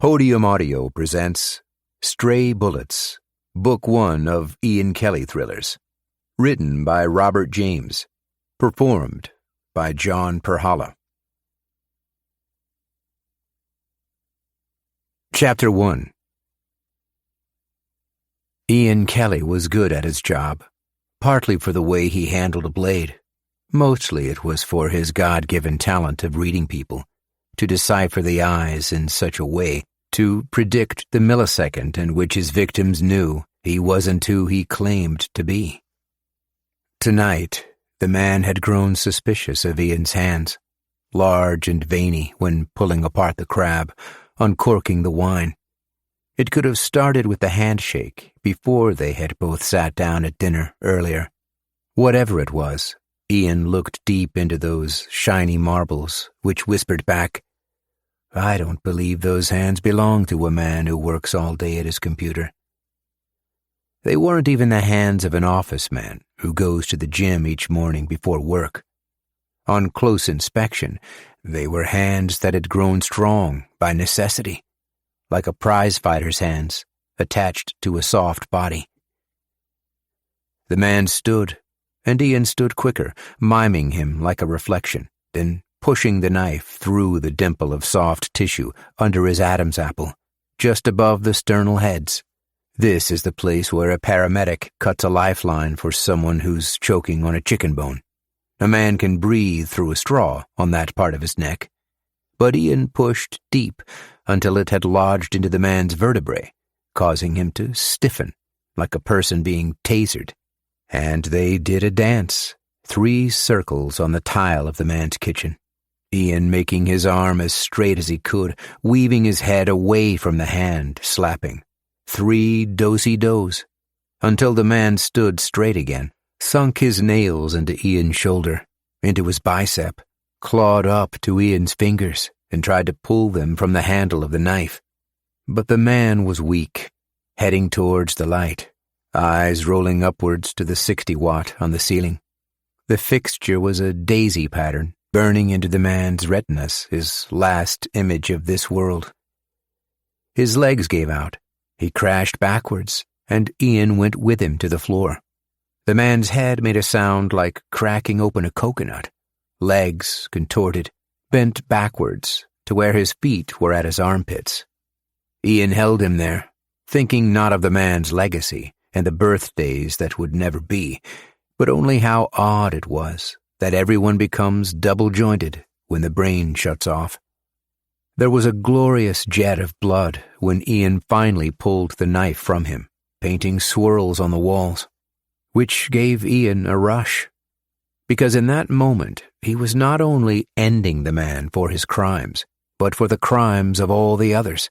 Podium Audio presents Stray Bullets, Book 1 of Ian Kelly thrillers. Written by Robert James. Performed by John Perhala. Chapter 1. Ian Kelly was good at his job, partly for the way he handled a blade. Mostly it was for his God-given talent of reading people, to decipher the eyes in such a way to predict the millisecond in which his victims knew he wasn't who he claimed to be. Tonight, the man had grown suspicious of Ian's hands, large and veiny when pulling apart the crab, uncorking the wine. It could have started with the handshake before they had both sat down at dinner earlier. Whatever it was, Ian looked deep into those shiny marbles, which whispered back, "I don't believe those hands belong to a man who works all day at his computer." They weren't even the hands of an office man who goes to the gym each morning before work. On close inspection, they were hands that had grown strong by necessity, like a prize-fighter's hands attached to a soft body. The man stood, and Ian stood quicker, miming him like a reflection, then pushing the knife through the dimple of soft tissue under his Adam's apple, just above the sternal heads. This is the place where a paramedic cuts a lifeline for someone who's choking on a chicken bone. A man can breathe through a straw on that part of his neck. But Ian pushed deep until it had lodged into the man's vertebrae, causing him to stiffen, like a person being tasered. And they did a dance, 3 circles on the tile of the man's kitchen. Ian making his arm as straight as he could, weaving his head away from the hand, slapping. 3 do-si-dos, until the man stood straight again, sunk his nails into Ian's shoulder, into his bicep, clawed up to Ian's fingers, and tried to pull them from the handle of the knife. But the man was weak, heading towards the light, eyes rolling upwards to the 60-watt on the ceiling. The fixture was a daisy pattern, burning into the man's retinas, his last image of this world. His legs gave out. He crashed backwards, and Ian went with him to the floor. The man's head made a sound like cracking open a coconut. Legs contorted, bent backwards to where his feet were at his armpits. Ian held him there, thinking not of the man's legacy and the birthdays that would never be, but only how odd it was that everyone becomes double-jointed when the brain shuts off. There was a glorious jet of blood when Ian finally pulled the knife from him, painting swirls on the walls, which gave Ian a rush, because in that moment he was not only ending the man for his crimes, but for the crimes of all the others.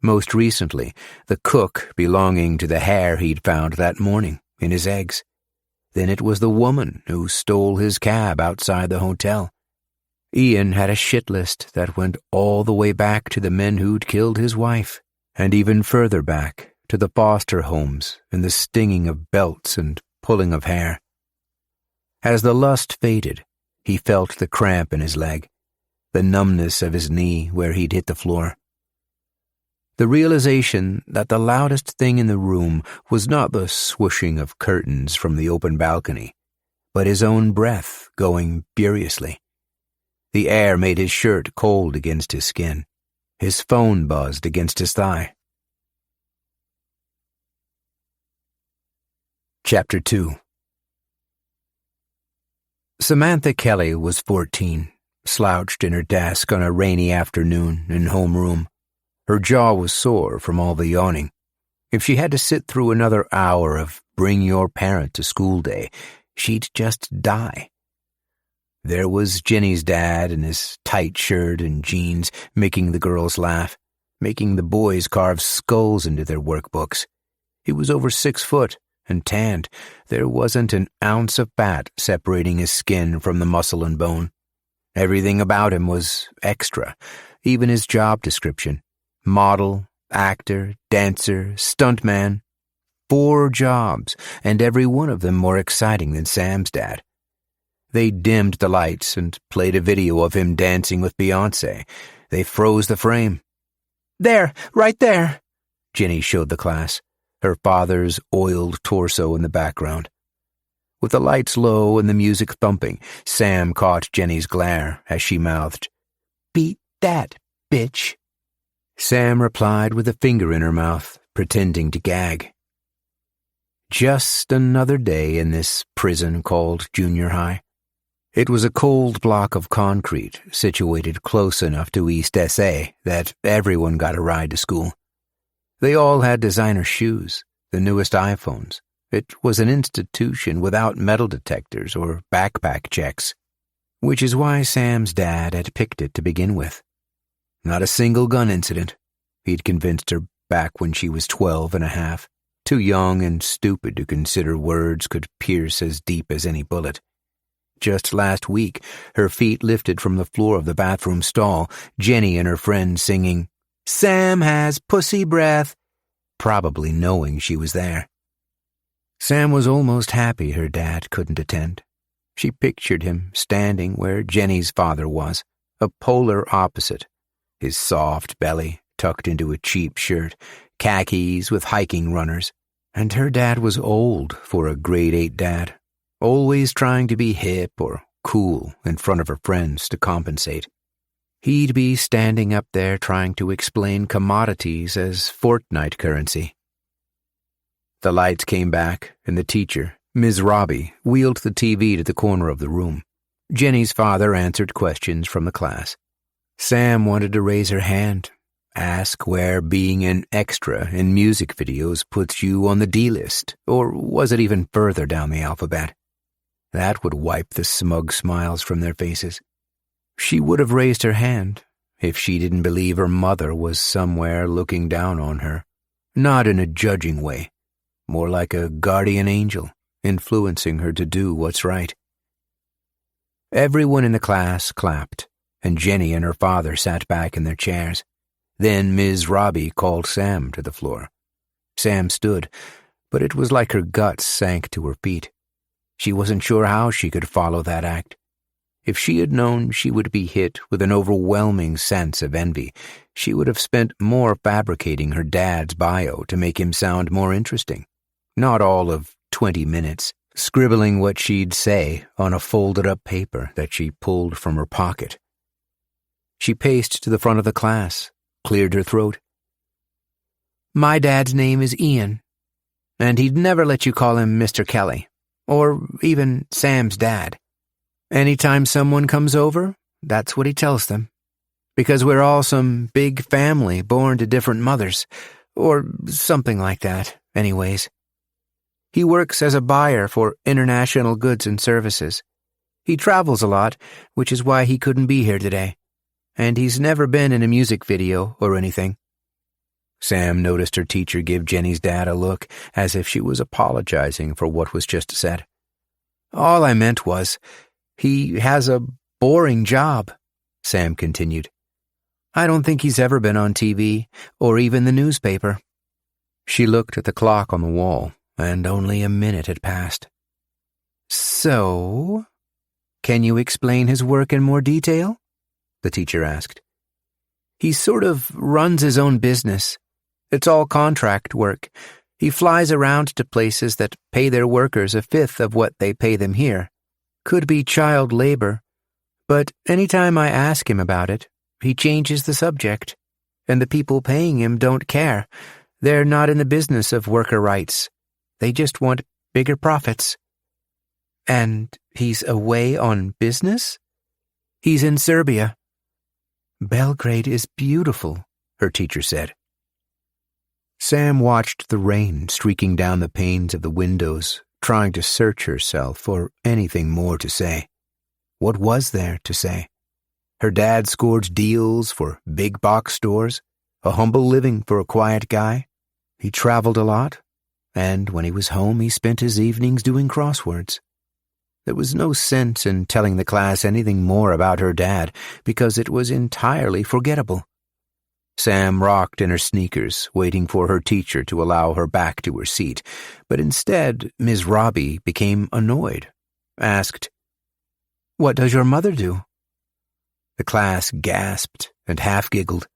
Most recently, the cook belonging to the hare he'd found that morning in his eggs. Then it was the woman who stole his cab outside the hotel. Ian had a shit list that went all the way back to the men who'd killed his wife, and even further back to the foster homes and the stinging of belts and pulling of hair. As the lust faded, he felt the cramp in his leg, the numbness of his knee where he'd hit the floor. The realization that the loudest thing in the room was not the swooshing of curtains from the open balcony, but his own breath going furiously. The air made his shirt cold against his skin. His phone buzzed against his thigh. Chapter 2. Samantha Kelly was 14, slouched in her desk on a rainy afternoon in homeroom. Her jaw was sore from all the yawning. If she had to sit through another hour of bring your parent to school day, she'd just die. There was Jenny's dad in his tight shirt and jeans, making the girls laugh, making the boys carve skulls into their workbooks. He was over 6 foot and tanned. There wasn't an ounce of fat separating his skin from the muscle and bone. Everything about him was extra, even his job description. Model, actor, dancer, stuntman. 4 jobs, and every one of them more exciting than Sam's dad. They dimmed the lights and played a video of him dancing with Beyoncé. They froze the frame. There, right there, Jenny showed the class, her father's oiled torso in the background. With the lights low and the music thumping, Sam caught Jenny's glare as she mouthed, "Beat that, bitch." Sam replied with a finger in her mouth, pretending to gag. Just another day in this prison called junior high. It was a cold block of concrete situated close enough to East SA that everyone got a ride to school. They all had designer shoes, the newest iPhones. It was an institution without metal detectors or backpack checks, which is why Sam's dad had picked it to begin with. Not a single gun incident, he'd convinced her back when she was 12 and a half, too young and stupid to consider words could pierce as deep as any bullet. Just last week, her feet lifted from the floor of the bathroom stall, Jenny and her friend singing, "Sam has pussy breath," probably knowing she was there. Sam was almost happy her dad couldn't attend. She pictured him standing where Jenny's father was, a polar opposite, his soft belly tucked into a cheap shirt, khakis with hiking runners, and her dad was old for a grade 8 dad, always trying to be hip or cool in front of her friends to compensate. He'd be standing up there trying to explain commodities as Fortnite currency. The lights came back, and the teacher, Ms. Robbie, wheeled the TV to the corner of the room. Jenny's father answered questions from the class. Sam wanted to raise her hand, ask where being an extra in music videos puts you on the D-list, or was it even further down the alphabet? That would wipe the smug smiles from their faces. She would have raised her hand if she didn't believe her mother was somewhere looking down on her, not in a judging way, more like a guardian angel, influencing her to do what's right. Everyone in the class clapped, and Jenny and her father sat back in their chairs. Then Ms. Robbie called Sam to the floor. Sam stood, but it was like her guts sank to her feet. She wasn't sure how she could follow that act. If she had known she would be hit with an overwhelming sense of envy, she would have spent more fabricating her dad's bio to make him sound more interesting. Not all of 20 minutes, scribbling what she'd say on a folded-up paper that she pulled from her pocket. She paced to the front of the class, cleared her throat. "My dad's name is Ian, and he'd never let you call him Mr. Kelly, or even Sam's dad. Anytime someone comes over, that's what he tells them, because we're all some big family born to different mothers, or something like that, anyways. He works as a buyer for international goods and services. He travels a lot, which is why he couldn't be here today, and he's never been in a music video or anything." Sam noticed her teacher give Jenny's dad a look as if she was apologizing for what was just said. "All I meant was, he has a boring job," Sam continued. "I don't think he's ever been on TV or even the newspaper." She looked at the clock on the wall, and only a minute had passed. "So, can you explain his work in more detail?" the teacher asked. "He sort of runs his own business. It's all contract work. He flies around to places that pay their workers a fifth of what they pay them here. Could be child labor, but anytime I ask him about it, he changes the subject, and the people paying him don't care. They're not in the business of worker rights. They just want bigger profits." "And he's away on business?" "He's in Serbia." "Belgrade is beautiful," her teacher said. Sam watched the rain streaking down the panes of the windows, trying to search herself for anything more to say. What was there to say? Her dad scored deals for big box stores, a humble living for a quiet guy. He traveled a lot, and when he was home he spent his evenings doing crosswords. There was no sense in telling the class anything more about her dad because it was entirely forgettable. Sam rocked in her sneakers, waiting for her teacher to allow her back to her seat, but instead Ms. Robbie became annoyed, asked, "What does your mother do?" The class gasped and half-giggled.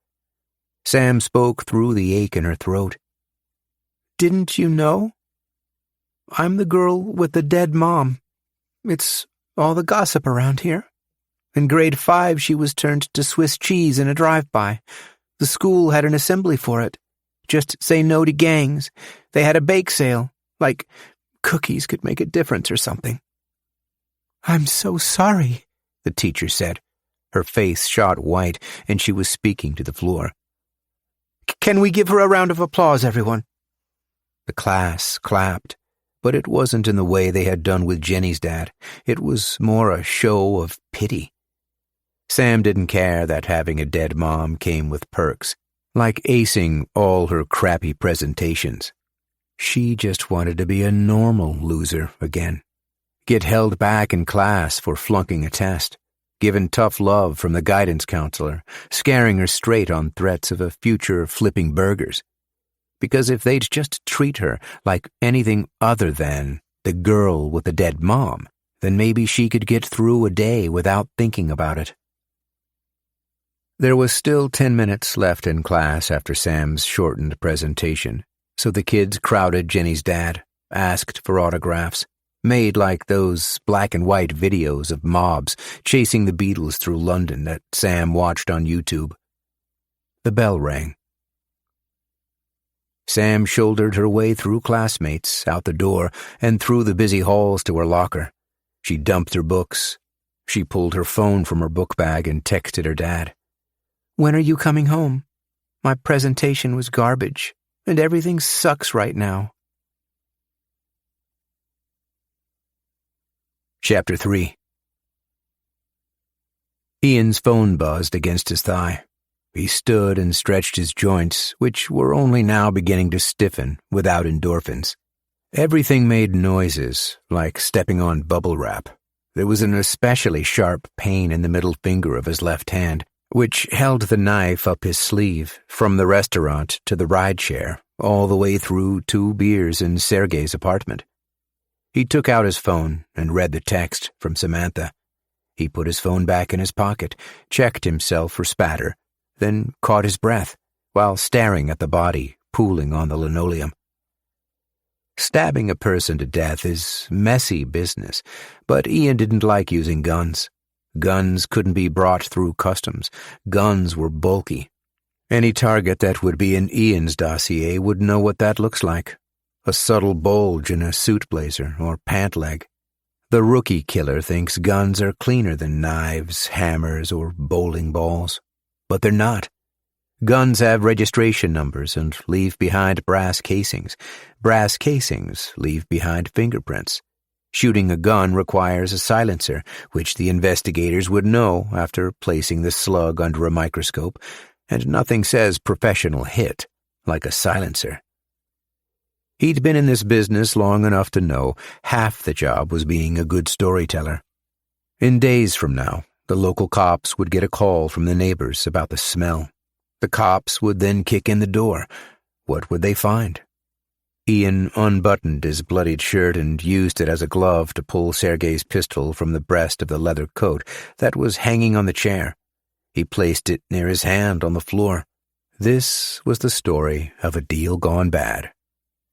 Sam spoke through the ache in her throat. "Didn't you know? I'm the girl with the dead mom. It's all the gossip around here. In grade 5, she was turned to Swiss cheese in a drive-by. The school had an assembly for it. Just say no to gangs. They had a bake sale, like cookies could make a difference or something." "I'm so sorry," the teacher said. Her face shot white, and she was speaking to the floor. "Can we give her a round of applause, everyone?" The class clapped, but it wasn't in the way they had done with Jenny's dad. It was more a show of pity. Sam didn't care that having a dead mom came with perks, like acing all her crappy presentations. She just wanted to be a normal loser again. Get held back in class for flunking a test, given tough love from the guidance counselor, scaring her straight on threats of a future flipping burgers. Because if they'd just treat her like anything other than the girl with the dead mom, then maybe she could get through a day without thinking about it. There was still 10 minutes left in class after Sam's shortened presentation, so the kids crowded Jenny's dad, asked for autographs, made like those black and white videos of mobs chasing the Beatles through London that Sam watched on YouTube. The bell rang. Sam shouldered her way through classmates, out the door, and through the busy halls to her locker. She dumped her books. She pulled her phone from her book bag and texted her dad. "When are you coming home? My presentation was garbage, and everything sucks right now." Chapter 3. Ian's phone buzzed against his thigh. He stood and stretched his joints, which were only now beginning to stiffen without endorphins. Everything made noises, like stepping on bubble wrap. There was an especially sharp pain in the middle finger of his left hand, which held the knife up his sleeve from the restaurant to the ride share, all the way through 2 beers in Sergei's apartment. He took out his phone and read the text from Samantha. He put his phone back in his pocket, checked himself for spatter, then caught his breath while staring at the body pooling on the linoleum. Stabbing a person to death is messy business, but Ian didn't like using guns. Guns couldn't be brought through customs. Guns were bulky. Any target that would be in Ian's dossier would know what that looks like. A subtle bulge in a suit blazer or pant leg. The rookie killer thinks guns are cleaner than knives, hammers, or bowling balls. But they're not. Guns have registration numbers and leave behind brass casings. Brass casings leave behind fingerprints. Shooting a gun requires a silencer, which the investigators would know after placing the slug under a microscope, and nothing says professional hit like a silencer. He'd been in this business long enough to know half the job was being a good storyteller. In days from now, the local cops would get a call from the neighbors about the smell. The cops would then kick in the door. What would they find? Ian unbuttoned his bloodied shirt and used it as a glove to pull Sergei's pistol from the breast of the leather coat that was hanging on the chair. He placed it near his hand on the floor. This was the story of a deal gone bad.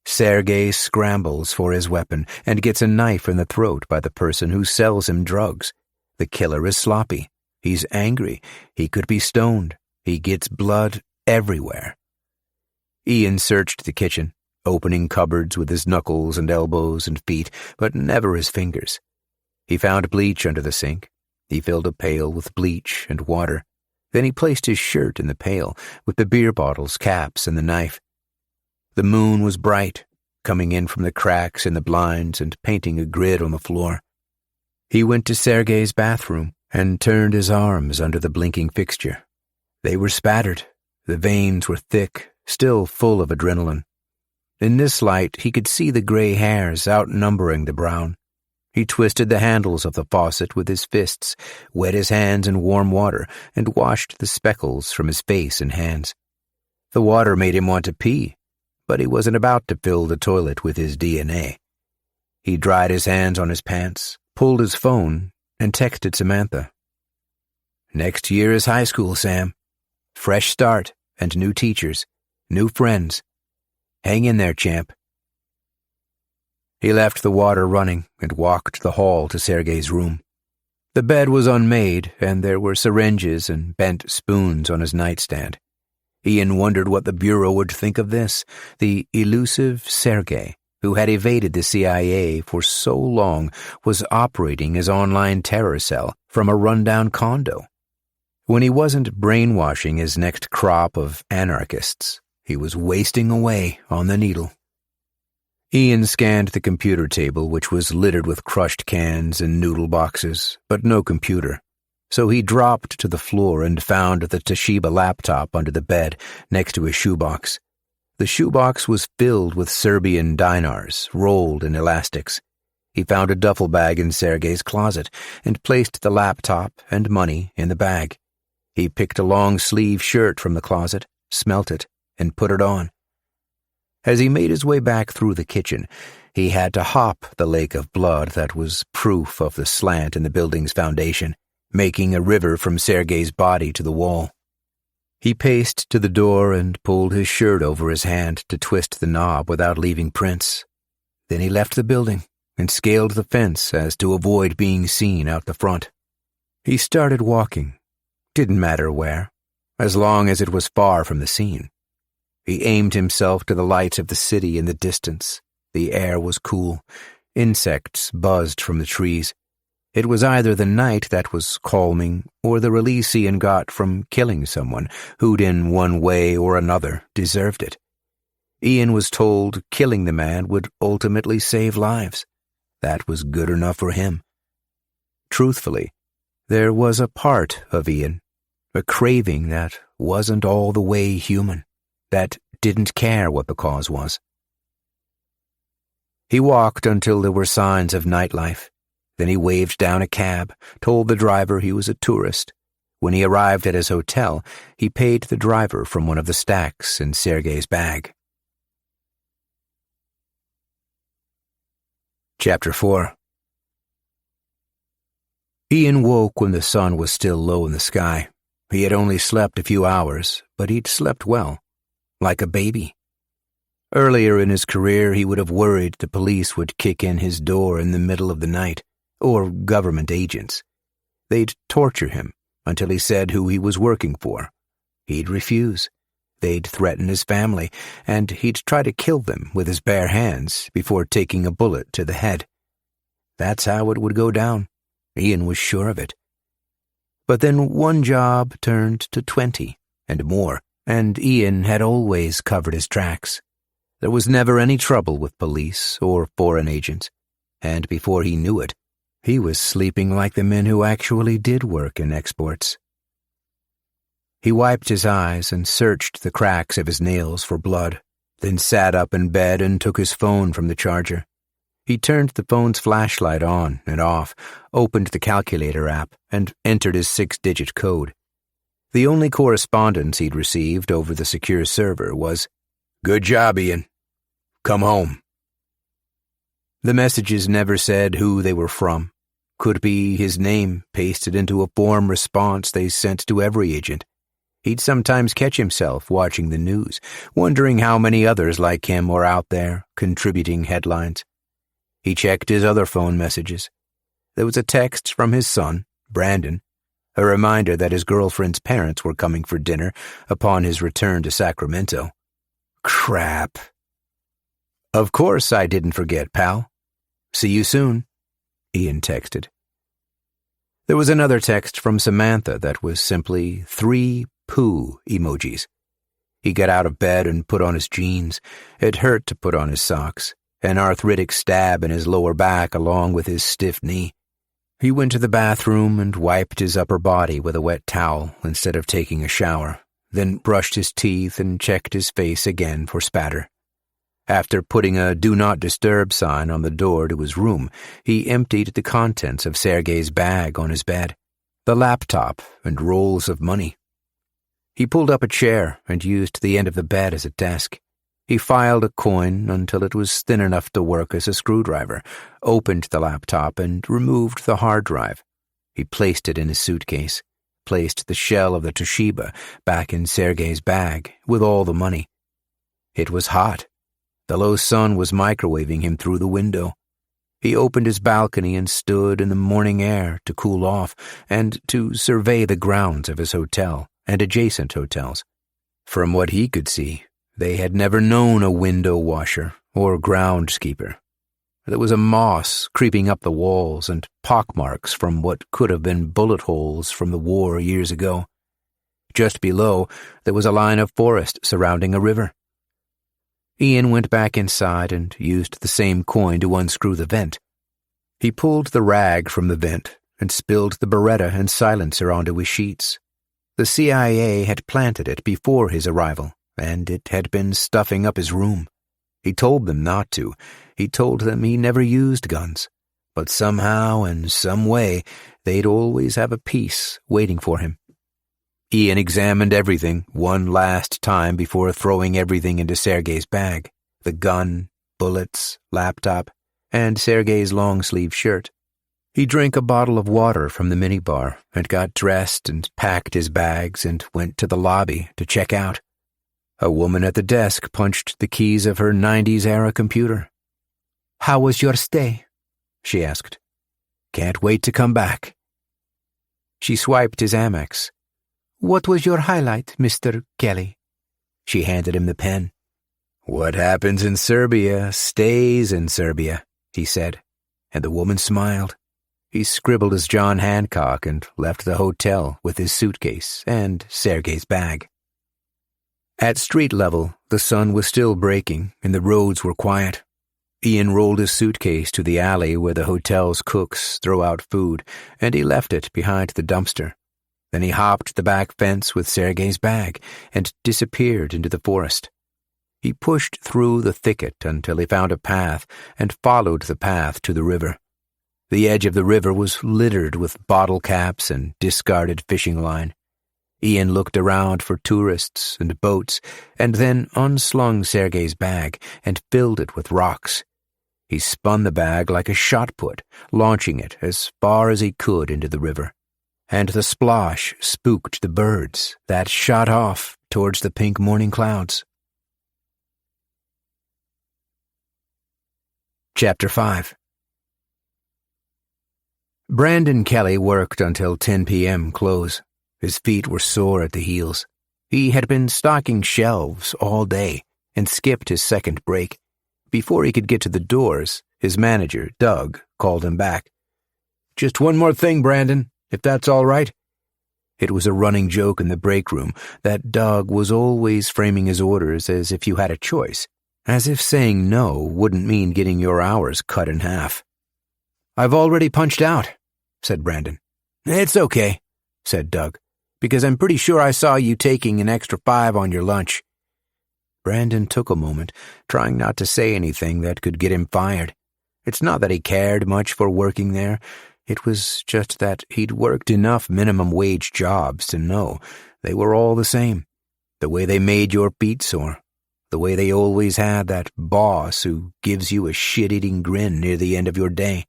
Sergei scrambles for his weapon and gets a knife in the throat by the person who sells him drugs. The killer is sloppy. He's angry. He could be stoned. He gets blood everywhere. Ian searched the kitchen, opening cupboards with his knuckles and elbows and feet, but never his fingers. He found bleach under the sink. He filled a pail with bleach and water. Then he placed his shirt in the pail with the beer bottles, caps, and the knife. The moon was bright, coming in from the cracks in the blinds and painting a grid on the floor. He went to Sergei's bathroom and turned his arms under the blinking fixture. They were spattered. The veins were thick, still full of adrenaline. In this light, he could see the gray hairs outnumbering the brown. He twisted the handles of the faucet with his fists, wet his hands in warm water, and washed the speckles from his face and hands. The water made him want to pee, but he wasn't about to fill the toilet with his DNA. He dried his hands on his pants, pulled his phone, and texted Samantha. "Next year is high school, Sam. Fresh start, and new teachers, new friends. Hang in there, champ. He left the water running and walked the hall to Sergei's room. The bed was unmade, and there were syringes and bent spoons on his nightstand. Ian wondered what the Bureau would think of this, the elusive Sergei, who had evaded the CIA for so long, was operating his online terror cell from a rundown condo. When he wasn't brainwashing his next crop of anarchists, he was wasting away on the needle. Ian scanned the computer table, which was littered with crushed cans and noodle boxes, but no computer. So he dropped to the floor and found the Toshiba laptop under the bed next to his shoebox. The shoebox was filled with Serbian dinars, rolled in elastics. He found a duffel bag in Sergei's closet and placed the laptop and money in the bag. He picked a long-sleeve shirt from the closet, smelt it, and put it on. As he made his way back through the kitchen, he had to hop the lake of blood that was proof of the slant in the building's foundation, making a river from Sergei's body to the wall. He paced to the door and pulled his shirt over his hand to twist the knob without leaving prints. Then he left the building and scaled the fence as to avoid being seen out the front. He started walking. Didn't matter where, as long as it was far from the scene. He aimed himself to the lights of the city in the distance. The air was cool. Insects buzzed from the trees. It was either the night that was calming or the release Ian got from killing someone who'd in one way or another deserved it. Ian was told killing the man would ultimately save lives. That was good enough for him. Truthfully, there was a part of Ian, a craving that wasn't all the way human, that didn't care what the cause was. He walked until there were signs of nightlife. Then he waved down a cab, told the driver he was a tourist. When he arrived at his hotel, he paid the driver from one of the stacks in Sergei's bag. Chapter 4. Ian woke when the sun was still low in the sky. He had only slept a few hours, but he'd slept well, like a baby. Earlier in his career, he would have worried the police would kick in his door in the middle of the night, or government agents. They'd torture him until he said who he was working for. He'd refuse. They'd threaten his family, and he'd try to kill them with his bare hands before taking a bullet to the head. That's how it would go down. Ian was sure of it. But then one job turned to 20 and more, and Ian had always covered his tracks. There was never any trouble with police or foreign agents, and before he knew it, he was sleeping like the men who actually did work in exports. He wiped his eyes and searched the cracks of his nails for blood, then sat up in bed and took his phone from the charger. He turned the phone's flashlight on and off, opened the calculator app, and entered his 6-digit code. The only correspondence he'd received over the secure server was, "Good job, Ian. Come home." The messages never said who they were from. Could be his name pasted into a form response they sent to every agent. He'd sometimes catch himself watching the news, wondering how many others like him were out there contributing headlines. He checked his other phone messages. There was a text from his son, Brandon, a reminder that his girlfriend's parents were coming for dinner upon his return to Sacramento. Crap. "Of course I didn't forget, pal. See you soon," Ian texted. There was another text from Samantha that was simply 3 poo emojis. He got out of bed and put on his jeans. It hurt to put on his socks, an arthritic stab in his lower back along with his stiff knee. He went to the bathroom and wiped his upper body with a wet towel instead of taking a shower, then brushed his teeth and checked his face again for spatter. After putting a "Do Not Disturb" sign on the door to his room, he emptied the contents of Sergei's bag on his bed, the laptop and rolls of money. He pulled up a chair and used the end of the bed as a desk. He filed a coin until it was thin enough to work as a screwdriver, opened the laptop and removed the hard drive. He placed it in his suitcase, placed the shell of the Toshiba back in Sergei's bag with all the money. It was hot. The low sun was microwaving him through the window. He opened his balcony and stood in the morning air to cool off and to survey the grounds of his hotel and adjacent hotels. From what he could see, they had never known a window washer or groundskeeper. There was a moss creeping up the walls and pockmarks from what could have been bullet holes from the war years ago. Just below, there was a line of forest surrounding a river. Ian went back inside and used the same coin to unscrew the vent. He pulled the rag from the vent and spilled the Beretta and silencer onto his sheets. The CIA had planted it before his arrival, and it had been stuffing up his room. He told them not to. He told them he never used guns. But somehow and some way, they'd always have a piece waiting for him. Ian examined everything one last time before throwing everything into Sergei's bag. The gun, bullets, laptop, and Sergei's long-sleeve shirt. He drank a bottle of water from the minibar and got dressed and packed his bags and went to the lobby to check out. A woman at the desk punched the keys of her 90s-era computer. "How was your stay?" she asked. "Can't wait to come back." She swiped his Amex. "What was your highlight, Mr. Kelly?" She handed him the pen. "What happens in Serbia stays in Serbia," he said, and the woman smiled. He scribbled as John Hancock and left the hotel with his suitcase and Sergei's bag. At street level, the sun was still breaking and the roads were quiet. Ian rolled his suitcase to the alley where the hotel's cooks throw out food, and he left it behind the dumpster. Then he hopped the back fence with Sergei's bag and disappeared into the forest. He pushed through the thicket until he found a path and followed the path to the river. The edge of the river was littered with bottle caps and discarded fishing line. Ian looked around for tourists and boats, and then unslung Sergei's bag and filled it with rocks. He spun the bag like a shot put, launching it as far as he could into the river. And the splosh spooked the birds that shot off towards the pink morning clouds. Chapter 5. Brandon Kelly worked until 10 p.m. close. His feet were sore at the heels. He had been stocking shelves all day and skipped his second break. Before he could get to the doors, his manager, Doug, called him back. "Just one more thing, Brandon, if that's all right." It was a running joke in the break room that Doug was always framing his orders as if you had a choice, as if saying no wouldn't mean getting your hours cut in half. "I've already punched out," said Brandon. "It's okay," said Doug, "because I'm pretty sure I saw you taking an extra 5 on your lunch." Brandon took a moment, trying not to say anything that could get him fired. It's not that he cared much for working there. It was just that he'd worked enough minimum wage jobs to know they were all the same. The way they made your feet sore. The way they always had that boss who gives you a shit-eating grin near the end of your day.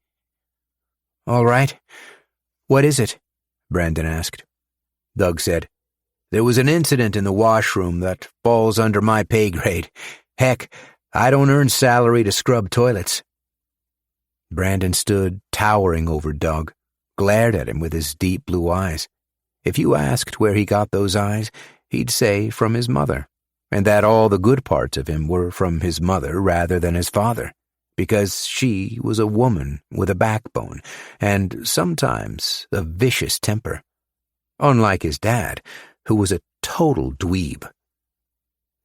"All right. What is it?" Brandon asked. Doug said, "There was an incident in the washroom that falls under my pay grade. Heck, I don't earn salary to scrub toilets." Brandon stood towering over Doug, glared at him with his deep blue eyes. If you asked where he got those eyes, he'd say from his mother, and that all the good parts of him were from his mother rather than his father, because she was a woman with a backbone and sometimes a vicious temper. Unlike his dad, who was a total dweeb.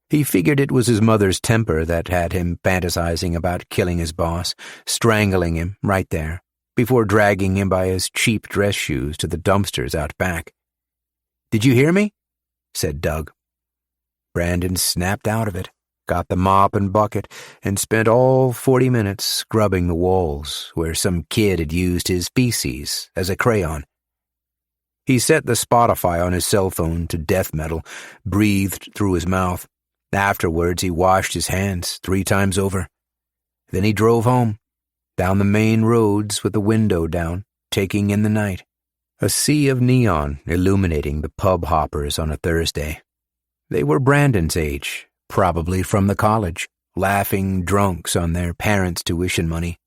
He figured it was his mother's temper that had him fantasizing about killing his boss, strangling him right there, before dragging him by his cheap dress shoes to the dumpsters out back. "Did you hear me?" said Doug. Brandon snapped out of it, got the mop and bucket, and spent all 40 minutes scrubbing the walls where some kid had used his feces as a crayon. He set the Spotify on his cell phone to death metal, breathed through his mouth. Afterwards, he washed his hands 3 times over. Then he drove home, down the main roads with the window down, taking in the night. A sea of neon illuminating the pub hoppers on a Thursday. They were Brandon's age, probably from the college, laughing drunks on their parents' tuition money.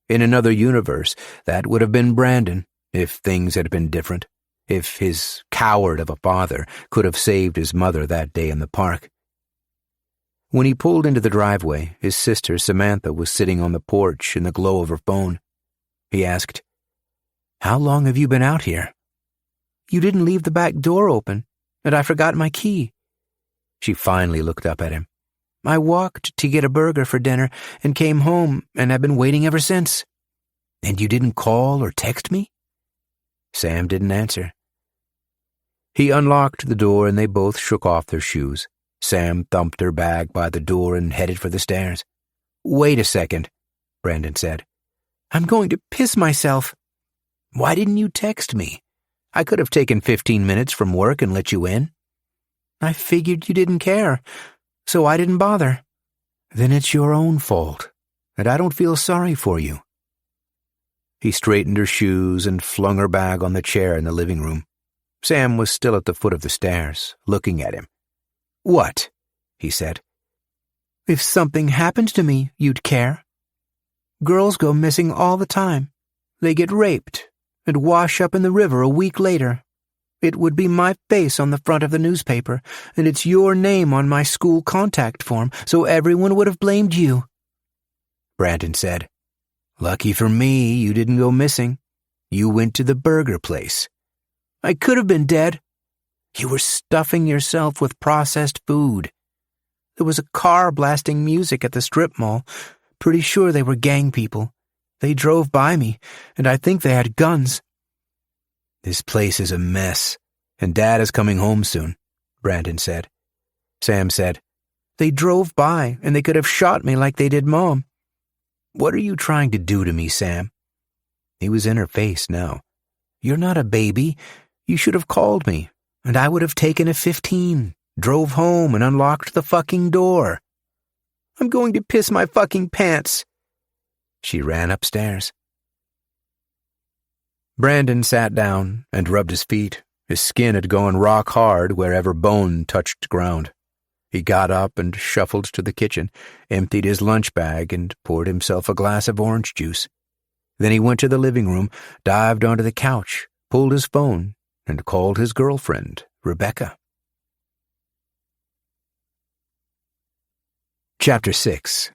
In another universe, that would have been Brandon, if things had been different, if his coward of a father could have saved his mother that day in the park. When he pulled into the driveway, his sister Samantha was sitting on the porch in the glow of her phone. He asked, "How long have you been out here?" "You didn't leave the back door open, and I forgot my key." She finally looked up at him. "I walked to get a burger for dinner and came home, and I've been waiting ever since." "And you didn't call or text me?" Sam didn't answer. He unlocked the door and they both shook off their shoes. Sam thumped her bag by the door and headed for the stairs. "Wait a second," Brandon said. "I'm going to piss myself." "Why didn't you text me? I could have taken 15 minutes from work and let you in." "I figured you didn't care, so I didn't bother." "Then it's your own fault, and I don't feel sorry for you." He straightened her shoes and flung her bag on the chair in the living room. Sam was still at the foot of the stairs, looking at him. "What?" he said. "If something happened to me, you'd care. Girls go missing all the time. They get raped and wash up in the river a week later. It would be my face on the front of the newspaper, and it's your name on my school contact form, so everyone would have blamed you." Brandon said, "Lucky for me, you didn't go missing. You went to the burger place." "I could have been dead." "You were stuffing yourself with processed food." "There was a car blasting music at the strip mall. Pretty sure they were gang people. They drove by me, and I think they had guns." "This place is a mess, and Dad is coming home soon," Brandon said. Sam said, "They drove by, and they could have shot me like they did Mom." "What are you trying to do to me, Sam?" He was in her face now. "You're not a baby. You should have called me, and I would have taken a 15, drove home and unlocked the fucking door." "I'm going to piss my fucking pants." She ran upstairs. Brandon sat down and rubbed his feet. His skin had gone rock hard wherever bone touched ground. He got up and shuffled to the kitchen, emptied his lunch bag, and poured himself a glass of orange juice. Then he went to the living room, dived onto the couch, pulled his phone, and called his girlfriend, Rebecca. Chapter 6.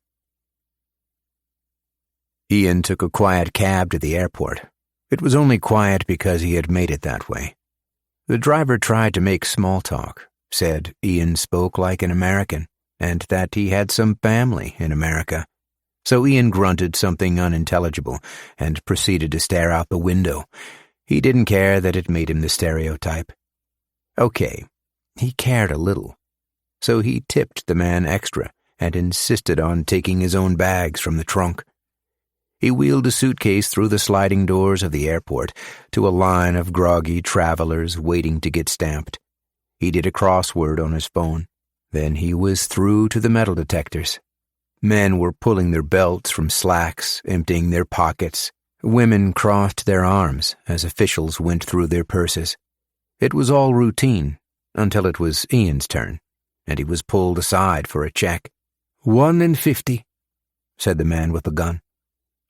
Ian took a quiet cab to the airport. It was only quiet because he had made it that way. The driver tried to make small talk, said Ian spoke like an American, and that he had some family in America. So Ian grunted something unintelligible and proceeded to stare out the window. He didn't care that it made him the stereotype. Okay, he cared a little. So he tipped the man extra and insisted on taking his own bags from the trunk. He wheeled a suitcase through the sliding doors of the airport to a line of groggy travelers waiting to get stamped. He did a crossword on his phone. Then he was through to the metal detectors. Men were pulling their belts from slacks, emptying their pockets. Women crossed their arms as officials went through their purses. It was all routine until it was Ian's turn, and he was pulled aside for a check. "1 in 50, said the man with the gun.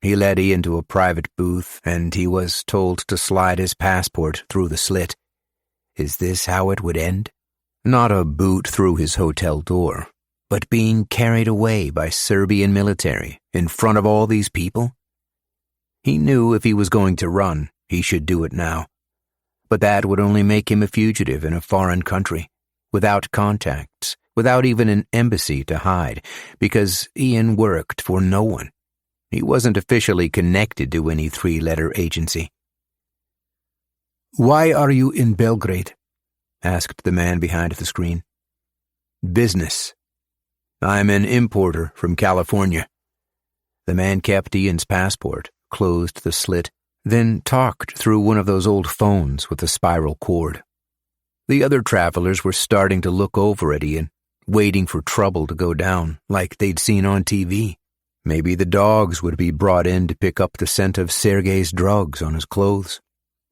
He led Ian to a private booth, and he was told to slide his passport through the slit. Is this how it would end? Not a boot through his hotel door, but being carried away by Serbian military in front of all these people? He knew if he was going to run, he should do it now. But that would only make him a fugitive in a foreign country, without contacts, without even an embassy to hide, because Ian worked for no one. He wasn't officially connected to any 3-letter agency. "Why are you in Belgrade?" asked the man behind the screen. "Business. I'm an importer from California." The man kept Ian's passport, closed the slit, then talked through one of those old phones with a spiral cord. The other travelers were starting to look over at Ian, waiting for trouble to go down, like they'd seen on TV. Maybe the dogs would be brought in to pick up the scent of Sergei's drugs on his clothes.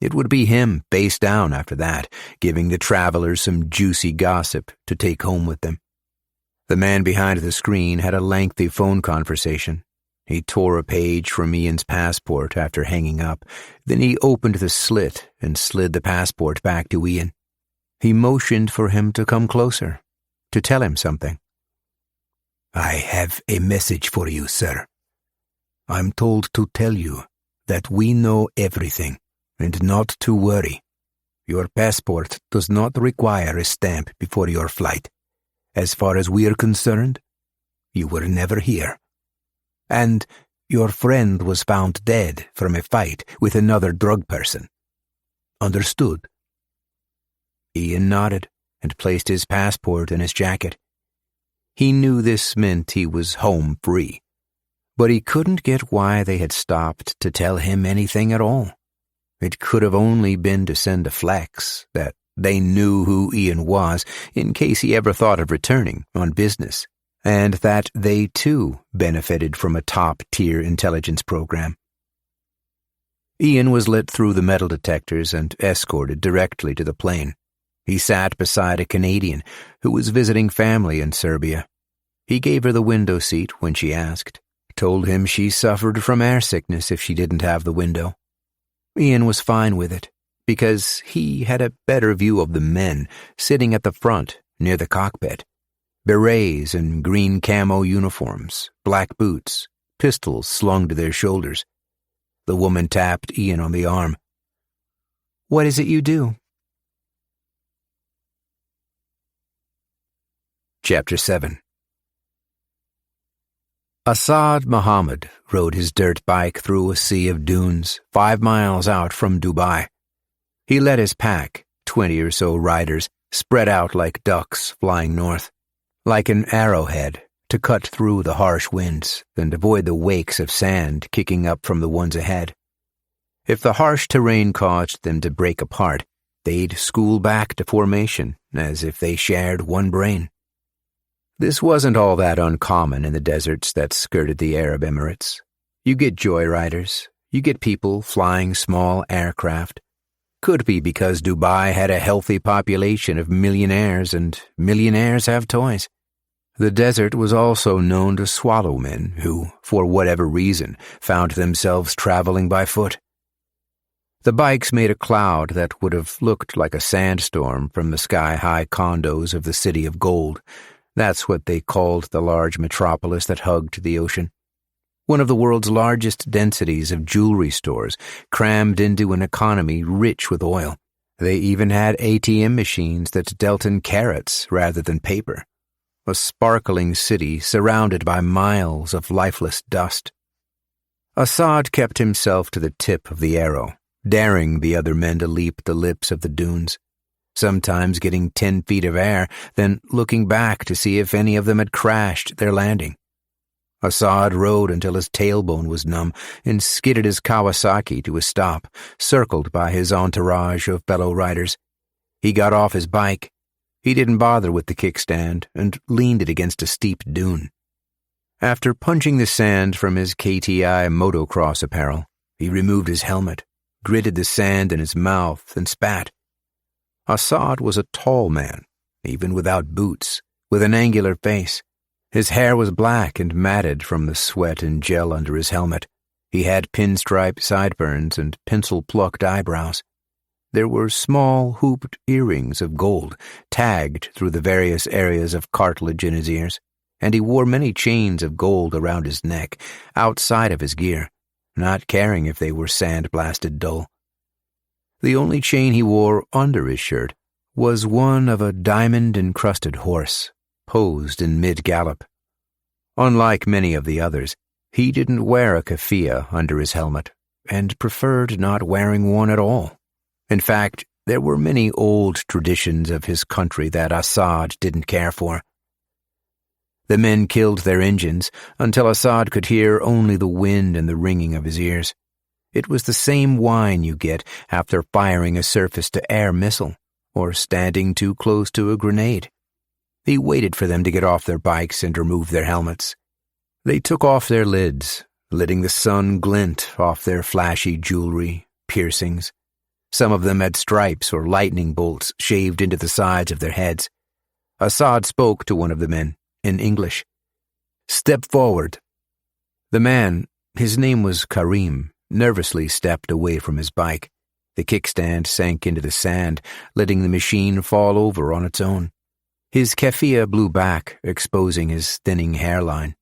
It would be him, face down after that, giving the travelers some juicy gossip to take home with them. The man behind the screen had a lengthy phone conversation. He tore a page from Ian's passport after hanging up. Then he opened the slit and slid the passport back to Ian. He motioned for him to come closer, to tell him something. "I have a message for you, sir. I'm told to tell you that we know everything and not to worry. Your passport does not require a stamp before your flight. As far as we're concerned, you were never here. And your friend was found dead from a fight with another drug person. Understood?" Ian nodded and placed his passport in his jacket. He knew this meant he was home free, but he couldn't get why they had stopped to tell him anything at all. It could have only been to send a flex that they knew who Ian was in case he ever thought of returning on business, and that they too benefited from a top-tier intelligence program. Ian was let through the metal detectors and escorted directly to the plane. He sat beside a Canadian who was visiting family in Serbia. He gave her the window seat when she asked, told him she suffered from air sickness if she didn't have the window. Ian was fine with it, because he had a better view of the men sitting at the front near the cockpit. Berets and green camo uniforms, black boots, pistols slung to their shoulders. The woman tapped Ian on the arm. "What is it you do?" Chapter 7. Asad Muhammad rode his dirt bike through a sea of dunes 5 miles out from Dubai. He led his pack, 20 or so riders, spread out like ducks flying north, like an arrowhead, to cut through the harsh winds and avoid the wakes of sand kicking up from the ones ahead. If the harsh terrain caused them to break apart, they'd school back to formation as if they shared one brain. This wasn't all that uncommon in the deserts that skirted the Arab Emirates. You get joyriders, you get people flying small aircraft. Could be because Dubai had a healthy population of millionaires, and millionaires have toys. The desert was also known to swallow men who, for whatever reason, found themselves traveling by foot. The bikes made a cloud that would have looked like a sandstorm from the sky-high condos of the City of Gold. That's what they called the large metropolis that hugged the ocean. One of the world's largest densities of jewelry stores, crammed into an economy rich with oil. They even had ATM machines that dealt in carats rather than paper. A sparkling city surrounded by miles of lifeless dust. Assad kept himself to the tip of the arrow, daring the other men to leap the lips of the dunes. Sometimes getting 10 feet of air, then looking back to see if any of them had crashed their landing. Assad rode until his tailbone was numb and skidded his Kawasaki to a stop, circled by his entourage of fellow riders. He got off his bike. He didn't bother with the kickstand and leaned it against a steep dune. After punching the sand from his KTI motocross apparel, he removed his helmet, gritted the sand in his mouth, and spat. Assad was a tall man, even without boots, with an angular face. His hair was black and matted from the sweat and gel under his helmet. He had pinstripe sideburns and pencil-plucked eyebrows. There were small, hooped earrings of gold, tagged through the various areas of cartilage in his ears, and he wore many chains of gold around his neck, outside of his gear, not caring if they were sand-blasted dull. The only chain he wore under his shirt was one of a diamond-encrusted horse, posed in mid-gallop. Unlike many of the others, he didn't wear a keffiyeh under his helmet, and preferred not wearing one at all. In fact, there were many old traditions of his country that Assad didn't care for. The men killed their engines until Assad could hear only the wind and the ringing of his ears. It was the same whine you get after firing a surface-to-air missile or standing too close to a grenade. He waited for them to get off their bikes and remove their helmets. They took off their lids, letting the sun glint off their flashy jewelry, piercings. Some of them had stripes or lightning bolts shaved into the sides of their heads. Assad spoke to one of the men, in English. "Step forward." The man, his name was Karim, nervously stepped away from his bike. The kickstand sank into the sand, letting the machine fall over on its own. His keffiyeh blew back, exposing his thinning hairline.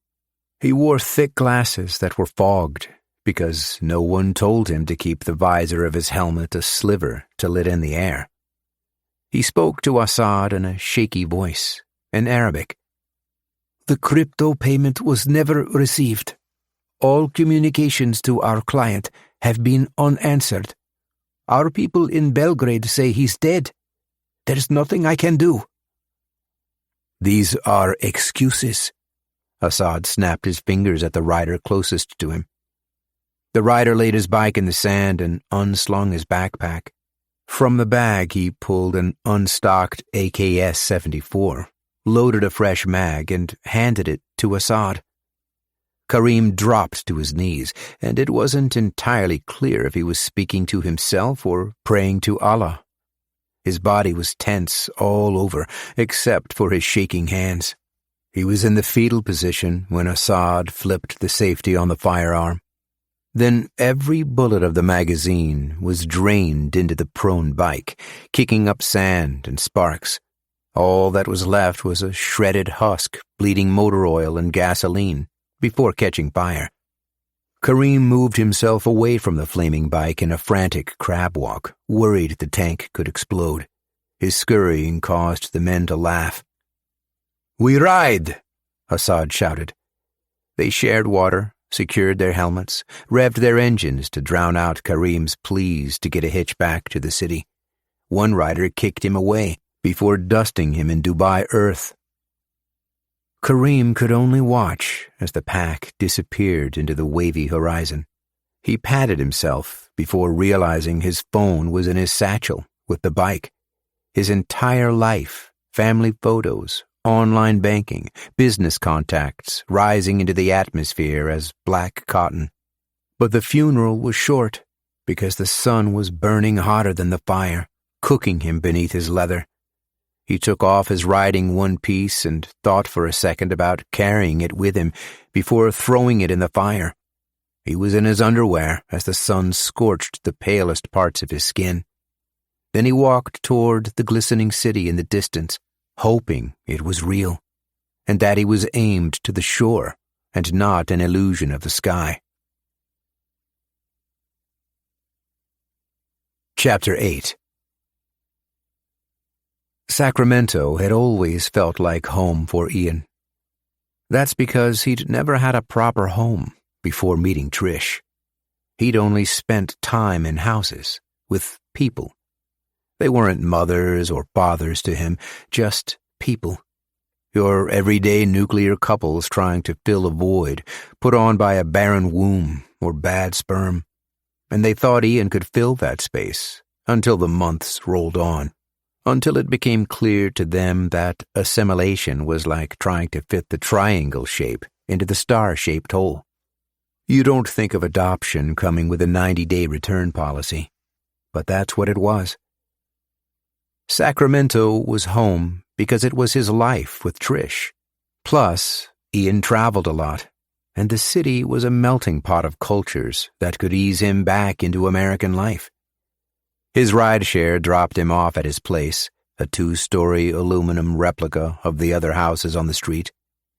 He wore thick glasses that were fogged, because no one told him to keep the visor of his helmet a sliver to let in the air. He spoke to Assad in a shaky voice, in Arabic. "The crypto payment was never received. All communications to our client have been unanswered. Our people in Belgrade say he's dead. There's nothing I can do." "These are excuses." Assad snapped his fingers at the rider closest to him. The rider laid his bike in the sand and unslung his backpack. From the bag he pulled an unstocked AKS-74, loaded a fresh mag, and handed it to Assad. Karim dropped to his knees, and it wasn't entirely clear if he was speaking to himself or praying to Allah. His body was tense all over, except for his shaking hands. He was in the fetal position when Assad flipped the safety on the firearm. Then every bullet of the magazine was drained into the prone bike, kicking up sand and sparks. All that was left was a shredded husk, bleeding motor oil and gasoline, before catching fire. Karim moved himself away from the flaming bike in a frantic crab walk, worried the tank could explode. His scurrying caused the men to laugh. "We ride!" Assad shouted. They shared water, secured their helmets, revved their engines to drown out Karim's pleas to get a hitch back to the city. One rider kicked him away before dusting him in Dubai earth. Karim could only watch as the pack disappeared into the wavy horizon. He patted himself before realizing his phone was in his satchel with the bike. His entire life, family photos, online banking, business contacts rising into the atmosphere as black cotton. But the funeral was short because the sun was burning hotter than the fire, cooking him beneath his leather. He took off his riding one-piece and thought for a second about carrying it with him before throwing it in the fire. He was in his underwear as the sun scorched the palest parts of his skin. Then he walked toward the glistening city in the distance, hoping it was real, and that he was aimed to the shore and not an illusion of the sky. Chapter 8. Sacramento had always felt like home for Ian. That's because he'd never had a proper home before meeting Trish. He'd only spent time in houses, with people. They weren't mothers or fathers to him, just people. Your everyday nuclear couples trying to fill a void put on by a barren womb or bad sperm. And they thought Ian could fill that space until the months rolled on. Until it became clear to them that assimilation was like trying to fit the triangle shape into the star-shaped hole. You don't think of adoption coming with a 90-day return policy, but that's what it was. Sacramento was home because it was his life with Trish. Plus, Ian traveled a lot, and the city was a melting pot of cultures that could ease him back into American life. His rideshare dropped him off at his place, a 2-story aluminum replica of the other houses on the street.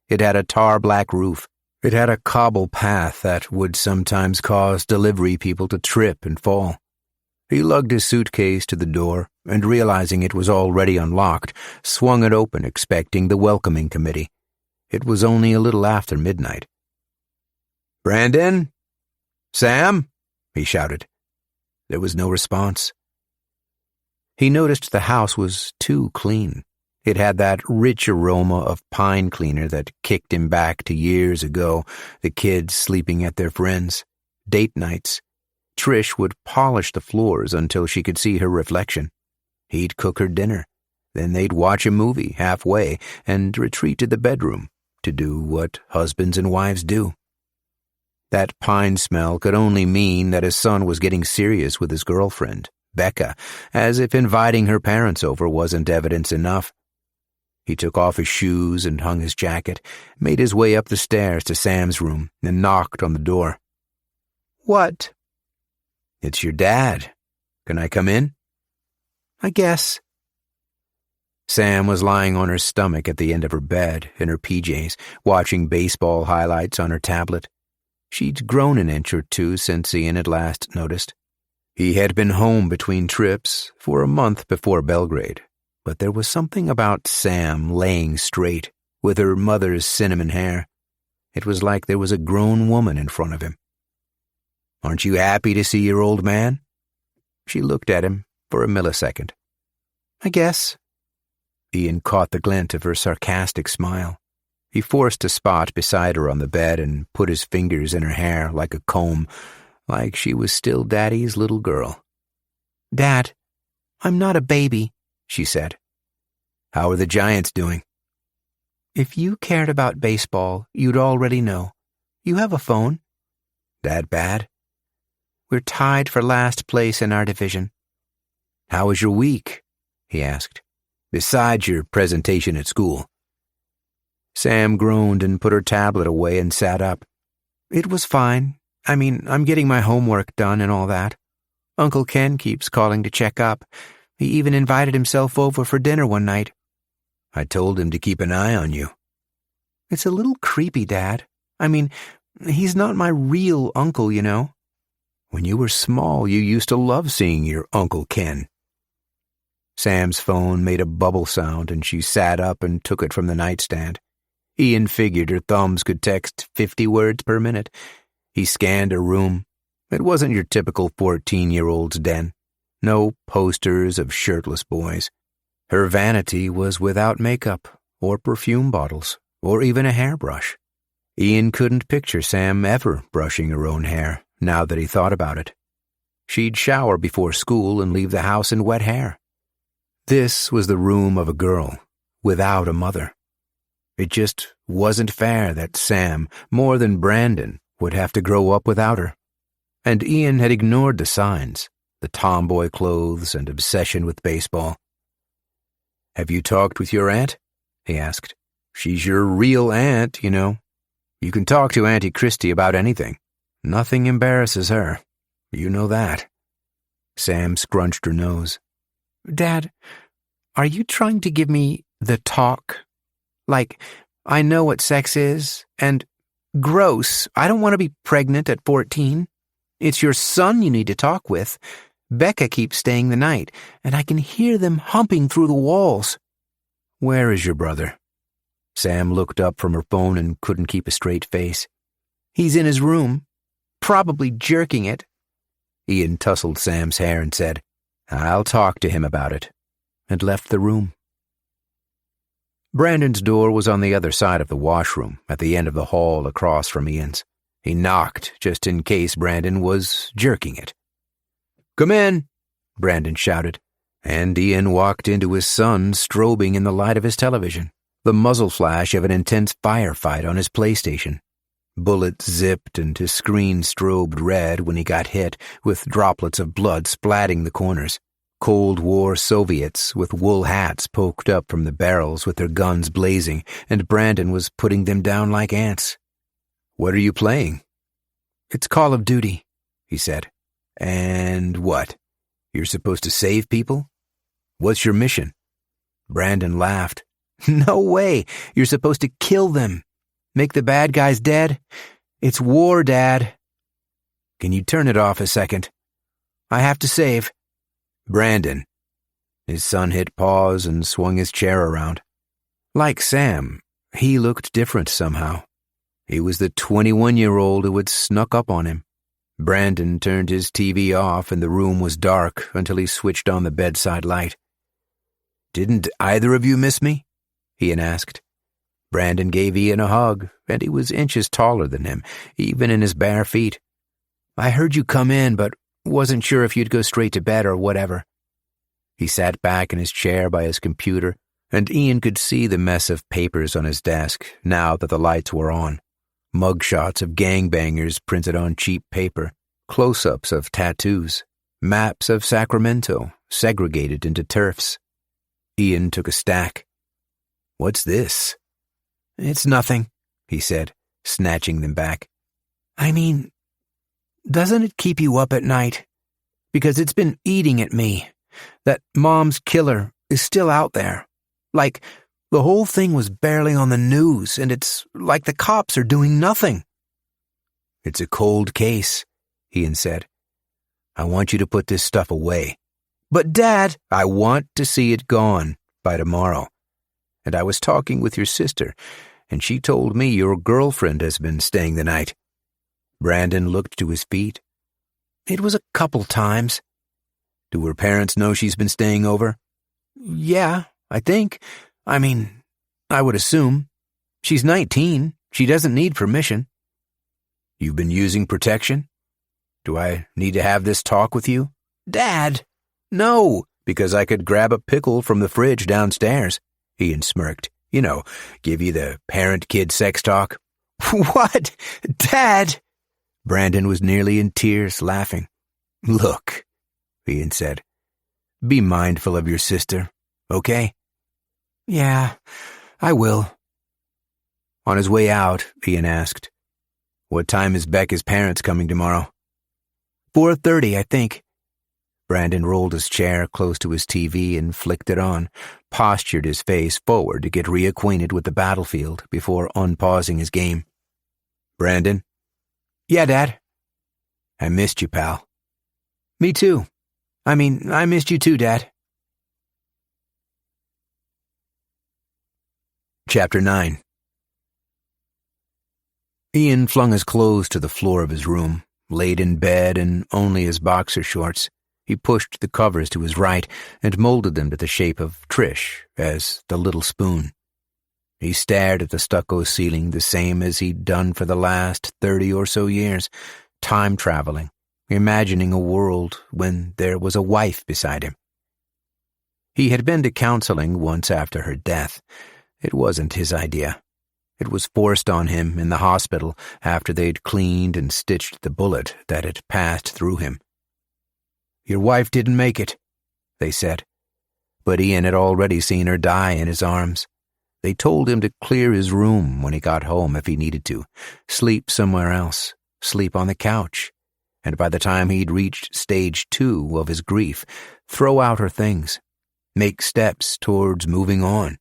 It had a tar-black roof. It had a cobble path that would sometimes cause delivery people to trip and fall. He lugged his suitcase to the door and, realizing it was already unlocked, swung it open expecting the welcoming committee. It was only a little after midnight. "Brandon? Sam?" he shouted. There was no response. He noticed the house was too clean. It had that rich aroma of pine cleaner that kicked him back to years ago, the kids sleeping at their friends' date nights. Trish would polish the floors until she could see her reflection. He'd cook her dinner. Then they'd watch a movie halfway and retreat to the bedroom to do what husbands and wives do. That pine smell could only mean that his son was getting serious with his girlfriend, Becca, as if inviting her parents over wasn't evidence enough. He took off his shoes and hung his jacket, made his way up the stairs to Sam's room, and knocked on the door. "What?" "It's your dad. Can I come in?" "I guess." Sam was lying on her stomach at the end of her bed, in her PJs, watching baseball highlights on her tablet. She'd grown an inch or two since Ian had last noticed. He had been home between trips for a month before Belgrade, but there was something about Sam laying straight, with her mother's cinnamon hair. It was like there was a grown woman in front of him. "Aren't you happy to see your old man?" She looked at him for a millisecond. "I guess." Ian caught the glint of her sarcastic smile. He forced a spot beside her on the bed and put his fingers in her hair like a comb, like she was still Daddy's little girl. "Dad, I'm not a baby," she said. "How are the Giants doing?" "If you cared about baseball, you'd already know. You have a phone." "That bad?" "We're tied for last place in our division." "How was your week?" he asked. "Besides your presentation at school." Sam groaned and put her tablet away and sat up. "It was fine. I'm getting my homework done and all that. Uncle Ken keeps calling to check up. He even invited himself over for dinner one night." "I told him to keep an eye on you." "It's a little creepy, Dad. He's not my real uncle, you know." "When you were small, you used to love seeing your Uncle Ken." Sam's phone made a bubble sound, and she sat up and took it from the nightstand. Ian figured her thumbs could text 50 words per minute. He scanned her room. It wasn't your typical 14-year-old's den. No posters of shirtless boys. Her vanity was without makeup, or perfume bottles, or even a hairbrush. Ian couldn't picture Sam ever brushing her own hair, now that he thought about it. She'd shower before school and leave the house in wet hair. This was the room of a girl, without a mother. It just wasn't fair that Sam, more than Brandon, would have to grow up without her. And Ian had ignored the signs, the tomboy clothes and obsession with baseball. "Have you talked with your aunt?" he asked. "She's your real aunt, you know. You can talk to Auntie Christie about anything. Nothing embarrasses her. You know that." Sam scrunched her nose. "Dad, are you trying to give me the talk? Like, I know what sex is, and gross, I don't want to be pregnant at 14. It's your son you need to talk with. Becca keeps staying the night, and I can hear them humping through the walls." "Where is your brother?" Sam looked up from her phone and couldn't keep a straight face. "He's in his room, probably jerking it." Ian tousled Sam's hair and said, "I'll talk to him about it," and left the room. Brandon's door was on the other side of the washroom, at the end of the hall across from Ian's. He knocked, just in case Brandon was jerking it. "Come in," Brandon shouted, and Ian walked into his son strobing in the light of his television, the muzzle flash of an intense firefight on his PlayStation. Bullets zipped and his screen strobed red when he got hit, with droplets of blood splatting the corners. Cold War Soviets with wool hats poked up from the barrels with their guns blazing, and Brandon was putting them down like ants. "What are you playing?" "It's Call of Duty," he said. "And what? You're supposed to save people? What's your mission?" Brandon laughed. "No way! You're supposed to kill them. Make the bad guys dead. It's war, Dad." "Can you turn it off a second?" "I have to save." "Brandon." His son hit pause and swung his chair around. Like Sam, he looked different somehow. He was the 21-year-old who had snuck up on him. Brandon turned his TV off and the room was dark until he switched on the bedside light. "Didn't either of you miss me?" Ian asked. Brandon gave Ian a hug, and he was inches taller than him, even in his bare feet. "I heard you come in, but wasn't sure if you'd go straight to bed or whatever." He sat back in his chair by his computer, and Ian could see the mess of papers on his desk now that the lights were on. Mugshots of gangbangers printed on cheap paper, close-ups of tattoos, Maps of Sacramento, segregated into turfs. Ian took a stack. "What's this?" "It's nothing," he said, snatching them back. "I mean, doesn't it keep you up at night? Because it's been eating at me. That Mom's killer is still out there. Like, the whole thing was barely on the news, and it's like the cops are doing nothing." "It's a cold case," Ian said. "I want you to put this stuff away." "But, Dad—" "I want to see it gone by tomorrow. And I was talking with your sister, and she told me your girlfriend has been staying the night." Brandon looked to his feet. "It was a couple times." "Do her parents know she's been staying over?" "Yeah, I think. I mean, I would assume. She's 19. She doesn't need permission." "You've been using protection? Do I need to have this talk with you?" "Dad!" "No, because I could grab a pickle from the fridge downstairs," Ian smirked. "You know, give you the parent-kid sex talk." "What? Dad!" Brandon was nearly in tears, laughing. "Look," Ian said, "be mindful of your sister, okay?" "Yeah, I will." On his way out, Ian asked, "What time is Becca's parents coming tomorrow?" 4:30, I think." Brandon rolled his chair close to his TV and flicked it on, postured his face forward to get reacquainted with the battlefield before unpausing his game. "Brandon?" "Yeah, Dad?" "I missed you, pal." "Me too. I missed you too, Dad." Chapter 9. Ian flung his clothes to the floor of his room, laid in bed in only his boxer shorts. He pushed the covers to his right and molded them to the shape of Trish as the little spoon. He stared at the stucco ceiling the same as he'd done for the last 30 or so years, time-traveling, imagining a world when there was a wife beside him. He had been to counseling once after her death. It wasn't his idea. It was forced on him in the hospital after they'd cleaned and stitched the bullet that had passed through him. "Your wife didn't make it," they said. But Ian had already seen her die in his arms. They told him to clear his room when he got home if he needed to, sleep somewhere else, sleep on the couch, and by the time he'd reached stage 2 of his grief, throw out her things, make steps towards moving on.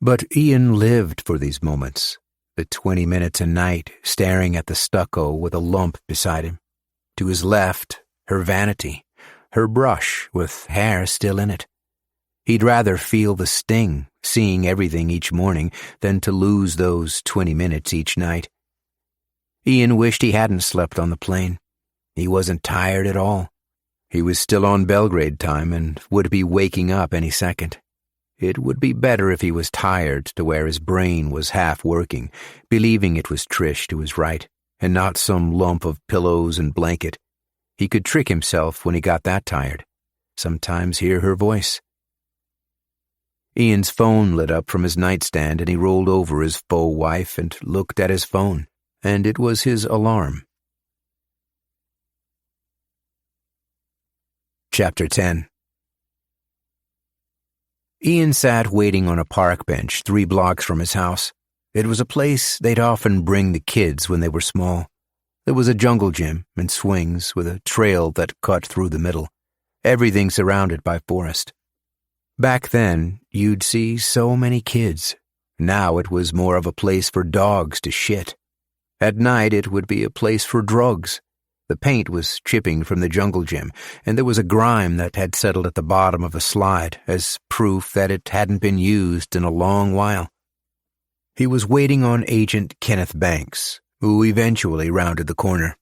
But Ian lived for these moments, the 20 minutes a night staring at the stucco with a lump beside him. To his left, her vanity, her brush with hair still in it. He'd rather feel the sting, seeing everything each morning, than to lose those 20 minutes each night. Ian wished he hadn't slept on the plane. He wasn't tired at all. He was still on Belgrade time and would be waking up any second. It would be better if he was tired to where his brain was half working, believing it was Trish to his right, and not some lump of pillows and blanket. He could trick himself when he got that tired, sometimes hear her voice. Ian's phone lit up from his nightstand and he rolled over his faux wife and looked at his phone, and it was his alarm. Chapter 10. Ian sat waiting on a park bench 3 blocks from his house. It was a place they'd often bring the kids when they were small. There was a jungle gym and swings with a trail that cut through the middle, everything surrounded by forest. Back then, you'd see so many kids. Now it was more of a place for dogs to shit. At night it would be a place for drugs. The paint was chipping from the jungle gym, and there was a grime that had settled at the bottom of a slide as proof that it hadn't been used in a long while. He was waiting on Agent Kenneth Banks, who eventually rounded the corner.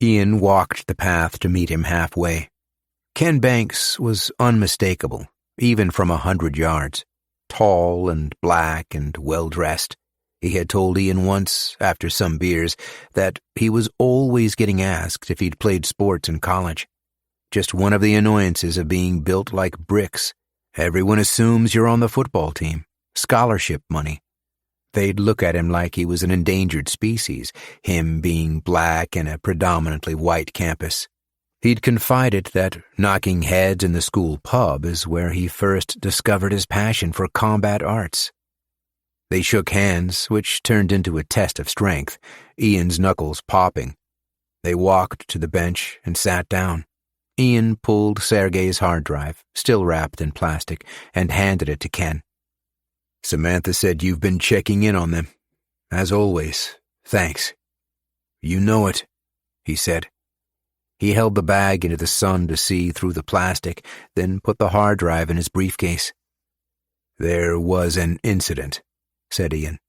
Ian walked the path to meet him halfway. Ken Banks was unmistakable, even from 100 yards. Tall and black and well-dressed. He had told Ian once, after some beers, that he was always getting asked if he'd played sports in college. Just one of the annoyances of being built like bricks. Everyone assumes you're on the football team. Scholarship money. They'd look at him like he was an endangered species, him being black in a predominantly white campus. He'd confided that knocking heads in the school pub is where he first discovered his passion for combat arts. They shook hands, which turned into a test of strength, Ian's knuckles popping. They walked to the bench and sat down. Ian pulled Sergei's hard drive, still wrapped in plastic, and handed it to Ken. "Samantha said you've been checking in on them. As always, thanks." "You know it," he said. He held the bag into the sun to see through the plastic, then put the hard drive in his briefcase. "There was an incident," said Ian.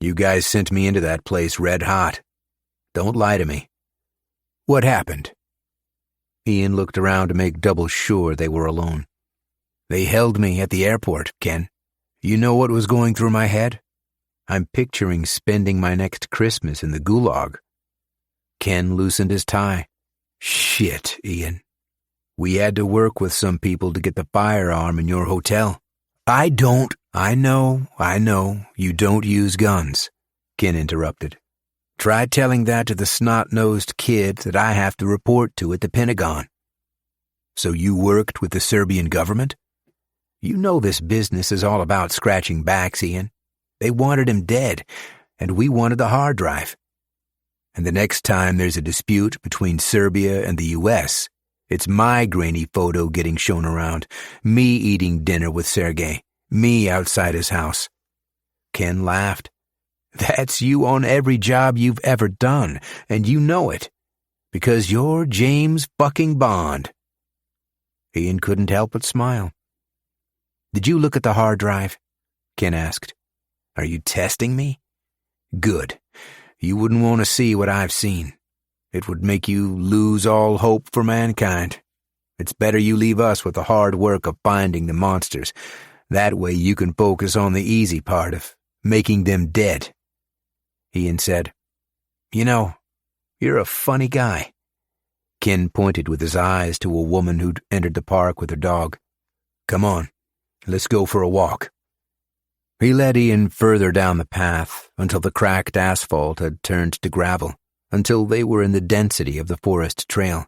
"You guys sent me into that place red hot. Don't lie to me. What happened?" Ian looked around to make double sure they were alone. "They held me at the airport, Ken. You know what was going through my head? I'm picturing spending my next Christmas in the gulag." Ken loosened his tie. "Shit, Ian. We had to work with some people to get the firearm in your hotel." I know, you don't use guns," Ken interrupted. "Try telling that to the snot-nosed kid that I have to report to at the Pentagon." "So you worked with the Serbian government?" "You know this business is all about scratching backs, Ian. They wanted him dead, and we wanted the hard drive. And the next time there's a dispute between Serbia and the U.S., it's my grainy photo getting shown around, me eating dinner with Sergei, me outside his house." Ken laughed. "That's you on every job you've ever done, and you know it, because you're James fucking Bond." Ian couldn't help but smile. "Did you look at the hard drive?" Ken asked. "Are you testing me?" "Good. You wouldn't want to see what I've seen. It would make you lose all hope for mankind. It's better you leave us with the hard work of finding the monsters. That way you can focus on the easy part of making them dead." Ian said, "You know, you're a funny guy." Ken pointed with his eyes to a woman who'd entered the park with her dog. "Come on, let's go for a walk." He led Ian further down the path until the cracked asphalt had turned to gravel, until they were in the density of the forest trail.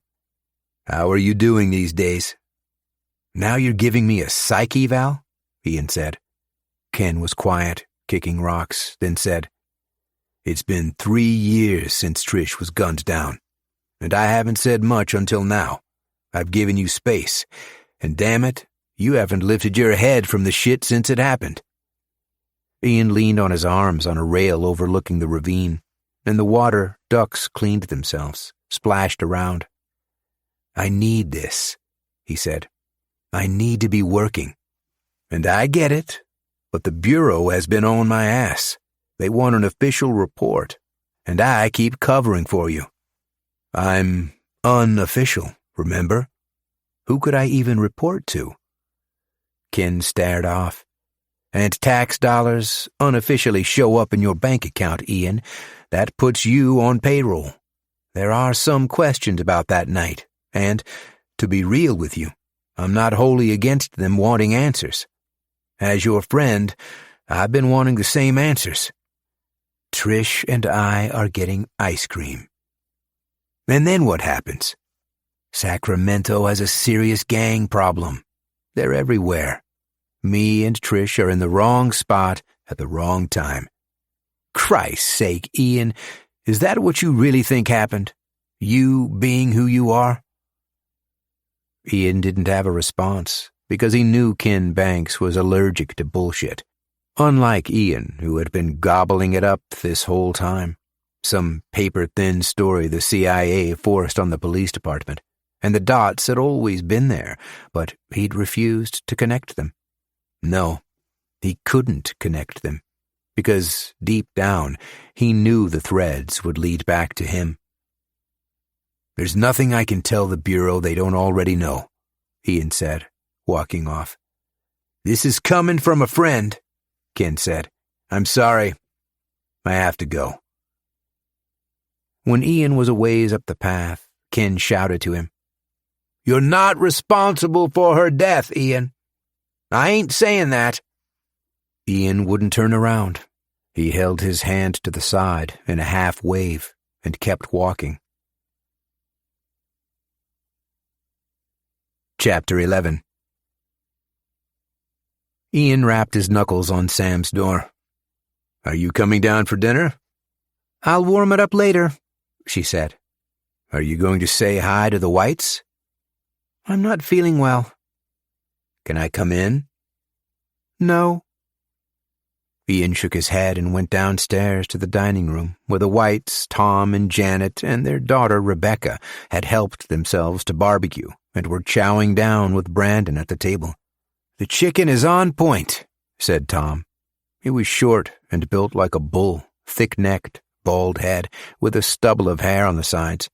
"How are you doing these days?" "Now you're giving me a psych eval?" Ian said. Ken was quiet, kicking rocks, then said, "It's been 3 years since Trish was gunned down, and I haven't said much until now. I've given you space, and damn it, you haven't lifted your head from the shit since it happened." Ian leaned on his arms on a rail overlooking the ravine. In the water, ducks cleaned themselves, splashed around. "I need this," he said. "I need to be working. And I get it, but the Bureau has been on my ass. They want an official report, and I keep covering for you. I'm unofficial, remember? Who could I even report to?" Ken stared off. "And tax dollars unofficially show up in your bank account, Ian. That puts you on payroll. There are some questions about that night, and, to be real with you, I'm not wholly against them wanting answers. As your friend, I've been wanting the same answers. Trish and I are getting ice cream. And then what happens? Sacramento has a serious gang problem. They're everywhere. Me and Trish are in the wrong spot at the wrong time. Christ's sake, Ian, is that what you really think happened? You being who you are?" Ian didn't have a response, because he knew Ken Banks was allergic to bullshit. Unlike Ian, who had been gobbling it up this whole time. Some paper-thin story the CIA forced on the police department, and the dots had always been there, but he'd refused to connect them. No, he couldn't connect them, because deep down he knew the threads would lead back to him. "There's nothing I can tell the Bureau they don't already know," Ian said, walking off. "This is coming from a friend," Ken said. "I'm sorry. I have to go." When Ian was a ways up the path, Ken shouted to him, "You're not responsible for her death, Ian. I ain't saying that." Ian wouldn't turn around. He held his hand to the side in a half wave and kept walking. Chapter 11. Ian rapped his knuckles on Sam's door. "Are you coming down for dinner?" "I'll warm it up later," she said. "Are you going to say hi to the Whites?" "I'm not feeling well." "Can I come in?" "No." Ian shook his head and went downstairs to the dining room, where the Whites, Tom and Janet, and their daughter Rebecca had helped themselves to barbecue and were chowing down with Brandon at the table. "The chicken is on point," said Tom. He was short and built like a bull, thick-necked, bald head, with a stubble of hair on the sides.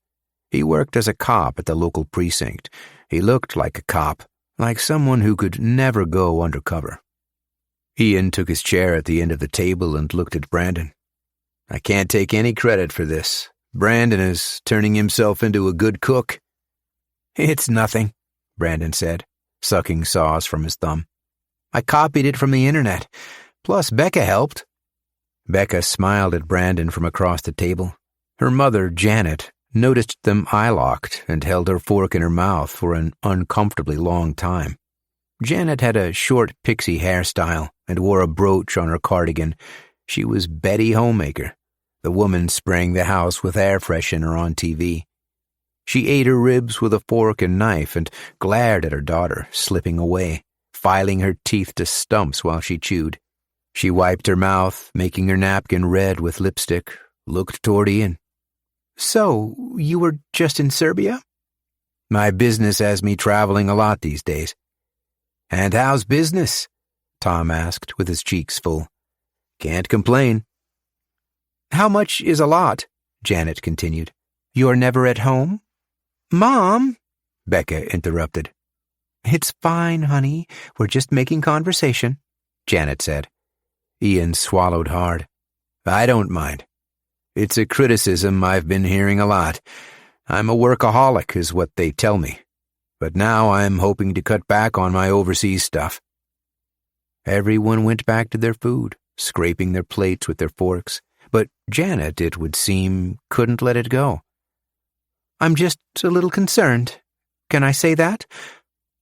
He worked as a cop at the local precinct. He looked like a cop, like someone who could never go undercover. Ian took his chair at the end of the table and looked at Brandon. "I can't take any credit for this. Brandon is turning himself into a good cook." "It's nothing," Brandon said, sucking sauce from his thumb. "I copied it from the internet. Plus, Becca helped." Becca smiled at Brandon from across the table. Her mother, Janet, noticed them eye-locked and held her fork in her mouth for an uncomfortably long time. Janet had a short pixie hairstyle and wore a brooch on her cardigan. She was Betty Homemaker, the woman spraying the house with air freshener on TV. She ate her ribs with a fork and knife and glared at her daughter, slipping away, filing her teeth to stumps while she chewed. She wiped her mouth, making her napkin red with lipstick, looked toward Ian. "So, you were just in Serbia?" "My business has me traveling a lot these days." "And how's business?" Tom asked with his cheeks full. "Can't complain." "How much is a lot?" Janet continued. "You're never at home?" "Mom," Becca interrupted. "It's fine, honey. We're just making conversation," Janet said. Ian swallowed hard. "I don't mind. It's a criticism I've been hearing a lot. I'm a workaholic, is what they tell me. But now I'm hoping to cut back on my overseas stuff." Everyone went back to their food, scraping their plates with their forks. But Janet, it would seem, couldn't let it go. "I'm just a little concerned. Can I say that?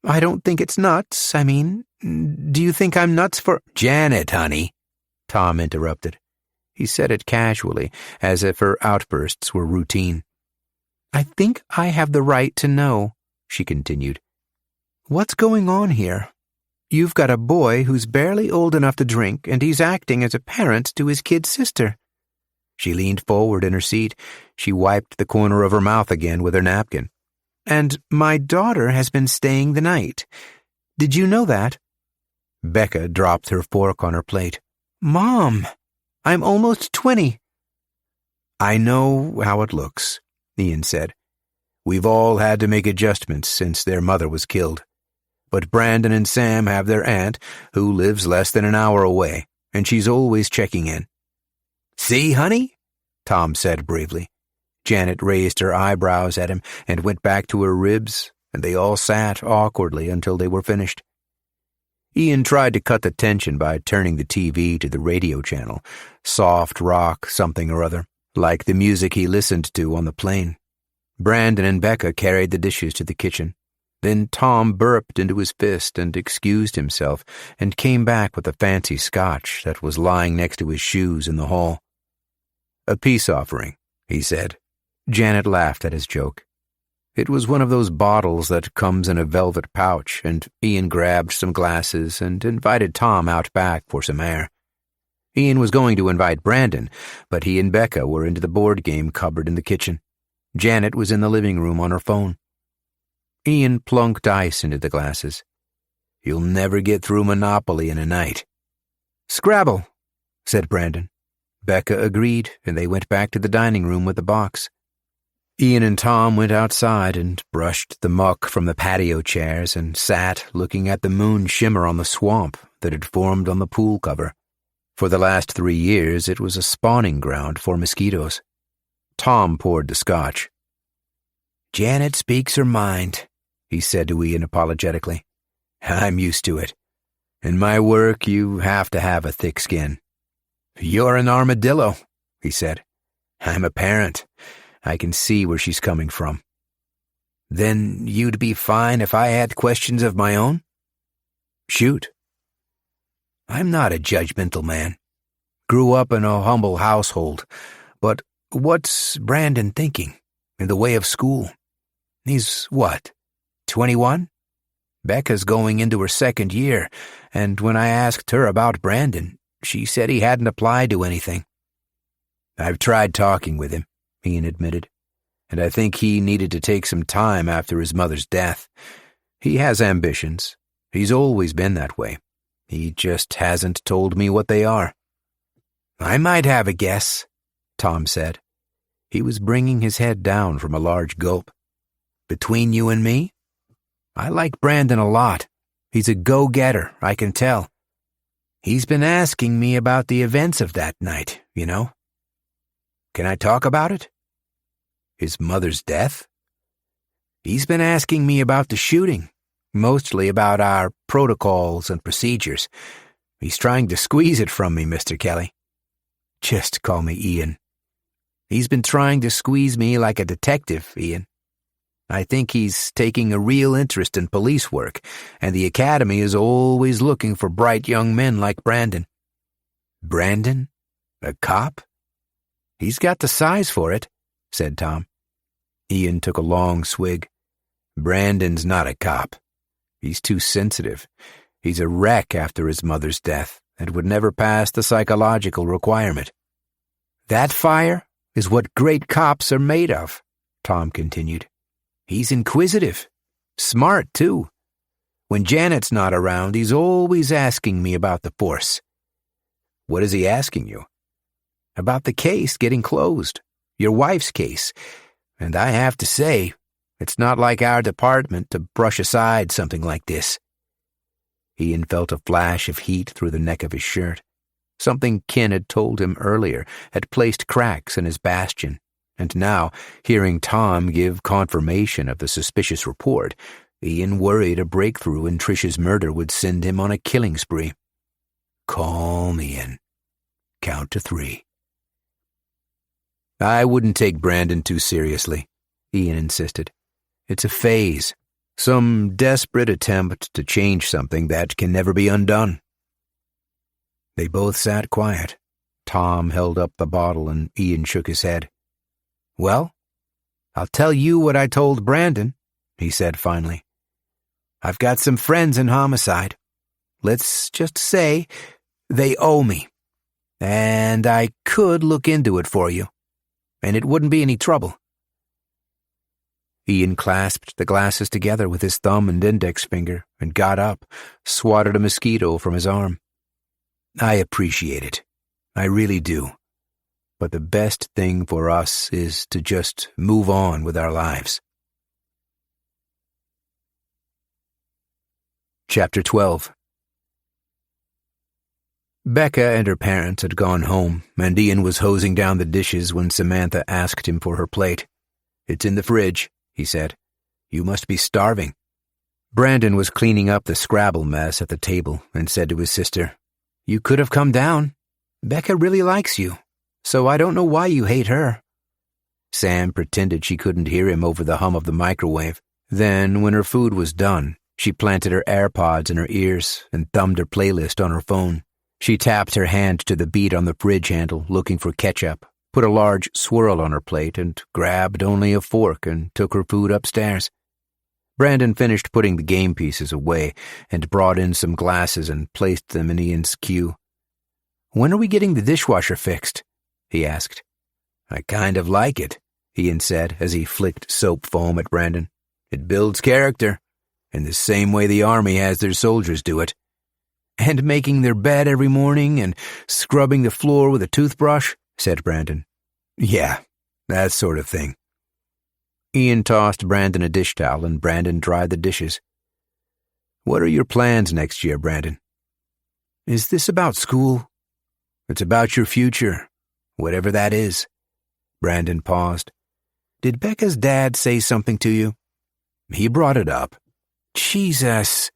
I don't think it's nuts. I mean, do you think I'm nuts for—" "Janet, honey," Tom interrupted. He said it casually, as if her outbursts were routine. "I think I have the right to know," she continued. "What's going on here? You've got a boy who's barely old enough to drink, and he's acting as a parent to his kid sister." She leaned forward in her seat. She wiped the corner of her mouth again with her napkin. "And my daughter has been staying the night. Did you know that?" Becca dropped her fork on her plate. "Mom, I'm almost 20. "I know how it looks," Ian said. "We've all had to make adjustments since their mother was killed. But Brandon and Sam have their aunt, who lives less than an hour away, and she's always checking in." "See, honey?" Tom said bravely. Janet raised her eyebrows at him and went back to her ribs, and they all sat awkwardly until they were finished. Ian tried to cut the tension by turning the TV to the radio channel, soft rock something or other, like the music he listened to on the plane. Brandon and Becca carried the dishes to the kitchen. Then Tom burped into his fist and excused himself and came back with a fancy scotch that was lying next to his shoes in the hall. "A peace offering," he said. Janet laughed at his joke. It was one of those bottles that comes in a velvet pouch, and Ian grabbed some glasses and invited Tom out back for some air. Ian was going to invite Brandon, but he and Becca were into the board game cupboard in the kitchen. Janet was in the living room on her phone. Ian plunked ice into the glasses. "You'll never get through Monopoly in a night." "Scrabble," said Brandon. Becca agreed, and they went back to the dining room with the box. Ian and Tom went outside and brushed the muck from the patio chairs and sat looking at the moon shimmer on the swamp that had formed on the pool cover. For the last 3 years, it was a spawning ground for mosquitoes. Tom poured the scotch. "Janet speaks her mind," he said to Ian apologetically. "I'm used to it. In my work, you have to have a thick skin." "You're an armadillo," he said. "I'm a parent. I can see where she's coming from." Then you'd be fine if I had questions of my own? Shoot. I'm not a judgmental man. Grew up in a humble household, but what's Brandon thinking in the way of school? He's what, 21? Becca's going into her second year, and when I asked her about Brandon, she said he hadn't applied to anything. I've tried talking with him, Ian admitted, and I think he needed to take some time after his mother's death. He has ambitions. He's always been that way. He just hasn't told me what they are. I might have a guess, Tom said. He was bringing his head down from a large gulp. Between you and me, I like Brandon a lot. He's a go-getter, I can tell. He's been asking me about the events of that night, you know. Can I talk about it? His mother's death? He's been asking me about the shooting, mostly about our protocols and procedures. He's trying to squeeze it from me, Mr. Kelly. Just call me Ian. He's been trying to squeeze me like a detective, Ian. I think he's taking a real interest in police work, and the academy is always looking for bright young men like Brandon. Brandon? A cop? He's got the size for it, said Tom. Ian took a long swig. Brandon's not a cop. He's too sensitive. He's a wreck after his mother's death and would never pass the psychological requirement. That fire is what great cops are made of, Tom continued. He's inquisitive. Smart, too. When Janet's not around, he's always asking me about the force. What is he asking you? About the case getting closed, your wife's case. And I have to say, it's not like our department to brush aside something like this. Ian felt a flash of heat through the neck of his shirt. Something Ken had told him earlier had placed cracks in his bastion. And now, hearing Tom give confirmation of the suspicious report, Ian worried a breakthrough in Trish's murder would send him on a killing spree. Calm, Ian. Count to 3. I wouldn't take Brandon too seriously, Ian insisted. It's a phase, some desperate attempt to change something that can never be undone. They both sat quiet. Tom held up the bottle and Ian shook his head. Well, I'll tell you what I told Brandon, he said finally. I've got some friends in homicide. Let's just say they owe me. And I could look into it for you. And it wouldn't be any trouble. Ian clasped the glasses together with his thumb and index finger and got up, swatted a mosquito from his arm. I appreciate it. I really do. But the best thing for us is to just move on with our lives. Chapter 12. Becca and her parents had gone home, and Ian was hosing down the dishes when Samantha asked him for her plate. It's in the fridge, he said. You must be starving. Brandon was cleaning up the Scrabble mess at the table and said to his sister, You could have come down. Becca really likes you, so I don't know why you hate her. Sam pretended she couldn't hear him over the hum of the microwave. Then, when her food was done, she planted her AirPods in her ears and thumbed her playlist on her phone. She tapped her hand to the beat on the fridge handle, looking for ketchup, put a large swirl on her plate, and grabbed only a fork and took her food upstairs. Brandon finished putting the game pieces away and brought in some glasses and placed them in Ian's queue. When are we getting the dishwasher fixed? He asked. I kind of like it, Ian said as he flicked soap foam at Brandon. It builds character, in the same way the army has their soldiers do it. And making their bed every morning and scrubbing the floor with a toothbrush, said Brandon. Yeah, that sort of thing. Ian tossed Brandon a dish towel and Brandon dried the dishes. What are your plans next year, Brandon? Is this about school? It's about your future, whatever that is. Brandon paused. Did Becca's dad say something to you? He brought it up. Jesus.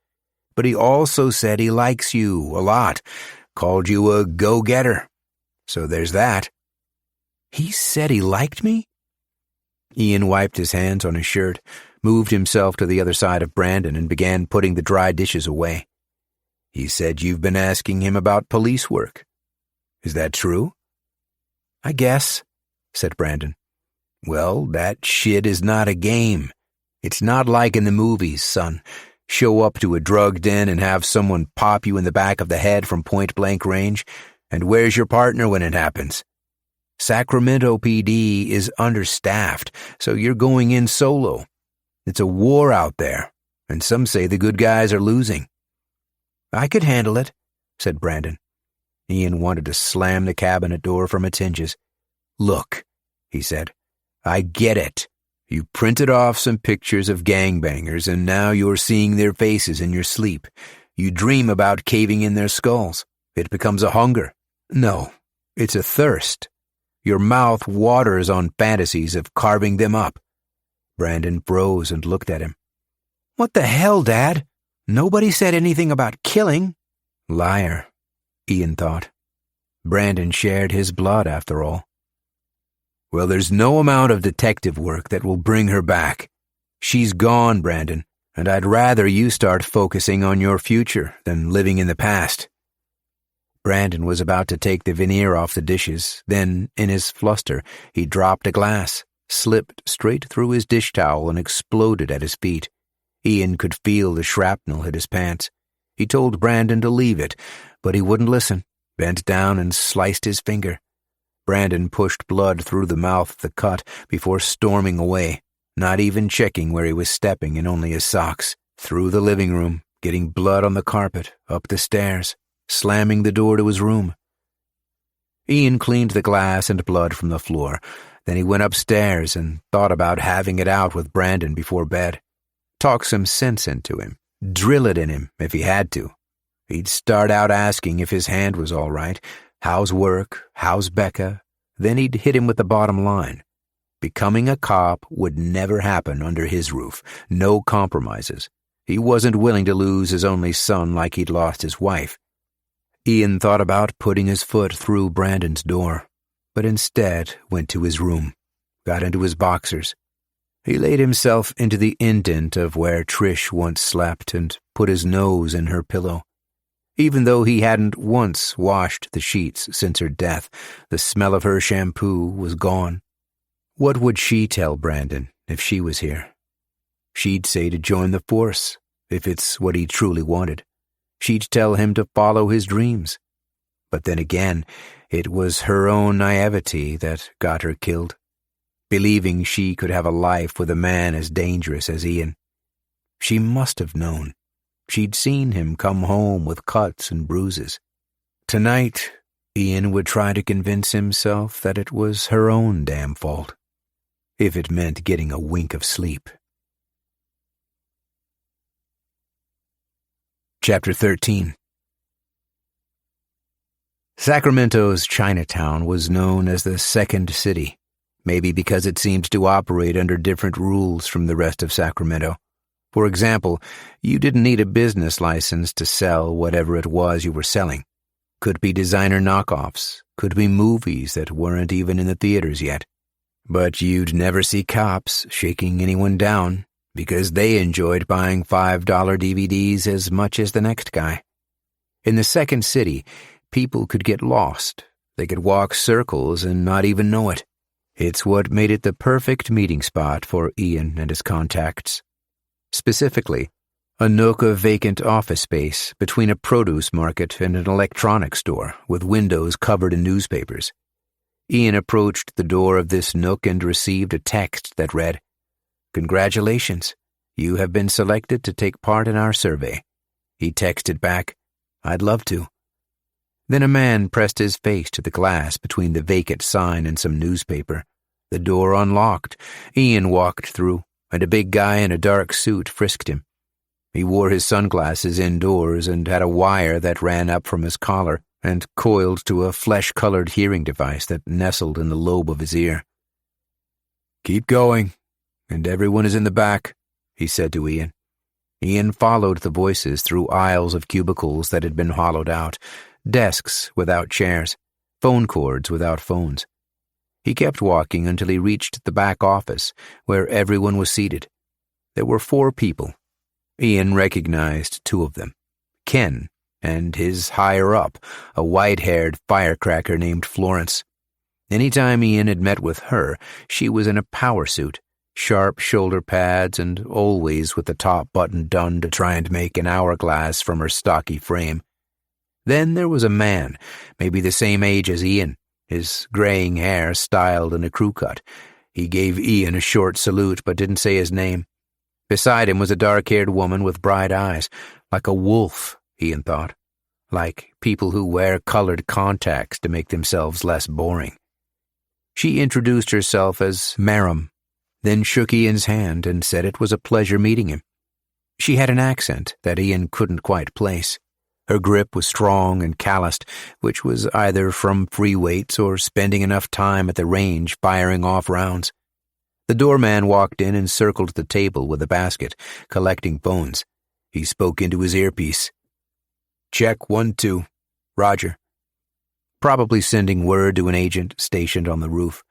But he also said he likes you a lot, called you a go-getter. So there's that. He said he liked me? Ian wiped his hands on his shirt, moved himself to the other side of Brandon and began putting the dry dishes away. "He said you've been asking him about police work. Is that true?" "I guess," said Brandon. "Well, that shit is not a game. It's not like in the movies, son. Show up to a drug den and have someone pop you in the back of the head from point-blank range, and where's your partner when it happens? Sacramento PD is understaffed, so you're going in solo. It's a war out there, and some say the good guys are losing." "I could handle it," said Brandon. Ian wanted to slam the cabinet door from its hinges. "Look," he said, "I get it. You printed off some pictures of gangbangers, and now you're seeing their faces in your sleep. You dream about caving in their skulls. It becomes a hunger. No, it's a thirst. Your mouth waters on fantasies of carving them up." Brandon froze and looked at him. "What the hell, Dad? Nobody said anything about killing." Liar, Ian thought. Brandon shared his blood, after all. "Well, there's no amount of detective work that will bring her back. She's gone, Brandon, and I'd rather you start focusing on your future than living in the past." Brandon was about to take the veneer off the dishes. Then, in his fluster, he dropped a glass, slipped straight through his dish towel, and exploded at his feet. Ian could feel the shrapnel hit his pants. He told Brandon to leave it, but he wouldn't listen, bent down and sliced his finger. Brandon pushed blood through the mouth of the cut before storming away, not even checking where he was stepping in only his socks, through the living room, getting blood on the carpet, up the stairs, slamming the door to his room. Ian cleaned the glass and blood from the floor. Then he went upstairs and thought about having it out with Brandon before bed. Talk some sense into him. Drill it in him if he had to. He'd start out asking if his hand was all right. How's work? How's Becca? Then he'd hit him with the bottom line. Becoming a cop would never happen under his roof. No compromises. He wasn't willing to lose his only son like he'd lost his wife. Ian thought about putting his foot through Brandon's door, but instead went to his room, got into his boxers. He laid himself into the indent of where Trish once slept and put his nose in her pillow. Even though he hadn't once washed the sheets since her death, the smell of her shampoo was gone. What would she tell Brandon if she was here? She'd say to join the force, if it's what he truly wanted. She'd tell him to follow his dreams. But then again, it was her own naivety that got her killed, believing she could have a life with a man as dangerous as Ian. She must have known. She'd seen him come home with cuts and bruises. Tonight, Ian would try to convince himself that it was her own damn fault, if it meant getting a wink of sleep. Chapter 13. Sacramento's Chinatown was known as the Second City, maybe because it seemed to operate under different rules from the rest of Sacramento. For example, you didn't need a business license to sell whatever it was you were selling. Could be designer knockoffs, could be movies that weren't even in the theaters yet. But you'd never see cops shaking anyone down, because they enjoyed buying $5 DVDs as much as the next guy. In the Second City, people could get lost. They could walk circles and not even know it. It's what made it the perfect meeting spot for Ian and his contacts. Specifically, a nook of vacant office space between a produce market and an electronics store with windows covered in newspapers. Ian approached the door of this nook and received a text that read, "Congratulations, you have been selected to take part in our survey." He texted back, "I'd love to." Then a man pressed his face to the glass between the vacant sign and some newspaper. The door unlocked. Ian walked through, and a big guy in a dark suit frisked him. He wore his sunglasses indoors and had a wire that ran up from his collar and coiled to a flesh-colored hearing device that nestled in the lobe of his ear. "Keep going, and everyone is in the back," he said to Ian. Ian followed the voices through aisles of cubicles that had been hollowed out, desks without chairs, phone cords without phones. He kept walking until he reached the back office, where everyone was seated. There were 4 people. Ian recognized 2 of them, Ken and his higher-up, a white-haired firecracker named Florence. Any time Ian had met with her, she was in a power suit, sharp shoulder pads, and always with the top button done to try and make an hourglass from her stocky frame. Then there was a man, maybe the same age as Ian, his graying hair styled in a crew cut. He gave Ian a short salute but didn't say his name. Beside him was a dark-haired woman with bright eyes, like a wolf, Ian thought, like people who wear colored contacts to make themselves less boring. She introduced herself as Meram, then shook Ian's hand and said it was a pleasure meeting him. She had an accent that Ian couldn't quite place. Her grip was strong and calloused, which was either from free weights or spending enough time at the range firing off rounds. The doorman walked in and circled the table with a basket, collecting phones. He spoke into his earpiece. "Check 1-2. Roger." Probably sending word to an agent stationed on the roof.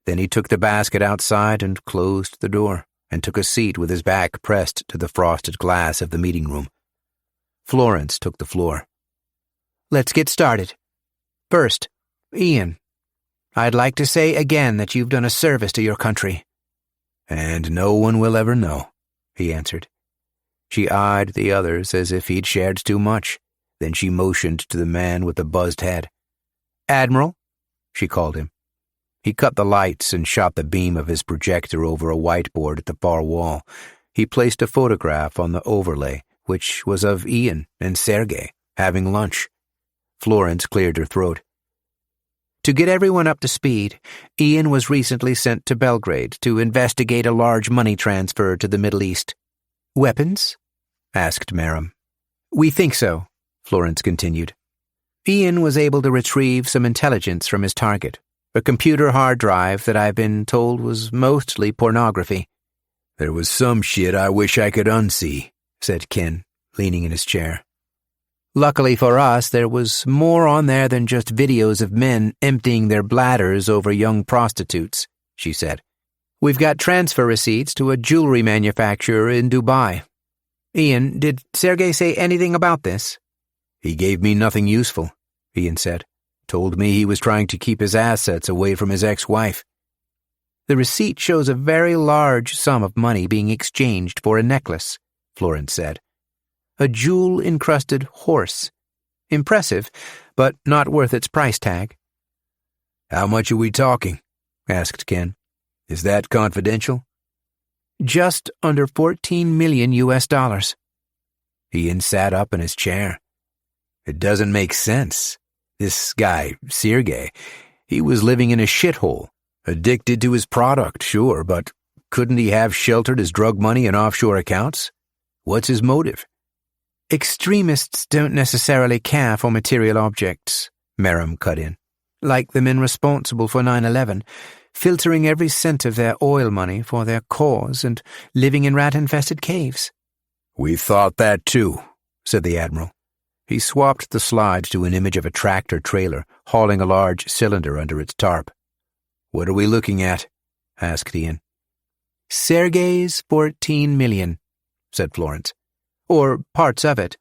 Then he took the basket outside and closed the door, and took a seat with his back pressed to the frosted glass of the meeting room. Florence took the floor. "Let's get started. First, Ian, I'd like to say again that you've done a service to your country." "And no one will ever know," he answered. She eyed the others as if he'd shared too much. Then she motioned to the man with the buzzed head. "Admiral," she called him. He cut the lights and shot the beam of his projector over a whiteboard at the far wall. He placed a photograph on the overlay, which was of Ian and Sergei having lunch. Florence cleared her throat. "To get everyone up to speed, Ian was recently sent to Belgrade to investigate a large money transfer to the Middle East." "Weapons?" asked Meram. "We think so," Florence continued. "Ian was able to retrieve some intelligence from his target, a computer hard drive that I've been told was mostly pornography." "There was some shit I wish I could unsee," said Ken, leaning in his chair. "Luckily for us, there was more on there than just videos of men emptying their bladders over young prostitutes," she said. "We've got transfer receipts to a jewelry manufacturer in Dubai." "Ian, did Sergei say anything about this?" "He gave me nothing useful," Ian said. "Told me he was trying to keep his assets away from his ex-wife." "The receipt shows a very large sum of money being exchanged for a necklace," Florence said. "A jewel-encrusted horse. Impressive, but not worth its price tag." "How much are we talking?" asked Ken. "Is that confidential?" "Just under $14 million US. Ian sat up in his chair. "It doesn't make sense. This guy, Sergei, he was living in a shithole, addicted to his product, sure, but couldn't he have sheltered his drug money in offshore accounts? What's his motive?" "Extremists don't necessarily care for material objects," Meram cut in. "Like the men responsible for 9/11, filtering every cent of their oil money for their cause and living in rat-infested caves." "We thought that too," said the Admiral. He swapped the slide to an image of a tractor-trailer hauling a large cylinder under its tarp. "What are we looking at?" asked Ian. "Sergei's $14 million, said Florence. "Or parts of it.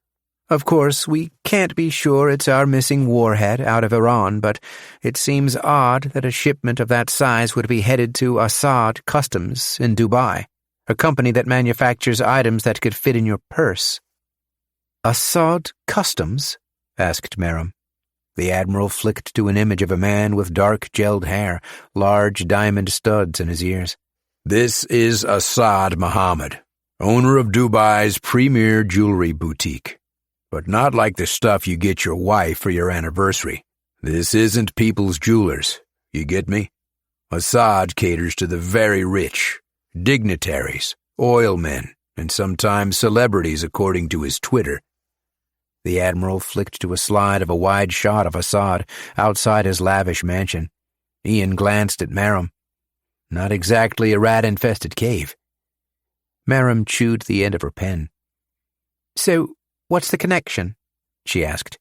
Of course, we can't be sure it's our missing warhead out of Iran, but it seems odd that a shipment of that size would be headed to Assad Customs in Dubai, a company that manufactures items that could fit in your purse." "Assad Customs?" asked Meram. The Admiral flicked to an image of a man with dark gelled hair, large diamond studs in his ears. "This is Assad Mohammed, owner of Dubai's premier jewelry boutique. But not like the stuff you get your wife for your anniversary. This isn't people's jewelers, you get me? Assad caters to the very rich, dignitaries, oil men, and sometimes celebrities according to his Twitter." The Admiral flicked to a slide of a wide shot of Assad outside his lavish mansion. Ian glanced at Meram. Not exactly a rat-infested cave. Meram chewed the end of her pen. "So, what's the connection?" she asked.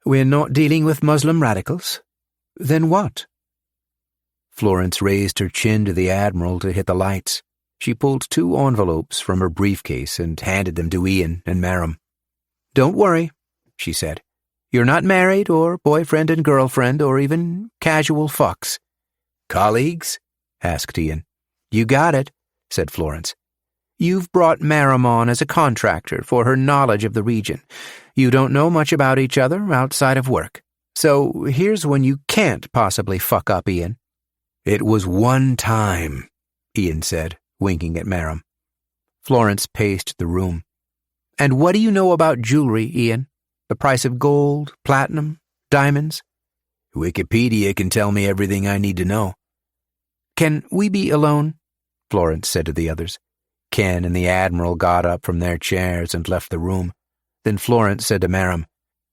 "We're not dealing with Muslim radicals? Then what?" Florence raised her chin to the Admiral to hit the lights. She pulled 2 envelopes from her briefcase and handed them to Ian and Maram. "Don't worry," she said. "You're not married or boyfriend and girlfriend or even casual fucks." "Colleagues?" asked Ian. "You got it," said Florence. "You've brought Maram on as a contractor for her knowledge of the region. You don't know much about each other outside of work. So here's when you can't possibly fuck up, Ian." "It was one time," Ian said, winking at Maram. Florence paced the room. "And what do you know about jewelry, Ian? The price of gold, platinum, diamonds?" "Wikipedia can tell me everything I need to know." "Can we be alone?" Florence said to the others. Ken and the Admiral got up from their chairs and left the room. Then Florence said to Maram,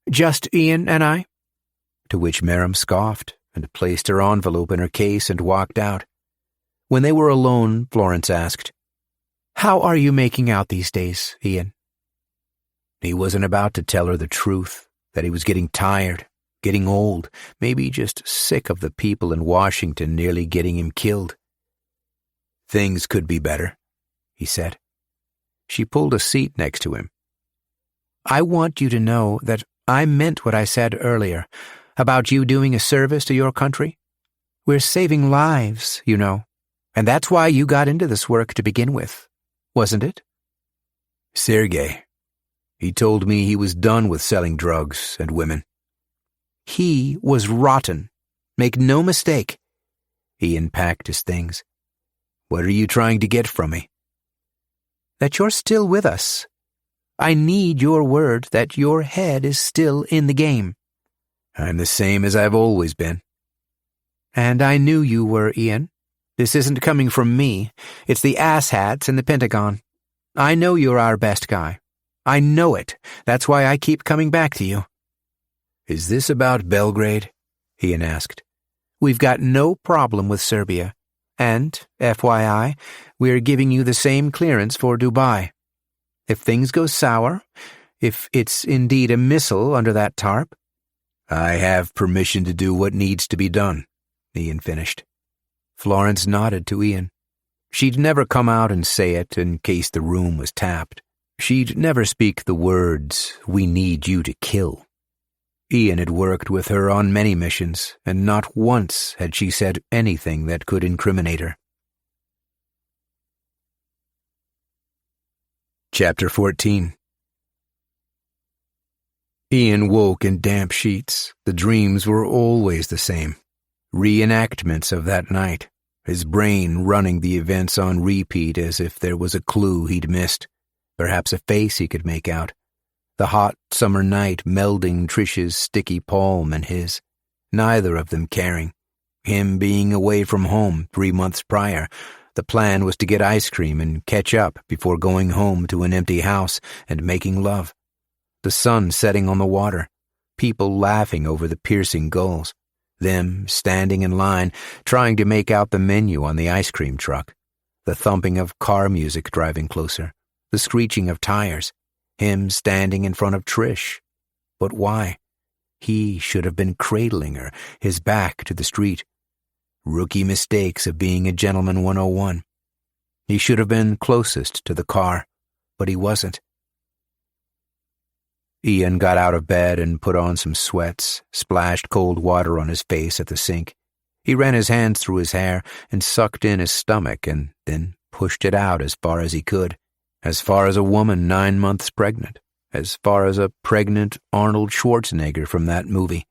"Just Ian and I?" To which Maram scoffed and placed her envelope in her case and walked out. When they were alone, Florence asked, "How are you making out these days, Ian?" He wasn't about to tell her the truth, that he was getting tired, getting old, maybe just sick of the people in Washington nearly getting him killed. "Things could be better," he said. She pulled a seat next to him. "I want you to know that I meant what I said earlier about you doing a service to your country. We're saving lives, you know, and that's why you got into this work to begin with, wasn't it?" "Sergei. He told me he was done with selling drugs and women." "He was rotten. Make no mistake." Ian packed his things. "What are you trying to get from me?" "That you're still with us. I need your word that your head is still in the game." "I'm the same as I've always been." "And I knew you were, Ian. This isn't coming from me. It's the asshats in the Pentagon. I know you're our best guy. I know it. That's why I keep coming back to you." "Is this about Belgrade?" Ian asked. "We've got no problem with Serbia. And, FYI, we're giving you the same clearance for Dubai. If things go sour, if it's indeed a missile under that tarp—" "I have permission to do what needs to be done," Ian finished. Florence nodded to Ian. She'd never come out and say it in case the room was tapped. She'd never speak the words, "We need you to kill." Ian had worked with her on many missions, and not once had she said anything that could incriminate her. Chapter 14. Ian woke in damp sheets. The dreams were always the same. Reenactments of that night, his brain running the events on repeat as if there was a clue he'd missed, perhaps a face he could make out. The hot summer night melding Trish's sticky palm and his, neither of them caring. Him being away from home 3 months prior, the plan was to get ice cream and catch up before going home to an empty house and making love. The sun setting on the water, people laughing over the piercing gulls, them standing in line trying to make out the menu on the ice cream truck, the thumping of car music driving closer, the screeching of tires, him standing in front of Trish. But why? He should have been cradling her, his back to the street. Rookie mistakes of being a gentleman 101. He should have been closest to the car, but he wasn't. Ian got out of bed and put on some sweats, splashed cold water on his face at the sink. He ran his hands through his hair and sucked in his stomach and then pushed it out as far as he could. As far as a woman 9 months pregnant, as far as a pregnant Arnold Schwarzenegger from that movie.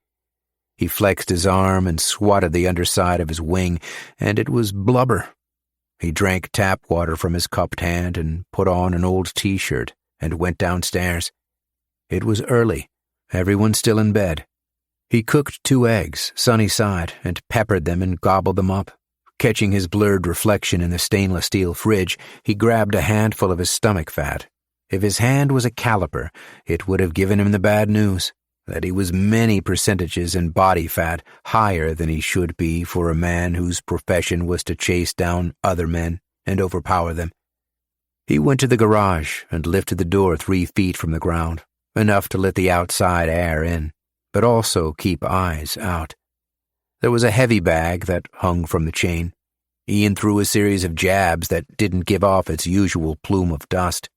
He flexed his arm and swatted the underside of his wing, and it was blubber. He drank tap water from his cupped hand and put on an old t-shirt and went downstairs. It was early, everyone still in bed. He cooked 2 eggs, sunny side, and peppered them and gobbled them up. Catching his blurred reflection in the stainless steel fridge, he grabbed a handful of his stomach fat. If his hand was a caliper, it would have given him the bad news, that he was many percentages in body fat higher than he should be for a man whose profession was to chase down other men and overpower them. He went to the garage and lifted the door 3 feet from the ground, enough to let the outside air in, but also keep eyes out. There was a heavy bag that hung from the chain. Ian threw a series of jabs that didn't give off its usual plume of dust.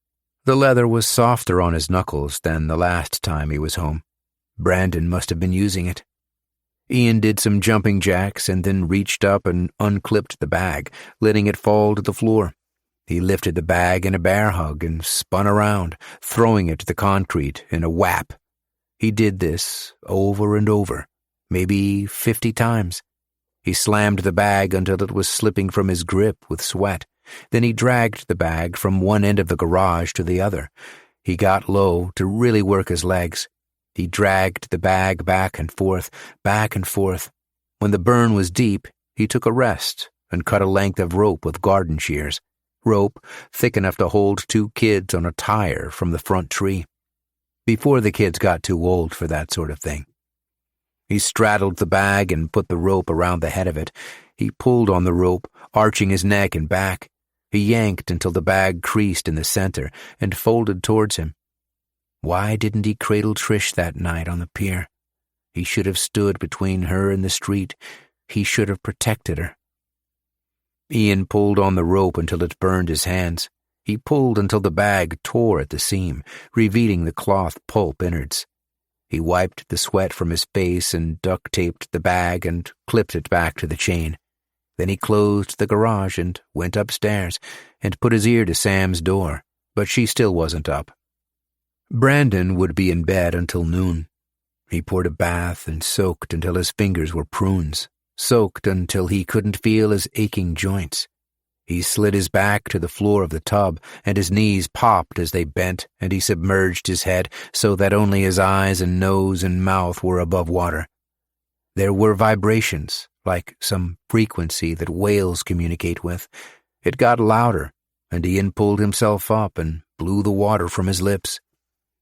The leather was softer on his knuckles than the last time he was home. Brandon must have been using it. Ian did some jumping jacks and then reached up and unclipped the bag, letting it fall to the floor. He lifted the bag in a bear hug and spun around, throwing it to the concrete in a whap. He did this over and over, maybe 50 times. He slammed the bag until it was slipping from his grip with sweat. Then he dragged the bag from one end of the garage to the other. He got low to really work his legs. He dragged the bag back and forth, back and forth. When the burn was deep, he took a rest and cut a length of rope with garden shears. Rope thick enough to hold 2 kids on a tire from the front tree. Before the kids got too old for that sort of thing. He straddled the bag and put the rope around the head of it. He pulled on the rope, arching his neck and back. He yanked until the bag creased in the center and folded towards him. Why didn't he cradle Trish that night on the pier? He should have stood between her and the street. He should have protected her. Ian pulled on the rope until it burned his hands. He pulled until the bag tore at the seam, revealing the cloth pulp innards. He wiped the sweat from his face and duct-taped the bag and clipped it back to the chain. Then he closed the garage and went upstairs and put his ear to Sam's door, but she still wasn't up. Brandon would be in bed until noon. He poured a bath and soaked until his fingers were prunes, soaked until he couldn't feel his aching joints. He slid his back to the floor of the tub, and his knees popped as they bent, and he submerged his head so that only his eyes and nose and mouth were above water. There were vibrations, like some frequency that whales communicate with. It got louder, and Ian pulled himself up and blew the water from his lips.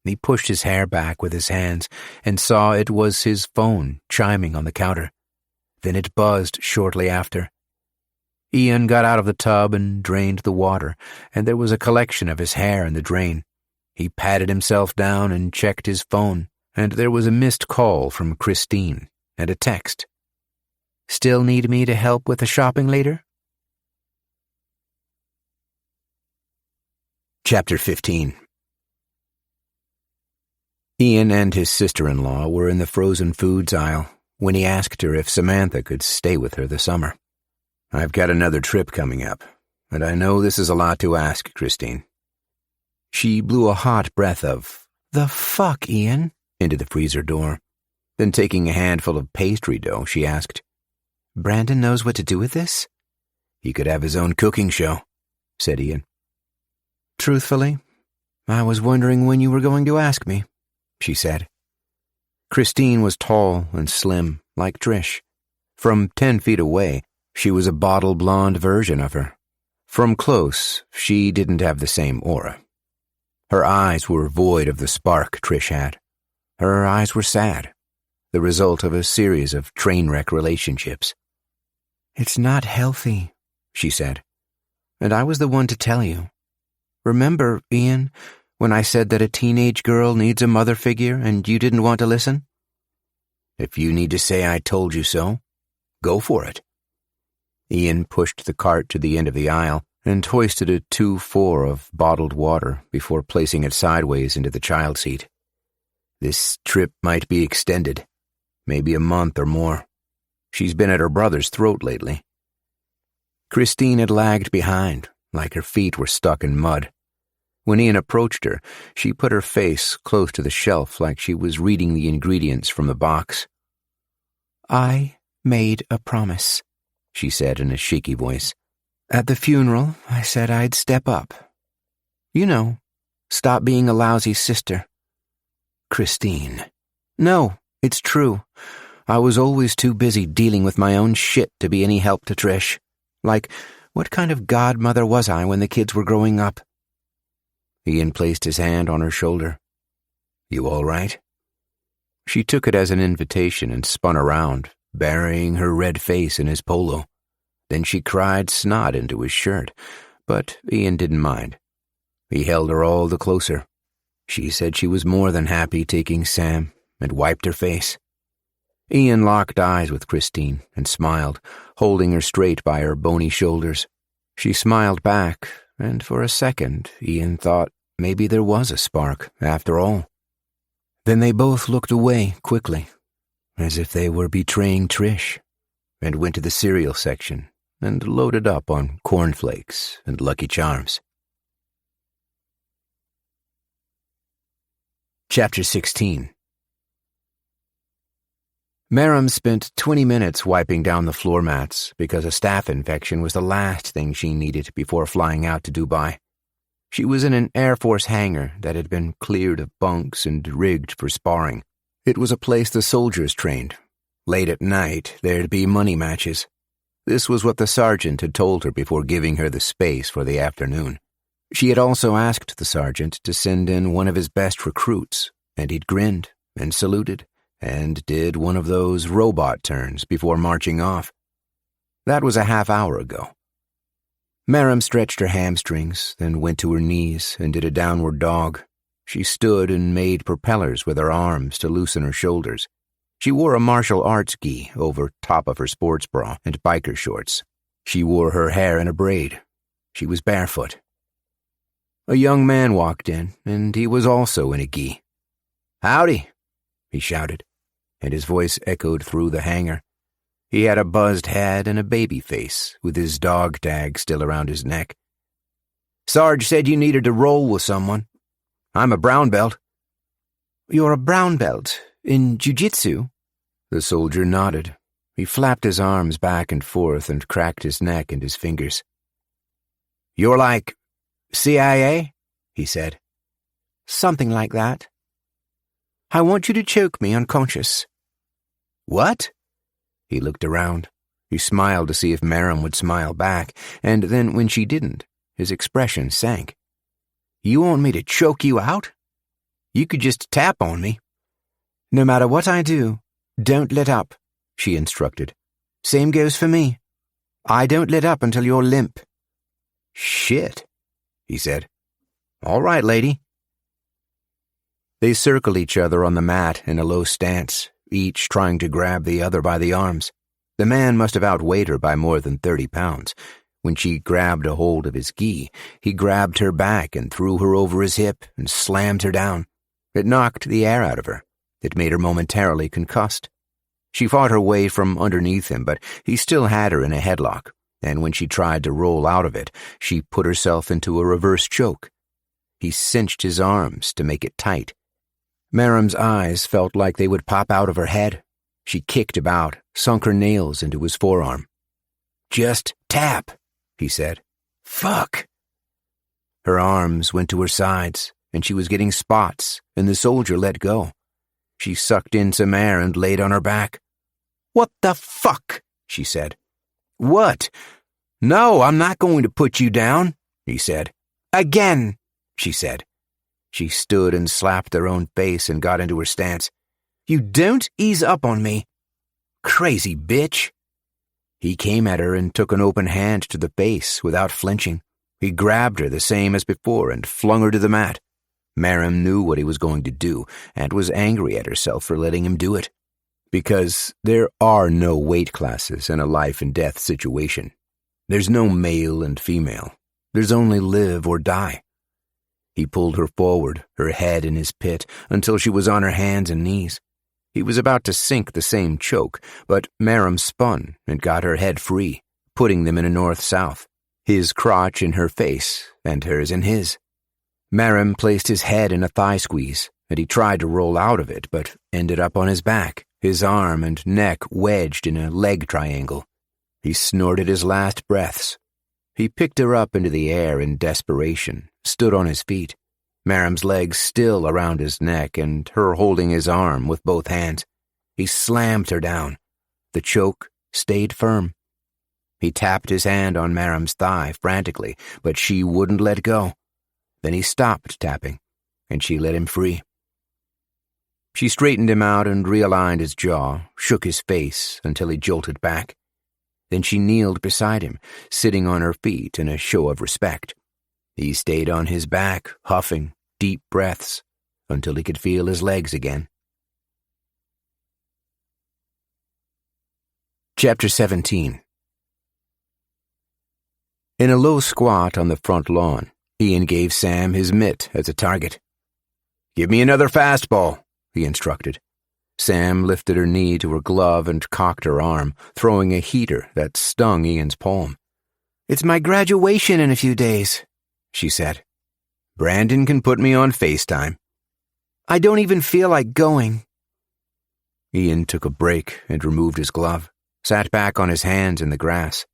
He pushed his hair back with his hands and saw it was his phone chiming on the counter. Then it buzzed shortly after. Ian got out of the tub and drained the water, and there was a collection of his hair in the drain. He patted himself down and checked his phone, and there was a missed call from Christine and a text. "Still need me to help with the shopping later?" Chapter 15. Ian and his sister-in-law were in the frozen foods aisle when he asked her if Samantha could stay with her this summer. "I've got another trip coming up, and I know this is a lot to ask, Christine." She blew a hot breath of, "The fuck, Ian?" into the freezer door. Then taking a handful of pastry dough, she asked, "Brandon knows what to do with this?" "He could have his own cooking show," said Ian. "Truthfully, I was wondering when you were going to ask me," she said. Christine was tall and slim, like Trish. From 10 feet away, she was a bottle blonde version of her. From close, she didn't have the same aura. Her eyes were void of the spark Trish had. Her eyes were sad, the result of a series of train wreck relationships. "It's not healthy," she said. "And I was the one to tell you. Remember, Ian, when I said that a teenage girl needs a mother figure and you didn't want to listen?" "If you need to say I told you so, go for it." Ian pushed the cart to the end of the aisle and hoisted a 2-4 of bottled water before placing it sideways into the child seat. "This trip might be extended, maybe a month or more. She's been at her brother's throat lately." Christine had lagged behind, like her feet were stuck in mud. When Ian approached her, she put her face close to the shelf like she was reading the ingredients from the box. "I made a promise," she said in a shaky voice. "At the funeral, I said I'd step up. You know, stop being a lousy sister." "Christine." "No, it's true. I was always too busy dealing with my own shit to be any help to Trish. Like, what kind of godmother was I when the kids were growing up?" Ian placed his hand on her shoulder. "You all right?" She took it as an invitation and spun around, burying her red face in his polo. Then she cried snot into his shirt, but Ian didn't mind. He held her all the closer. She said she was more than happy taking Sam and wiped her face. Ian locked eyes with Christine and smiled, holding her straight by her bony shoulders. She smiled back, and for a second Ian thought maybe there was a spark, after all. Then they both looked away quickly, as if they were betraying Trish, and went to the cereal section and loaded up on cornflakes and Lucky Charms. Chapter 16. Maram spent 20 minutes wiping down the floor mats because a staph infection was the last thing she needed before flying out to Dubai. She was in an Air Force hangar that had been cleared of bunks and rigged for sparring. It was a place the soldiers trained. Late at night, there'd be money matches. This was what the sergeant had told her before giving her the space for the afternoon. She had also asked the sergeant to send in one of his best recruits, and he'd grinned and saluted and did one of those robot turns before marching off. That was a half hour ago. Maram stretched her hamstrings, then went to her knees and did a downward dog. She stood and made propellers with her arms to loosen her shoulders. She wore a martial arts gi over top of her sports bra and biker shorts. She wore her hair in a braid. She was barefoot. A young man walked in, and he was also in a gi. "Howdy," he shouted, and his voice echoed through the hangar. He had a buzzed head and a baby face, with his dog tag still around his neck. "Sarge said you needed to roll with someone. I'm a brown belt." "You're a brown belt? In jiu-jitsu?" The soldier nodded. He flapped his arms back and forth and cracked his neck and his fingers. "You're like CIA?" he said. "Something like that. I want you to choke me unconscious." "What?" He looked around. He smiled to see if Maram would smile back, and then when she didn't, his expression sank. "You want me to choke you out? You could just tap on me." "No matter what I do, don't let up," she instructed. "Same goes for me. I don't let up until you're limp." "Shit," he said. "All right, lady." They circled each other on the mat in a low stance, each trying to grab the other by the arms. The man must have outweighed her by more than 30 pounds. When she grabbed a hold of his gi, he grabbed her back and threw her over his hip and slammed her down. It knocked the air out of her. It made her momentarily concussed. She fought her way from underneath him, but he still had her in a headlock, and when she tried to roll out of it, she put herself into a reverse choke. He cinched his arms to make it tight. Maram's eyes felt like they would pop out of her head. She kicked about, sunk her nails into his forearm. "Just tap," he said. "Fuck." Her arms went to her sides, and she was getting spots, and the soldier let go. She sucked in some air and laid on her back. "What the fuck?" she said. "What?" "No, I'm not going to put you down," he said. "Again," she said. She stood and slapped her own face and got into her stance. "You don't ease up on me. Crazy bitch." He came at her and took an open hand to the face without flinching. He grabbed her the same as before and flung her to the mat. Maram knew what he was going to do and was angry at herself for letting him do it. Because there are no weight classes in a life-and-death situation. There's no male and female. There's only live or die. He pulled her forward, her head in his pit, until she was on her hands and knees. He was about to sink the same choke, but Maram spun and got her head free, putting them in a north-south, his crotch in her face and hers in his. Maram placed his head in a thigh squeeze, and he tried to roll out of it, but ended up on his back, his arm and neck wedged in a leg triangle. He snorted his last breaths. He picked her up into the air in desperation, stood on his feet, Maram's legs still around his neck and her holding his arm with both hands. He slammed her down. The choke stayed firm. He tapped his hand on Maram's thigh frantically, but she wouldn't let go. Then he stopped tapping, and she let him free. She straightened him out and realigned his jaw, shook his face until he jolted back. Then she kneeled beside him, sitting on her feet in a show of respect. He stayed on his back, huffing deep breaths, until he could feel his legs again. Chapter 17. In a low squat on the front lawn, Ian gave Sam his mitt as a target. "Give me another fastball," he instructed. Sam lifted her knee to her glove and cocked her arm, throwing a heater that stung Ian's palm. "It's my graduation in a few days," she said. "Brandon can put me on FaceTime." "I don't even feel like going." Ian took a break and removed his glove, sat back on his hands in the grass.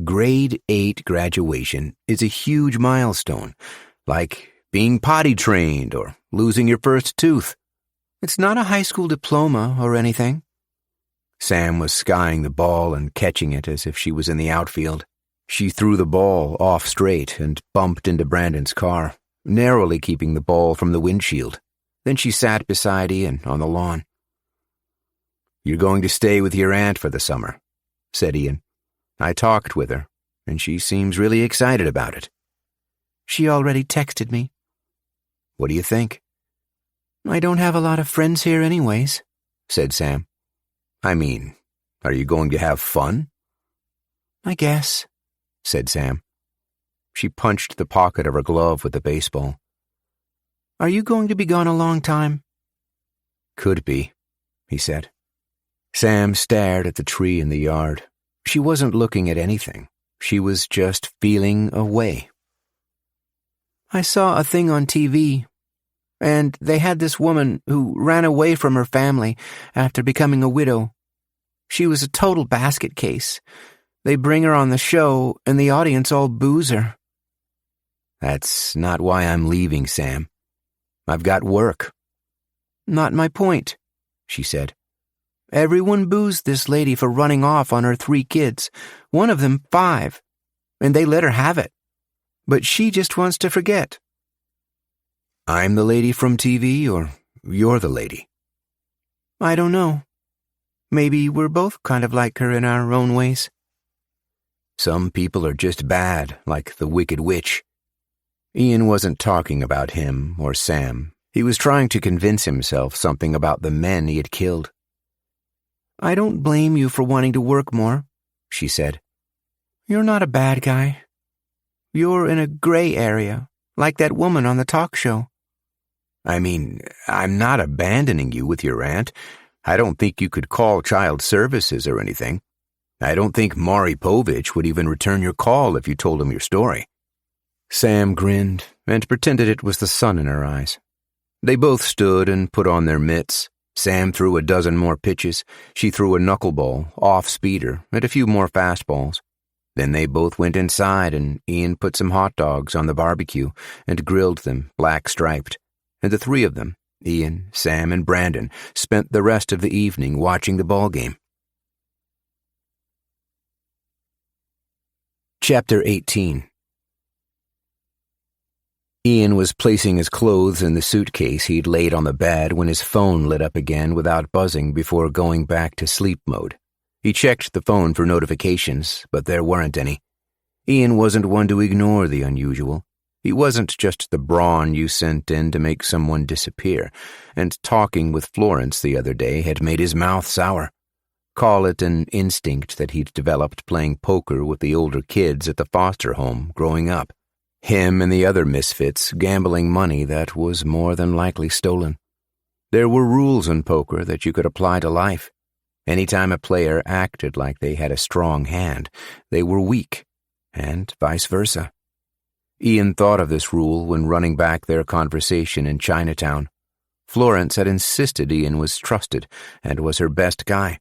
Grade 8 graduation is a huge milestone, like being potty trained or losing your first tooth. "It's not a high school diploma or anything." Sam was skying the ball and catching it as if she was in the outfield. She threw the ball off straight and bumped into Brandon's car, narrowly keeping the ball from the windshield. Then she sat beside Ian on the lawn. "You're going to stay with your aunt for the summer," said Ian. "I talked with her, and she seems really excited about it." "She already texted me." "What do you think?" "I don't have a lot of friends here anyways," said Sam. "I mean, are you going to have fun?" "I guess," said Sam. She punched the pocket of her glove with the baseball. "Are you going to be gone a long time?" "Could be," he said. Sam stared at the tree in the yard. She wasn't looking at anything. She was just feeling away. "I saw a thing on TV, and they had this woman who ran away from her family after becoming a widow. She was a total basket case. They bring her on the show, and the audience all boos her." "That's not why I'm leaving, Sam. I've got work." "Not my point," she said. "Everyone boos this lady for running off on her 3 kids, one of them 5, and they let her have it. But she just wants to forget." "I'm the lady from TV, or you're the lady?" "I don't know. Maybe we're both kind of like her in our own ways." "Some people are just bad, like the Wicked Witch." Ian wasn't talking about him or Sam. He was trying to convince himself something about the men he had killed. "I don't blame you for wanting to work more," she said. "You're not a bad guy. You're in a gray area, like that woman on the talk show." "I mean, I'm not abandoning you with your aunt. I don't think you could call child services or anything. I don't think Maury Povich would even return your call if you told him your story." Sam grinned and pretended it was the sun in her eyes. They both stood and put on their mitts. Sam threw a dozen more pitches. She threw a knuckleball, off-speeder, and a few more fastballs. Then they both went inside, and Ian put some hot dogs on the barbecue and grilled them black-striped. And the 3 of them, Ian, Sam, and Brandon, spent the rest of the evening watching the ball game. Chapter 18. Ian was placing his clothes in the suitcase he'd laid on the bed when his phone lit up again without buzzing before going back to sleep mode. He checked the phone for notifications, but there weren't any. Ian wasn't one to ignore the unusual. He wasn't just the brawn you sent in to make someone disappear, and talking with Florence the other day had made his mouth sour. Call it an instinct that he'd developed playing poker with the older kids at the foster home growing up. Him and the other misfits gambling money that was more than likely stolen. There were rules in poker that you could apply to life. Anytime a player acted like they had a strong hand, they were weak, and vice versa. Ian thought of this rule when running back their conversation in Chinatown. Florence had insisted Ian was trusted and was her best guy.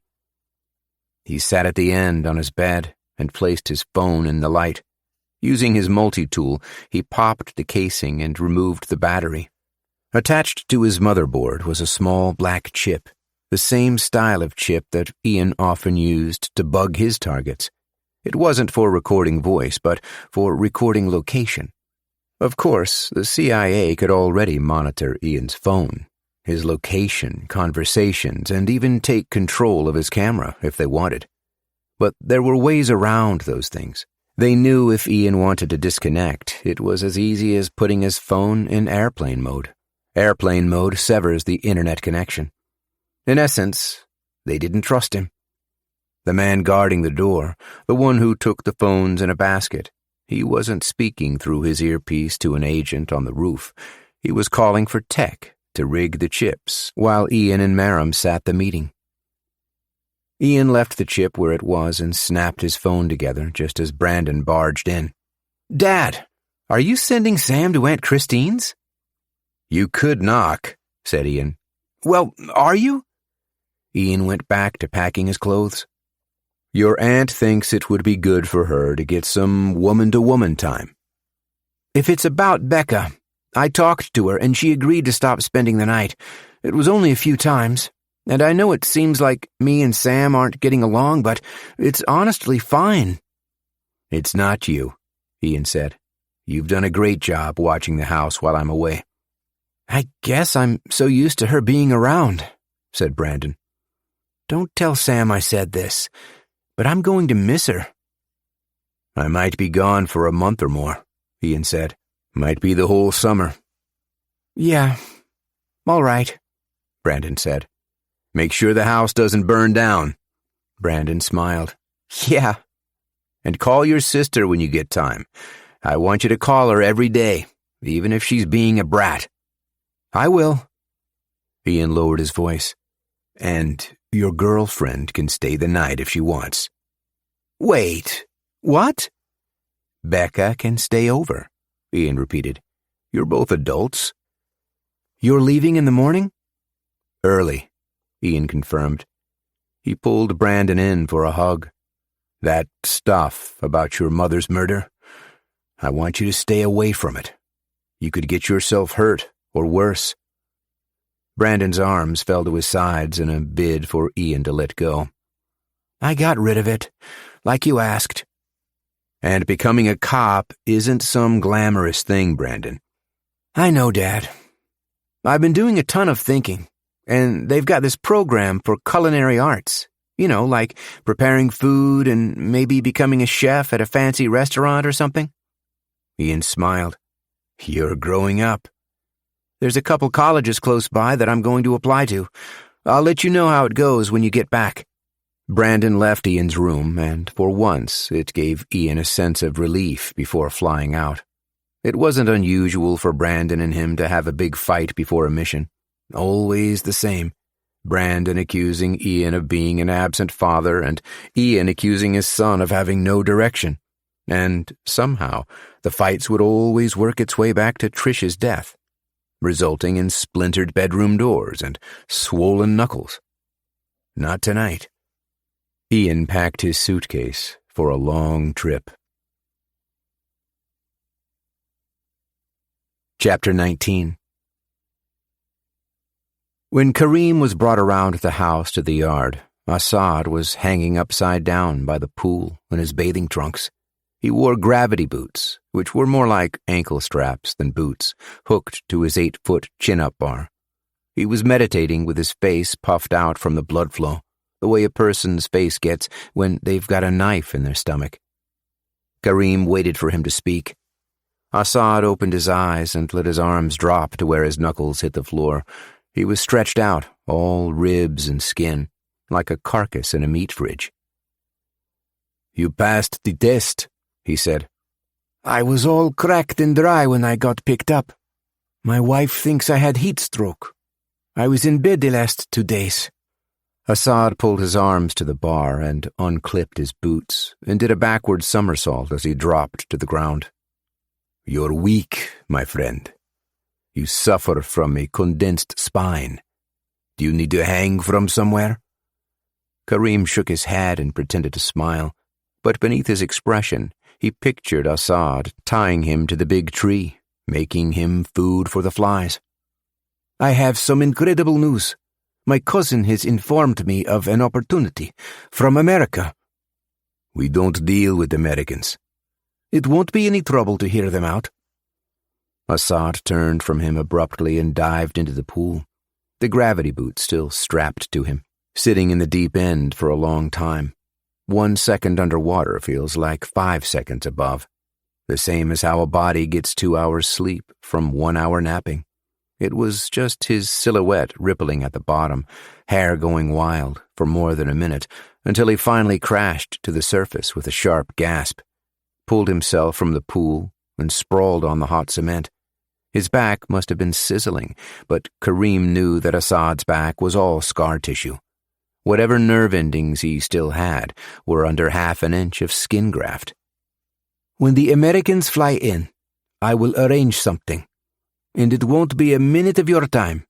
He sat at the end on his bed and placed his phone in the light. Using his multi-tool, he popped the casing and removed the battery. Attached to his motherboard was a small black chip, the same style of chip that Ian often used to bug his targets. It wasn't for recording voice, but for recording location. Of course, the CIA could already monitor Ian's phone, his location, conversations, and even take control of his camera if they wanted. But there were ways around those things. They knew if Ian wanted to disconnect, it was as easy as putting his phone in airplane mode. Airplane mode severs the internet connection. In essence, they didn't trust him. The man guarding the door, the one who took the phones in a basket, he wasn't speaking through his earpiece to an agent on the roof. He was calling for tech to rig the chips while Ian and Maram sat the meeting. Ian left the chip where it was and snapped his phone together just as Brandon barged in. "Dad, are you sending Sam to Aunt Christine's?" "You could knock," said Ian. "Well, are you?" Ian went back to packing his clothes. "Your aunt thinks it would be good for her to get some woman-to-woman time." "If it's about Becca, I talked to her and she agreed to stop spending the night. It was only a few times, and I know it seems like me and Sam aren't getting along, but it's honestly fine." "It's not you," Ian said. "You've done a great job watching the house while I'm away." "I guess I'm so used to her being around," said Brandon. "Don't tell Sam I said this, but I'm going to miss her." "I might be gone for a month or more," Ian said. "Might be the whole summer." "Yeah, all right," Brandon said. "Make sure the house doesn't burn down." Brandon smiled. "Yeah." "And call your sister when you get time. I want you to call her every day, even if she's being a brat." "I will." Ian lowered his voice. "And your girlfriend can stay the night if she wants." "Wait, what?" "Becca can stay over," Ian repeated. "You're both adults." "You're leaving in the morning?" "Early," Ian confirmed. He pulled Brandon in for a hug. "That stuff about your mother's murder, I want you to stay away from it. You could get yourself hurt, or worse." Brandon's arms fell to his sides in a bid for Ian to let go. "I got rid of it, like you asked." "And becoming a cop isn't some glamorous thing, Brandon." "I know, Dad. I've been doing a ton of thinking, and they've got this program for culinary arts. You know, like preparing food and maybe becoming a chef at a fancy restaurant or something." Ian smiled. "You're growing up." "There's a couple colleges close by that I'm going to apply to. I'll let you know how it goes when you get back." Brandon left Ian's room, and for once it gave Ian a sense of relief before flying out. It wasn't unusual for Brandon and him to have a big fight before a mission. Always the same. Brandon accusing Ian of being an absent father, and Ian accusing his son of having no direction. And somehow the fights would always work its way back to Trish's death, resulting in splintered bedroom doors and swollen knuckles. Not tonight. Ian packed his suitcase for a long trip. Chapter 19. When Kareem was brought around the house to the yard, Assad was hanging upside down by the pool in his bathing trunks. He wore gravity boots, which were more like ankle straps than boots, hooked to his 8-foot chin-up bar. He was meditating with his face puffed out from the blood flow, the way a person's face gets when they've got a knife in their stomach. Kareem waited for him to speak. Assad opened his eyes and let his arms drop to where his knuckles hit the floor. He was stretched out, all ribs and skin, like a carcass in a meat fridge. "You passed the test," he said. "I was all cracked and dry when I got picked up. My wife thinks I had heat stroke. I was in bed the last 2 days. Assad pulled his arms to the bar and unclipped his boots and did a backward somersault as he dropped to the ground. "You're weak, my friend. You suffer from a condensed spine. Do you need to hang from somewhere?" Kareem shook his head and pretended to smile, but beneath his expression, he pictured Assad tying him to the big tree, making him food for the flies. "I have some incredible news. My cousin has informed me of an opportunity from America." "We don't deal with Americans." "It won't be any trouble to hear them out." Assad turned from him abruptly and dived into the pool, the gravity boot still strapped to him, sitting in the deep end for a long time. 1 second underwater feels like 5 seconds above, the same as how a body gets 2 hours sleep from 1 hour napping. It was just his silhouette rippling at the bottom, hair going wild for more than a minute, until he finally crashed to the surface with a sharp gasp, pulled himself from the pool, and sprawled on the hot cement. His back must have been sizzling, but Kareem knew that Assad's back was all scar tissue. Whatever nerve endings he still had were under half an inch of skin graft. "When the Americans fly in, I will arrange something, and it won't be a minute of your time."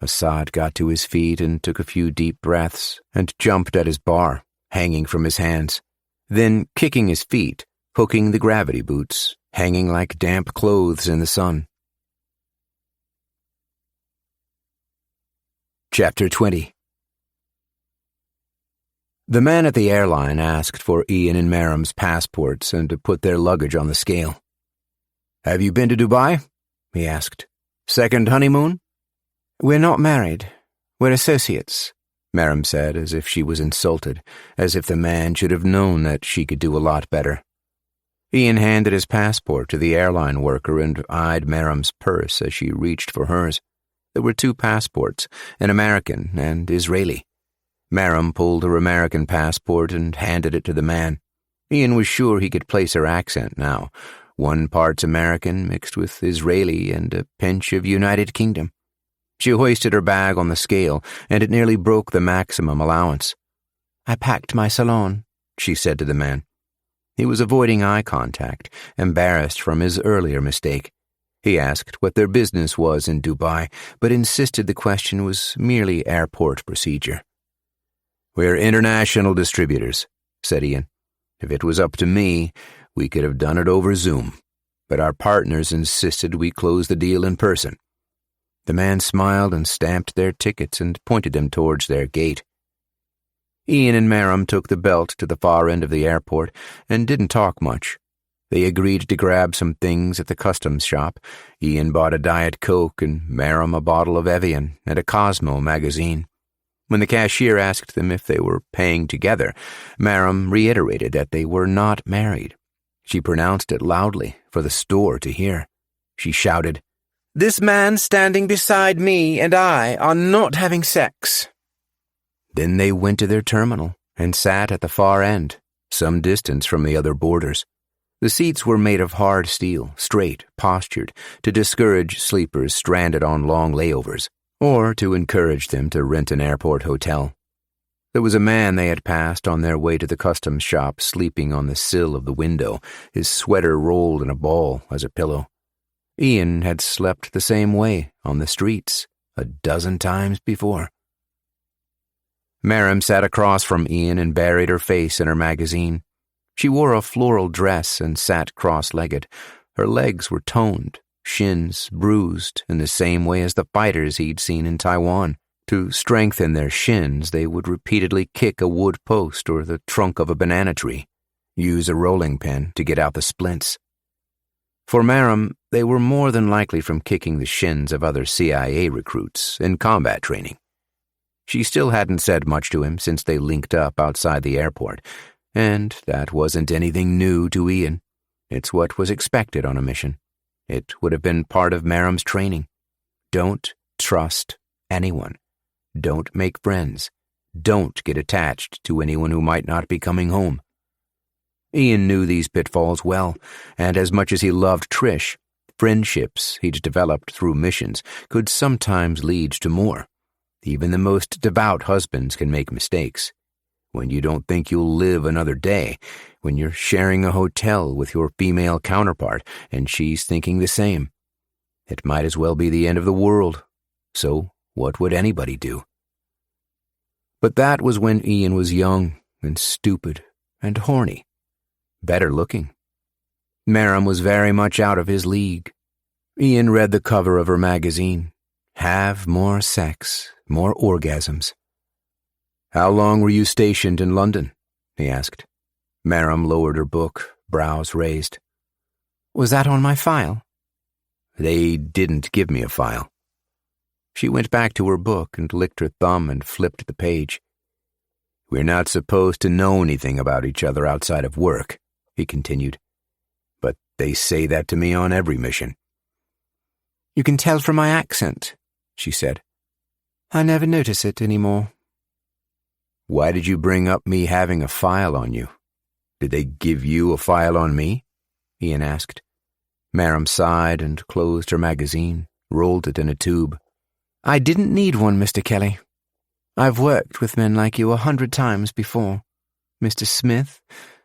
Assad got to his feet and took a few deep breaths and jumped at his bar, hanging from his hands, then kicking his feet, hooking the gravity boots, hanging like damp clothes in the sun. Chapter 20. The man at the airline asked for Ian and Merrim's passports and to put their luggage on the scale. "Have you been to Dubai?" he asked. "Second honeymoon?" "We're not married. We're associates," Merrim said, as if she was insulted, as if the man should have known that she could do a lot better. Ian handed his passport to the airline worker and eyed Merrim's purse as she reached for hers. There were 2 passports, an American and Israeli. Merrim pulled her American passport and handed it to the man. Ian was sure he could place her accent now, 1 part American mixed with Israeli and a pinch of United Kingdom. She hoisted her bag on the scale, and it nearly broke the maximum allowance. "I packed my salon," she said to the man. He was avoiding eye contact, embarrassed from his earlier mistake. He asked what their business was in Dubai, but insisted the question was merely airport procedure. "We're international distributors," said Ian. "If it was up to me, we could have done it over Zoom, but our partners insisted we close the deal in person." The man smiled and stamped their tickets and pointed them towards their gate. Ian and Merrim took the belt to the far end of the airport and didn't talk much. They agreed to grab some things at the customs shop. Ian bought a Diet Coke and Merrim a bottle of Evian and a Cosmo magazine. When the cashier asked them if they were paying together, Merrim reiterated that they were not married. She pronounced it loudly for the store to hear. She shouted, "This man standing beside me and I are not having sex." Then they went to their terminal and sat at the far end, some distance from the other boarders. The seats were made of hard steel, straight, postured, to discourage sleepers stranded on long layovers, or to encourage them to rent an airport hotel. There was a man they had passed on their way to the customs shop sleeping on the sill of the window, his sweater rolled in a ball as a pillow. Ian had slept the same way on the streets 12 times before. Merrim sat across from Ian and buried her face in her magazine. She wore a floral dress and sat cross-legged. Her legs were toned, shins bruised in the same way as the fighters he'd seen in Taiwan. To strengthen their shins, they would repeatedly kick a wood post or the trunk of a banana tree, use a rolling pin to get out the splints. For Merrim, they were more than likely from kicking the shins of other CIA recruits in combat training. She still hadn't said much to him since they linked up outside the airport, and that wasn't anything new to Ian. It's what was expected on a mission. It would have been part of Merrim's training. Don't trust anyone. Don't make friends. Don't get attached to anyone who might not be coming home. Ian knew these pitfalls well, and as much as he loved Trish, friendships he'd developed through missions could sometimes lead to more. Even the most devout husbands can make mistakes. When you don't think you'll live another day, when you're sharing a hotel with your female counterpart and she's thinking the same. It might as well be the end of the world. So what would anybody do? But that was when Ian was young and stupid and horny. Better looking. Merrim was very much out of his league. Ian read the cover of her magazine. Have more sex, more orgasms. "How long were you stationed in London?" he asked. Merrim lowered her book, brows raised. "Was that on my file?" "They didn't give me a file." She went back to her book and licked her thumb and flipped the page. "We're not supposed to know anything about each other outside of work," he continued. "But they say that to me on every mission." "You can tell from my accent," she said. "I never notice it anymore." Why did you bring up me having a file on you? Did they give you a file on me? Ian asked. Maram sighed and closed her magazine, rolled it in a tube. I didn't need one, Mr. Kelly. I've worked with men like you 100 times before. Mr. Smith,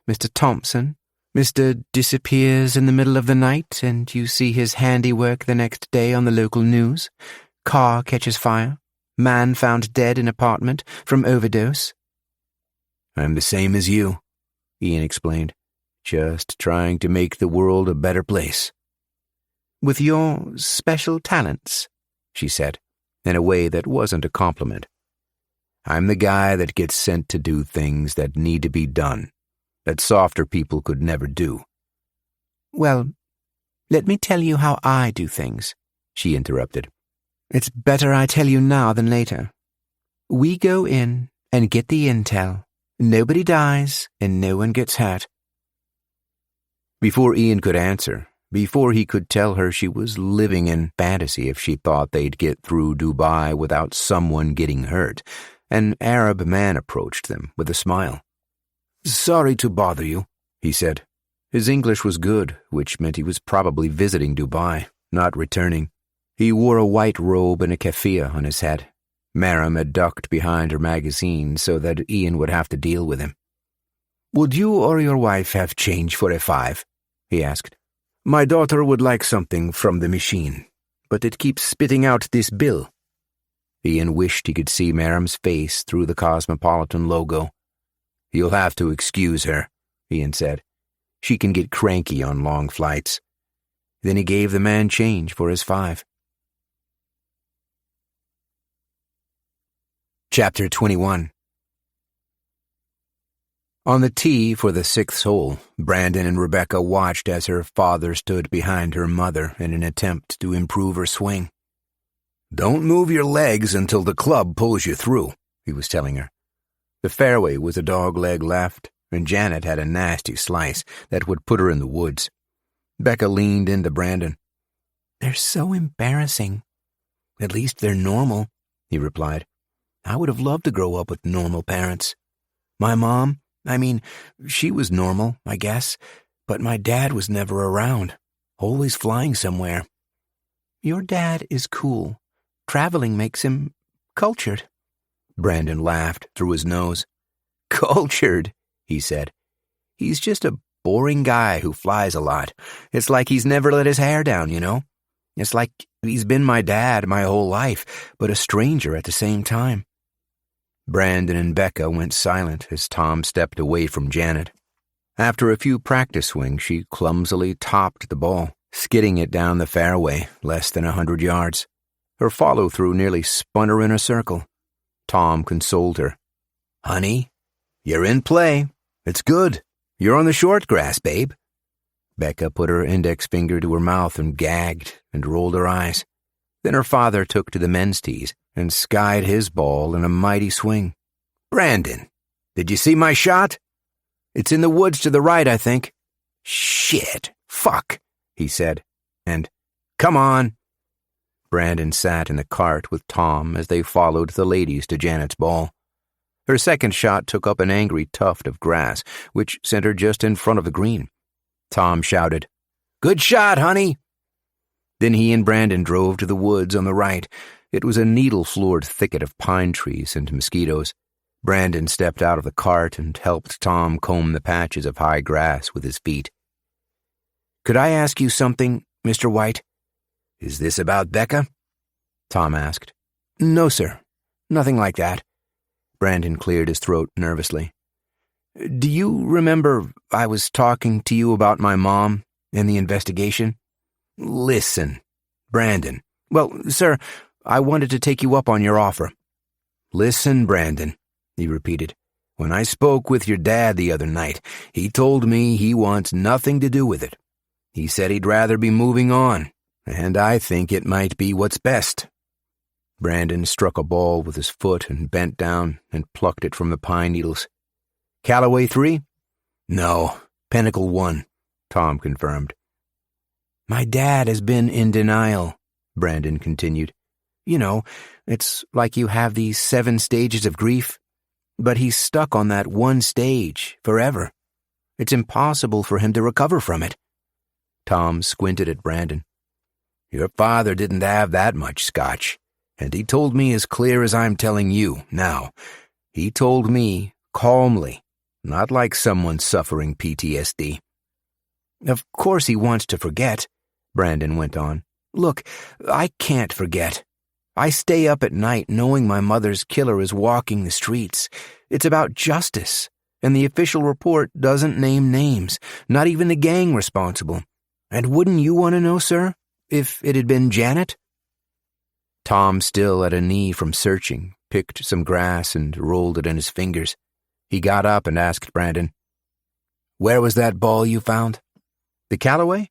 Mr. Thompson, Mr. disappears in the middle of the night and you see his handiwork the next day on the local news. Car catches fire. Man found dead in apartment from overdose. I'm the same as you, Ian explained. Just trying to make the world a better place. With your special talents, she said, in a way that wasn't a compliment. I'm the guy that gets sent to do things that need to be done, that softer people could never do. Well, let me tell you how I do things, she interrupted. It's better I tell you now than later. We go in and get the intel. Nobody dies and no one gets hurt. Before Ian could answer, before he could tell her she was living in fantasy if she thought they'd get through Dubai without someone getting hurt, an Arab man approached them with a smile. Sorry to bother you, he said. His English was good, which meant he was probably visiting Dubai, not returning. He wore a white robe and a keffiyeh on his head. Maram had ducked behind her magazine so that Ian would have to deal with him. Would you or your wife have change for a 5? He asked. My daughter would like something from the machine, but it keeps spitting out this bill. Ian wished he could see Maram's face through the Cosmopolitan logo. You'll have to excuse her, Ian said. She can get cranky on long flights. Then he gave the man change for his 5. Chapter 21. On the tee for the 6th hole, Brandon and Rebecca watched as her father stood behind her mother in an attempt to improve her swing. Don't move your legs until the club pulls you through, he was telling her. The fairway was a dog leg left, and Janet had a nasty slice that would put her in the woods. Becca leaned into Brandon. They're so embarrassing. At least they're normal, he replied. I would have loved to grow up with normal parents. My mom, she was normal, I guess, but my dad was never around, always flying somewhere. Your dad is cool. Traveling makes him cultured. Brandon laughed through his nose. Cultured, he said. He's just a boring guy who flies a lot. It's like he's never let his hair down, you know? It's like he's been my dad my whole life, but a stranger at the same time. Brandon and Becca went silent as Tom stepped away from Janet. After a few practice swings, she clumsily topped the ball, skidding it down the fairway less than 100 yards. Her follow-through nearly spun her in a circle. Tom consoled her. Honey, you're in play. It's good. You're on the short grass, babe. Becca put her index finger to her mouth and gagged and rolled her eyes. Then her father took to the men's tees and skied his ball in a mighty swing. Brandon, did you see my shot? It's in the woods to the right, I think. Shit, fuck, he said, and come on. Brandon sat in the cart with Tom as they followed the ladies to Janet's ball. Her second shot took up an angry tuft of grass, which sent her just in front of the green. Tom shouted, Good shot, honey! Then he and Brandon drove to the woods on the right. It was a needle-floored thicket of pine trees and mosquitoes. Brandon stepped out of the cart and helped Tom comb the patches of high grass with his feet. Could I ask you something, Mr. White? Is this about Becca? Tom asked. No, sir. Nothing like that. Brandon cleared his throat nervously. Do you remember I was talking to you about my mom and the investigation? Listen, Brandon. Well, sir, I wanted to take you up on your offer. Listen, Brandon, he repeated. When I spoke with your dad the other night, he told me he wants nothing to do with it. He said he'd rather be moving on, and I think it might be what's best. Brandon struck a ball with his foot and bent down and plucked it from the pine needles. Callaway 3? No, Pinnacle 1, Tom confirmed. My dad has been in denial, Brandon continued. You know, it's like you have these 7 stages of grief. But he's stuck on that one stage forever. It's impossible for him to recover from it. Tom squinted at Brandon. Your father didn't have that much scotch, and he told me as clear as I'm telling you now. He told me calmly, not like someone suffering PTSD. Of course he wants to forget, Brandon went on. Look, I can't forget. I stay up at night knowing my mother's killer is walking the streets. It's about justice, and the official report doesn't name names, not even the gang responsible. And wouldn't you want to know, sir, if it had been Janet? Tom, still at a knee from searching, picked some grass and rolled it in his fingers. He got up and asked Brandon, "Where was that ball you found?" The Callaway?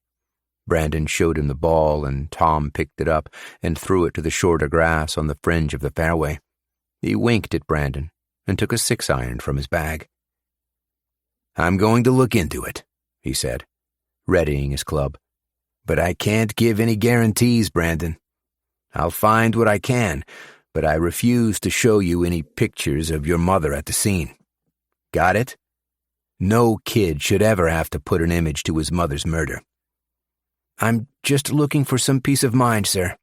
Brandon showed him the ball, and Tom picked it up and threw it to the shorter grass on the fringe of the fairway. He winked at Brandon and took a 6-iron from his bag. "I'm going to look into it," he said, readying his club. "But I can't give any guarantees, Brandon. I'll find what I can, but I refuse to show you any pictures of your mother at the scene. Got it? No kid should ever have to put an image to his mother's murder." "I'm just looking for some peace of mind, sir."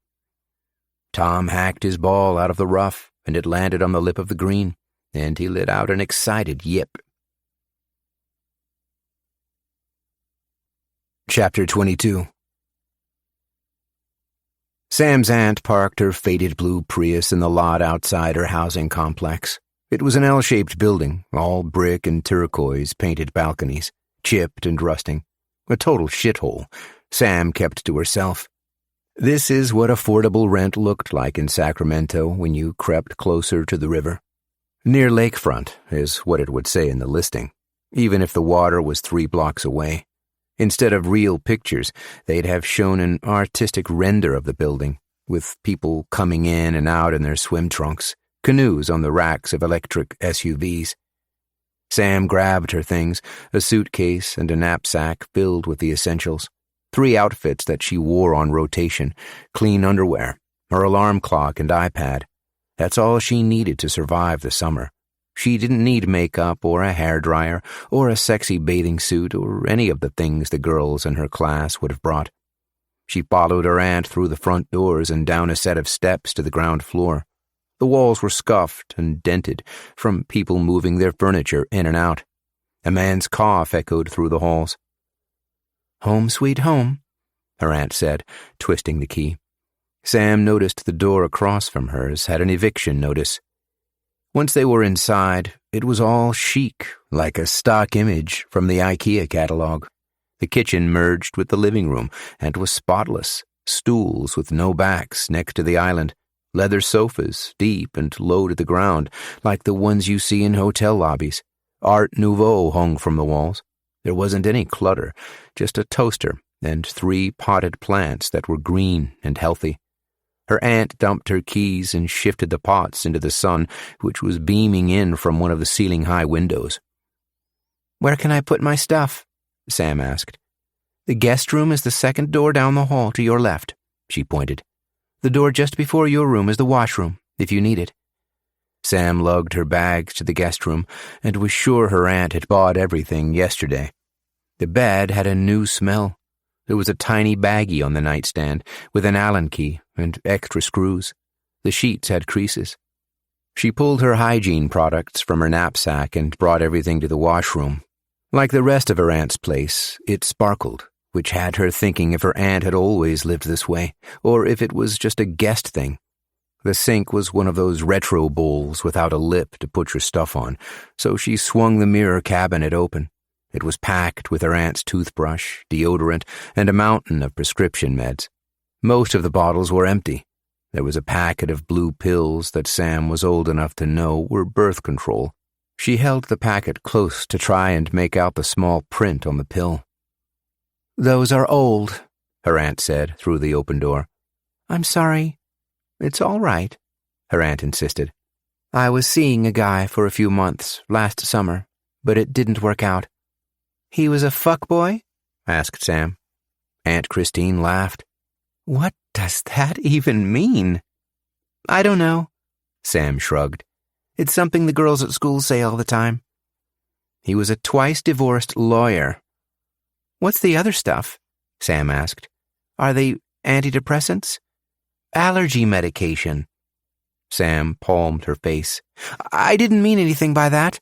Tom hacked his ball out of the rough, and it landed on the lip of the green, and he let out an excited yip. Chapter 22. Sam's aunt parked her faded blue Prius in the lot outside her housing complex. It was an L-shaped building, all brick and turquoise painted balconies, chipped and rusting. A total shithole, Sam kept to herself. This is what affordable rent looked like in Sacramento when you crept closer to the river. Near lakefront is what it would say in the listing, even if the water was 3 blocks away. Instead of real pictures, they'd have shown an artistic render of the building, with people coming in and out in their swim trunks, canoes on the racks of electric SUVs. Sam grabbed her things, a suitcase and a knapsack filled with the essentials. 3 outfits that she wore on rotation, clean underwear, her alarm clock and iPad. That's all she needed to survive the summer. She didn't need makeup or a hairdryer or a sexy bathing suit or any of the things the girls in her class would have brought. She followed her aunt through the front doors and down a set of steps to the ground floor. The walls were scuffed and dented from people moving their furniture in and out. A man's cough echoed through the halls. "Home sweet home," her aunt said, twisting the key. Sam noticed the door across from hers had an eviction notice. Once they were inside, it was all chic, like a stock image from the IKEA catalog. The kitchen merged with the living room and was spotless, stools with no backs next to the island, leather sofas deep and low to the ground like the ones you see in hotel lobbies. Art Nouveau hung from the walls. There wasn't any clutter, just a toaster and 3 potted plants that were green and healthy. Her aunt dumped her keys and shifted the pots into the sun, which was beaming in from one of the ceiling-high windows. "Where can I put my stuff?" Sam asked. "The guest room is the second door down the hall to your left," she pointed. "The door just before your room is the washroom, if you need it." Sam lugged her bags to the guest room and was sure her aunt had bought everything yesterday. The bed had a new smell. There was a tiny baggie on the nightstand with an Allen key and extra screws. The sheets had creases. She pulled her hygiene products from her knapsack and brought everything to the washroom. Like the rest of her aunt's place, it sparkled, which had her thinking if her aunt had always lived this way, or if it was just a guest thing. The sink was one of those retro bowls without a lip to put your stuff on, so she swung the mirror cabinet open. It was packed with her aunt's toothbrush, deodorant, and a mountain of prescription meds. Most of the bottles were empty. There was a packet of blue pills that Sam was old enough to know were birth control. She held the packet close to try and make out the small print on the pill. "Those are old," her aunt said through the open door. "I'm sorry." "It's all right," her aunt insisted. "I was seeing a guy for a few months last summer, but it didn't work out." "He was a fuckboy?" asked Sam. Aunt Christine laughed. "What does that even mean?" "I don't know," Sam shrugged. It's something the girls at school say all the time. He was a twice-divorced lawyer. What's the other stuff? Sam asked. Are they antidepressants? Allergy medication. Sam palmed her face. I didn't mean anything by that.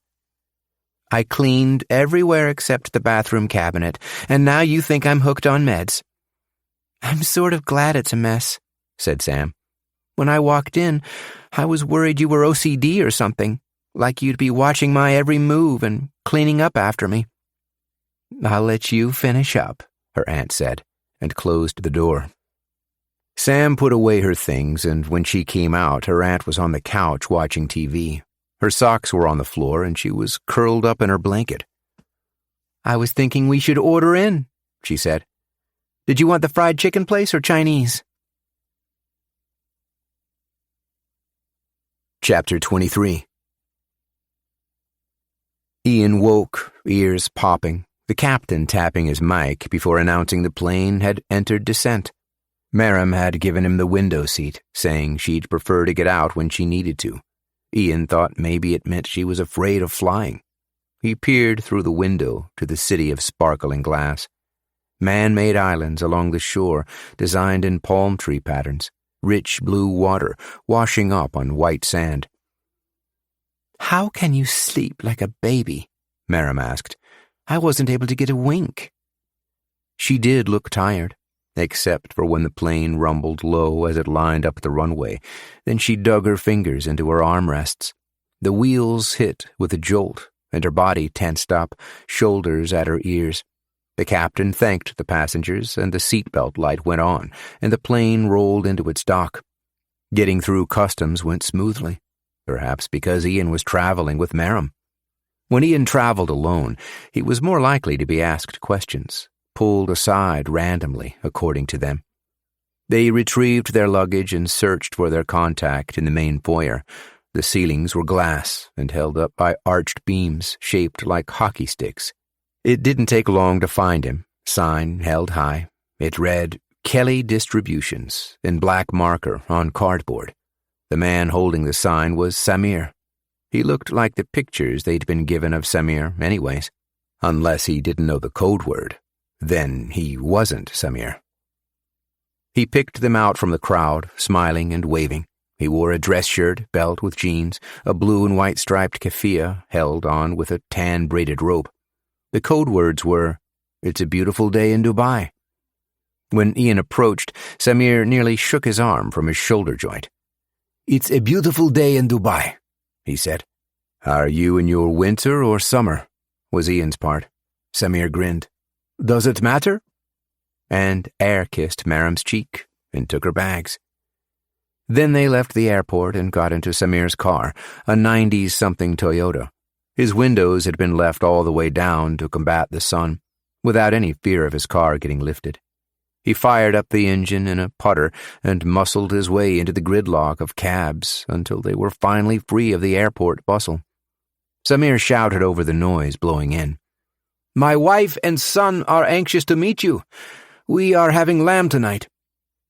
I cleaned everywhere except the bathroom cabinet, and now you think I'm hooked on meds. I'm sort of glad it's a mess, said Sam. When I walked in, I was worried you were OCD or something, like you'd be watching my every move and cleaning up after me. I'll let you finish up, her aunt said, and closed the door. Sam put away her things, and when she came out, her aunt was on the couch watching TV. Her socks were on the floor, and she was curled up in her blanket. I was thinking we should order in, she said. Did you want the fried chicken place or Chinese? Chapter 23. Ian woke, ears popping, the captain tapping his mic before announcing the plane had entered descent. Merrim had given him the window seat, saying she'd prefer to get out when she needed to. Ian thought maybe it meant she was afraid of flying. He peered through the window to the city of sparkling glass. Man-made islands along the shore, designed in palm tree patterns, rich blue water washing up on white sand. How can you sleep like a baby? Merrim asked. I wasn't able to get a wink. She did look tired, except for when the plane rumbled low as it lined up the runway. Then she dug her fingers into her armrests. The wheels hit with a jolt, and her body tensed up, shoulders at her ears. The captain thanked the passengers, and the seatbelt light went on, and the plane rolled into its dock. Getting through customs went smoothly, perhaps because Ian was traveling with Merrim. When Ian traveled alone, he was more likely to be asked questions, pulled aside randomly, according to them. They retrieved their luggage and searched for their contact in the main foyer. The ceilings were glass and held up by arched beams shaped like hockey sticks. It didn't take long to find him, sign held high. It read, Kelly Distributions, in black marker on cardboard. The man holding the sign was Samir. He looked like the pictures they'd been given of Samir anyways, unless he didn't know the code word. Then he wasn't Samir. He picked them out from the crowd, smiling and waving. He wore a dress shirt, belt with jeans, a blue and white striped keffiyeh held on with a tan braided rope. The code words were, It's a beautiful day in Dubai. When Ian approached, Samir nearly shook his arm from his shoulder joint. It's a beautiful day in Dubai, he said. Are you in your winter or summer? Was Ian's part. Samir grinned. Does it matter? And air kissed Merrim's cheek and took her bags. Then they left the airport and got into Samir's car, a 90s-something Toyota. His windows had been left all the way down to combat the sun, without any fear of his car getting lifted. He fired up the engine in a putter and muscled his way into the gridlock of cabs until they were finally free of the airport bustle. Samir shouted over the noise blowing in. My wife and son are anxious to meet you. We are having lamb tonight.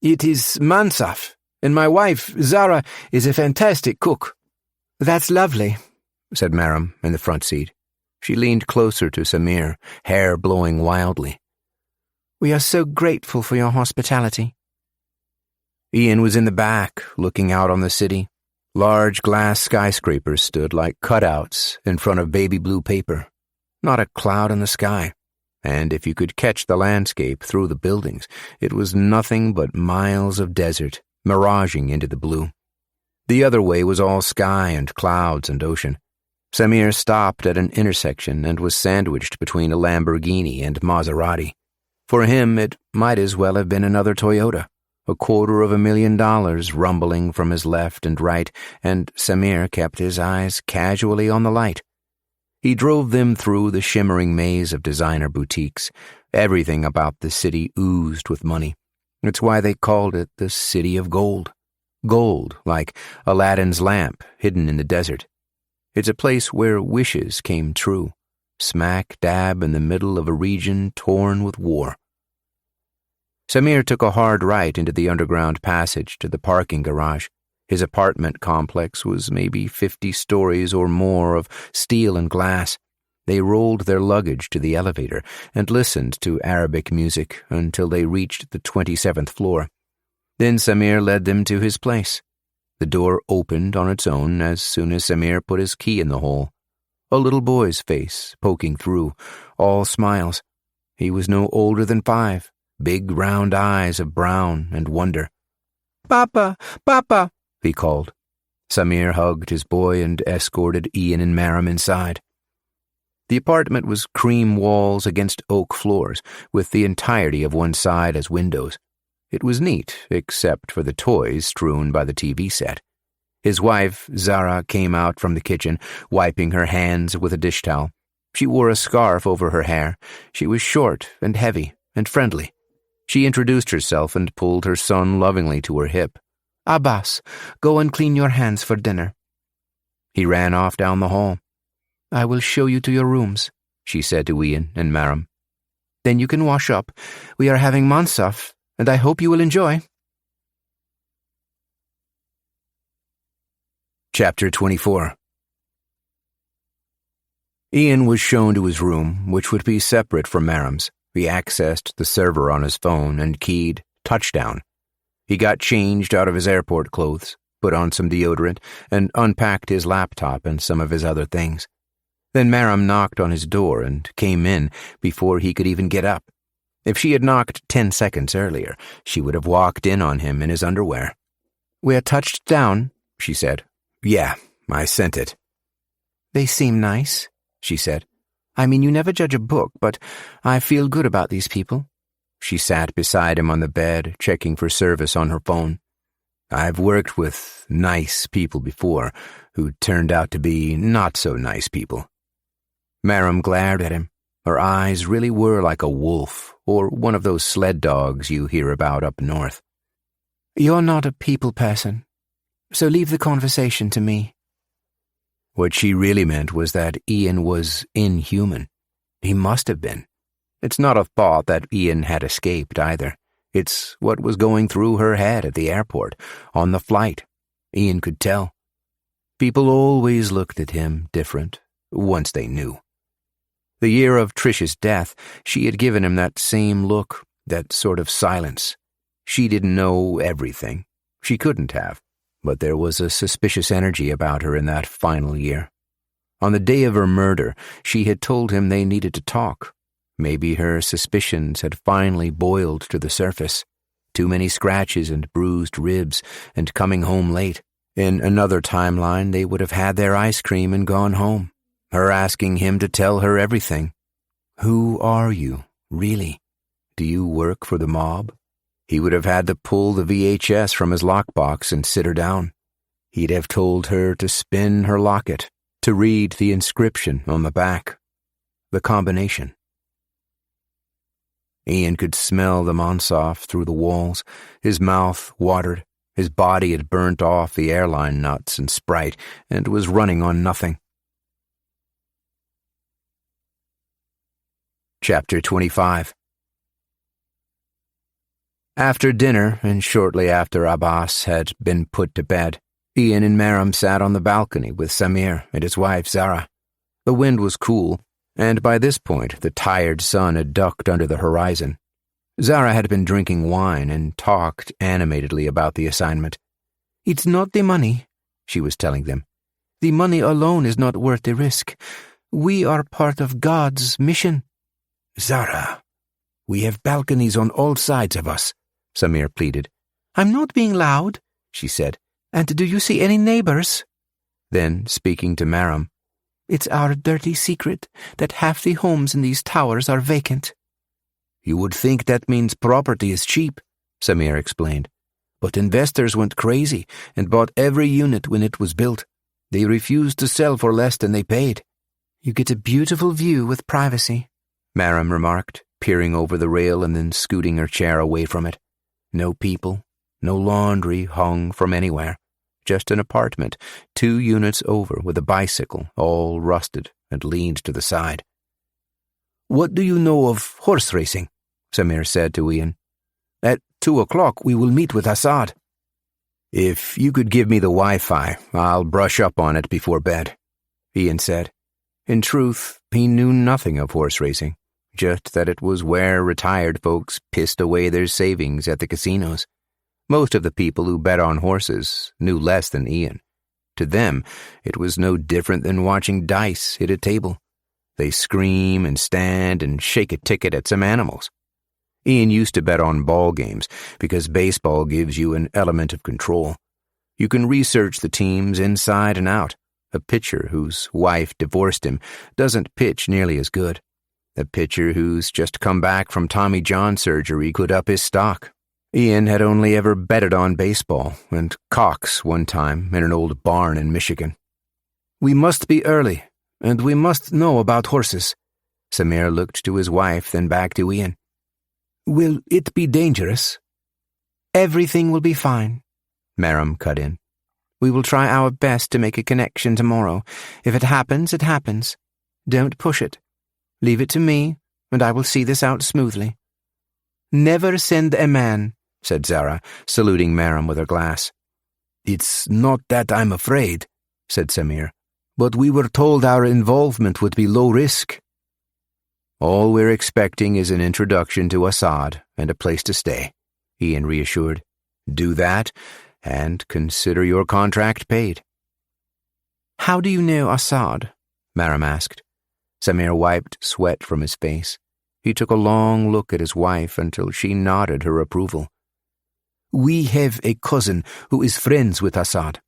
It is mansaf, and my wife, Zara, is a fantastic cook. That's lovely, said Merrim in the front seat. She leaned closer to Samir, hair blowing wildly. We are so grateful for your hospitality. Ian was in the back, looking out on the city. Large glass skyscrapers stood like cutouts in front of baby blue paper. Not a cloud in the sky, and if you could catch the landscape through the buildings, it was nothing but miles of desert, miraging into the blue. The other way was all sky and clouds and ocean. Samir stopped at an intersection and was sandwiched between a Lamborghini and Maserati. For him, it might as well have been another Toyota, $250,000 rumbling from his left and right, and Samir kept his eyes casually on the light. He drove them through the shimmering maze of designer boutiques. Everything about the city oozed with money. It's why they called it the City of Gold. Gold, like Aladdin's lamp hidden in the desert. It's a place where wishes came true, smack dab in the middle of a region torn with war. Samir took a hard right into the underground passage to the parking garage. His apartment complex was maybe 50 stories or more of steel and glass. They rolled their luggage to the elevator and listened to Arabic music until they reached the 27th floor. Then Samir led them to his place. The door opened on its own as soon as Samir put his key in the hole. A little boy's face poking through, all smiles. He was no older than 5, big round eyes of brown and wonder. "Papa, Papa," he called. Samir hugged his boy and escorted Ian and Maram inside. The apartment was cream walls against oak floors, with the entirety of one side as windows. It was neat, except for the toys strewn by the TV set. His wife, Zara, came out from the kitchen, wiping her hands with a dish towel. She wore a scarf over her hair. She was short and heavy and friendly. She introduced herself and pulled her son lovingly to her hip. "Abbas, go and clean your hands for dinner." He ran off down the hall. "I will show you to your rooms," she said to Ian and Maram. "Then you can wash up. We are having mansaf, and I hope you will enjoy." Chapter 24. Ian was shown to his room, which would be separate from Maram's. He accessed the server on his phone and keyed touchdown. He got changed out of his airport clothes, put on some deodorant, and unpacked his laptop and some of his other things. Then Maram knocked on his door and came in before he could even get up. If she had knocked 10 seconds earlier, she would have walked in on him in his underwear. "We are touched down," she said. "Yeah, I sent it." "They seem nice," she said. "I mean, you never judge a book, but I feel good about these people." She sat beside him on the bed, checking for service on her phone. "I've worked with nice people before, who turned out to be not so nice people." Maram glared at him. Her eyes really were like a wolf, or one of those sled dogs you hear about up north. "You're not a people person, so leave the conversation to me." What she really meant was that Ian was inhuman. He must have been. It's not a thought that Ian had escaped either. It's what was going through her head at the airport, on the flight. Ian could tell. People always looked at him different, once they knew. The year of Trish's death, she had given him that same look, that sort of silence. She didn't know everything. She couldn't have. But there was a suspicious energy about her in that final year. On the day of her murder, she had told him they needed to talk. Maybe her suspicions had finally boiled to the surface. Too many scratches and bruised ribs, and coming home late. In another timeline, they would have had their ice cream and gone home. Her asking him to tell her everything. Who are you, really? Do you work for the mob? He would have had to pull the VHS from his lockbox and sit her down. He'd have told her to spin her locket, to read the inscription on the back. The combination. Ian could smell the Monsaf through the walls. His mouth watered. His body had burnt off the airline nuts and Sprite and was running on nothing. Chapter 25. After dinner, and shortly after Abbas had been put to bed, Ian and Maram sat on the balcony with Samir and his wife Zara. The wind was cool, and by this point the tired sun had ducked under the horizon. Zara had been drinking wine and talked animatedly about the assignment. "It's not the money," she was telling them. "The money alone is not worth the risk. We are part of God's mission." "Zara, we have balconies on all sides of us," Samir pleaded. "I'm not being loud," she said. "And do you see any neighbors?" Then, speaking to Maram, "It's our dirty secret that half the homes in these towers are vacant." "You would think that means property is cheap," Samir explained. "But investors went crazy and bought every unit when it was built. They refused to sell for less than they paid." "You get a beautiful view with privacy," Maram remarked, peering over the rail and then scooting her chair away from it. No people, no laundry hung from anywhere. Just an apartment, 2 units over with a bicycle, all rusted and leaned to the side. "What do you know of horse racing?" Samir said to Ian. "At 2 o'clock we will meet with Assad." "If you could give me the Wi-Fi, I'll brush up on it before bed," Ian said. In truth, he knew nothing of horse racing, just that it was where retired folks pissed away their savings at the casinos. Most of the people who bet on horses knew less than Ian. To them, it was no different than watching dice hit a table. They scream and stand and shake a ticket at some animals. Ian used to bet on ball games because baseball gives you an element of control. You can research the teams inside and out. A pitcher whose wife divorced him doesn't pitch nearly as good. A pitcher who's just come back from Tommy John surgery could up his stock. Ian had only ever betted on baseball and cocks one time in an old barn in Michigan. "We must be early, and we must know about horses." Samir looked to his wife, then back to Ian. "Will it be dangerous?" "Everything will be fine," Maram cut in. "We will try our best to make a connection tomorrow. If it happens, it happens. Don't push it. Leave it to me, and I will see this out smoothly." "Never send a man," said Zara, saluting Maram with her glass. "It's not that I'm afraid," said Samir, "but we were told our involvement would be low risk." "All we're expecting is an introduction to Assad and a place to stay," Ian reassured. "Do that, and consider your contract paid." "How do you know Assad?" Maram asked. Samir wiped sweat from his face. He took a long look at his wife until she nodded her approval. "We have a cousin who is friends with Assad."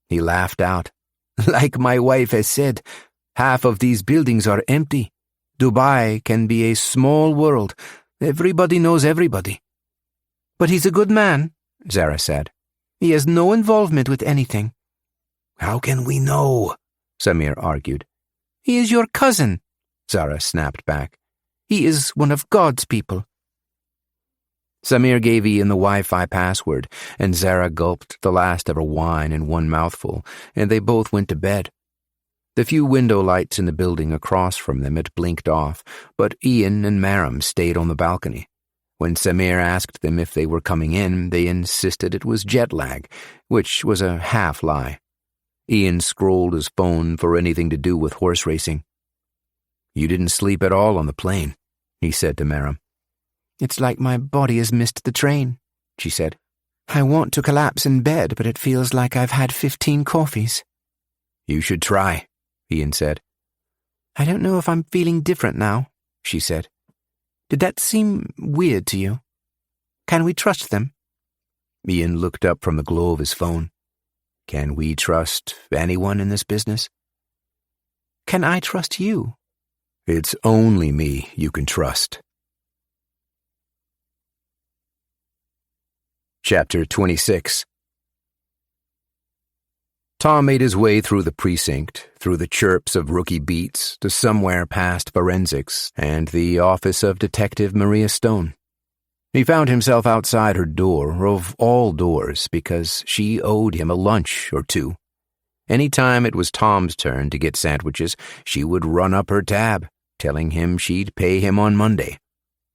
He laughed out. "Like my wife has said, half of these buildings are empty. Dubai can be a small world. Everybody knows everybody." "But he's a good man," Zara said. "He has no involvement with anything." "How can we know?" Samir argued. "He is your cousin," Zara snapped back. "He is one of God's people." Samir gave Ian the Wi-Fi password, and Zara gulped the last of her wine in one mouthful, and they both went to bed. The few window lights in the building across from them had blinked off, but Ian and Maram stayed on the balcony. When Samir asked them if they were coming in, they insisted it was jet lag, which was a half lie. Ian scrolled his phone for anything to do with horse racing. "You didn't sleep at all on the plane," he said to Maram. "It's like my body has missed the train," she said. "I want to collapse in bed, but it feels like I've had 15 coffees. "You should try," Ian said. "I don't know if I'm feeling different now," she said. "Did that seem weird to you? Can we trust them?" Ian looked up from the glow of his phone. "Can we trust anyone in this business?" "Can I trust you?" "It's only me you can trust." Chapter 26. Tom made his way through the precinct, through the chirps of rookie beats, to somewhere past forensics and the office of Detective Maria Stone. He found himself outside her door, of all doors, because she owed him a lunch or two. Any time it was Tom's turn to get sandwiches, she would run up her tab, telling him she'd pay him on Monday.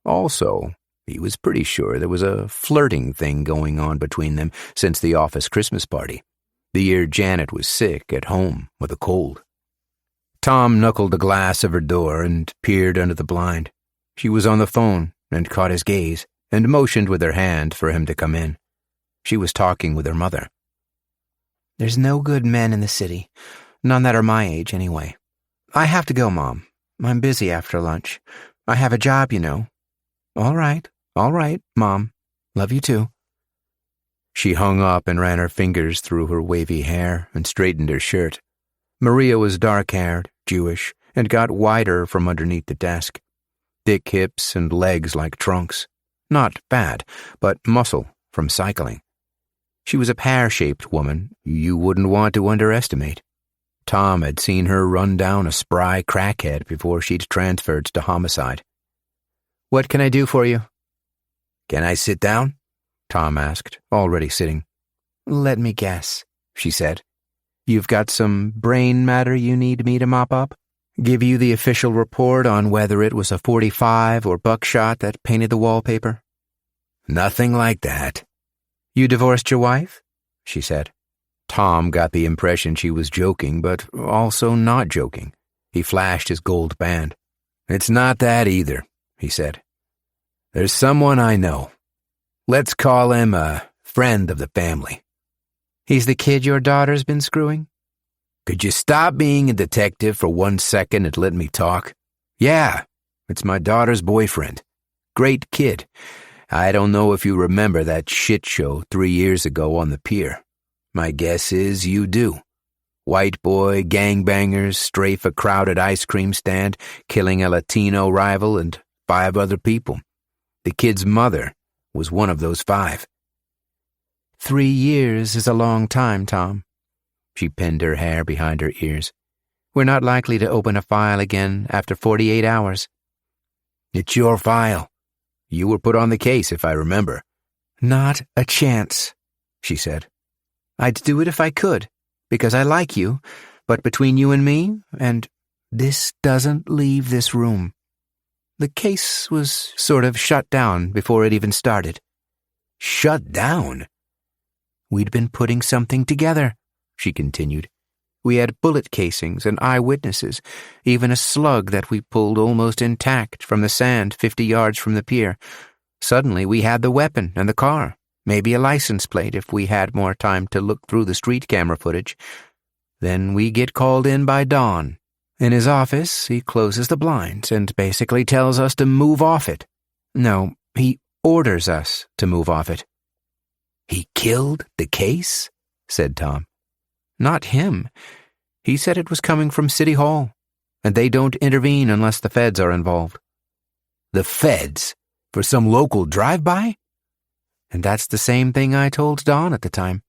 Also, he was pretty sure there was a flirting thing going on between them since the office Christmas party, the year Janet was sick at home with a cold. Tom knuckled the glass of her door and peered under the blind. She was on the phone and caught his gaze and motioned with her hand for him to come in. She was talking with her mother. "There's no good men in the city. None that are my age, anyway. I have to go, Mom. I'm busy after lunch. I have a job, you know." All right, Mom. Love you too." She hung up and ran her fingers through her wavy hair and straightened her shirt. Maria was dark-haired, Jewish, and got wider from underneath the desk. Thick hips and legs like trunks. Not bad, but muscle from cycling. She was a pear-shaped woman you wouldn't want to underestimate. Tom had seen her run down a spry crackhead before she'd transferred to homicide. "What can I do for you?" "Can I sit down?" Tom asked, already sitting. "Let me guess," she said. "You've got some brain matter you need me to mop up? Give you the official report on whether it was a .45 or buckshot that painted the wallpaper?" "Nothing like that." "You divorced your wife?" she said. Tom got the impression she was joking, but also not joking. He flashed his gold band. "It's not that either," he said. "There's someone I know. Let's call him a friend of the family." "He's the kid your daughter's been screwing?" "Could you stop being a detective for 1 second and let me talk? Yeah, it's my daughter's boyfriend. Great kid. I don't know if you remember that shit show 3 years ago on the pier. My guess is you do. White boy gangbangers strafe a crowded ice cream stand, killing a Latino rival and 5 other people. The kid's mother was one of those 5. 3 years is a long time, Tom. She pinned her hair behind her ears. We're not likely to open a file again after 48 hours. It's your file. You were put on the case, if I remember. Not a chance, she said. I'd do it if I could, because I like you, but between you and me, and this doesn't leave this room. The case was sort of shut down before it even started. Shut down? We'd been putting something together, she continued. We had bullet casings and eyewitnesses, even a slug that we pulled almost intact from the sand 50 yards from the pier. Suddenly we had the weapon and the car, maybe a license plate if we had more time to look through the street camera footage. Then we get called in by Don. In his office, he closes the blinds and basically tells us to move off it. No, he orders us to move off it. He killed the case? Said Tom. Not him. He said it was coming from City Hall, and they don't intervene unless the feds are involved. The feds? For some local drive-by? And that's the same thing I told Don at the time.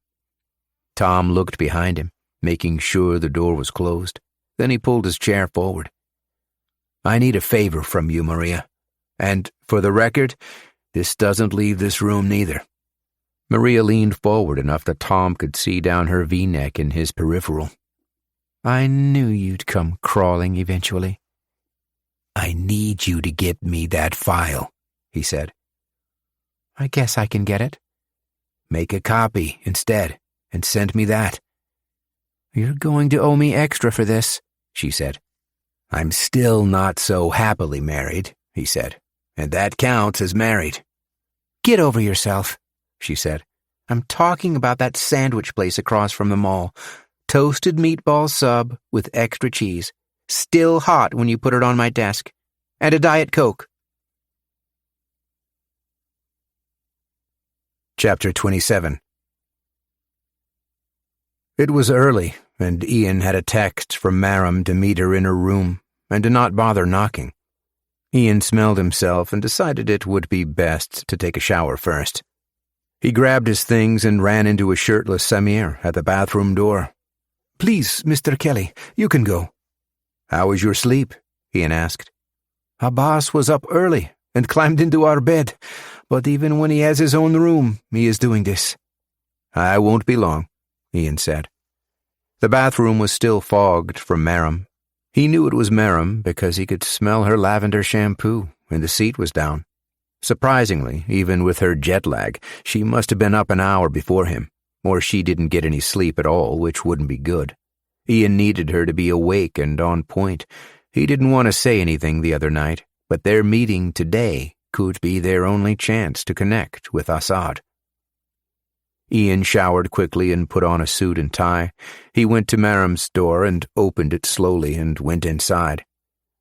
Tom looked behind him, making sure the door was closed. Then he pulled his chair forward. I need a favor from you, Maria. And, for the record, this doesn't leave this room neither. Maria leaned forward enough that Tom could see down her V-neck in his peripheral. I knew you'd come crawling eventually. I need you to get me that file, he said. I guess I can get it. Make a copy instead, and send me that. You're going to owe me extra for this, she said. I'm still not so happily married, he said, and that counts as married. Get over yourself, she said. I'm talking about that sandwich place across from the mall. Toasted meatball sub with extra cheese. Still hot when you put it on my desk. And a Diet Coke. Chapter 27. It was early, and Ian had a text from Maram to meet her in her room, and to not bother knocking. Ian smelled himself and decided it would be best to take a shower first. He grabbed his things and ran into a shirtless Samir at the bathroom door. Please, Mr. Kelly, you can go. How was your sleep? Ian asked. Abbas was up early and climbed into our bed, but even when he has his own room, he is doing this. I won't be long, Ian said. The bathroom was still fogged from Maram. He knew it was Maram because he could smell her lavender shampoo, and the seat was down. Surprisingly, even with her jet lag, she must have been up an hour before him, or she didn't get any sleep at all, which wouldn't be good. Ian needed her to be awake and on point. He didn't want to say anything the other night, but their meeting today could be their only chance to connect with Assad. Ian showered quickly and put on a suit and tie. He went to Maram's door and opened it slowly and went inside.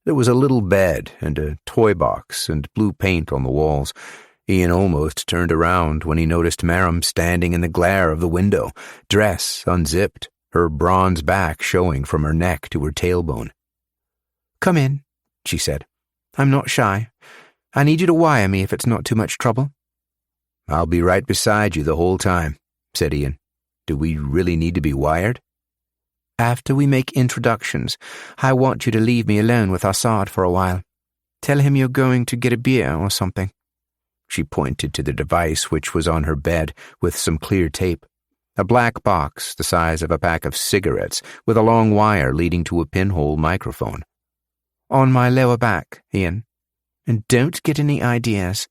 There was a little bed and a toy box and blue paint on the walls. Ian almost turned around when he noticed Maram standing in the glare of the window, dress unzipped, her bronze back showing from her neck to her tailbone. Come in, she said. I'm not shy. I need you to wire me if it's not too much trouble. I'll be right beside you the whole time, said Ian. Do we really need to be wired? After we make introductions, I want you to leave me alone with Assad for a while. Tell him you're going to get a beer or something. She pointed to the device which was on her bed with some clear tape. A black box the size of a pack of cigarettes with a long wire leading to a pinhole microphone. On my lower back, Ian. And don't get any ideas.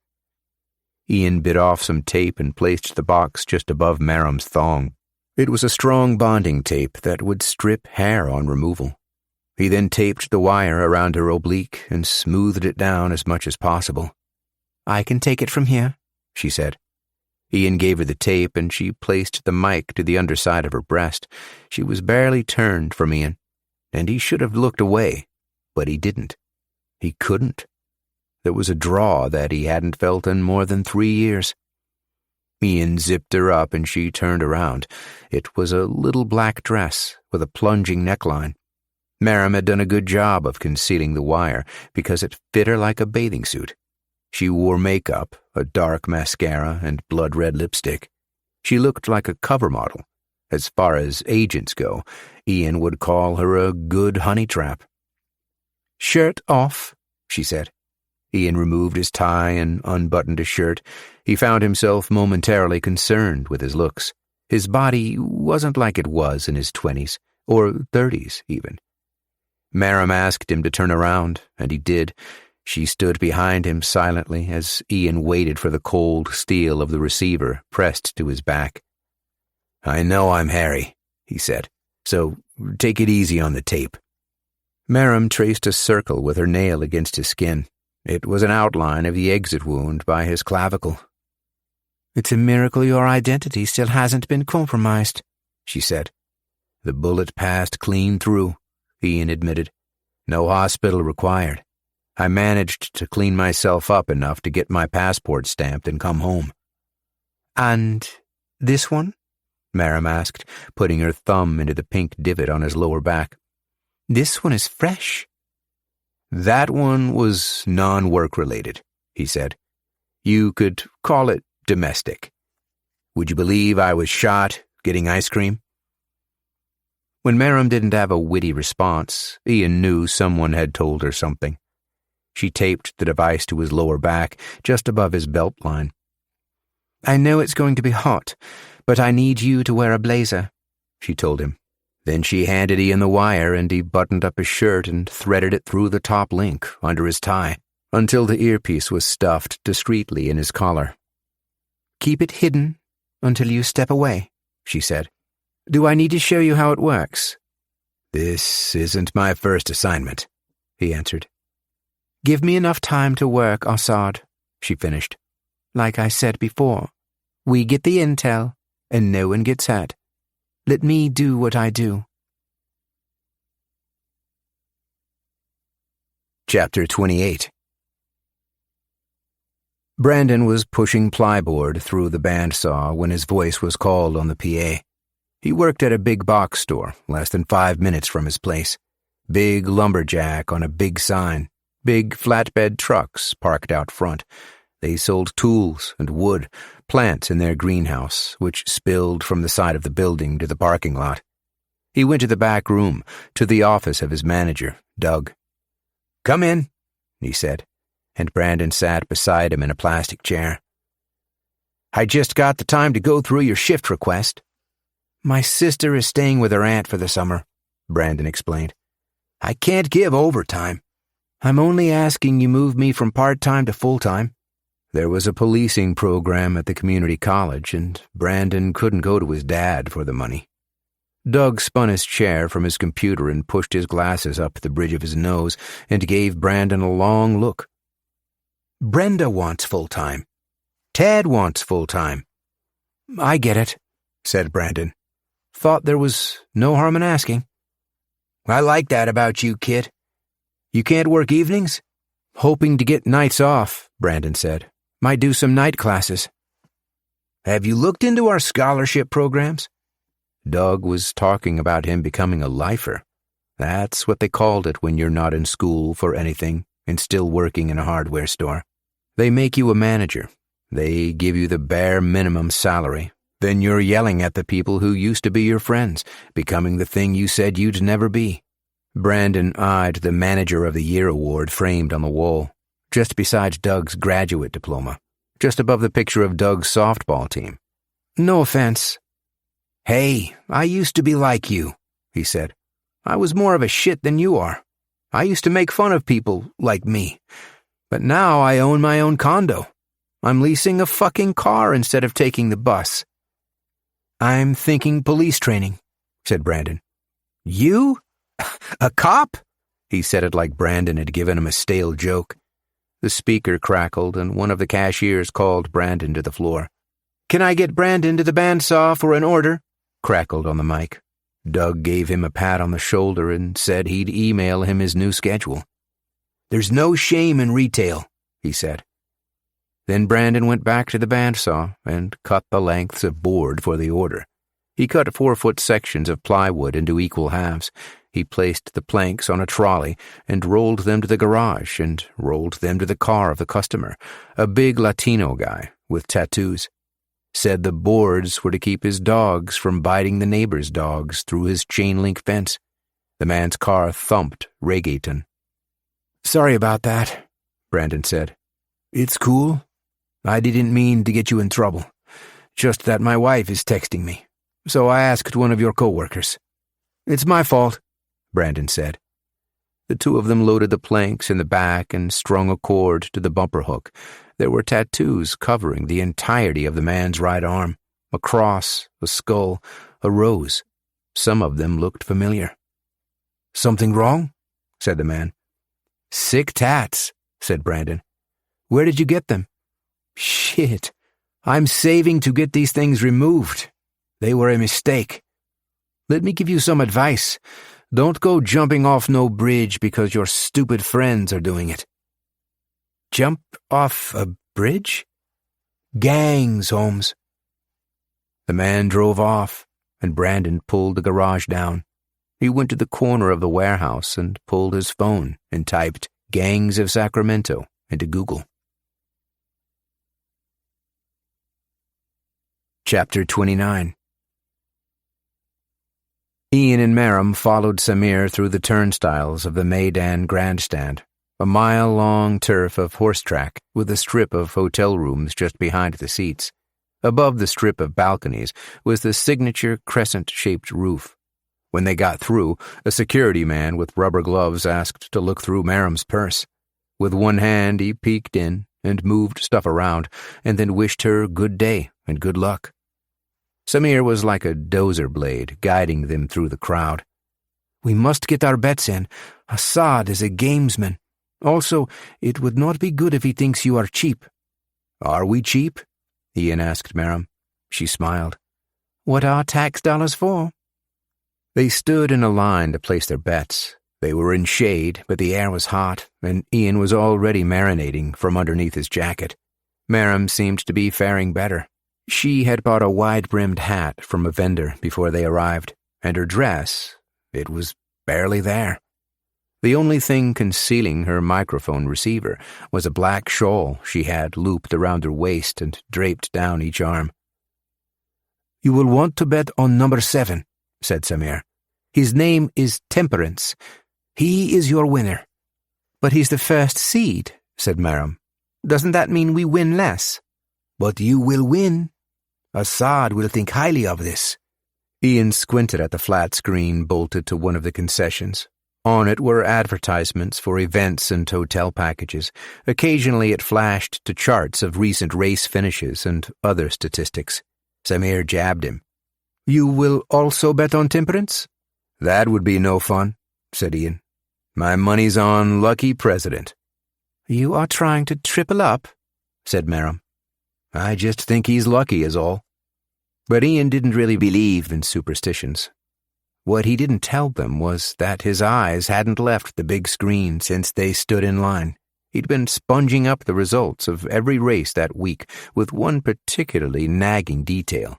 Ian bit off some tape and placed the box just above Maram's thong. It was a strong bonding tape that would strip hair on removal. He then taped the wire around her oblique and smoothed it down as much as possible. "I can take it from here," she said. Ian gave her the tape and she placed the mic to the underside of her breast. She was barely turned from Ian, and he should have looked away, but he didn't. He couldn't. There was a draw that he hadn't felt in more than 3 years. Ian zipped her up and she turned around. It was a little black dress with a plunging neckline. Merrim had done a good job of concealing the wire because it fit her like a bathing suit. She wore makeup, a dark mascara, and blood-red lipstick. She looked like a cover model. As far as agents go, Ian would call her a good honey trap. "Shirt off," she said. Ian removed his tie and unbuttoned his shirt. He found himself momentarily concerned with his looks. His body wasn't like it was in his 20s, or 30s even. Merrim asked him to turn around, and he did. She stood behind him silently as Ian waited for the cold steel of the receiver pressed to his back. "I know I'm hairy," he said, "so take it easy on the tape." Merrim traced a circle with her nail against his skin. It was an outline of the exit wound by his clavicle. "It's a miracle your identity still hasn't been compromised," she said. "The bullet passed clean through," Ian admitted. "No hospital required. I managed to clean myself up enough to get my passport stamped and come home." "And this one?" Merrim asked, putting her thumb into the pink divot on his lower back. "This one is fresh." "That one was non-work related," he said. "You could call it domestic. Would you believe I was shot getting ice cream?" When Merrim didn't have a witty response, Ian knew someone had told her something. She taped the device to his lower back, just above his belt line. "I know it's going to be hot, but I need you to wear a blazer," she told him. Then she handed Ian the wire and he buttoned up his shirt and threaded it through the top link under his tie until the earpiece was stuffed discreetly in his collar. "Keep it hidden until you step away," she said. "Do I need to show you how it works?" "This isn't my first assignment," he answered. "Give me enough time to work, Assad," she finished. "Like I said before, we get the intel and no one gets hurt. Let me do what I do." Chapter 28. Brandon was pushing plyboard through the bandsaw when his voice was called on the PA. He worked at a big box store, less than 5 minutes from his place. Big lumberjack on a big sign. Big flatbed trucks parked out front. They sold tools and wood, plants in their greenhouse, which spilled from the side of the building to the parking lot. He went to the back room, to the office of his manager, Doug. "Come in," he said, and Brandon sat beside him in a plastic chair. "I just got the time to go through your shift request." "My sister is staying with her aunt for the summer," Brandon explained. "I can't give overtime. I'm only asking you move me from part-time to full-time." There was a policing program at the community college, and Brandon couldn't go to his dad for the money. Doug spun his chair from his computer and pushed his glasses up the bridge of his nose and gave Brandon a long look. "Brenda wants full-time. Ted wants full-time." "I get it," said Brandon. "Thought there was no harm in asking." "I like that about you, kid. You can't work evenings?" "Hoping to get nights off," Brandon said. "Might do some night classes." "Have you looked into our scholarship programs?" Doug was talking about him becoming a lifer. That's what they called it when you're not in school for anything and still working in a hardware store. They make you a manager. They give you the bare minimum salary. Then you're yelling at the people who used to be your friends, becoming the thing you said you'd never be. Brandon eyed the Manager of the Year award framed on the wall, just beside Doug's graduate diploma, just above the picture of Doug's softball team. "No offense." "Hey, I used to be like you," he said. "I was more of a shit than you are. I used to make fun of people like me. But now I own my own condo. I'm leasing a fucking car instead of taking the bus." I'm thinking police training, said Brandon. You? A cop? He said it like Brandon had given him a stale joke. The speaker crackled, and one of the cashiers called Brandon to the floor. Can I get Brandon to the bandsaw for an order? Crackled on the mic. Doug gave him a pat on the shoulder and said he'd email him his new schedule. There's no shame in retail, he said. Then Brandon went back to the bandsaw and cut the lengths of board for the order. He cut 4-foot sections of plywood into equal halves. He placed the planks on a trolley and rolled them to the garage and rolled them to the car of the customer, a big Latino guy with tattoos. Said the boards were to keep his dogs from biting the neighbor's dogs through his chain-link fence. The man's car thumped reggaeton. Sorry about that, Brandon said. It's cool. I didn't mean to get you in trouble. Just that my wife is texting me. So I asked one of your coworkers. It's my fault, Brandon said. The two of them loaded the planks in the back and strung a cord to the bumper hook. There were tattoos covering the entirety of the man's right arm, a cross, a skull, a rose. Some of them looked familiar. Something wrong? Said the man. Sick tats, said Brandon. Where did you get them? Shit. I'm saving to get these things removed. They were a mistake. Let me give you some advice. Don't go jumping off no bridge because your stupid friends are doing it. Jump off a bridge? Gangs, Holmes. The man drove off, and Brandon pulled the garage down. He went to the corner of the warehouse and pulled his phone and typed Gangs of Sacramento into Google. Chapter 29. Ian and Merrim followed Samir through the turnstiles of the Maidan grandstand, a mile-long turf of horse track with a strip of hotel rooms just behind the seats. Above the strip of balconies was the signature crescent-shaped roof. When they got through, a security man with rubber gloves asked to look through Merrim's purse. With one hand he peeked in and moved stuff around, and then wished her good day and good luck. Samir was like a dozer blade, guiding them through the crowd. We must get our bets in. Assad is a gamesman. Also, it would not be good if he thinks you are cheap. Are we cheap? Ian asked Merrim. She smiled. What are tax dollars for? They stood in a line to place their bets. They were in shade, but the air was hot, and Ian was already marinating from underneath his jacket. Merrim seemed to be faring better. She had bought a wide-brimmed hat from a vendor before they arrived, and her dress, it was barely there. The only thing concealing her microphone receiver was a black shawl she had looped around her waist and draped down each arm. You will want to bet on number 7, said Samir. His name is Temperance. He is your winner. But he's the first seed, said Merrim. Doesn't that mean we win less? But you will win. Assad will think highly of this. Ian squinted at the flat screen bolted to one of the concessions. On it were advertisements for events and hotel packages. Occasionally it flashed to charts of recent race finishes and other statistics. Samir jabbed him. You will also bet on Temperance? That would be no fun, said Ian. My money's on Lucky President. You are trying to triple up, said Merrim. I just think he's lucky is all. But Ian didn't really believe in superstitions. What he didn't tell them was that his eyes hadn't left the big screen since they stood in line. He'd been sponging up the results of every race that week with one particularly nagging detail.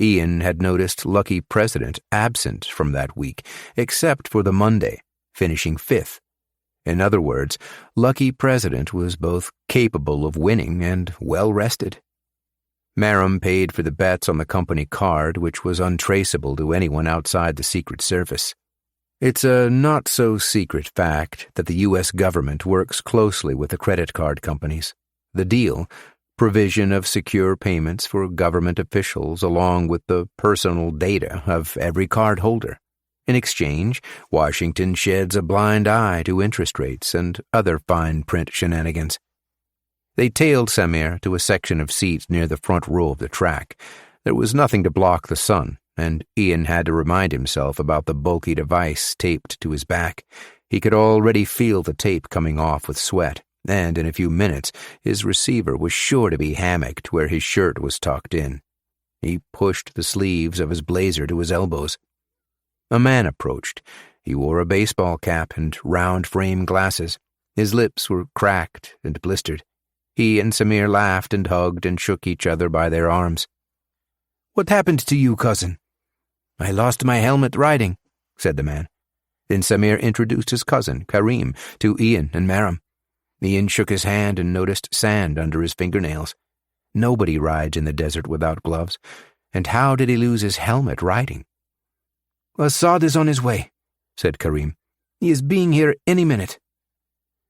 Ian had noticed Lucky President absent from that week, except for the Monday, finishing 5th. In other words, Lucky President was both capable of winning and well-rested. Merrim paid for the bets on the company card, which was untraceable to anyone outside the Secret Service. It's a not-so-secret fact that the U.S. government works closely with the credit card companies. The deal, provision of secure payments for government officials along with the personal data of every card holder. In exchange, Washington sheds a blind eye to interest rates and other fine print shenanigans. They tailed Samir to a section of seats near the front row of the track. There was nothing to block the sun, and Ian had to remind himself about the bulky device taped to his back. He could already feel the tape coming off with sweat, and in a few minutes his receiver was sure to be hammocked where his shirt was tucked in. He pushed the sleeves of his blazer to his elbows. A man approached. He wore a baseball cap and round-frame glasses. His lips were cracked and blistered. He and Samir laughed and hugged and shook each other by their arms. "What happened to you, cousin?" "I lost my helmet riding," said the man. Then Samir introduced his cousin, Karim, to Ian and Maram. Ian shook his hand and noticed sand under his fingernails. Nobody rides in the desert without gloves. And how did he lose his helmet riding? "Assad is on his way," said Karim. "He is being here any minute."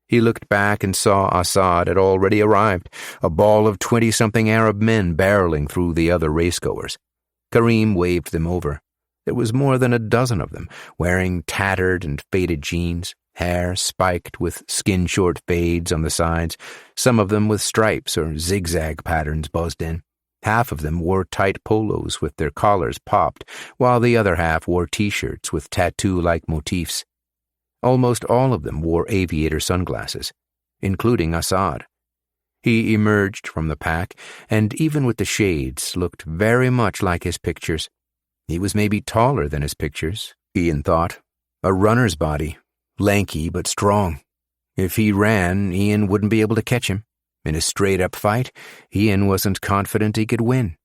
He looked back and saw Assad had already arrived, a ball of 20-something Arab men barreling through the other racegoers. Karim waved them over. There was more than a dozen of them, wearing tattered and faded jeans, hair spiked with skin-short fades on the sides, some of them with stripes or zigzag patterns buzzed in. Half of them wore tight polos with their collars popped, while the other half wore T-shirts with tattoo-like motifs. Almost all of them wore aviator sunglasses, including Assad. He emerged from the pack, and even with the shades, looked very much like his pictures. He was maybe taller than his pictures, Ian thought. A runner's body, lanky but strong. If he ran, Ian wouldn't be able to catch him. In a straight-up fight, Ian wasn't confident he could win.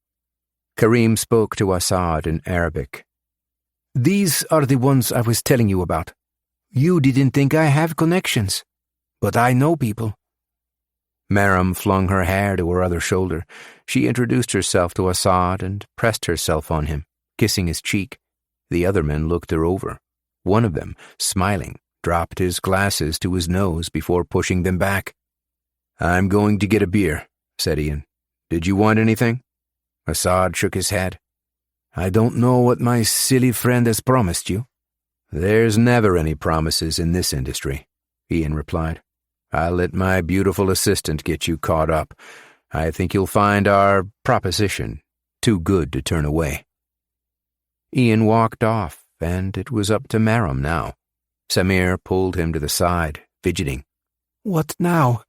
Karim spoke to Assad in Arabic. "These are the ones I was telling you about. You didn't think I have connections, but I know people." Maram flung her hair to her other shoulder. She introduced herself to Assad and pressed herself on him, kissing his cheek. The other men looked her over. One of them, smiling, dropped his glasses to his nose before pushing them back. "I'm going to get a beer," said Ian. "Did you want anything?" Assad shook his head. "I don't know what my silly friend has promised you." "There's never any promises in this industry," Ian replied. "I'll let my beautiful assistant get you caught up. I think you'll find our proposition too good to turn away." Ian walked off, and it was up to Maram now. Samir pulled him to the side, fidgeting. "What now?"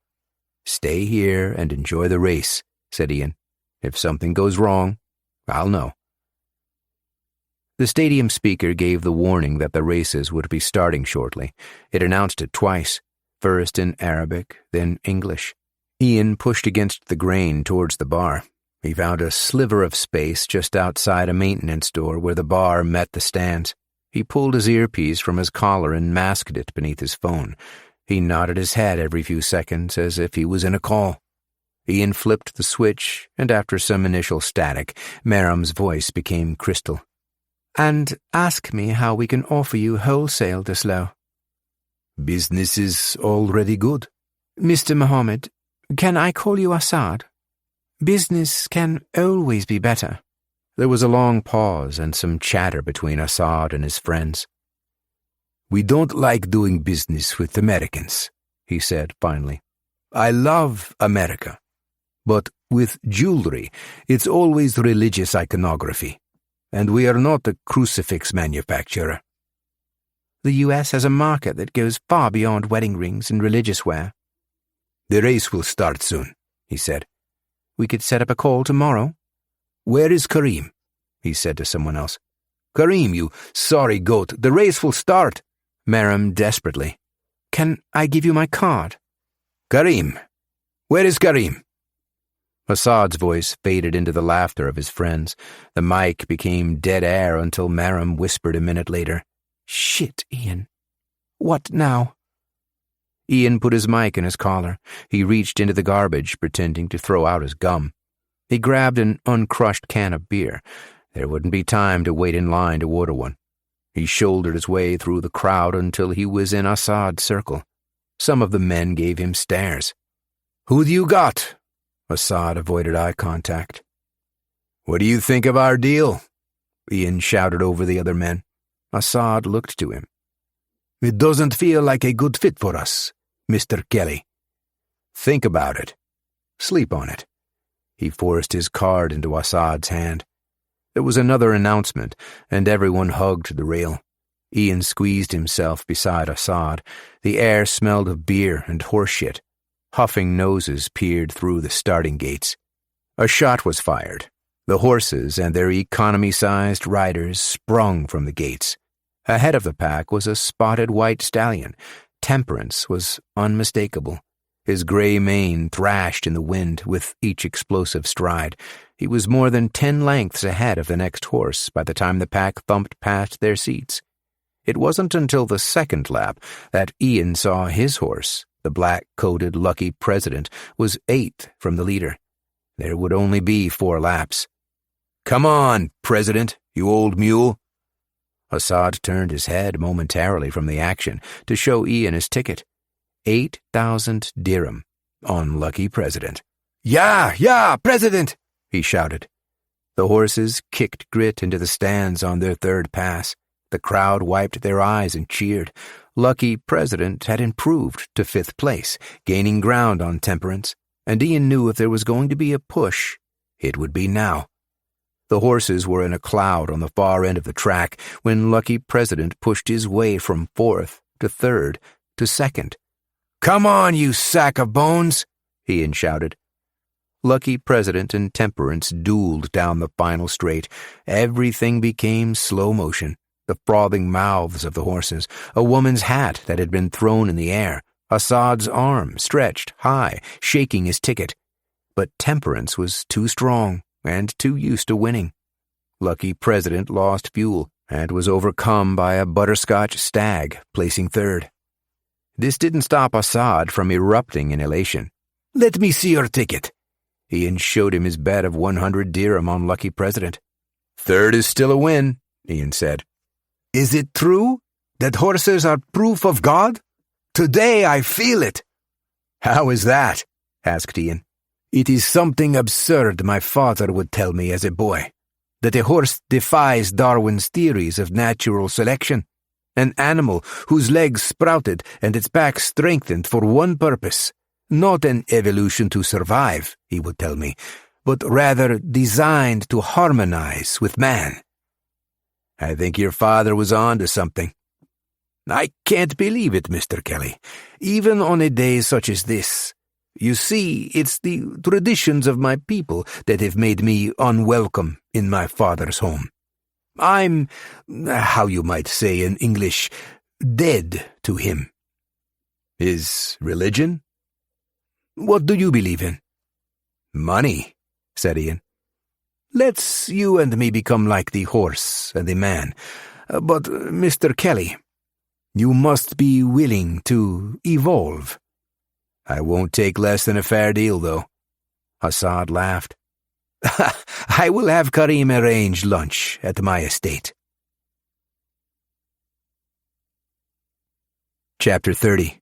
"Stay here and enjoy the race," said Ian. "If something goes wrong, I'll know." The stadium speaker gave the warning that the races would be starting shortly. It announced it twice, first in Arabic, then English. Ian pushed against the grain towards the bar. He found a sliver of space just outside a maintenance door where the bar met the stands. He pulled his earpiece from his collar and masked it beneath his phone. He nodded his head every few seconds as if he was in a call. Ian flipped the switch, and after some initial static, Maram's voice became crystal. "And ask me how we can offer you wholesale this low." "Business is already good." "Mr. Mohammed, can I call you Assad? Business can always be better." There was a long pause and some chatter between Assad and his friends. "We don't like doing business with Americans," he said finally. "I love America, but with jewelry, it's always religious iconography, and we are not a crucifix manufacturer." "The U.S. has a market that goes far beyond wedding rings and religious wear." "The race will start soon," he said. "We could set up a call tomorrow." "Where is Karim?" he said to someone else. "Karim, you sorry goat, the race will start." Maram desperately. "Can I give you my card?" "Karim! Where is Karim?" Assad's voice faded into the laughter of his friends. The mic became dead air until Maram whispered a minute later, "Shit, Ian. What now?" Ian put his mic in his collar. He reached into the garbage, pretending to throw out his gum. He grabbed an uncrushed can of beer. There wouldn't be time to wait in line to order one. He shouldered his way through the crowd until he was in Assad's circle. Some of the men gave him stares. "Who do you got?" Assad avoided eye contact. "What do you think of our deal?" Ian shouted over the other men. Assad looked to him. "It doesn't feel like a good fit for us, Mr. Kelly." "Think about it. Sleep on it." He forced his card into Assad's hand. There was another announcement, and everyone hugged the rail. Ian squeezed himself beside Assad. The air smelled of beer and horseshit. Huffing noses peered through the starting gates. A shot was fired. The horses and their economy-sized riders sprung from the gates. Ahead of the pack was a spotted white stallion. Temperance was unmistakable. His gray mane thrashed in the wind with each explosive stride. He was more than 10 lengths ahead of the next horse by the time the pack thumped past their seats. It wasn't until the second lap that Ian saw his horse, the black-coated Lucky President, was 8th from the leader. There would only be 4 laps. "Come on, President, you old mule." Assad turned his head momentarily from the action to show Ian his ticket. 8,000 dirham on Lucky President. Yeah, President!" he shouted. The horses kicked grit into the stands on their third pass. The crowd wiped their eyes and cheered. Lucky President had improved to 5th place, gaining ground on Temperance, and Ian knew if there was going to be a push, it would be now. The horses were in a cloud on the far end of the track when Lucky President pushed his way from 4th to 3rd to 2nd. "Come on, you sack of bones!" Ian shouted. Lucky President and Temperance dueled down the final straight. Everything became slow motion. The frothing mouths of the horses, a woman's hat that had been thrown in the air, Assad's arm stretched high, shaking his ticket. But Temperance was too strong and too used to winning. Lucky President lost fuel and was overcome by a butterscotch stag, placing 3rd. This didn't stop Assad from erupting in elation. "Let me see your ticket." Ian showed him his bet of 100 dirham on Lucky President. "3rd is still a win," Ian said. "Is it true that horses are proof of God? Today I feel it." "How is that?" asked Ian. "It is something absurd my father would tell me as a boy, that a horse defies Darwin's theories of natural selection. An animal whose legs sprouted and its back strengthened for one purpose. Not an evolution to survive, he would tell me, but rather designed to harmonize with man." "I think your father was on to something." "I can't believe it, Mr. Kelly, even on a day such as this. You see, it's the traditions of my people that have made me unwelcome in my father's home. I'm, how you might say in English, dead to him." "His religion?" "What do you believe in?" "Money," said Ian. "Let's you and me become like the horse and the man. But, Mr. Kelly, you must be willing to evolve." "I won't take less than a fair deal, though." Assad laughed. "I will have Karim arrange lunch at my estate." Chapter 30.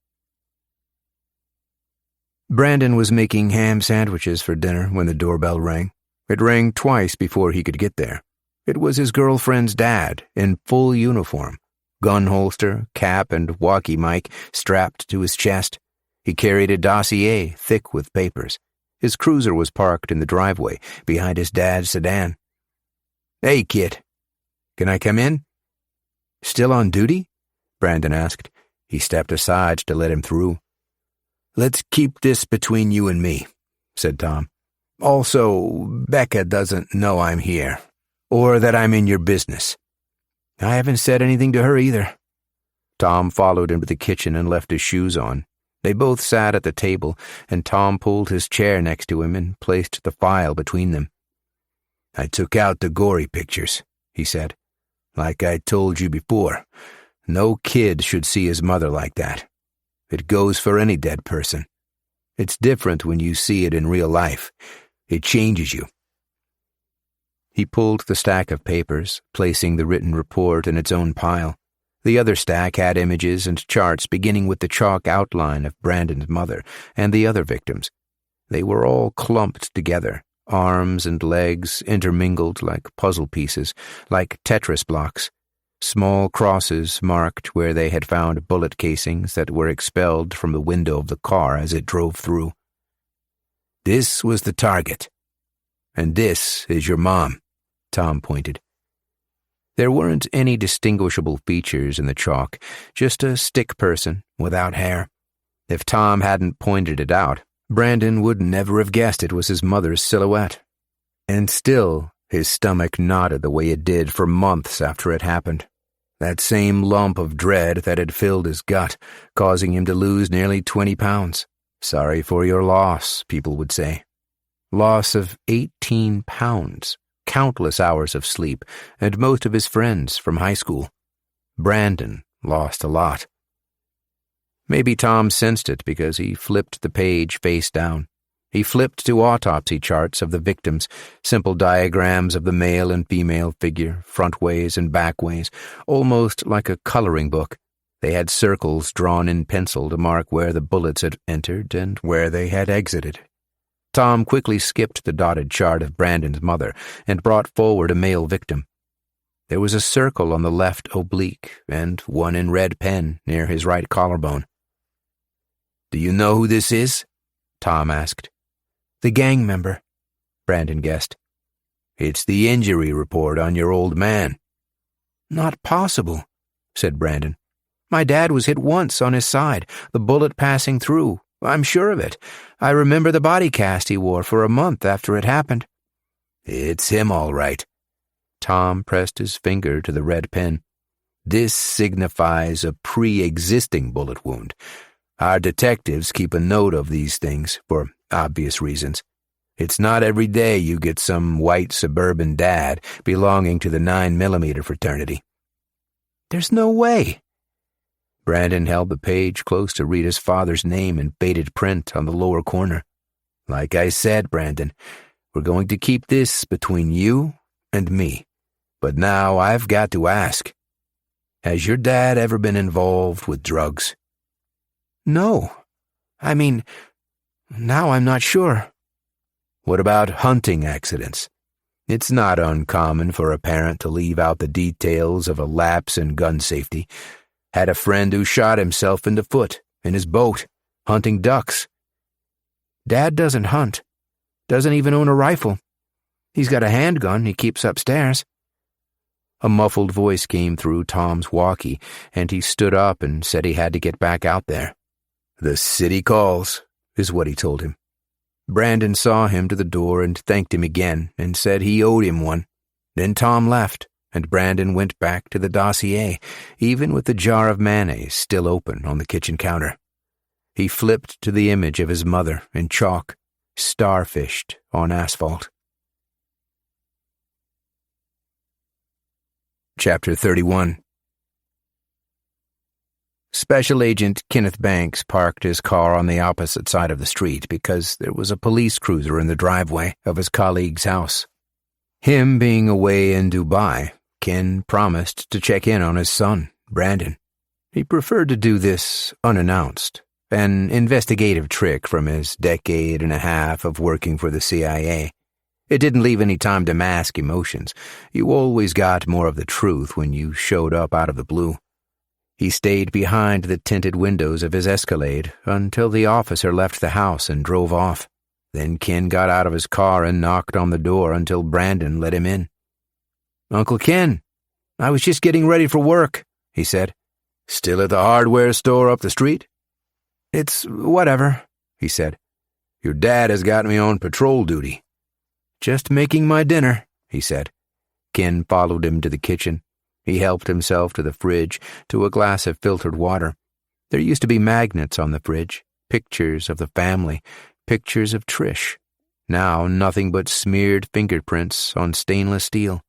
Brandon was making ham sandwiches for dinner when the doorbell rang. It rang twice before he could get there. It was his girlfriend's dad, in full uniform, gun holster, cap, and walkie-mic strapped to his chest. He carried a dossier thick with papers. His cruiser was parked in the driveway behind his dad's sedan. "Hey, kid. Can I come in?" "Still on duty?" Brandon asked. He stepped aside to let him through. "Let's keep this between you and me," said Tom. "Also, Becca doesn't know I'm here, or that I'm in your business." "I haven't said anything to her either." Tom followed him to the kitchen and left his shoes on. They both sat at the table, and Tom pulled his chair next to him and placed the file between them. "I took out the gory pictures," he said. "Like I told you before, no kid should see his mother like that. It goes for any dead person. It's different when you see it in real life. It changes you." He pulled the stack of papers, placing the written report in its own pile. The other stack had images and charts beginning with the chalk outline of Brandon's mother and the other victims. They were all clumped together, arms and legs intermingled like puzzle pieces, like Tetris blocks. Small crosses marked where they had found bullet casings that were expelled from the window of the car as it drove through. "This was the target. And this is your mom," Tom pointed. There weren't any distinguishable features in the chalk, just a stick person without hair. If Tom hadn't pointed it out, Brandon would never have guessed it was his mother's silhouette. And still, his stomach knotted the way it did for months after it happened. That same lump of dread that had filled his gut, causing him to lose nearly 20 pounds. Sorry for your loss, people would say. Loss of 18 pounds, countless hours of sleep, and most of his friends from high school. Brandon lost a lot. Maybe Tom sensed it because he flipped the page face down. He flipped to autopsy charts of the victims, simple diagrams of the male and female figure, frontways and backways, almost like a coloring book. They had circles drawn in pencil to mark where the bullets had entered and where they had exited. Tom quickly skipped the dotted chart of Brandon's mother and brought forward a male victim. There was a circle on the left oblique and one in red pen near his right collarbone. "Do you know who this is?" Tom asked. "The gang member," Brandon guessed. "It's the injury report on your old man." "Not possible," said Brandon. "My dad was hit once on his side, the bullet passing through. I'm sure of it. I remember the body cast he wore for a month after it happened." "It's him, all right." Tom pressed his finger to the red pen. "This signifies a pre-existing bullet wound. Our detectives keep a note of these things, for obvious reasons. It's not every day you get some white suburban dad belonging to the 9mm fraternity." "There's no way." Brandon held the page close to read his father's name in faded print on the lower corner. "Like I said, Brandon, we're going to keep this between you and me. But now I've got to ask, has your dad ever been involved with drugs?" "No. I mean, now I'm not sure." "What about hunting accidents? It's not uncommon for a parent to leave out the details of a lapse in gun safety. Had a friend who shot himself in the foot in his boat, hunting ducks." "Dad doesn't hunt. Doesn't even own a rifle. He's got a handgun he keeps upstairs." A muffled voice came through Tom's walkie, and he stood up and said he had to get back out there. "The city calls," is what he told him. Brandon saw him to the door and thanked him again and said he owed him one. Then Tom left, and Brandon went back to the dossier, even with the jar of mayonnaise still open on the kitchen counter. He flipped to the image of his mother in chalk, starfished on asphalt. Chapter 31. Special Agent Kenneth Banks parked his car on the opposite side of the street because there was a police cruiser in the driveway of his colleague's house. Him being away in Dubai, Ken promised to check in on his son, Brandon. He preferred to do this unannounced, an investigative trick from his decade and a half of working for the CIA. It didn't leave any time to mask emotions. You always got more of the truth when you showed up out of the blue. He stayed behind the tinted windows of his Escalade until the officer left the house and drove off. Then Ken got out of his car and knocked on the door until Brandon let him in. "Uncle Ken, I was just getting ready for work," he said. "Still at the hardware store up the street?" "It's whatever," he said. "Your dad has got me on patrol duty." "Just making my dinner," he said. Ken followed him to the kitchen. He helped himself to the fridge, to a glass of filtered water. There used to be magnets on the fridge, pictures of the family, pictures of Trish. Now nothing but smeared fingerprints on stainless steel.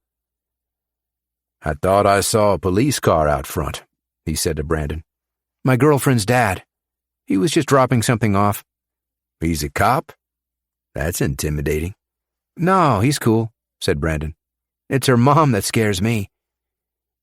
"I thought I saw a police car out front," he said to Brandon. "My girlfriend's dad. He was just dropping something off." "He's a cop? That's intimidating." "No, he's cool," said Brandon. "It's her mom that scares me."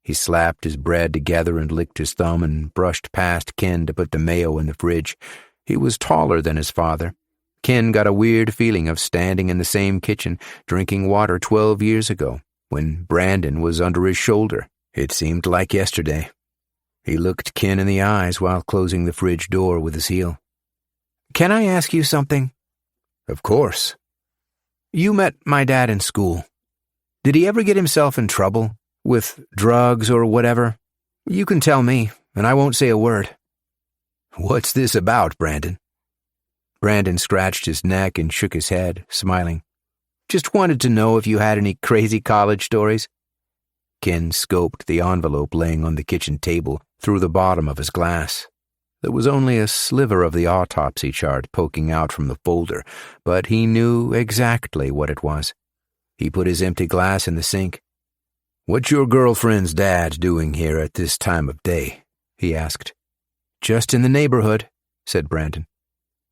He slapped his bread together and licked his thumb and brushed past Ken to put the mayo in the fridge. He was taller than his father. Ken got a weird feeling of standing in the same kitchen, drinking water 12 years ago, when Brandon was under his shoulder. It seemed like yesterday. He looked Ken in the eyes while closing the fridge door with his heel. "Can I ask you something?" "Of course." "You met my dad in school." Did he ever get himself in trouble? With drugs or whatever? You can tell me, and I won't say a word." "What's this about, Brandon?" Brandon scratched his neck and shook his head, smiling. "Just wanted to know if you had any crazy college stories." Ken scoped the envelope laying on the kitchen table through the bottom of his glass. There was only a sliver of the autopsy chart poking out from the folder, but he knew exactly what it was. He put his empty glass in the sink. "What's your girlfriend's dad doing here at this time of day?" he asked. "Just in the neighborhood," said Brandon.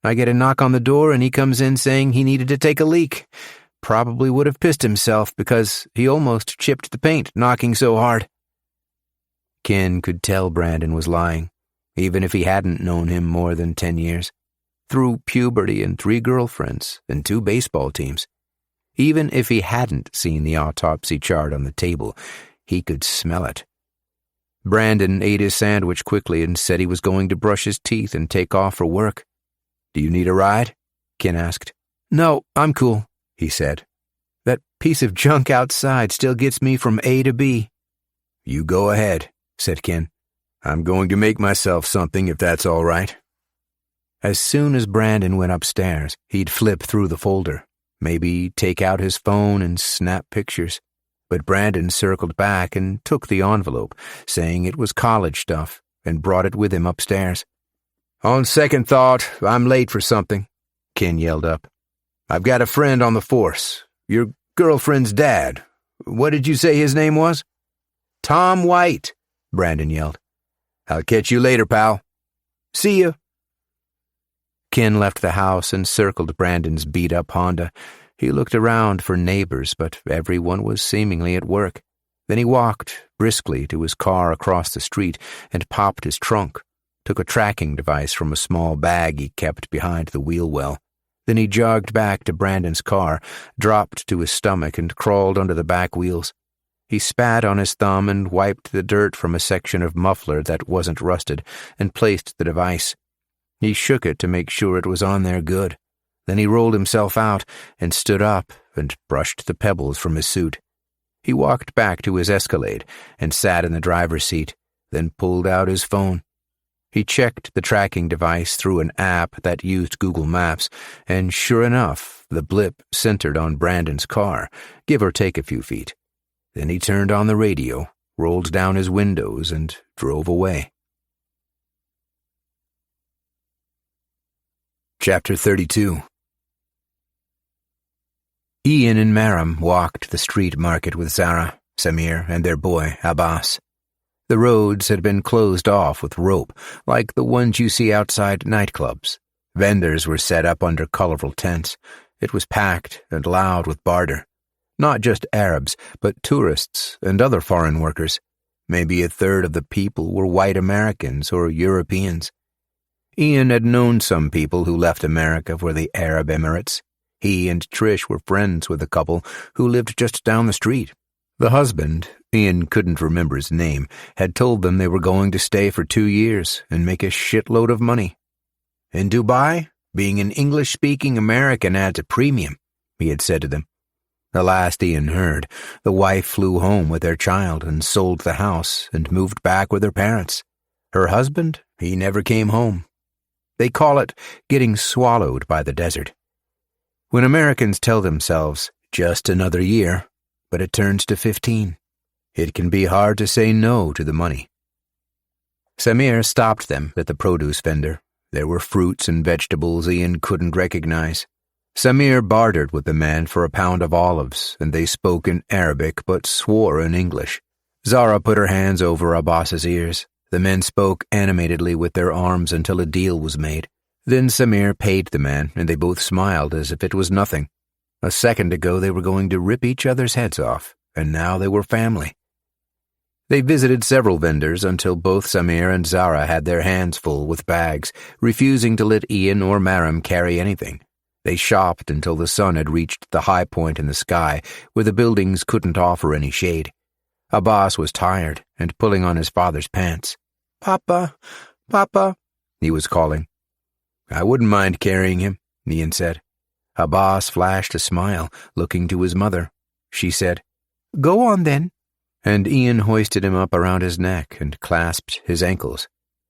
"I get a knock on the door and he comes in saying he needed to take a leak. Probably would have pissed himself because he almost chipped the paint knocking so hard." Ken could tell Brandon was lying, even if he hadn't known him more than 10 years. Through puberty and 3 girlfriends and 2 baseball teams. Even if he hadn't seen the autopsy chart on the table, he could smell it. Brandon ate his sandwich quickly and said he was going to brush his teeth and take off for work. "Do you need a ride?" Ken asked. "No, I'm cool," he said. "That piece of junk outside still gets me from A to B." "You go ahead," said Ken. "I'm going to make myself something if that's all right." As soon as Brandon went upstairs, he'd flip through the folder, maybe take out his phone and snap pictures. But Brandon circled back and took the envelope, saying it was college stuff, and brought it with him upstairs. "On second thought, I'm late for something," Ken yelled up. "I've got a friend on the force. Your girlfriend's dad. What did you say his name was?" "Tom White," Brandon yelled. "I'll catch you later, pal." "See you." Ken left the house and circled Brandon's beat-up Honda. He looked around for neighbors, but everyone was seemingly at work. Then he walked briskly to his car across the street and popped his trunk, took a tracking device from a small bag he kept behind the wheel well. Then he jogged back to Brandon's car, dropped to his stomach, and crawled under the back wheels. He spat on his thumb and wiped the dirt from a section of muffler that wasn't rusted, and placed the device. He shook it to make sure it was on there good. Then he rolled himself out and stood up and brushed the pebbles from his suit. He walked back to his Escalade and sat in the driver's seat, then pulled out his phone. He checked the tracking device through an app that used Google Maps, and sure enough, the blip centered on Brandon's car, give or take a few feet. Then he turned on the radio, rolled down his windows, and drove away. Chapter 32. Ian and Maram walked the street market with Zara, Samir, and their boy, Abbas. The roads had been closed off with rope, like the ones you see outside nightclubs. Vendors were set up under colorful tents. It was packed and loud with barter. Not just Arabs, but tourists and other foreign workers. Maybe a third of the people were white Americans or Europeans. Ian had known some people who left America for the Arab Emirates. He and Trish were friends with a couple who lived just down the street. The husband, Ian couldn't remember his name, had told them they were going to stay for 2 years and make a shitload of money. "In Dubai, being an English-speaking American adds a premium," he had said to them. The last Ian heard, the wife flew home with their child and sold the house and moved back with her parents. Her husband, he never came home. They call it getting swallowed by the desert. When Americans tell themselves, just another year, but it turns to 15, it can be hard to say no to the money. Samir stopped them at the produce vendor. There were fruits and vegetables Ian couldn't recognize. Samir bartered with the man for a pound of olives, and they spoke in Arabic but swore in English. Zara put her hands over Abbas's ears. The men spoke animatedly with their arms until a deal was made. Then Samir paid the man, and they both smiled as if it was nothing. A second ago they were going to rip each other's heads off, and now they were family. They visited several vendors until both Samir and Zara had their hands full with bags, refusing to let Ian or Maram carry anything. They shopped until the sun had reached the high point in the sky where the buildings couldn't offer any shade. Abbas was tired and pulling on his father's pants. "Papa, Papa," he was calling. "I wouldn't mind carrying him," Ian said. Abbas flashed a smile, looking to his mother. She said, Go on, then. And Ian hoisted him up around his neck and clasped his ankles.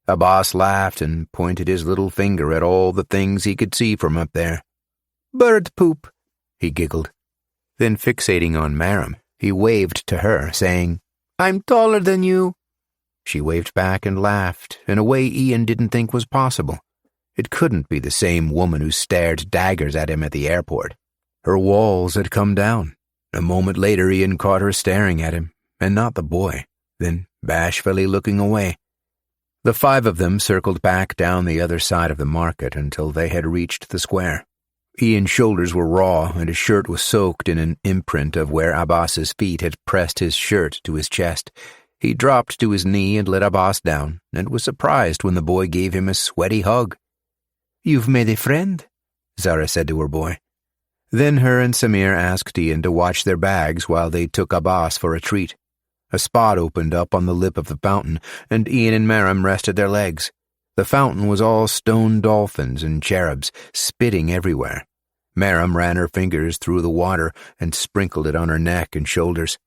Abbas laughed and pointed his little finger at all the things he could see from up there. Bird poop, he giggled. Then fixating on Maram, he waved to her, saying, I'm taller than you. She waved back and laughed in a way Ian didn't think was possible. It couldn't be the same woman who stared daggers at him at the airport. Her walls had come down. A moment later Ian caught her staring at him, and not the boy, then bashfully looking away. The five of them circled back down the other side of the market until they had reached the square. Ian's shoulders were raw, and his shirt was soaked in an imprint of where Abbas's feet had pressed his shirt to his chest. He dropped to his knee and let Abbas down, and was surprised when the boy gave him a sweaty hug. You've made a friend, Zara said to her boy. Then her and Samir asked Ian to watch their bags while they took Abbas for a treat. A spot opened up on the lip of the fountain, and Ian and Maram rested their legs. The fountain was all stone dolphins and cherubs, spitting everywhere. Maram ran her fingers through the water and sprinkled it on her neck and shoulders.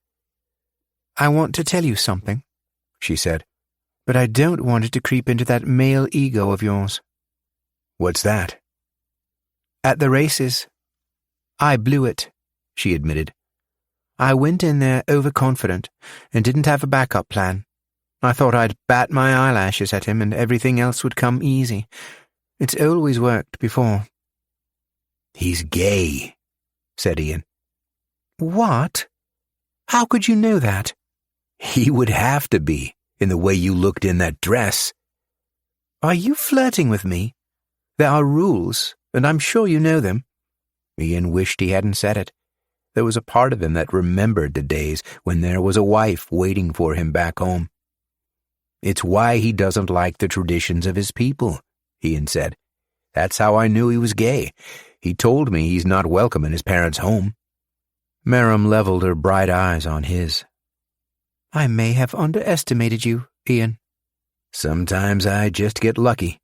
I want to tell you something, she said, but I don't want it to creep into that male ego of yours. What's that? At the races, I blew it, she admitted. I went in there overconfident and didn't have a backup plan. I thought I'd bat my eyelashes at him and everything else would come easy. It's always worked before. He's gay, said Ian. What? How could you know that? He would have to be, in the way you looked in that dress. Are you flirting with me? There are rules, and I'm sure you know them. Ian wished he hadn't said it. There was a part of him that remembered the days when there was a wife waiting for him back home. It's why he doesn't like the traditions of his people, Ian said. That's how I knew he was gay. He told me he's not welcome in his parents' home. Maram leveled her bright eyes on his. I may have underestimated you, Ian. Sometimes I just get lucky.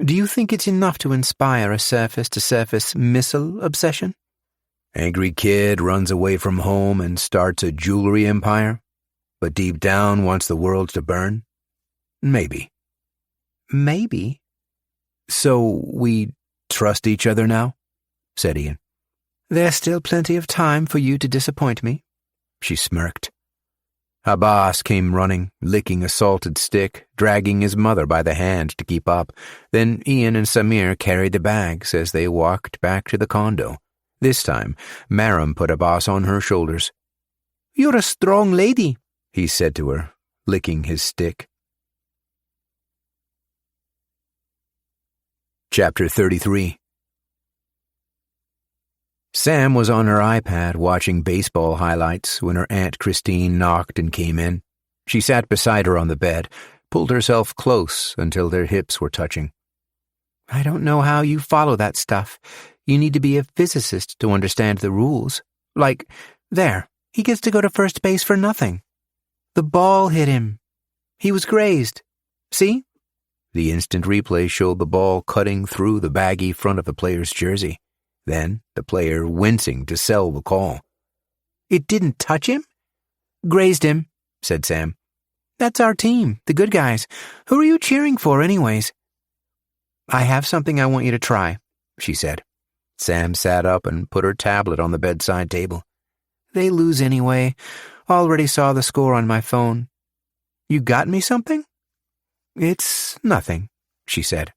Do you think it's enough to inspire a surface-to-surface missile obsession? Angry kid runs away from home and starts a jewelry empire, but deep down wants the world to burn? Maybe. Maybe? So we trust each other now? Said Ian. There's still plenty of time for you to disappoint me, she smirked. Abbas came running, licking a salted stick, dragging his mother by the hand to keep up. Then Ian and Samir carried the bags as they walked back to the condo. This time, Maram put Abbas on her shoulders. You're a strong lady, he said to her, licking his stick. Chapter 33. Sam was on her iPad watching baseball highlights when her Aunt Christine knocked and came in. She sat beside her on the bed, pulled herself close until their hips were touching. I don't know how you follow that stuff. You need to be a physicist to understand the rules. Like, there, he gets to go to first base for nothing. The ball hit him. He was grazed. See? The instant replay showed the ball cutting through the baggy front of the player's jersey. Then the player wincing to sell the call. It didn't touch him? Grazed him, said Sam. That's our team, the good guys. Who are you cheering for anyways? I have something I want you to try, she said. Sam sat up and put her tablet on the bedside table. They lose anyway. Already saw the score on my phone. You got me something? It's nothing, she said.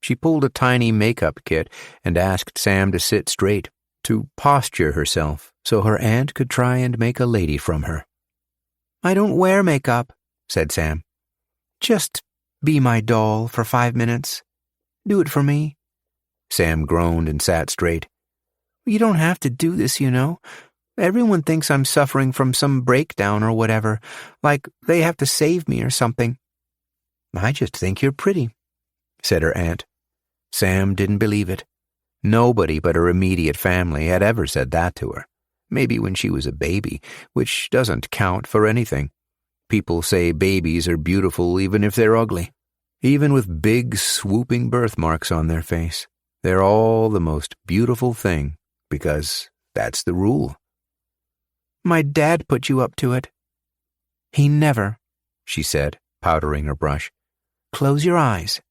She pulled a tiny makeup kit and asked Sam to sit straight, to posture herself so her aunt could try and make a lady from her. I don't wear makeup, said Sam. Just be my doll for 5 minutes. Do it for me. Sam groaned and sat straight. You don't have to do this, you know. Everyone thinks I'm suffering from some breakdown or whatever, like they have to save me or something. I just think you're pretty, said her aunt. Sam didn't believe it. Nobody but her immediate family had ever said that to her. Maybe when she was a baby, which doesn't count for anything. People say babies are beautiful even if they're ugly. Even with big, swooping birthmarks on their face, they're all the most beautiful thing, because that's the rule. My dad put you up to it." "He never," she said, powdering her brush. "Close your eyes."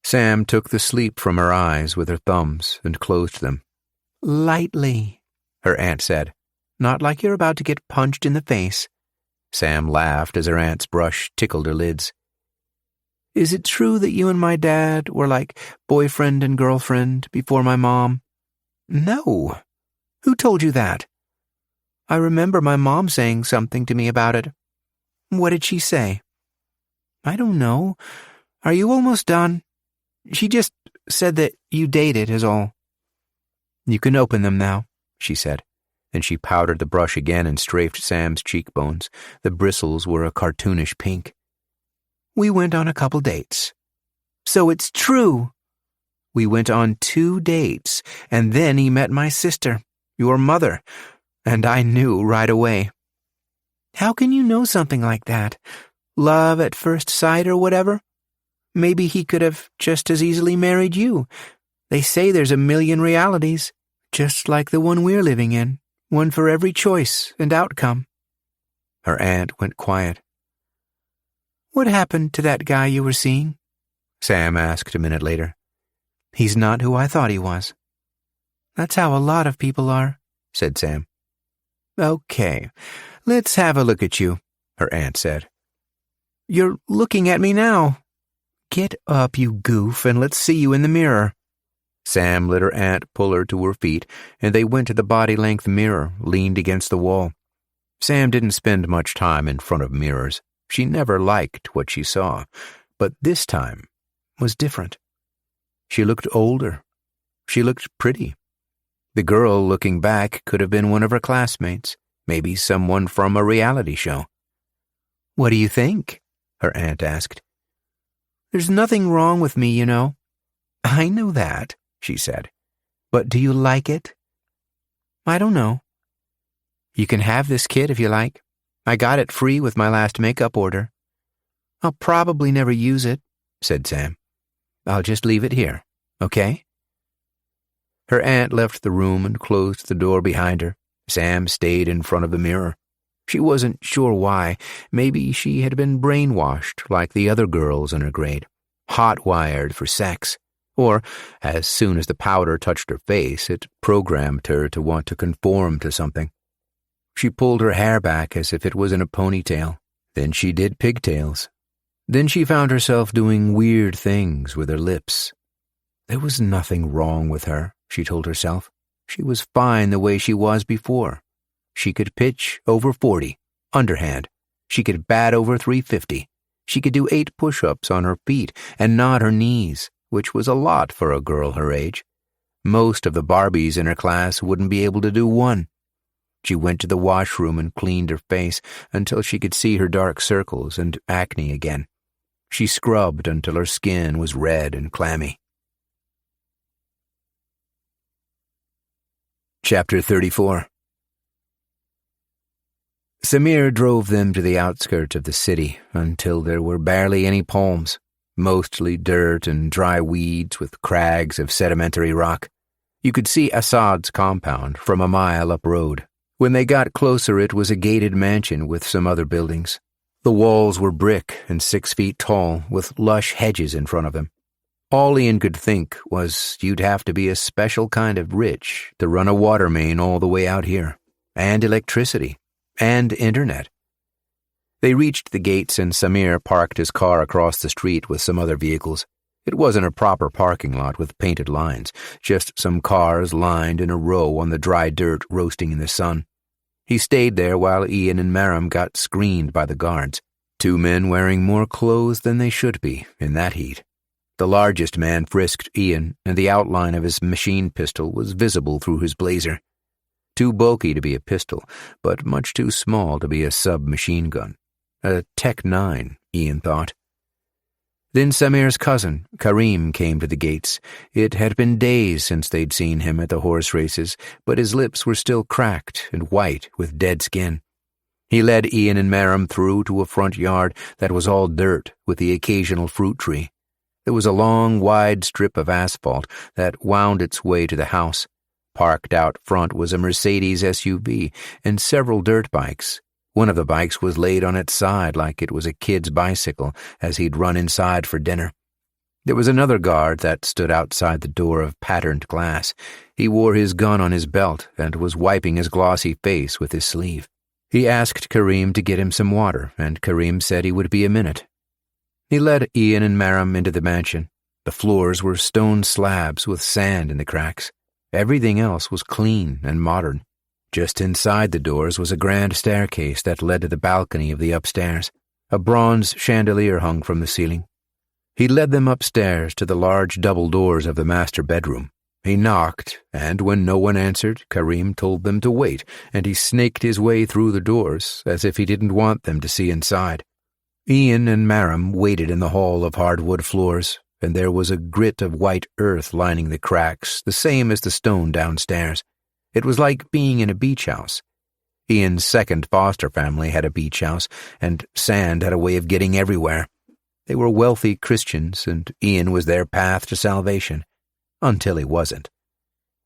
Sam took the sleep from her eyes with her thumbs and closed them. "Lightly," her aunt said. "Not like you're about to get punched in the face." Sam laughed as her aunt's brush tickled her lids. "Is it true that you and my dad were like boyfriend and girlfriend before my mom?" "No. Who told you that?" "I remember my mom saying something to me about it." "What did she say?" "I don't know. Are you almost done?" "She just said that you dated is all." "You can open them now," she said. Then she powdered the brush again and strafed Sam's cheekbones. The bristles were a cartoonish pink. "We went on a couple dates." "So it's true." "We went on 2 dates, and then he met my sister, your mother, and I knew right away." "How can you know something like that? Love at first sight or whatever? Maybe he could have just as easily married you. They say there's a million realities, just like the one we're living in, one for every choice and outcome." Her aunt went quiet. "What happened to that guy you were seeing?" Sam asked a minute later. "He's not who I thought he was." "That's how a lot of people are," said Sam. "Okay, let's have a look at you," her aunt said. "You're looking at me now." "Get up, you goof, and let's see you in the mirror." Sam let her aunt pull her to her feet, and they went to the body-length mirror leaned against the wall. Sam didn't spend much time in front of mirrors. She never liked what she saw, but this time was different. She looked older. She looked pretty. The girl looking back could have been one of her classmates, maybe someone from a reality show. "What do you think?" her aunt asked. "There's nothing wrong with me, you know." "I know that," she said. "But do you like it?" "I don't know." "You can have this kit if you like. I got it free with my last makeup order." "I'll probably never use it," said Sam. "I'll just leave it here, okay?" Her aunt left the room and closed the door behind her. Sam stayed in front of the mirror. She wasn't sure why. Maybe she had been brainwashed like the other girls in her grade, hot-wired for sex. Or, as soon as the powder touched her face, it programmed her to want to conform to something. She pulled her hair back as if it was in a ponytail. Then she did pigtails. Then she found herself doing weird things with her lips. There was nothing wrong with her, she told herself. She was fine the way she was before. She could pitch over 40, underhand. She could bat over 350. She could do 8 push-ups on her feet and nod her knees, which was a lot for a girl her age. Most of the Barbies in her class wouldn't be able to do 1. She went to the washroom and cleaned her face until she could see her dark circles and acne again. She scrubbed until her skin was red and clammy. Chapter 34. Samir drove them to the outskirts of the city until there were barely any palms, mostly dirt and dry weeds with crags of sedimentary rock. You could see Assad's compound from a mile up road. When they got closer, it was a gated mansion with some other buildings. The walls were brick and 6 feet tall, with lush hedges in front of them. All Ian could think was you'd have to be a special kind of rich to run a water main all the way out here, and electricity, and internet. They reached the gates and Samir parked his car across the street with some other vehicles. It wasn't a proper parking lot with painted lines, just some cars lined in a row on the dry dirt roasting in the sun. He stayed there while Ian and Maram got screened by the guards, 2 men wearing more clothes than they should be in that heat. The largest man frisked Ian, and the outline of his machine pistol was visible through his blazer. Too bulky to be a pistol, but much too small to be a submachine gun. A Tech 9, Ian thought. Then Samir's cousin, Karim, came to the gates. It had been days since they'd seen him at the horse races, but his lips were still cracked and white with dead skin. He led Ian and Maram through to a front yard that was all dirt with the occasional fruit tree. There was a long, wide strip of asphalt that wound its way to the house. Parked out front was a Mercedes SUV and several dirt bikes. One of the bikes was laid on its side like it was a kid's bicycle as he'd run inside for dinner. There was another guard that stood outside the door of patterned glass. He wore his gun on his belt and was wiping his glossy face with his sleeve. He asked Kareem to get him some water, and Kareem said he would be a minute. He led Ian and Maram into the mansion. The floors were stone slabs with sand in the cracks. Everything else was clean and modern. Just inside the doors was a grand staircase that led to the balcony of the upstairs. A bronze chandelier hung from the ceiling. He led them upstairs to the large double doors of the master bedroom. He knocked, and when no one answered, Kareem told them to wait, and he snaked his way through the doors, as if he didn't want them to see inside. Ian and Maram waited in the hall of hardwood floors, and there was a grit of white earth lining the cracks, the same as the stone downstairs. It was like being in a beach house. Ian's second foster family had a beach house, and sand had a way of getting everywhere. They were wealthy Christians, and Ian was their path to salvation. Until he wasn't.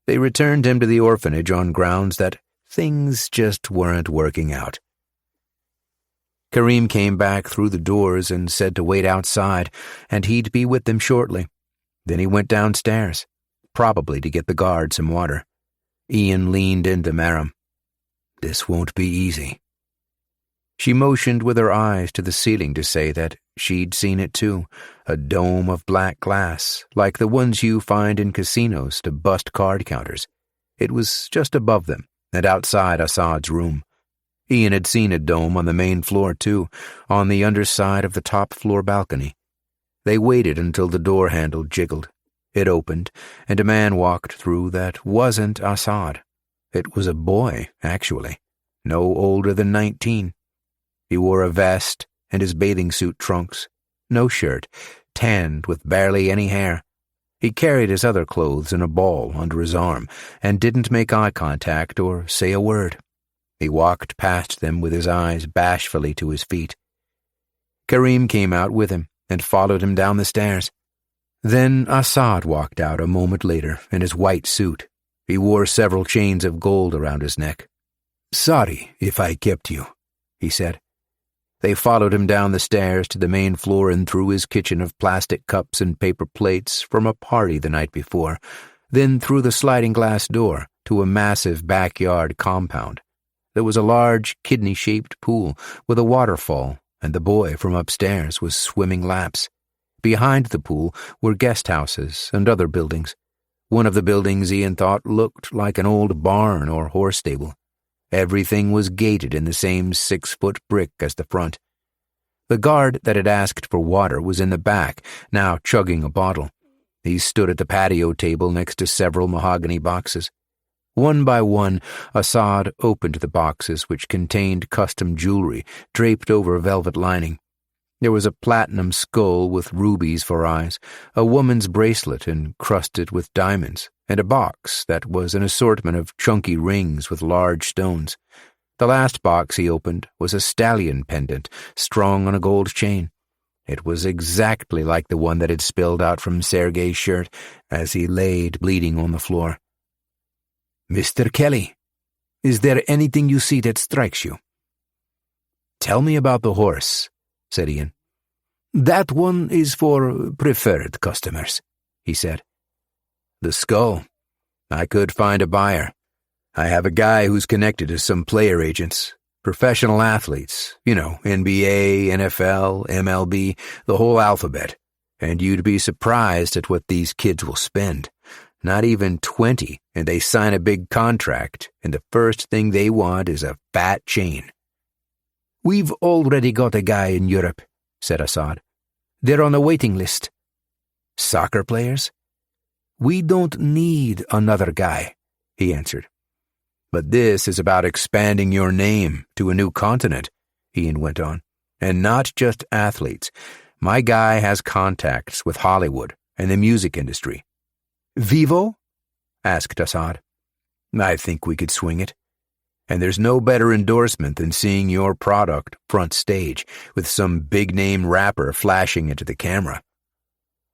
They returned him to the orphanage on grounds that things just weren't working out. Kareem came back through the doors and said to wait outside, and he'd be with them shortly. Then he went downstairs, probably to get the guard some water. Ian leaned into Maram. "This won't be easy." She motioned with her eyes to the ceiling to say that she'd seen it too, a dome of black glass, like the ones you find in casinos to bust card counters. It was just above them, and outside Assad's room. Ian had seen a dome on the main floor too, on the underside of the top floor balcony. They waited until the door handle jiggled. It opened, and a man walked through that wasn't Assad. It was a boy, actually, no older than 19. He wore a vest and his bathing suit trunks, no shirt, tanned with barely any hair. He carried his other clothes in a ball under his arm and didn't make eye contact or say a word. He walked past them with his eyes bashfully to his feet. Kareem came out with him and followed him down the stairs. Then Assad walked out a moment later in his white suit. He wore several chains of gold around his neck. "Sorry if I kept you," he said. They followed him down the stairs to the main floor and through his kitchen of plastic cups and paper plates from a party the night before, then through the sliding glass door to a massive backyard compound. There was a large kidney-shaped pool with a waterfall, and the boy from upstairs was swimming laps. Behind the pool were guest houses and other buildings. One of the buildings Ian thought looked like an old barn or horse stable. Everything was gated in the same 6-foot brick as the front. The guard that had asked for water was in the back, now chugging a bottle. He stood at the patio table next to several mahogany boxes. One by one, Assad opened the boxes which contained custom jewelry draped over velvet lining. There was a platinum skull with rubies for eyes, a woman's bracelet encrusted with diamonds, and a box that was an assortment of chunky rings with large stones. The last box he opened was a stallion pendant strung on a gold chain. It was exactly like the one that had spilled out from Sergei's shirt as he laid bleeding on the floor. "Mr. Kelly, is there anything you see that strikes you?" "Tell me about the horse," said Ian. "That one is for preferred customers," he said. "The skull. I could find a buyer. I have a guy who's connected to some player agents, professional athletes, NBA, NFL, MLB, the whole alphabet, and you'd be surprised at what these kids will spend. Not even 20, and they sign a big contract, and the first thing they want is a fat chain." "We've already got a guy in Europe," said Assad. "They're on a waiting list." "Soccer players?" "We don't need another guy," he answered. "But this is about expanding your name to a new continent," Ian went on. "And not just athletes. My guy has contacts with Hollywood and the music industry." "Vivo?" asked Assad. "I think we could swing it. And there's no better endorsement than seeing your product front stage with some big-name rapper flashing into the camera."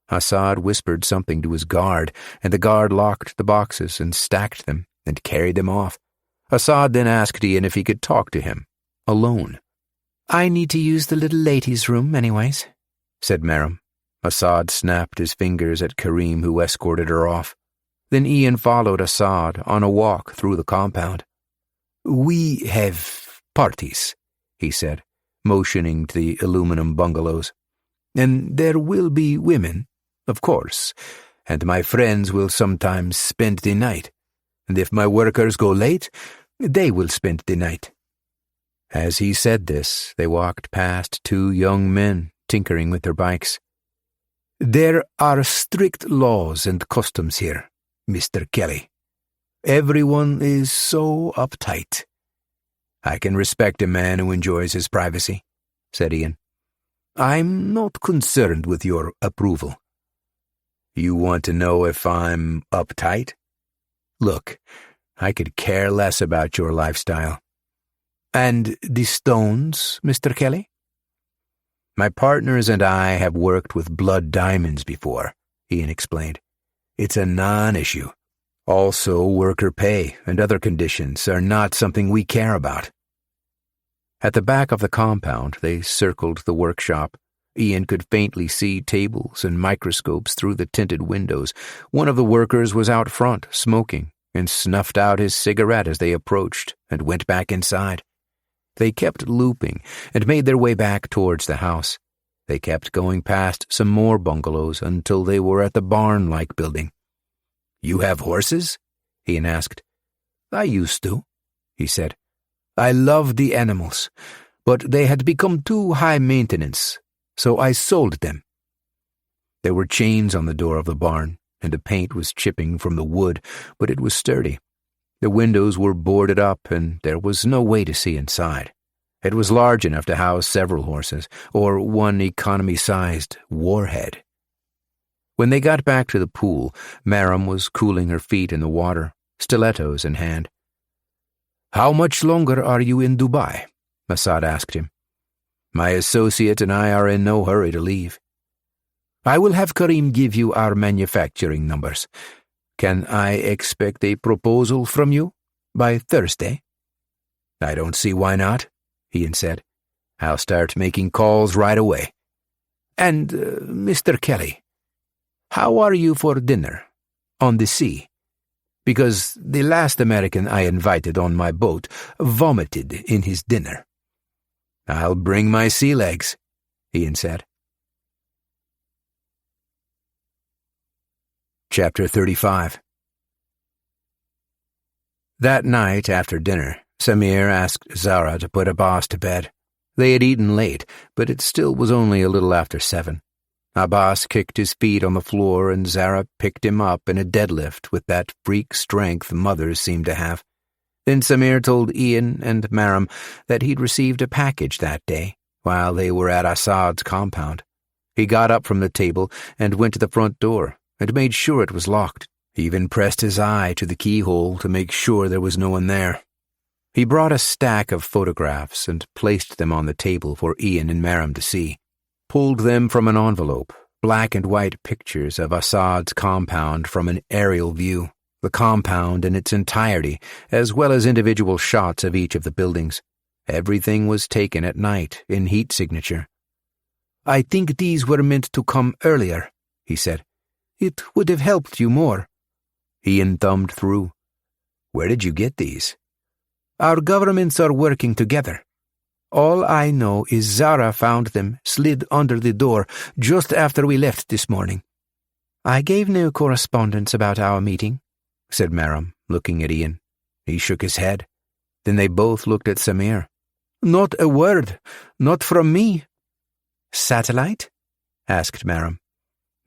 Assad whispered something to his guard, and the guard locked the boxes and stacked them and carried them off. Assad then asked Ian if he could talk to him, alone. "I need to use the little lady's room anyways," said Merim. Assad snapped his fingers at Karim, who escorted her off. Then Ian followed Assad on a walk through the compound. "We have parties," he said, motioning to the aluminum bungalows. "And there will be women, of course, and my friends will sometimes spend the night. And if my workers go late, they will spend the night." As he said this, they walked past two young men tinkering with their bikes. "There are strict laws and customs here, Mr. Kelly. Everyone is so uptight." "I can respect a man who enjoys his privacy," said Ian. "I'm not concerned with your approval." "You want to know if I'm uptight? Look, I could care less about your lifestyle." "And the stones, Mr. Kelly?" "My partners and I have worked with blood diamonds before," Ian explained. "It's a non-issue. Also, worker pay and other conditions are not something we care about." At the back of the compound, they circled the workshop. Ian could faintly see tables and microscopes through the tinted windows. One of the workers was out front, smoking, and snuffed out his cigarette as they approached and went back inside. They kept looping and made their way back towards the house. They kept going past some more bungalows until they were at the barn-like building. "You have horses?" Ian asked. "I used to," he said. "I loved the animals, but they had become too high maintenance, so I sold them." There were chains on the door of the barn, and the paint was chipping from the wood, but it was sturdy. The windows were boarded up, and there was no way to see inside. It was large enough to house several horses, or one economy-sized warhead. When they got back to the pool, Merim was cooling her feet in the water, stilettos in hand. "How much longer are you in Dubai?" Assad asked him. "My associate and I are in no hurry to leave." "I will have Karim give you our manufacturing numbers. Can I expect a proposal from you by Thursday?" "I don't see why not," Ian said. "I'll start making calls right away." "And, Mr. Kelly, how are you for dinner? On the sea? Because the last American I invited on my boat vomited in his dinner." "I'll bring my sea legs," Ian said. Chapter 35. That night, after dinner, Samir asked Zara to put Abbas to bed. They had eaten late, but it still was only a little after 7. Abbas kicked his feet on the floor, and Zara picked him up in a deadlift with that freak strength mothers seem to have. Then Samir told Ian and Merim that he'd received a package that day, while they were at Assad's compound. He got up from the table and went to the front door, and made sure it was locked. He even pressed his eye to the keyhole to make sure there was no one there. He brought a stack of photographs and placed them on the table for Ian and Merim to see. Pulled them from an envelope, black and white pictures of Assad's compound from an aerial view, the compound in its entirety, as well as individual shots of each of the buildings. Everything was taken at night in heat signature. "I think these were meant to come earlier," he said. "It would have helped you more." Ian thumbed through. "Where did you get these?" "Our governments are working together. All I know is Zara found them slid under the door just after we left this morning." "I gave no correspondence about our meeting," said Merim, looking at Ian. He shook his head. Then they both looked at Samir. "Not a word. Not from me." "Satellite?" asked Merim.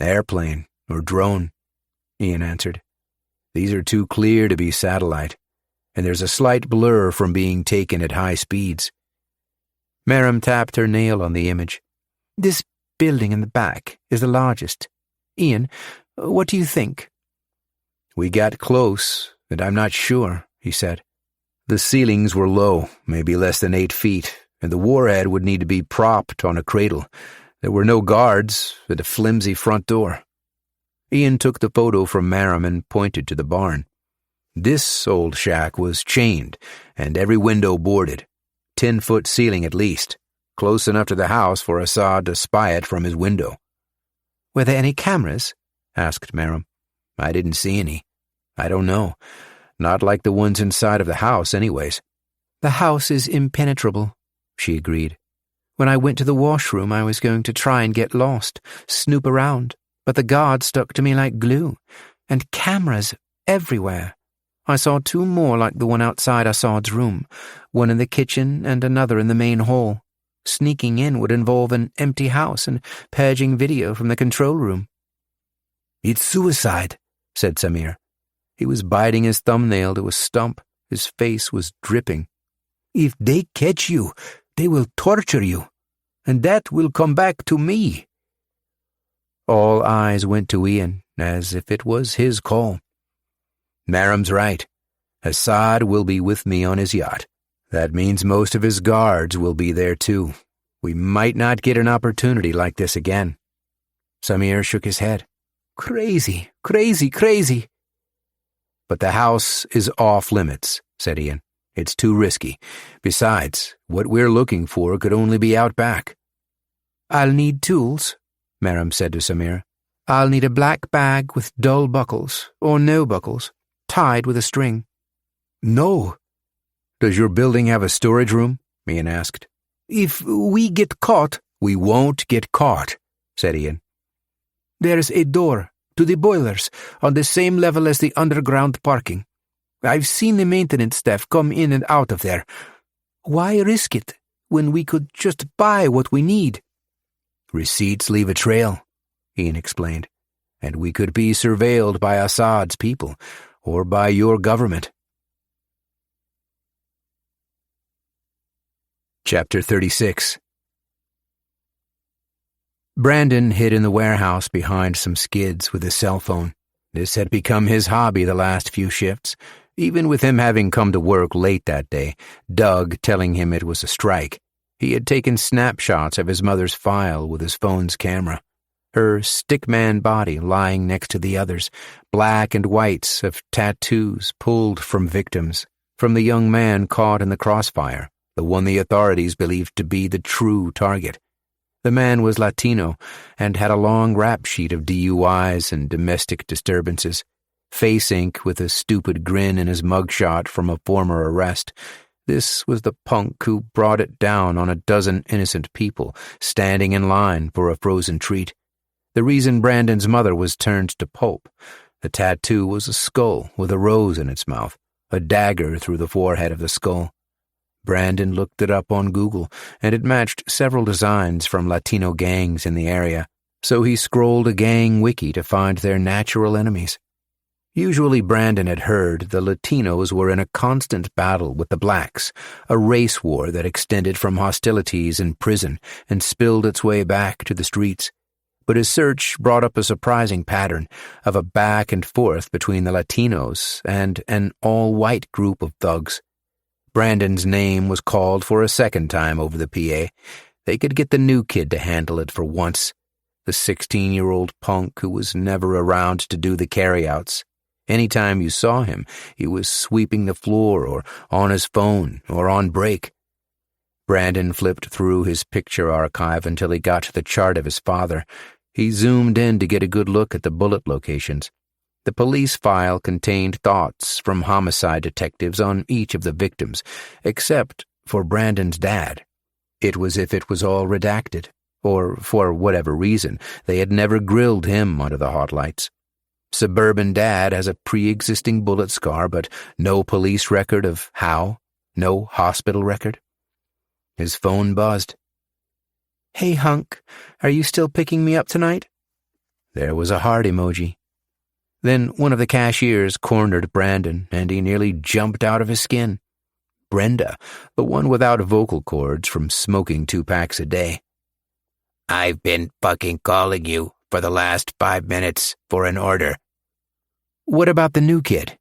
"Airplane or drone," Ian answered. "These are too clear to be satellite, and there's a slight blur from being taken at high speeds." Merim tapped her nail on the image. "This building in the back is the largest. Ian, what do you think?" "We got close, and I'm not sure," he said. "The ceilings were low, maybe less than 8 feet, and the warhead would need to be propped on a cradle. There were no guards and a flimsy front door. Ian took the photo from Maram and pointed to the barn. This old shack was chained, and every window boarded. 10-foot ceiling at least, close enough to the house for Assad to spy it from his window. Were there any cameras? Asked Maram. I didn't see any. I don't know. Not like the ones inside of the house, anyways. The house is impenetrable, she agreed. When I went to the washroom, I was going to try and get lost, snoop around, but the guard stuck to me like glue, and cameras everywhere. I saw 2 more like the one outside Assad's room, one in the kitchen and another in the main hall. Sneaking in would involve an empty house and purging video from the control room. It's suicide, said Samir. He was biting his thumbnail to a stump. His face was dripping. If they catch you, they will torture you, and that will come back to me. All eyes went to Ian, as if it was his call. Maram's right. Assad will be with me on his yacht. That means most of his guards will be there too. We might not get an opportunity like this again. Samir shook his head. Crazy, crazy, crazy. But the house is off limits, said Ian. It's too risky. Besides, what we're looking for could only be out back. I'll need tools, Maram said to Samir. I'll need a black bag with dull buckles, or no buckles, tied with a string. No. Does your building have a storage room? Ian asked. If we get caught, we won't get caught, said Ian. There's a door to the boilers on the same level as the underground parking. I've seen the maintenance staff come in and out of there. Why risk it when we could just buy what we need? Receipts leave a trail, Ian explained, and we could be surveilled by Assad's people or by your government. Chapter 36. Brandon hid in the warehouse behind some skids with his cell phone. This had become his hobby the last few shifts, even with him having come to work late that day, Doug telling him it was a strike. He had taken snapshots of his mother's file with his phone's camera. Her stickman body lying next to the others, black and whites of tattoos pulled from victims, from the young man caught in the crossfire, the one the authorities believed to be the true target. The man was Latino and had a long rap sheet of DUIs and domestic disturbances, face ink with a stupid grin in his mugshot from a former arrest. This was the punk who brought it down on a dozen innocent people standing in line for a frozen treat. The reason Brandon's mother was turned to pulp. The tattoo was a skull with a rose in its mouth, a dagger through the forehead of the skull. Brandon looked it up on Google, and it matched several designs from Latino gangs in the area, so he scrolled a gang wiki to find their natural enemies. Usually Brandon had heard the Latinos were in a constant battle with the blacks, a race war that extended from hostilities in prison and spilled its way back to the streets. But his search brought up a surprising pattern of a back and forth between the Latinos and an all-white group of thugs. Brandon's name was called for a second time over the PA. They could get the new kid to handle it for once, the 16-year-old punk who was never around to do the carryouts. Anytime you saw him, he was sweeping the floor or on his phone or on break. Brandon flipped through his picture archive until he got to the chart of his father. He zoomed in to get a good look at the bullet locations. The police file contained thoughts from homicide detectives on each of the victims, except for Brandon's dad. It was as if it was all redacted, or for whatever reason, they had never grilled him under the hot lights. Suburban Dad has a pre-existing bullet scar, but no police record of how, no hospital record. His phone buzzed. "Hey, hunk, are you still picking me up tonight?" There was a heart emoji. Then one of the cashiers cornered Brandon, and he nearly jumped out of his skin. Brenda, the one without vocal cords from smoking 2 packs a day. "I've been fucking calling you for the last 5 minutes for an order." "What about the new kid?"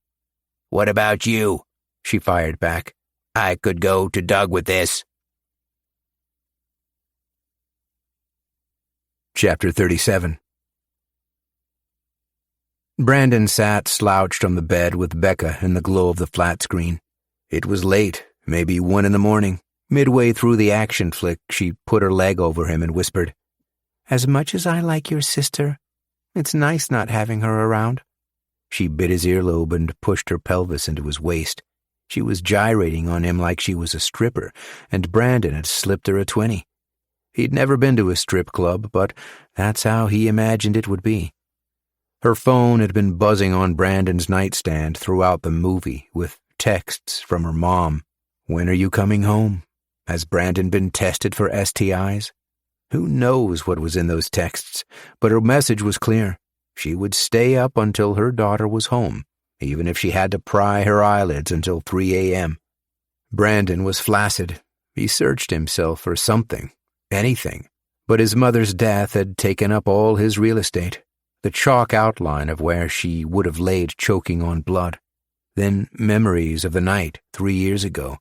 "What about you?" she fired back. "I could go to Doug with this." Chapter 37. Brandon sat slouched on the bed with Becca in the glow of the flat screen. It was late, maybe 1 a.m. Midway through the action flick, she put her leg over him and whispered, "As much as I like your sister, it's nice not having her around." She bit his earlobe and pushed her pelvis into his waist. She was gyrating on him like she was a stripper, and Brandon had slipped her a 20. He'd never been to a strip club, but that's how he imagined it would be. Her phone had been buzzing on Brandon's nightstand throughout the movie with texts from her mom. When are you coming home? Has Brandon been tested for STIs? Who knows what was in those texts, but her message was clear. She would stay up until her daughter was home, even if she had to pry her eyelids until 3 a.m. Brandon was flaccid. He searched himself for something, anything, but his mother's death had taken up all his real estate, the chalk outline of where she would have laid choking on blood. Then memories of the night 3 years ago,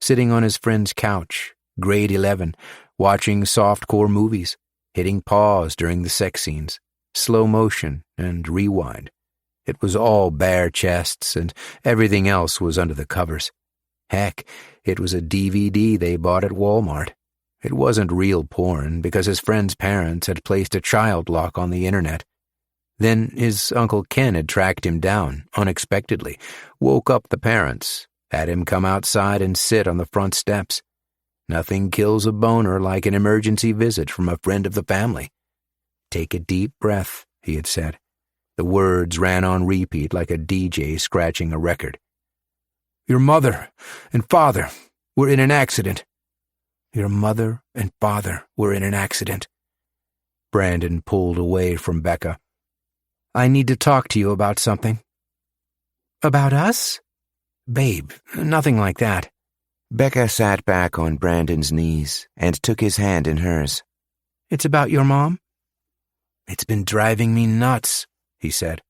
sitting on his friend's couch, grade 11, watching softcore movies, hitting pause during the sex scenes, slow motion and rewind. It was all bare chests and everything else was under the covers. Heck, it was a DVD they bought at Walmart. It wasn't real porn because his friend's parents had placed a child lock on the internet. Then his Uncle Ken had tracked him down, unexpectedly, woke up the parents, had him come outside and sit on the front steps. Nothing kills a boner like an emergency visit from a friend of the family. "Take a deep breath," he had said. The words ran on repeat like a DJ scratching a record. "Your mother and father were in an accident." Your mother and father were in an accident. Brandon pulled away from Becca. "I need to talk to you about something." "About us?" "Babe, nothing like that." Becca sat back on Brandon's knees and took his hand in hers. "It's about your mom?" "It's been driving me nuts," he said.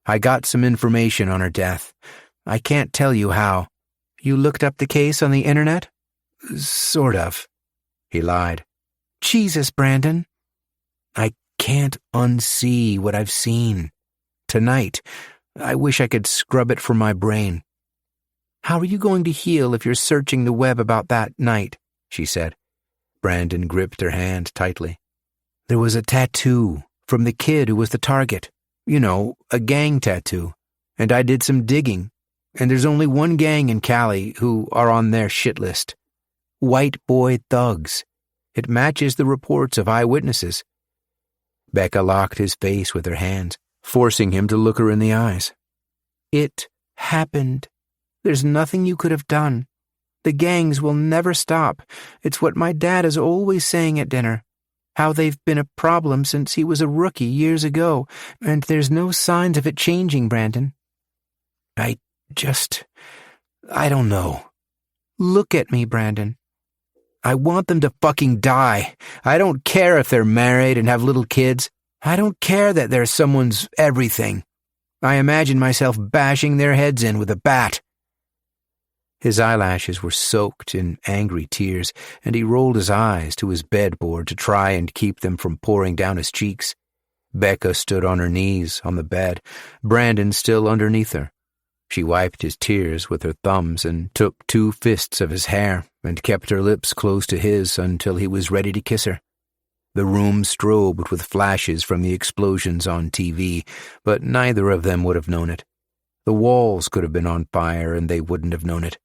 "I got some information on her death. I can't tell you how." "You looked up the case on the internet?" "Sort of," he lied. "Jesus, Brandon." "I can't unsee what I've seen. Tonight, I wish I could scrub it from my brain." "How are you going to heal if you're searching the web about that night?" she said. Brandon gripped her hand tightly. "There was a tattoo from the kid who was the target. You know, a gang tattoo. And I did some digging. And there's only one gang in Cali who are on their shit list. White boy thugs. It matches the reports of eyewitnesses." Becca locked his face with her hands, forcing him to look her in the eyes. "It happened. There's nothing you could have done. The gangs will never stop. It's what my dad is always saying at dinner. How they've been a problem since he was a rookie years ago, and there's no signs of it changing, Brandon." I don't know. "Look at me, Brandon." "I want them to fucking die. I don't care if they're married and have little kids. I don't care that they're someone's everything. I imagine myself bashing their heads in with a bat." His eyelashes were soaked in angry tears, and he rolled his eyes to his bedboard to try and keep them from pouring down his cheeks. Becca stood on her knees on the bed, Brandon still underneath her. She wiped his tears with her thumbs and took 2 fists of his hair and kept her lips close to his until he was ready to kiss her. The room strobed with flashes from the explosions on TV, but neither of them would have known it. The walls could have been on fire and they wouldn't have known it.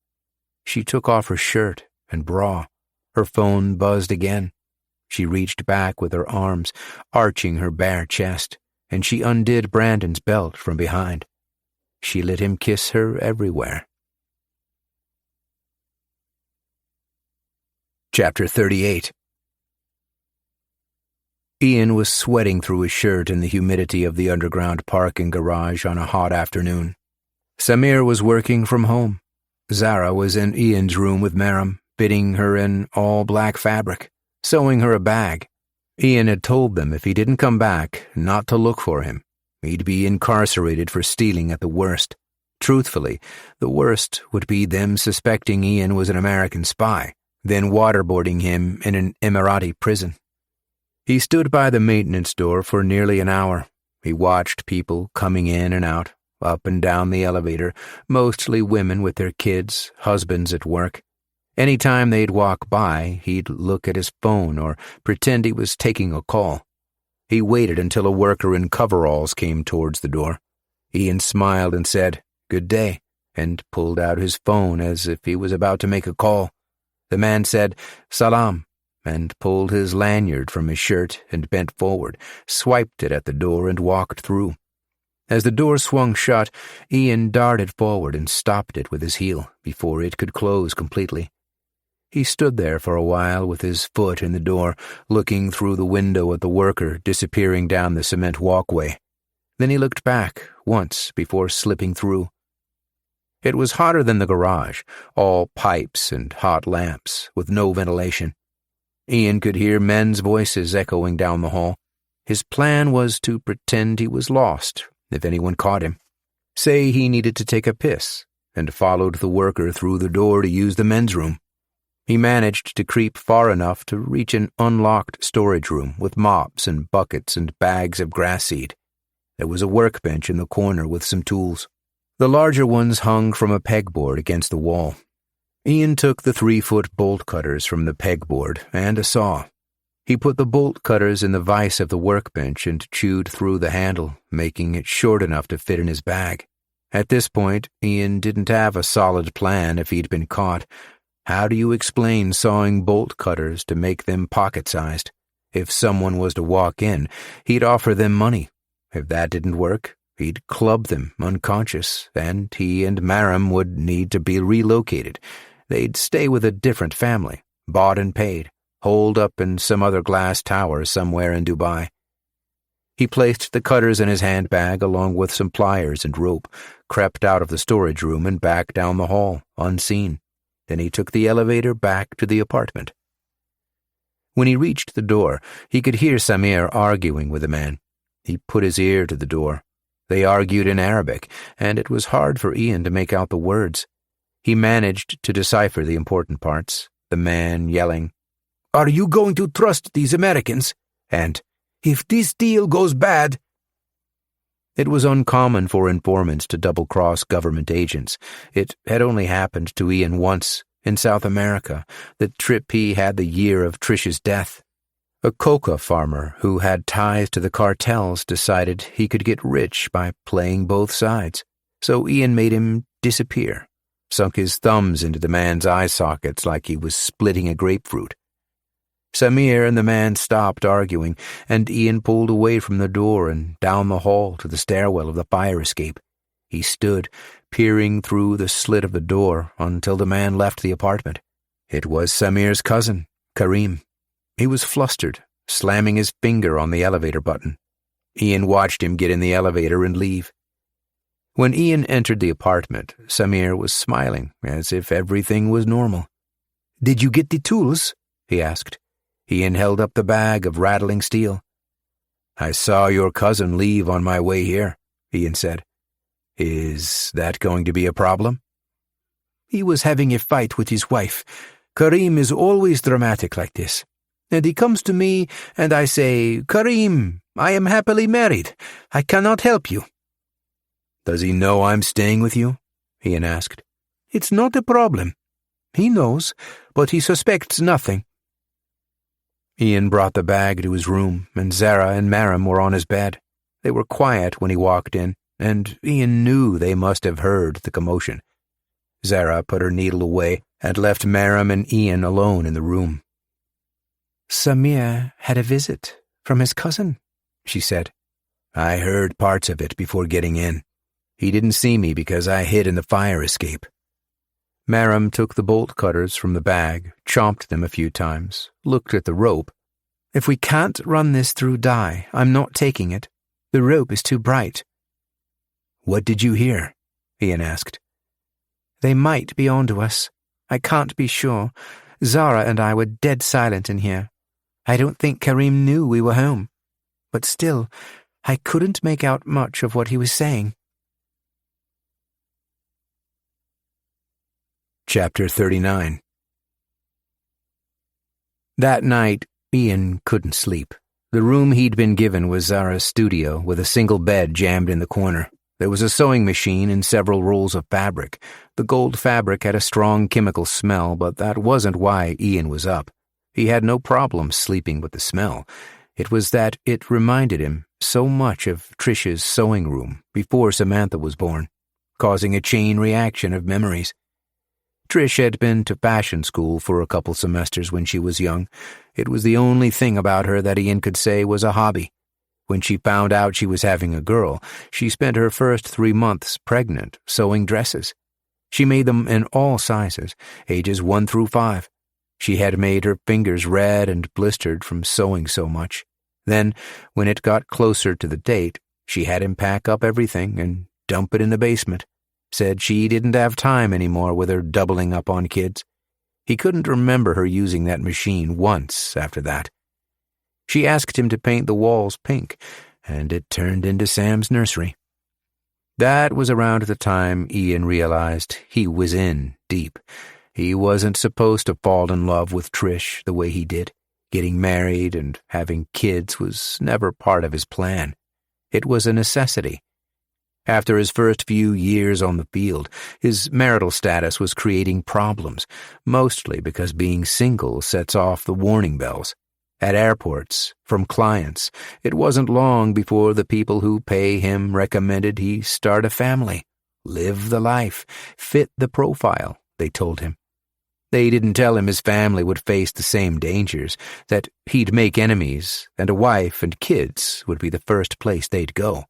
She took off her shirt and bra. Her phone buzzed again. She reached back with her arms, arching her bare chest, and she undid Brandon's belt from behind. She let him kiss her everywhere. Chapter 38. Ian was sweating through his shirt in the humidity of the underground parking garage on a hot afternoon. Samir was working from home. Zara was in Ian's room with Merrim, fitting her in all-black fabric, sewing her a bag. Ian had told them if he didn't come back, not to look for him. He'd be incarcerated for stealing at the worst. Truthfully, the worst would be them suspecting Ian was an American spy, then waterboarding him in an Emirati prison. He stood by the maintenance door for nearly an hour, He watched people coming in and out, up and down the elevator, mostly women with their kids, husbands at work. Any time they'd walk by, he'd look at his phone or pretend he was taking a call. He waited until a worker in coveralls came towards the door. Ian smiled and said, "Good day," and pulled out his phone as if he was about to make a call. The man said, "Salam," and pulled his lanyard from his shirt and bent forward, swiped it at the door and walked through. As the door swung shut, Ian darted forward and stopped it with his heel before it could close completely. He stood there for a while with his foot in the door, looking through the window at the worker disappearing down the cement walkway. Then he looked back once before slipping through. It was hotter than the garage, all pipes and hot lamps, with no ventilation. Ian could hear men's voices echoing down the hall. His plan was to pretend he was lost if anyone caught him. Say he needed to take a piss, and followed the worker through the door to use the men's room. He managed to creep far enough to reach an unlocked storage room with mops and buckets and bags of grass seed. There was a workbench in the corner with some tools. The larger ones hung from a pegboard against the wall. Ian took the 3-foot bolt cutters from the pegboard and a saw. He put the bolt cutters in the vise of the workbench and chewed through the handle, making it short enough to fit in his bag. At this point, Ian didn't have a solid plan if he'd been caught. How do you explain sawing bolt cutters to make them pocket-sized? If someone was to walk in, he'd offer them money. If that didn't work, he'd club them unconscious, and he and Maram would need to be relocated. They'd stay with a different family, bought and paid, holed up in some other glass tower somewhere in Dubai. He placed the cutters in his handbag along with some pliers and rope, crept out of the storage room and back down the hall, unseen. Then he took the elevator back to the apartment. When he reached the door, he could hear Samir arguing with a man. He put his ear to the door. They argued in Arabic, and it was hard for Ian to make out the words. He managed to decipher the important parts, the man yelling, "Are you going to trust these Americans?" and, "If this deal goes bad—" It was uncommon for informants to double-cross government agents. It had only happened to Ian once, in South America, the trip he had the year of Trish's death. A coca farmer who had ties to the cartels decided he could get rich by playing both sides, so Ian made him disappear, sunk his thumbs into the man's eye sockets like he was splitting a grapefruit. Samir and the man stopped arguing, and Ian pulled away from the door and down the hall to the stairwell of the fire escape. He stood, peering through the slit of the door until the man left the apartment. It was Samir's cousin, Karim. He was flustered, slamming his finger on the elevator button. Ian watched him get in the elevator and leave. When Ian entered the apartment, Samir was smiling as if everything was normal. "Did you get the tools?" he asked. Ian held up the bag of rattling steel. "I saw your cousin leave on my way here," Ian said. "Is that going to be a problem?" "He was having a fight with his wife. Karim is always dramatic like this. And he comes to me, and I say, 'Karim, I am happily married. I cannot help you.'" "Does he know I'm staying with you?" Ian asked. "It's not a problem. He knows, but he suspects nothing." Ian brought the bag to his room, and Zara and Maram were on his bed. They were quiet when he walked in, and Ian knew they must have heard the commotion. Zara put her needle away and left Maram and Ian alone in the room. "Samir had a visit from his cousin," she said. "I heard parts of it before getting in. He didn't see me because I hid in the fire escape." Maram took the bolt cutters from the bag, chomped them a few times, looked at the rope. "If we can't run this through dye, I'm not taking it. The rope is too bright." "What did you hear?" Ian asked. "They might be onto us. I can't be sure. Zara and I were dead silent in here. I don't think Karim knew we were home. But still, I couldn't make out much of what he was saying." Chapter 39. That night, Ian couldn't sleep. The room he'd been given was Zara's studio, with a single bed jammed in the corner. There was a sewing machine and several rolls of fabric. The gold fabric had a strong chemical smell, but that wasn't why Ian was up. He had no problem sleeping with the smell. It was that it reminded him so much of Trish's sewing room before Samantha was born, causing a chain reaction of memories. Trish had been to fashion school for a couple semesters when she was young. It was the only thing about her that Ian could say was a hobby. When she found out she was having a girl, she spent her first 3 months pregnant sewing dresses. She made them in all sizes, ages 1 through 5. She had made her fingers red and blistered from sewing so much. Then, when it got closer to the date, she had him pack up everything and dump it in the basement. Said she didn't have time anymore with her doubling up on kids. He couldn't remember her using that machine once after that. She asked him to paint the walls pink, and it turned into Sam's nursery. That was around the time Ian realized he was in deep. He wasn't supposed to fall in love with Trish the way he did. Getting married and having kids was never part of his plan. It was a necessity. After his first few years on the field, his marital status was creating problems, mostly because being single sets off the warning bells. At airports, from clients, it wasn't long before the people who pay him recommended he start a family, live the life, fit the profile, they told him. They didn't tell him his family would face the same dangers, that he'd make enemies, and a wife and kids would be the first place they'd go.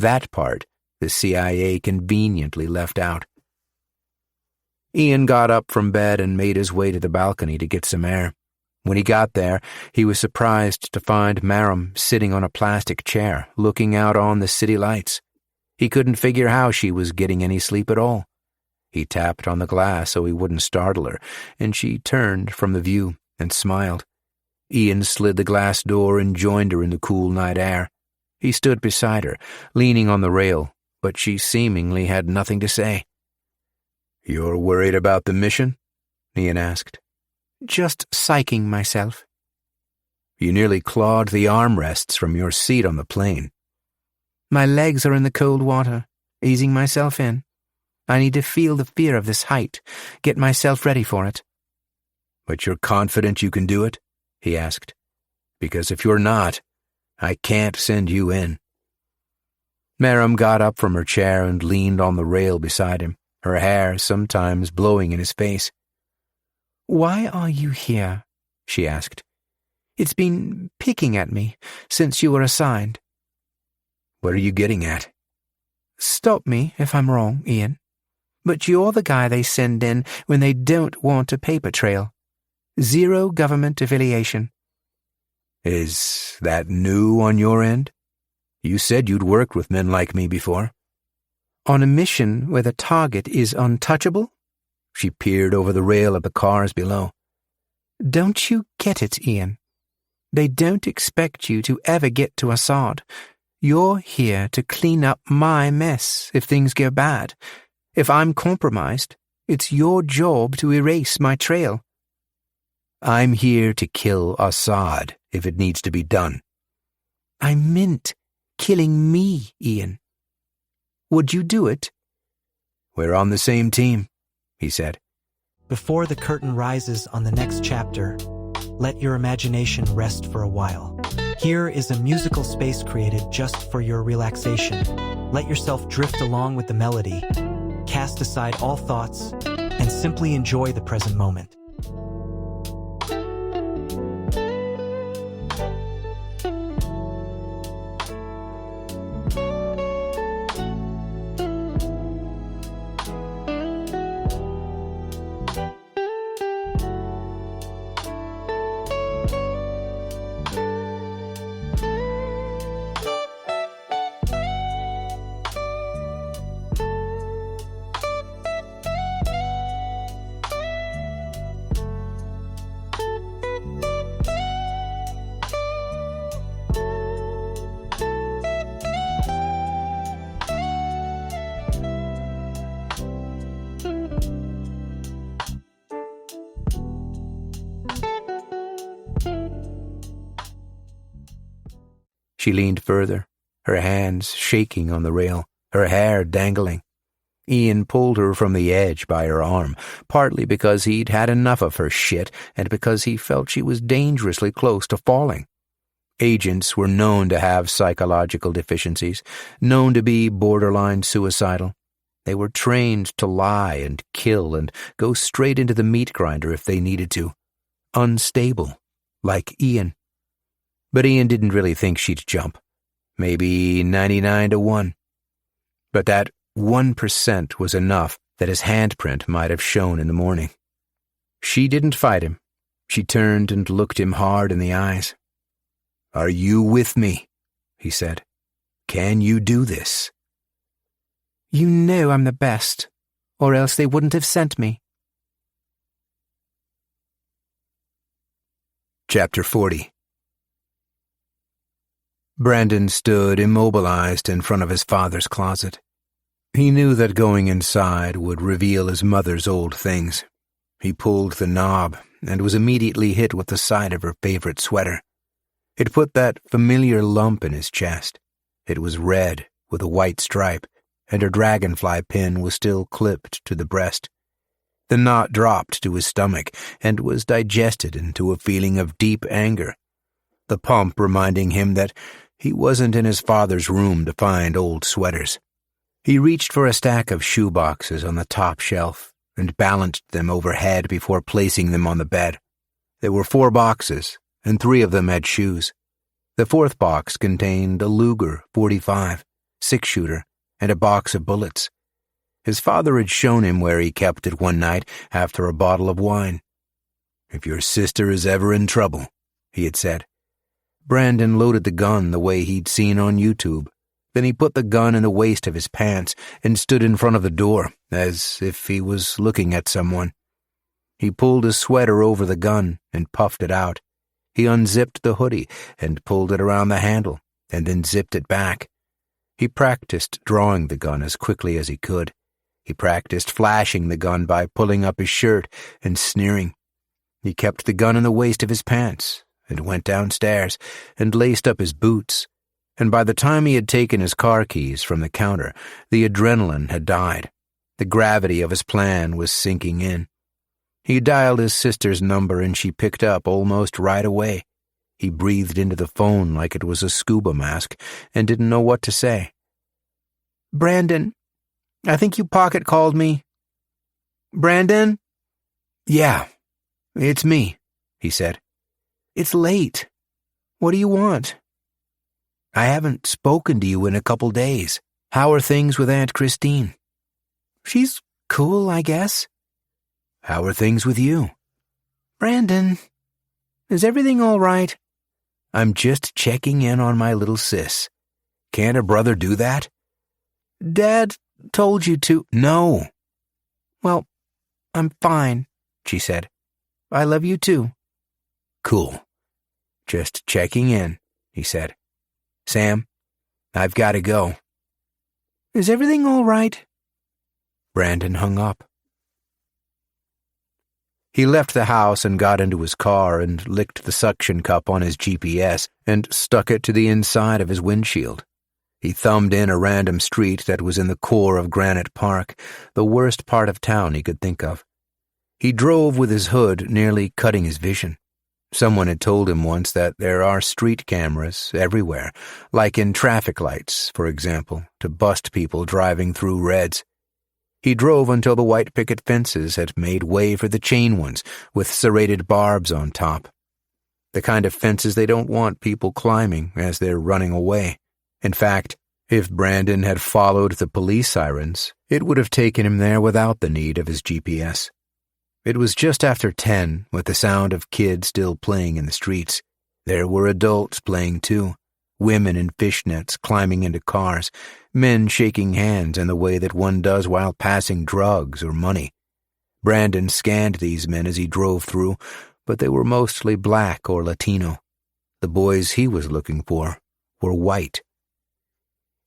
That part, the CIA conveniently left out. Ian got up from bed and made his way to the balcony to get some air. When he got there, he was surprised to find Maram sitting on a plastic chair, looking out on the city lights. He couldn't figure how she was getting any sleep at all. He tapped on the glass so he wouldn't startle her, and she turned from the view and smiled. Ian slid the glass door and joined her in the cool night air. He stood beside her, leaning on the rail, but she seemingly had nothing to say. "You're worried about the mission?" Ian asked. "Just psyching myself." "You nearly clawed the armrests from your seat on the plane." "My legs are in the cold water, easing myself in. I need to feel the fear of this height, get myself ready for it." "But you're confident you can do it?" he asked. "Because if you're not, I can't send you in." Maram got up from her chair and leaned on the rail beside him, her hair sometimes blowing in his face. "Why are you here?" she asked. "It's been picking at me since you were assigned." "What are you getting at?" "Stop me if I'm wrong, Ian. But you're the guy they send in when they don't want a paper trail. 0 government affiliation." "Is that new on your end? You said you'd worked with men like me before." "On a mission where the target is untouchable?" She peered over the rail at the cars below. "Don't you get it, Ian? They don't expect you to ever get to Assad. You're here to clean up my mess if things go bad. If I'm compromised, it's your job to erase my trail." "I'm here to kill Assad if it needs to be done." "I meant killing me, Ian. Would you do it?" "We're on the same team," he said. Before the curtain rises on the next chapter, let your imagination rest for a while. Here is a musical space created just for your relaxation. Let yourself drift along with the melody, cast aside all thoughts, and simply enjoy the present moment. She leaned further, her hands shaking on the rail, her hair dangling. Ian pulled her from the edge by her arm, partly because he'd had enough of her shit and because he felt she was dangerously close to falling. Agents were known to have psychological deficiencies, known to be borderline suicidal. They were trained to lie and kill and go straight into the meat grinder if they needed to. Unstable, like Ian. But Ian didn't really think she'd jump. Maybe 99-1. But that 1% was enough that his handprint might have shown in the morning. She didn't fight him. She turned and looked him hard in the eyes. "Are you with me?" he said. "Can you do this?" "You know I'm the best, or else they wouldn't have sent me." Chapter 40. Brandon stood immobilized in front of his father's closet. He knew that going inside would reveal his mother's old things. He pulled the knob and was immediately hit with the sight of her favorite sweater. It put that familiar lump in his chest. It was red with a white stripe, and her dragonfly pin was still clipped to the breast. The knot dropped to his stomach and was digested into a feeling of deep anger, the pump reminding him that he wasn't in his father's room to find old sweaters. He reached for a stack of shoe boxes on the top shelf and balanced them overhead before placing them on the bed. There were 4 boxes, and 3 of them had shoes. The 4th box contained a Luger .45, 6-shooter, and a box of bullets. His father had shown him where he kept it one night after a bottle of wine. "If your sister is ever in trouble," he had said. Brandon loaded the gun the way he'd seen on YouTube. Then he put the gun in the waist of his pants and stood in front of the door, as if he was looking at someone. He pulled his sweater over the gun and puffed it out. He unzipped the hoodie and pulled it around the handle, and then zipped it back. He practiced drawing the gun as quickly as he could. He practiced flashing the gun by pulling up his shirt and sneering. He kept the gun in the waist of his pants and went downstairs and laced up his boots. And by the time he had taken his car keys from the counter, the adrenaline had died. The gravity of his plan was sinking in. He dialed his sister's number and she picked up almost right away. He breathed into the phone like it was a scuba mask and didn't know what to say. "Brandon, I think you pocket called me." "Brandon?" "Yeah, it's me," he said. "It's late. What do you want?" "I haven't spoken to you in a couple days. How are things with Aunt Christine?" "She's cool, I guess." "How are things with you?" "Brandon, is everything all right?" "I'm just checking in on my little sis. Can't a brother do that?" "Dad told you to." "No." "Well, I'm fine," she said. "I love you too." "Cool. Just checking in," he said. "Sam, I've got to go." "Is everything all right?" Brandon hung up. He left the house and got into his car and licked the suction cup on his GPS and stuck it to the inside of his windshield. He thumbed in a random street that was in the core of Granite Park, the worst part of town he could think of. He drove with his hood nearly cutting his vision. Someone had told him once that there are street cameras everywhere, like in traffic lights, for example, to bust people driving through reds. He drove until the white picket fences had made way for the chain ones with serrated barbs on top. The kind of fences they don't want people climbing as they're running away. In fact, if Brandon had followed the police sirens, it would have taken him there without the need of his GPS. It was just after 10, with the sound of kids still playing in the streets. There were adults playing too, women in fishnets climbing into cars, men shaking hands in the way that one does while passing drugs or money. Brandon scanned these men as he drove through, but they were mostly black or Latino. The boys he was looking for were white.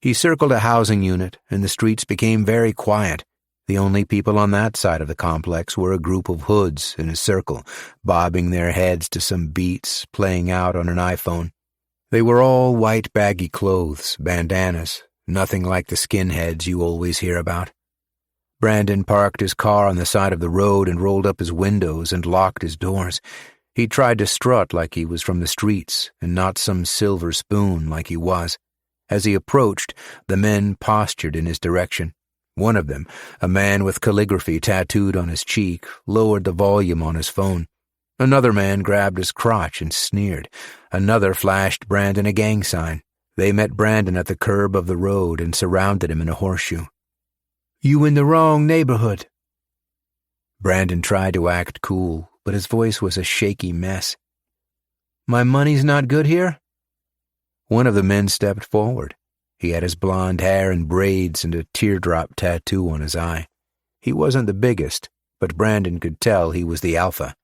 He circled a housing unit, and the streets became very quiet. The only people on that side of the complex were a group of hoods in a circle, bobbing their heads to some beats playing out on an iPhone. They were all white baggy clothes, bandanas, nothing like the skinheads you always hear about. Brandon parked his car on the side of the road and rolled up his windows and locked his doors. He tried to strut like he was from the streets and not some silver spoon like he was. As he approached, the men postured in his direction. One of them, a man with calligraphy tattooed on his cheek, lowered the volume on his phone. Another man grabbed his crotch and sneered. Another flashed Brandon a gang sign. They met Brandon at the curb of the road and surrounded him in a horseshoe. "You in the wrong neighborhood." Brandon tried to act cool, but his voice was a shaky mess. "My money's not good here?" One of the men stepped forward. He had his blonde hair in braids and a teardrop tattoo on his eye. He wasn't the biggest, but Brandon could tell he was the alpha.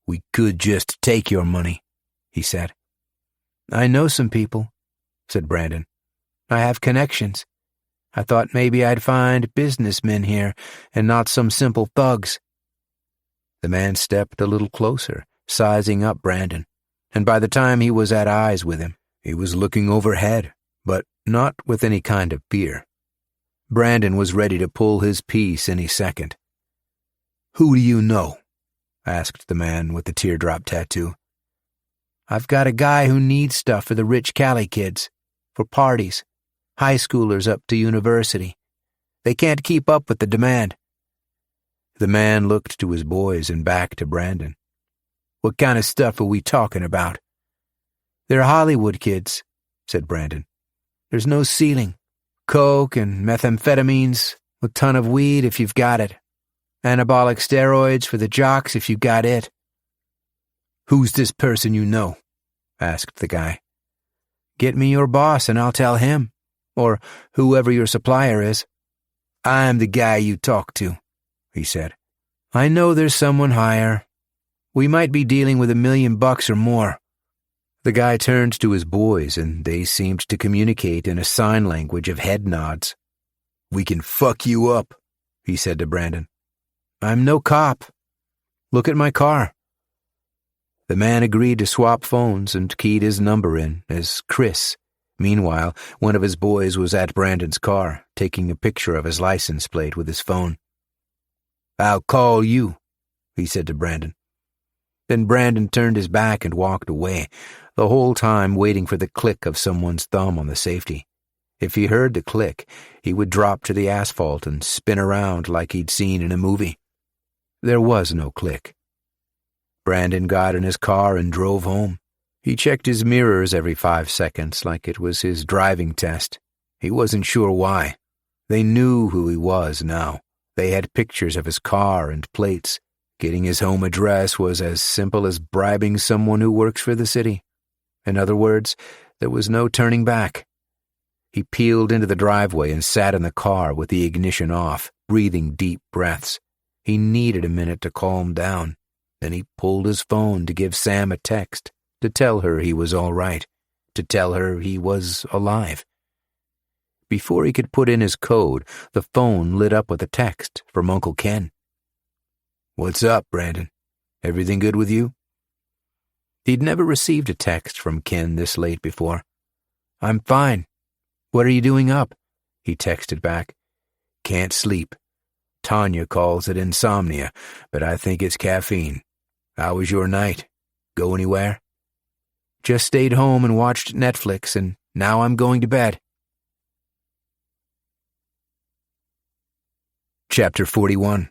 "We could just take your money," he said. "I know some people," said Brandon. "I have connections. I thought maybe I'd find businessmen here and not some simple thugs." The man stepped a little closer, sizing up Brandon, and by the time he was at eyes with him, he was looking overhead, but not with any kind of fear. Brandon was ready to pull his piece any second. "Who do you know?" asked the man with the teardrop tattoo. "I've got a guy who needs stuff for the rich Cali kids, for parties. High schoolers up to university. They can't keep up with the demand." The man looked to his boys and back to Brandon. "What kind of stuff are we talking about?" "They're Hollywood kids," said Brandon. "There's no ceiling. Coke and methamphetamines, a ton of weed if you've got it. Anabolic steroids for the jocks if you got it." "Who's this person you know?" asked the guy. "Get me your boss and I'll tell him. Or whoever your supplier is." "I'm the guy you talk to," he said. "I know there's someone higher. We might be dealing with $1 million or more." The guy turned to his boys, and they seemed to communicate in a sign language of head nods. "We can fuck you up," he said to Brandon. "I'm no cop. Look at my car." The man agreed to swap phones and keyed his number in as Chris. Meanwhile, one of his boys was at Brandon's car, taking a picture of his license plate with his phone. "I'll call you," he said to Brandon. Then Brandon turned his back and walked away, the whole time waiting for the click of someone's thumb on the safety. If he heard the click, he would drop to the asphalt and spin around like he'd seen in a movie. There was no click. Brandon got in his car and drove home. He checked his mirrors every 5 seconds like it was his driving test. He wasn't sure why. They knew who he was now. They had pictures of his car and plates. Getting his home address was as simple as bribing someone who works for the city. In other words, there was no turning back. He peeled into the driveway and sat in the car with the ignition off, breathing deep breaths. He needed a minute to calm down. Then he pulled his phone to give Sam a text, to tell her he was all right, to tell her he was alive. Before he could put in his code, the phone lit up with a text from Uncle Ken. "What's up, Brandon? Everything good with you?" He'd never received a text from Ken this late before. "I'm fine. What are you doing up?" he texted back. "Can't sleep. Tanya calls it insomnia, but I think it's caffeine. How was your night? Go anywhere?" "Just stayed home and watched Netflix, and now I'm going to bed." Chapter 41.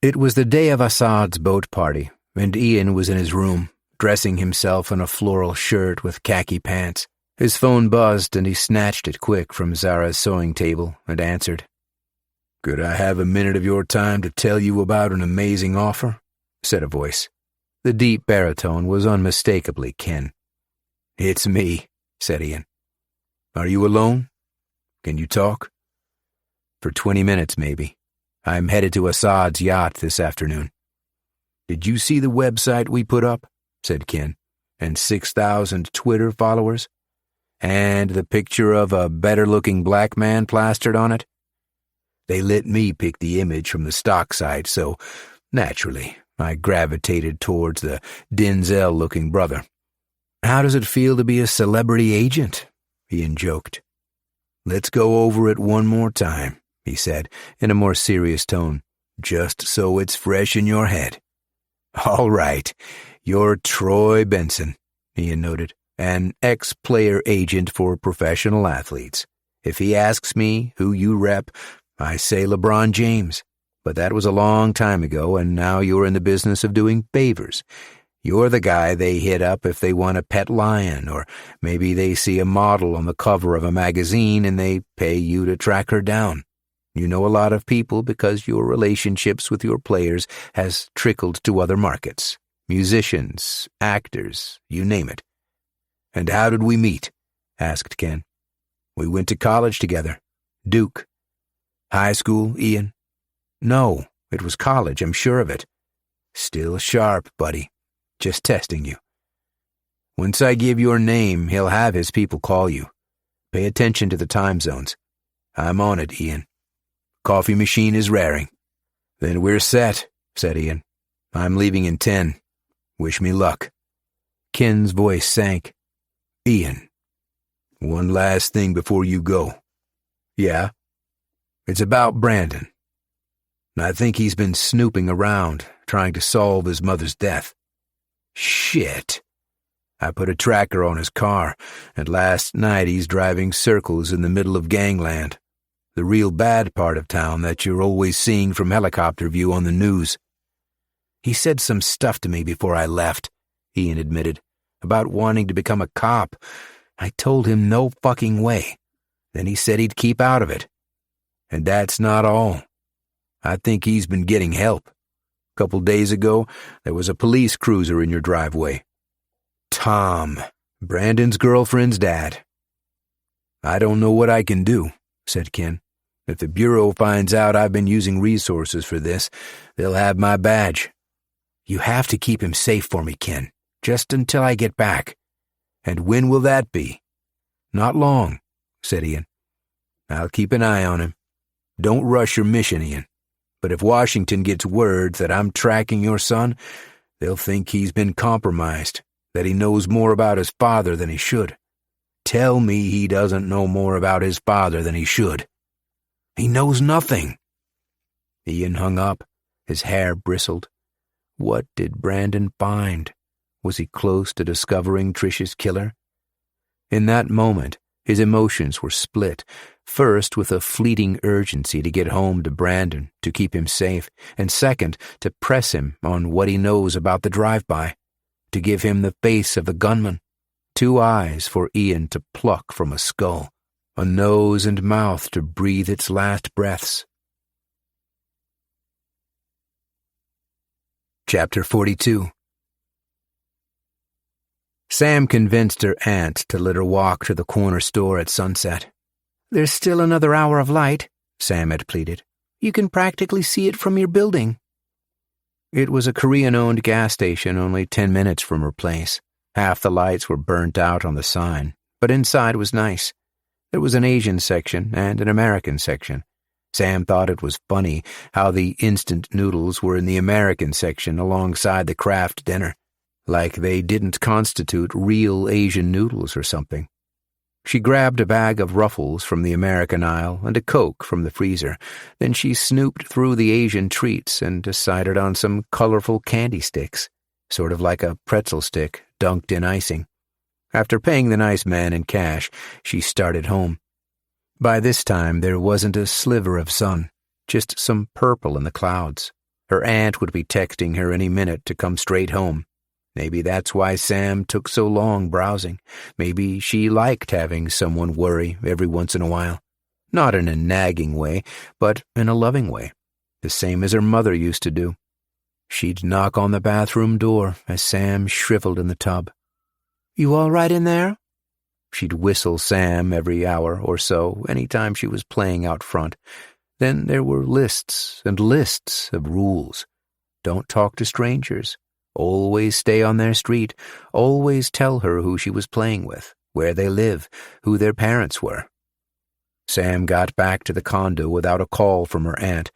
It was the day of Assad's boat party, and Ian was in his room, dressing himself in a floral shirt with khaki pants. His phone buzzed, and he snatched it quick from Zara's sewing table and answered. "Could I have a minute of your time to tell you about an amazing offer?" said a voice. The deep baritone was unmistakably Ken. "It's me," said Ian. "Are you alone? Can you talk?" "For 20 minutes, maybe. I'm headed to Assad's yacht this afternoon." "Did you see the website we put up?" said Ken. "And 6,000 Twitter followers? And the picture of a better-looking black man plastered on it? They let me pick the image from the stock site, so, naturally, I gravitated towards the Denzel-looking brother. How does it feel to be a celebrity agent? Ian joked. Let's go over it one more time, he said, in a more serious tone, just so it's fresh in your head. All right, you're Troy Benson, Ian noted, an ex-player agent for professional athletes. If he asks me who you rep, I say LeBron James. But that was a long time ago, and now you're in the business of doing favors. You're the guy they hit up if they want a pet lion, or maybe they see a model on the cover of a magazine and they pay you to track her down. You know a lot of people because your relationships with your players has trickled to other markets. Musicians, actors, you name it. And how did we meet? Asked Ken. We went to college together. Duke. High school, Ian? No, it was college, I'm sure of it. Still sharp, buddy. Just testing you. Once I give your name, he'll have his people call you. Pay attention to the time zones. I'm on it, Ian. Coffee machine is raring. Then we're set, said Ian. I'm leaving in 10. Wish me luck. Ken's voice sank. Ian, one last thing before you go. Yeah? It's about Brandon. I think he's been snooping around, trying to solve his mother's death. Shit. I put a tracker on his car, and last night he's driving circles in the middle of gangland, the real bad part of town that you're always seeing from helicopter view on the news. He said some stuff to me before I left, Ian admitted, about wanting to become a cop. I told him no fucking way. Then he said he'd keep out of it. And that's not all. I think he's been getting help. A couple days ago, there was a police cruiser in your driveway. Tom, Brandon's girlfriend's dad. I don't know what I can do, said Ken. If the Bureau finds out I've been using resources for this, they'll have my badge. You have to keep him safe for me, Ken, just until I get back. And when will that be? Not long, said Ian. I'll keep an eye on him. Don't rush your mission, Ian. But if Washington gets word that I'm tracking your son, they'll think he's been compromised, that he knows more about his father than he should. Tell me he doesn't know more about his father than he should. He knows nothing. Ian hung up. His hair bristled. What did Brandon find? Was he close to discovering Trish's killer? In that moment, his emotions were split, first with a fleeting urgency to get home to Brandon, to keep him safe, and second, to press him on what he knows about the drive-by, to give him the face of the gunman, 2 eyes for Ian to pluck from a skull, a nose and mouth to breathe its last breaths. Chapter 42. Sam convinced her aunt to let her walk to the corner store at sunset. There's still another hour of light, Sam had pleaded. You can practically see it from your building. It was a Korean-owned gas station only 10 minutes from her place. Half the lights were burnt out on the sign, but inside was nice. There was an Asian section and an American section. Sam thought it was funny how the instant noodles were in the American section alongside the craft dinner, like they didn't constitute real Asian noodles or something. She grabbed a bag of Ruffles from the American aisle and a Coke from the freezer. Then she snooped through the Asian treats and decided on some colorful candy sticks, sort of like a pretzel stick dunked in icing. After paying the nice man in cash, she started home. By this time, there wasn't a sliver of sun, just some purple in the clouds. Her aunt would be texting her any minute to come straight home. Maybe that's why Sam took so long browsing. Maybe she liked having someone worry every once in a while. Not in a nagging way, but in a loving way, the same as her mother used to do. She'd knock on the bathroom door as Sam shriveled in the tub. You all right in there? She'd whistle Sam every hour or so, any time she was playing out front. Then there were lists and lists of rules. Don't talk to strangers. Always stay on their street. Always tell her who she was playing with, where they live, who their parents were. Sam got back to the condo without a call from her aunt.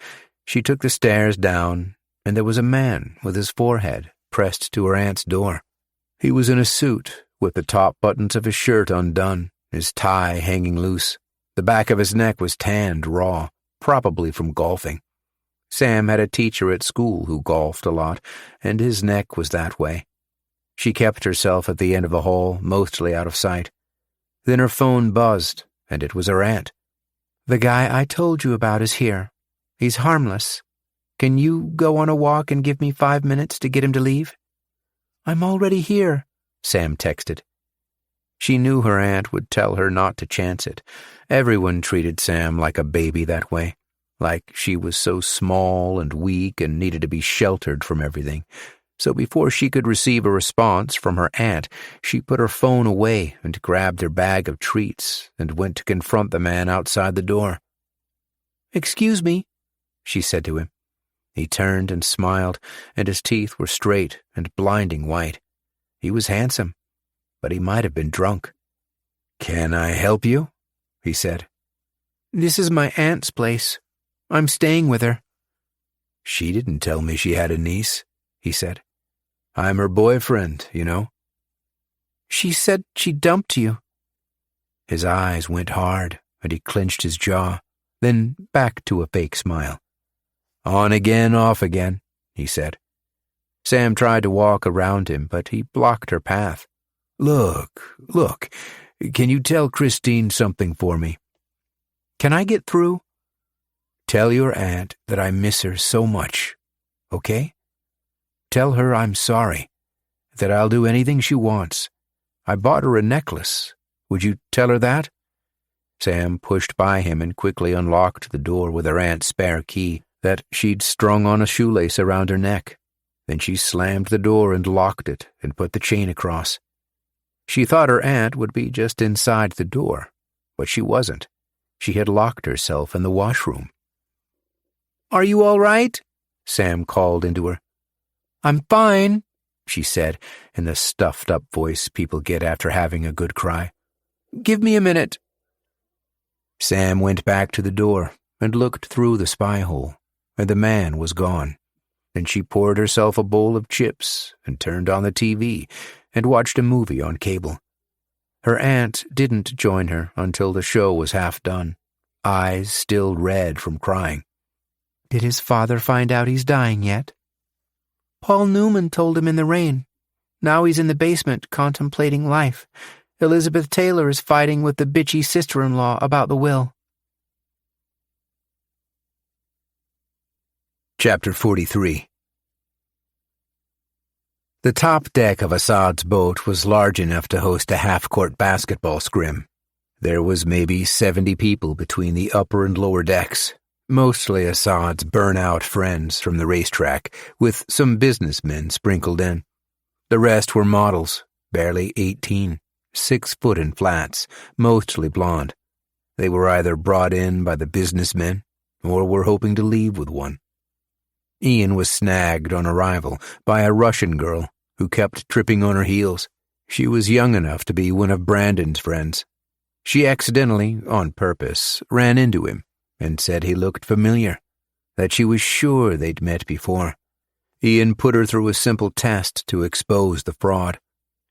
She took the stairs down, and there was a man with his forehead pressed to her aunt's door. He was in a suit, with the top buttons of his shirt undone, his tie hanging loose. The back of his neck was tanned raw, probably from golfing. Sam had a teacher at school who golfed a lot, and his neck was that way. She kept herself at the end of the hall, mostly out of sight. Then her phone buzzed, and it was her aunt. "The guy I told you about is here. He's harmless. Can you go on a walk and give me 5 minutes to get him to leave?" "I'm already here," Sam texted. She knew her aunt would tell her not to chance it. Everyone treated Sam like a baby that way, like she was so small and weak and needed to be sheltered from everything. So before she could receive a response from her aunt, she put her phone away and grabbed her bag of treats and went to confront the man outside the door. "Excuse me," she said to him. He turned and smiled, and his teeth were straight and blinding white. He was handsome, but he might have been drunk. "Can I help you?" he said. "This is my aunt's place. I'm staying with her." "She didn't tell me she had a niece," he said. "I'm her boyfriend, you know." "She said she dumped you." His eyes went hard, and he clenched his jaw, then back to a fake smile. "On again, off again," he said. Sam tried to walk around him, but he blocked her path. Look, can you tell Christine something for me?" "Can I get through?" "Tell your aunt that I miss her so much, okay? Tell her I'm sorry, that I'll do anything she wants. I bought her a necklace. Would you tell her that?" Sam pushed by him and quickly unlocked the door with her aunt's spare key that she'd strung on a shoelace around her neck. Then she slammed the door and locked it and put the chain across. She thought her aunt would be just inside the door, but she wasn't. She had locked herself in the washroom. "Are you all right?" Sam called into her. "I'm fine," she said, in the stuffed-up voice people get after having a good cry. "Give me a minute." Sam went back to the door and looked through the spy hole, and the man was gone. Then she poured herself a bowl of chips and turned on the TV and watched a movie on cable. Her aunt didn't join her until the show was half done, eyes still red from crying. "Did his father find out he's dying yet?" "Paul Newman told him in the rain. Now he's in the basement contemplating life. Elizabeth Taylor is fighting with the bitchy sister-in-law about the will." Chapter 43. The top deck of Assad's boat was large enough to host a half-court basketball scrim. There was maybe 70 people between the upper and lower decks, mostly Assad's burn-out friends from the racetrack, with some businessmen sprinkled in. The rest were models, barely 18, 6 foot in flats, mostly blonde. They were either brought in by the businessmen or were hoping to leave with one. Ian was snagged on arrival by a Russian girl who kept tripping on her heels. She was young enough to be one of Brandon's friends. She accidentally, on purpose, ran into him and said he looked familiar, that she was sure they'd met before. Ian put her through a simple test to expose the fraud.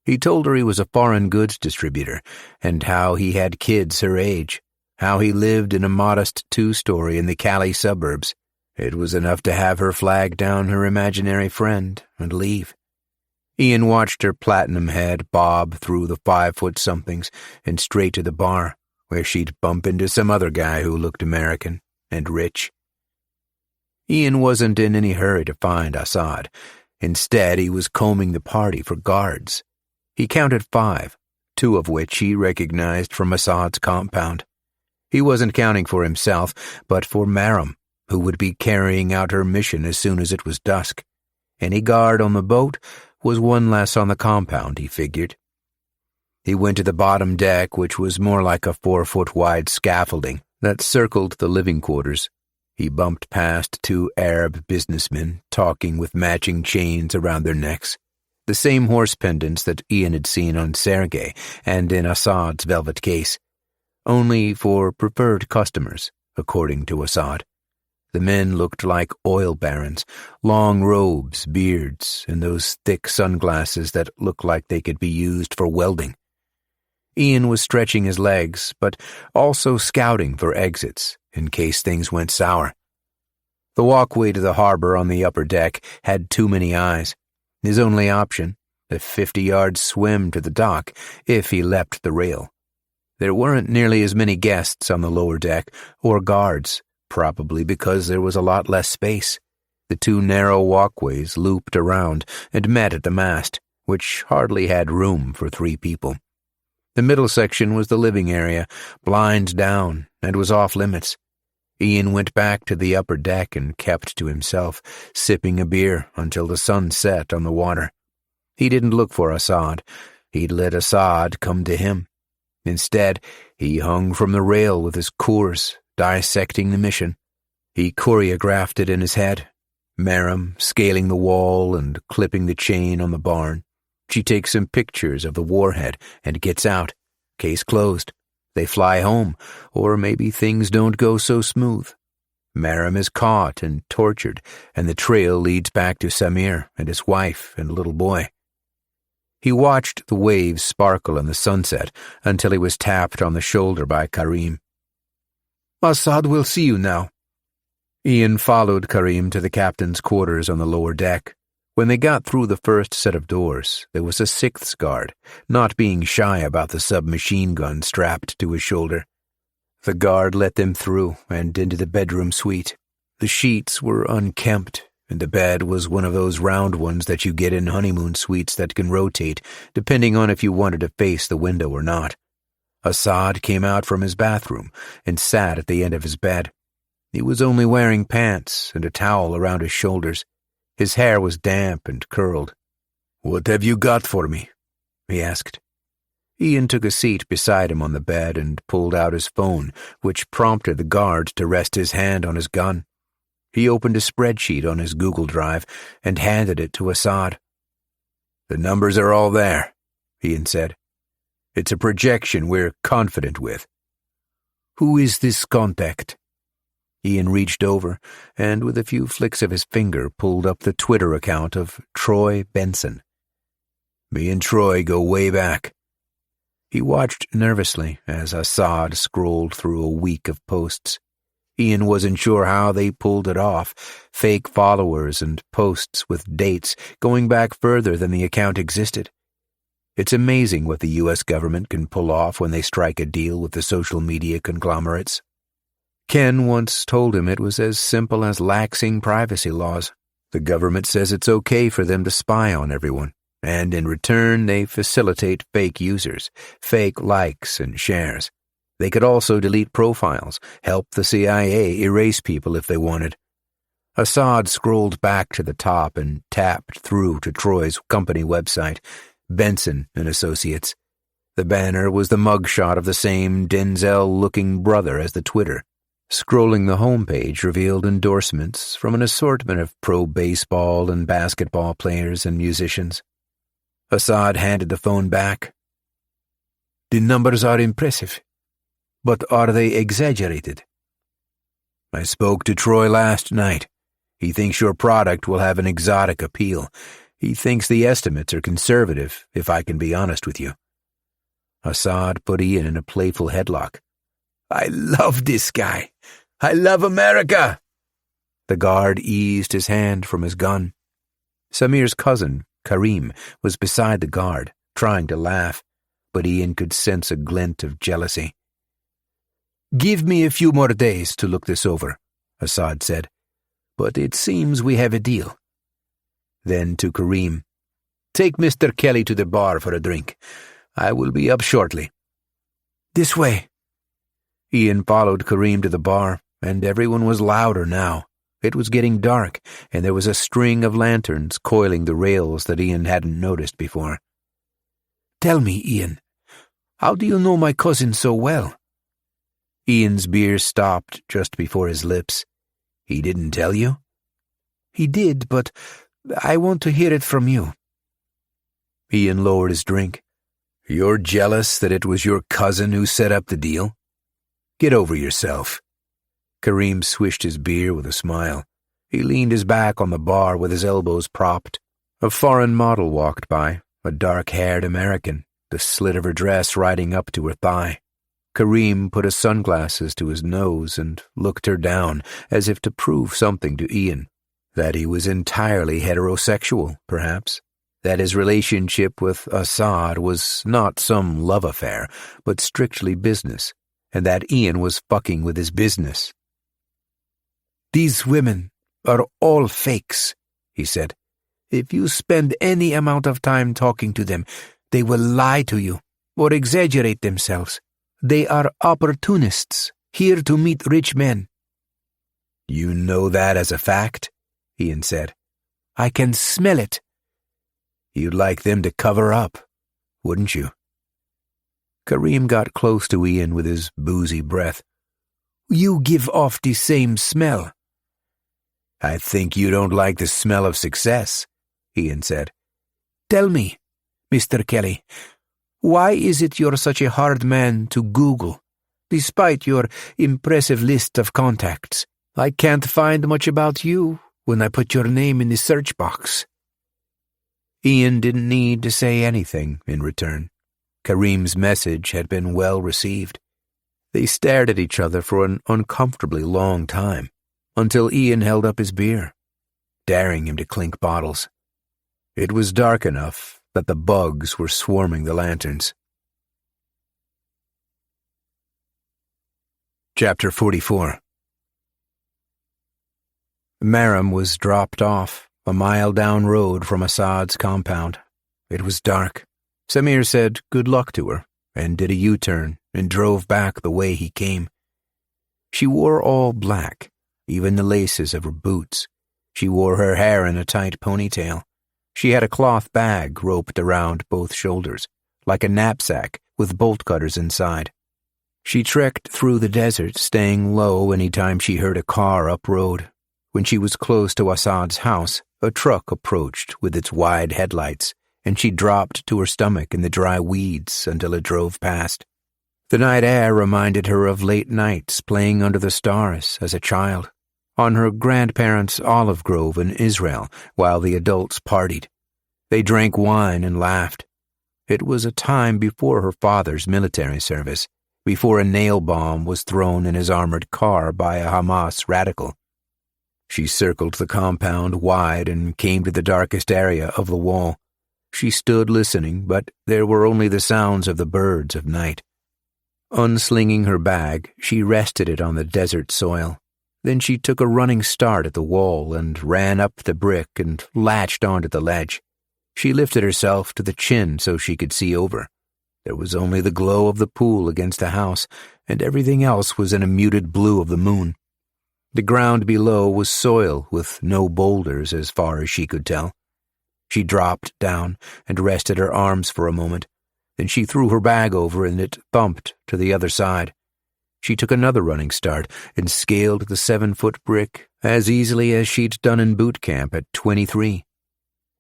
He told her he was a foreign goods distributor and how he had kids her age, how he lived in a modest 2-story in the Cali suburbs. It was enough to have her flag down her imaginary friend and leave. Ian watched her platinum head bob through the 5-foot-somethings and straight to the bar, where she'd bump into some other guy who looked American and rich. Ian wasn't in any hurry to find Assad. Instead, he was combing the party for guards. He counted 5, 2 of which he recognized from Assad's compound. He wasn't counting for himself, but for Maram, who would be carrying out her mission as soon as it was dusk. Any guard on the boat was one less on the compound, he figured. He went to the bottom deck, which was more like a 4-foot-wide scaffolding that circled the living quarters. He bumped past 2 Arab businessmen talking with matching chains around their necks, the same horse pendants that Ian had seen on Sergei and in Assad's velvet case, only for preferred customers, according to Assad. The men looked like oil barons, long robes, beards, and those thick sunglasses that looked like they could be used for welding. Ian was stretching his legs, but also scouting for exits in case things went sour. The walkway to the harbor on the upper deck had too many eyes. His only option, a 50-yard swim to the dock if he leapt the rail. There weren't nearly as many guests on the lower deck, or guards, probably because there was a lot less space. The two narrow walkways looped around and met at the mast, which hardly had room for 3 people. The middle section was the living area, blinds down, and was off limits. Ian went back to the upper deck and kept to himself, sipping a beer until the sun set on the water. He didn't look for Assad. He'd let Assad come to him. Instead, he hung from the rail with his Coors, dissecting the mission. He choreographed it in his head. Meram scaling the wall and clipping the chain on the barn. She takes some pictures of the warhead and gets out. Case closed. They fly home, or maybe things don't go so smooth. Meram is caught and tortured, and the trail leads back to Samir and his wife and little boy. He watched the waves sparkle in the sunset until he was tapped on the shoulder by Karim. "Assad will see you now." Ian followed Karim to the captain's quarters on the lower deck. When they got through the first set of doors, there was a 6th guard, not being shy about the submachine gun strapped to his shoulder. The guard let them through and into the bedroom suite. The sheets were unkempt, and the bed was one of those round ones that you get in honeymoon suites that can rotate, depending on if you wanted to face the window or not. Assad came out from his bathroom and sat at the end of his bed. He was only wearing pants and a towel around his shoulders. His hair was damp and curled. "What have you got for me?" he asked. Ian took a seat beside him on the bed and pulled out his phone, which prompted the guard to rest his hand on his gun. He opened a spreadsheet on his Google Drive and handed it to Assad. "The numbers are all there," Ian said. "It's a projection we're confident with." "Who is this contact?" Ian reached over and, with a few flicks of his finger, pulled up the Twitter account of Troy Benson. "Me and Troy go way back." He watched nervously as Assad scrolled through a week of posts. Ian wasn't sure how they pulled it off, fake followers and posts with dates going back further than the account existed. It's amazing what the U.S. government can pull off when they strike a deal with the social media conglomerates. Ken once told him it was as simple as laxing privacy laws. The government says it's okay for them to spy on everyone, and in return they facilitate fake users, fake likes and shares. They could also delete profiles, help the CIA erase people if they wanted. Assad scrolled back to the top and tapped through to Troy's company website, Benson & Associates. The banner was the mugshot of the same Denzel-looking brother as the Twitter. Scrolling the homepage revealed endorsements from an assortment of pro baseball and basketball players and musicians. Assad handed the phone back. "The numbers are impressive, but are they exaggerated?" "I spoke to Troy last night. He thinks your product will have an exotic appeal. He thinks the estimates are conservative, if I can be honest with you." Assad put Ian in a playful headlock. "I love this guy. I love America." The guard eased his hand from his gun. Samir's cousin, Karim, was beside the guard, trying to laugh, but Ian could sense a glint of jealousy. "Give me a few more days to look this over," Assad said, "but it seems we have a deal." Then to Karim, "Take Mr. Kelly to the bar for a drink. I will be up shortly." "This way." Ian followed Karim to the bar, and everyone was louder now. It was getting dark, and there was a string of lanterns coiling the rails that Ian hadn't noticed before. "Tell me, Ian, how do you know my cousin so well?" Ian's beer stopped just before his lips. "He didn't tell you?" "He did, but I want to hear it from you." Ian lowered his drink. "You're jealous that it was your cousin who set up the deal? Get over yourself." Kareem swished his beer with a smile. He leaned his back on the bar with his elbows propped. A foreign model walked by, a dark-haired American, the slit of her dress riding up to her thigh. Kareem put his sunglasses to his nose and looked her down, as if to prove something to Ian. That he was entirely heterosexual, perhaps. That his relationship with Assad was not some love affair, but strictly business, and that Ian was fucking with his business. "These women are all fakes," he said. "If you spend any amount of time talking to them, they will lie to you or exaggerate themselves. They are opportunists, here to meet rich men." "You know that as a fact?" Ian said. "I can smell it." "You'd like them to cover up, wouldn't you?" Kareem got close to Ian with his boozy breath. "You give off the same smell." "I think you don't like the smell of success," Ian said. "Tell me, Mr. Kelly, why is it you're such a hard man to Google, despite your impressive list of contacts? I can't find much about you when I put your name in the search box." Ian didn't need to say anything in return. Kareem's message had been well received. They stared at each other for an uncomfortably long time, until Ian held up his beer, daring him to clink bottles. It was dark enough that the bugs were swarming the lanterns. Chapter 44. Maram was dropped off a mile down road from Assad's compound. It was dark. Samir said good luck to her and did a U-turn and drove back the way he came. She wore all black, even the laces of her boots. She wore her hair in a tight ponytail. She had a cloth bag roped around both shoulders, like a knapsack with bolt cutters inside. She trekked through the desert, staying low any time she heard a car up road. When she was close to Assad's house, a truck approached with its wide headlights, and she dropped to her stomach in the dry weeds until it drove past. The night air reminded her of late nights playing under the stars as a child, on her grandparents' olive grove in Israel while the adults partied. They drank wine and laughed. It was a time before her father's military service, before a nail bomb was thrown in his armored car by a Hamas radical. She circled the compound wide and came to the darkest area of the wall. She stood listening, but there were only the sounds of the birds of night. Unslinging her bag, she rested it on the desert soil. Then she took a running start at the wall and ran up the brick and latched onto the ledge. She lifted herself to the chin so she could see over. There was only the glow of the pool against the house, and everything else was in a muted blue of the moon. The ground below was soil with no boulders as far as she could tell. She dropped down and rested her arms for a moment. Then she threw her bag over and it thumped to the other side. She took another running start and scaled the 7-foot brick as easily as she'd done in boot camp at 23.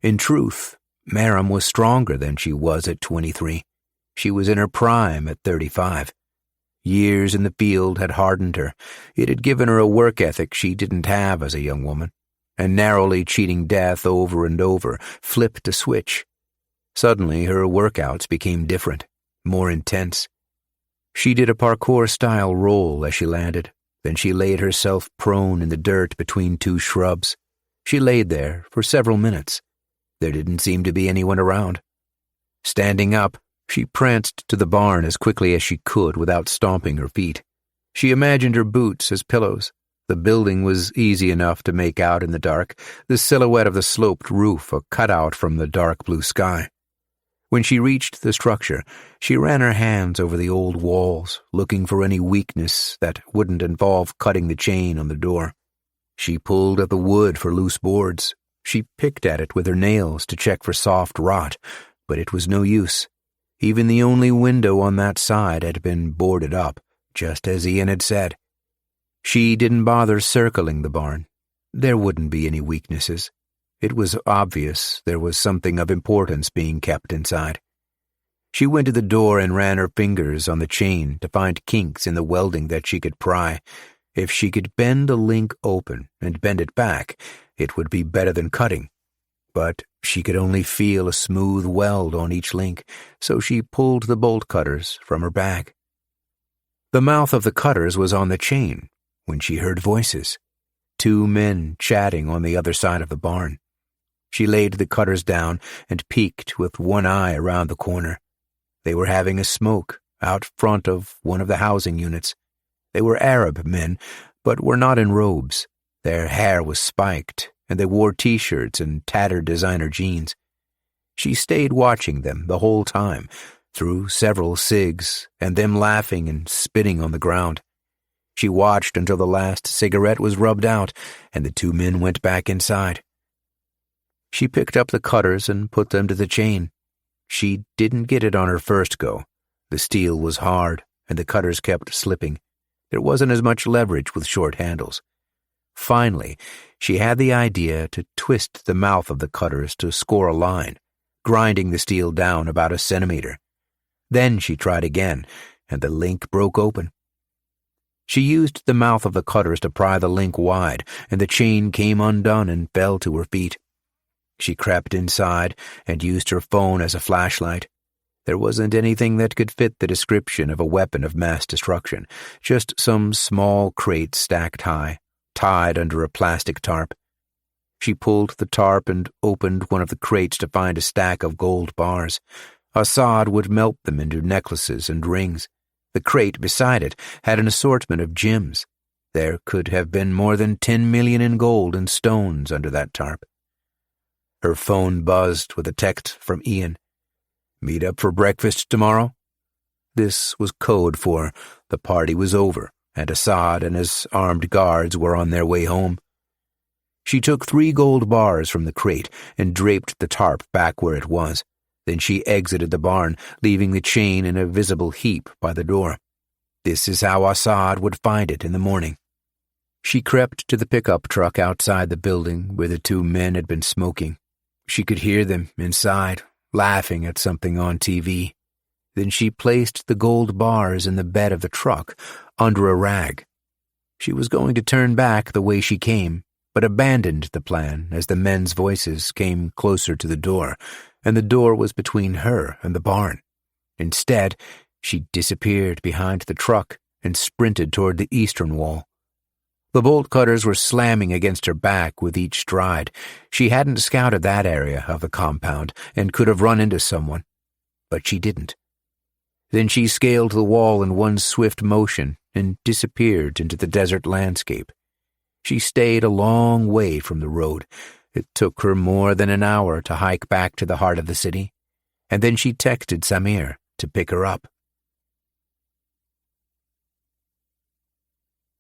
In truth, Maram was stronger than she was at 23. She was in her prime at 35. Years in the field had hardened her. It had given her a work ethic she didn't have as a young woman, and narrowly cheating death over and over flipped a switch. Suddenly her workouts became different, more intense. She did a parkour-style roll as she landed. Then she laid herself prone in the dirt between two shrubs. She laid there for several minutes. There didn't seem to be anyone around. Standing up, she pranced to the barn as quickly as she could without stomping her feet. She imagined her boots as pillows. The building was easy enough to make out in the dark, the silhouette of the sloped roof a cutout from the dark blue sky. When she reached the structure, she ran her hands over the old walls, looking for any weakness that wouldn't involve cutting the chain on the door. She pulled at the wood for loose boards. She picked at it with her nails to check for soft rot, but it was no use. Even the only window on that side had been boarded up, just as Ian had said. She didn't bother circling the barn. There wouldn't be any weaknesses. It was obvious there was something of importance being kept inside. She went to the door and ran her fingers on the chain to find kinks in the welding that she could pry. If she could bend a link open and bend it back, it would be better than cutting. But she could only feel a smooth weld on each link, so she pulled the bolt cutters from her bag. The mouth of the cutters was on the chain when she heard voices. 2 men chatting on the other side of the barn. She laid the cutters down and peeked with one eye around the corner. They were having a smoke out front of one of the housing units. They were Arab men, but were not in robes. Their hair was spiked, and they wore T-shirts and tattered designer jeans. She stayed watching them the whole time, through several cigs, and them laughing and spitting on the ground. She watched until the last cigarette was rubbed out, and the 2 men went back inside. She picked up the cutters and put them to the chain. She didn't get it on her first go. The steel was hard, and the cutters kept slipping. There wasn't as much leverage with short handles. Finally, she had the idea to twist the mouth of the cutters to score a line, grinding the steel down about a centimeter. Then she tried again, and the link broke open. She used the mouth of the cutters to pry the link wide, and the chain came undone and fell to her feet. She crept inside and used her phone as a flashlight. There wasn't anything that could fit the description of a weapon of mass destruction, just some small crate stacked high, tied under a plastic tarp. She pulled the tarp and opened one of the crates to find a stack of gold bars. Assad would melt them into necklaces and rings. The crate beside it had an assortment of gems. There could have been more than 10 million in gold and stones under that tarp. Her phone buzzed with a text from Ian. "Meet up for breakfast tomorrow?" This was code for the party was over, and Assad and his armed guards were on their way home. She took 3 gold bars from the crate and draped the tarp back where it was. Then she exited the barn, leaving the chain in a visible heap by the door. This is how Assad would find it in the morning. She crept to the pickup truck outside the building where the 2 men had been smoking. She could hear them inside, laughing at something on TV. Then she placed the gold bars in the bed of the truck, under a rag. She was going to turn back the way she came, but abandoned the plan as the men's voices came closer to the door, and the door was between her and the barn. Instead, she disappeared behind the truck and sprinted toward the eastern wall. The bolt cutters were slamming against her back with each stride. She hadn't scouted that area of the compound and could have run into someone, but she didn't. Then she scaled the wall in one swift motion and disappeared into the desert landscape. She stayed a long way from the road. It took her more than an hour to hike back to the heart of the city, and then she texted Samir to pick her up.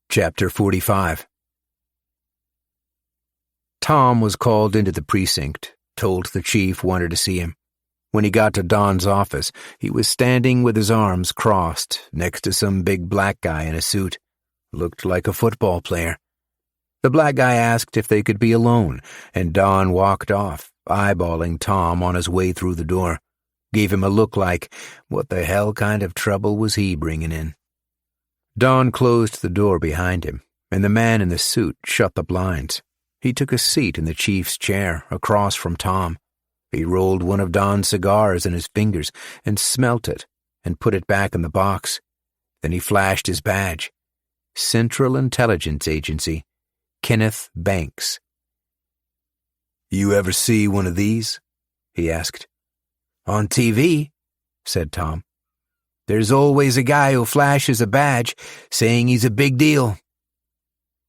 Chapter 45. Tom was called into the precinct, told the chief wanted to see him. When he got to Don's office, he was standing with his arms crossed next to some big black guy in a suit. Looked like a football player. The black guy asked if they could be alone, and Don walked off, eyeballing Tom on his way through the door. Gave him a look like, what the hell kind of trouble was he bringing in? Don closed the door behind him, and the man in the suit shut the blinds. He took a seat in the chief's chair across from Tom. He rolled one of Don's cigars in his fingers and smelt it and put it back in the box. Then he flashed his badge. Central Intelligence Agency, Kenneth Banks. "You ever see one of these?" he asked. "On TV," said Tom. "There's always a guy who flashes a badge, saying he's a big deal."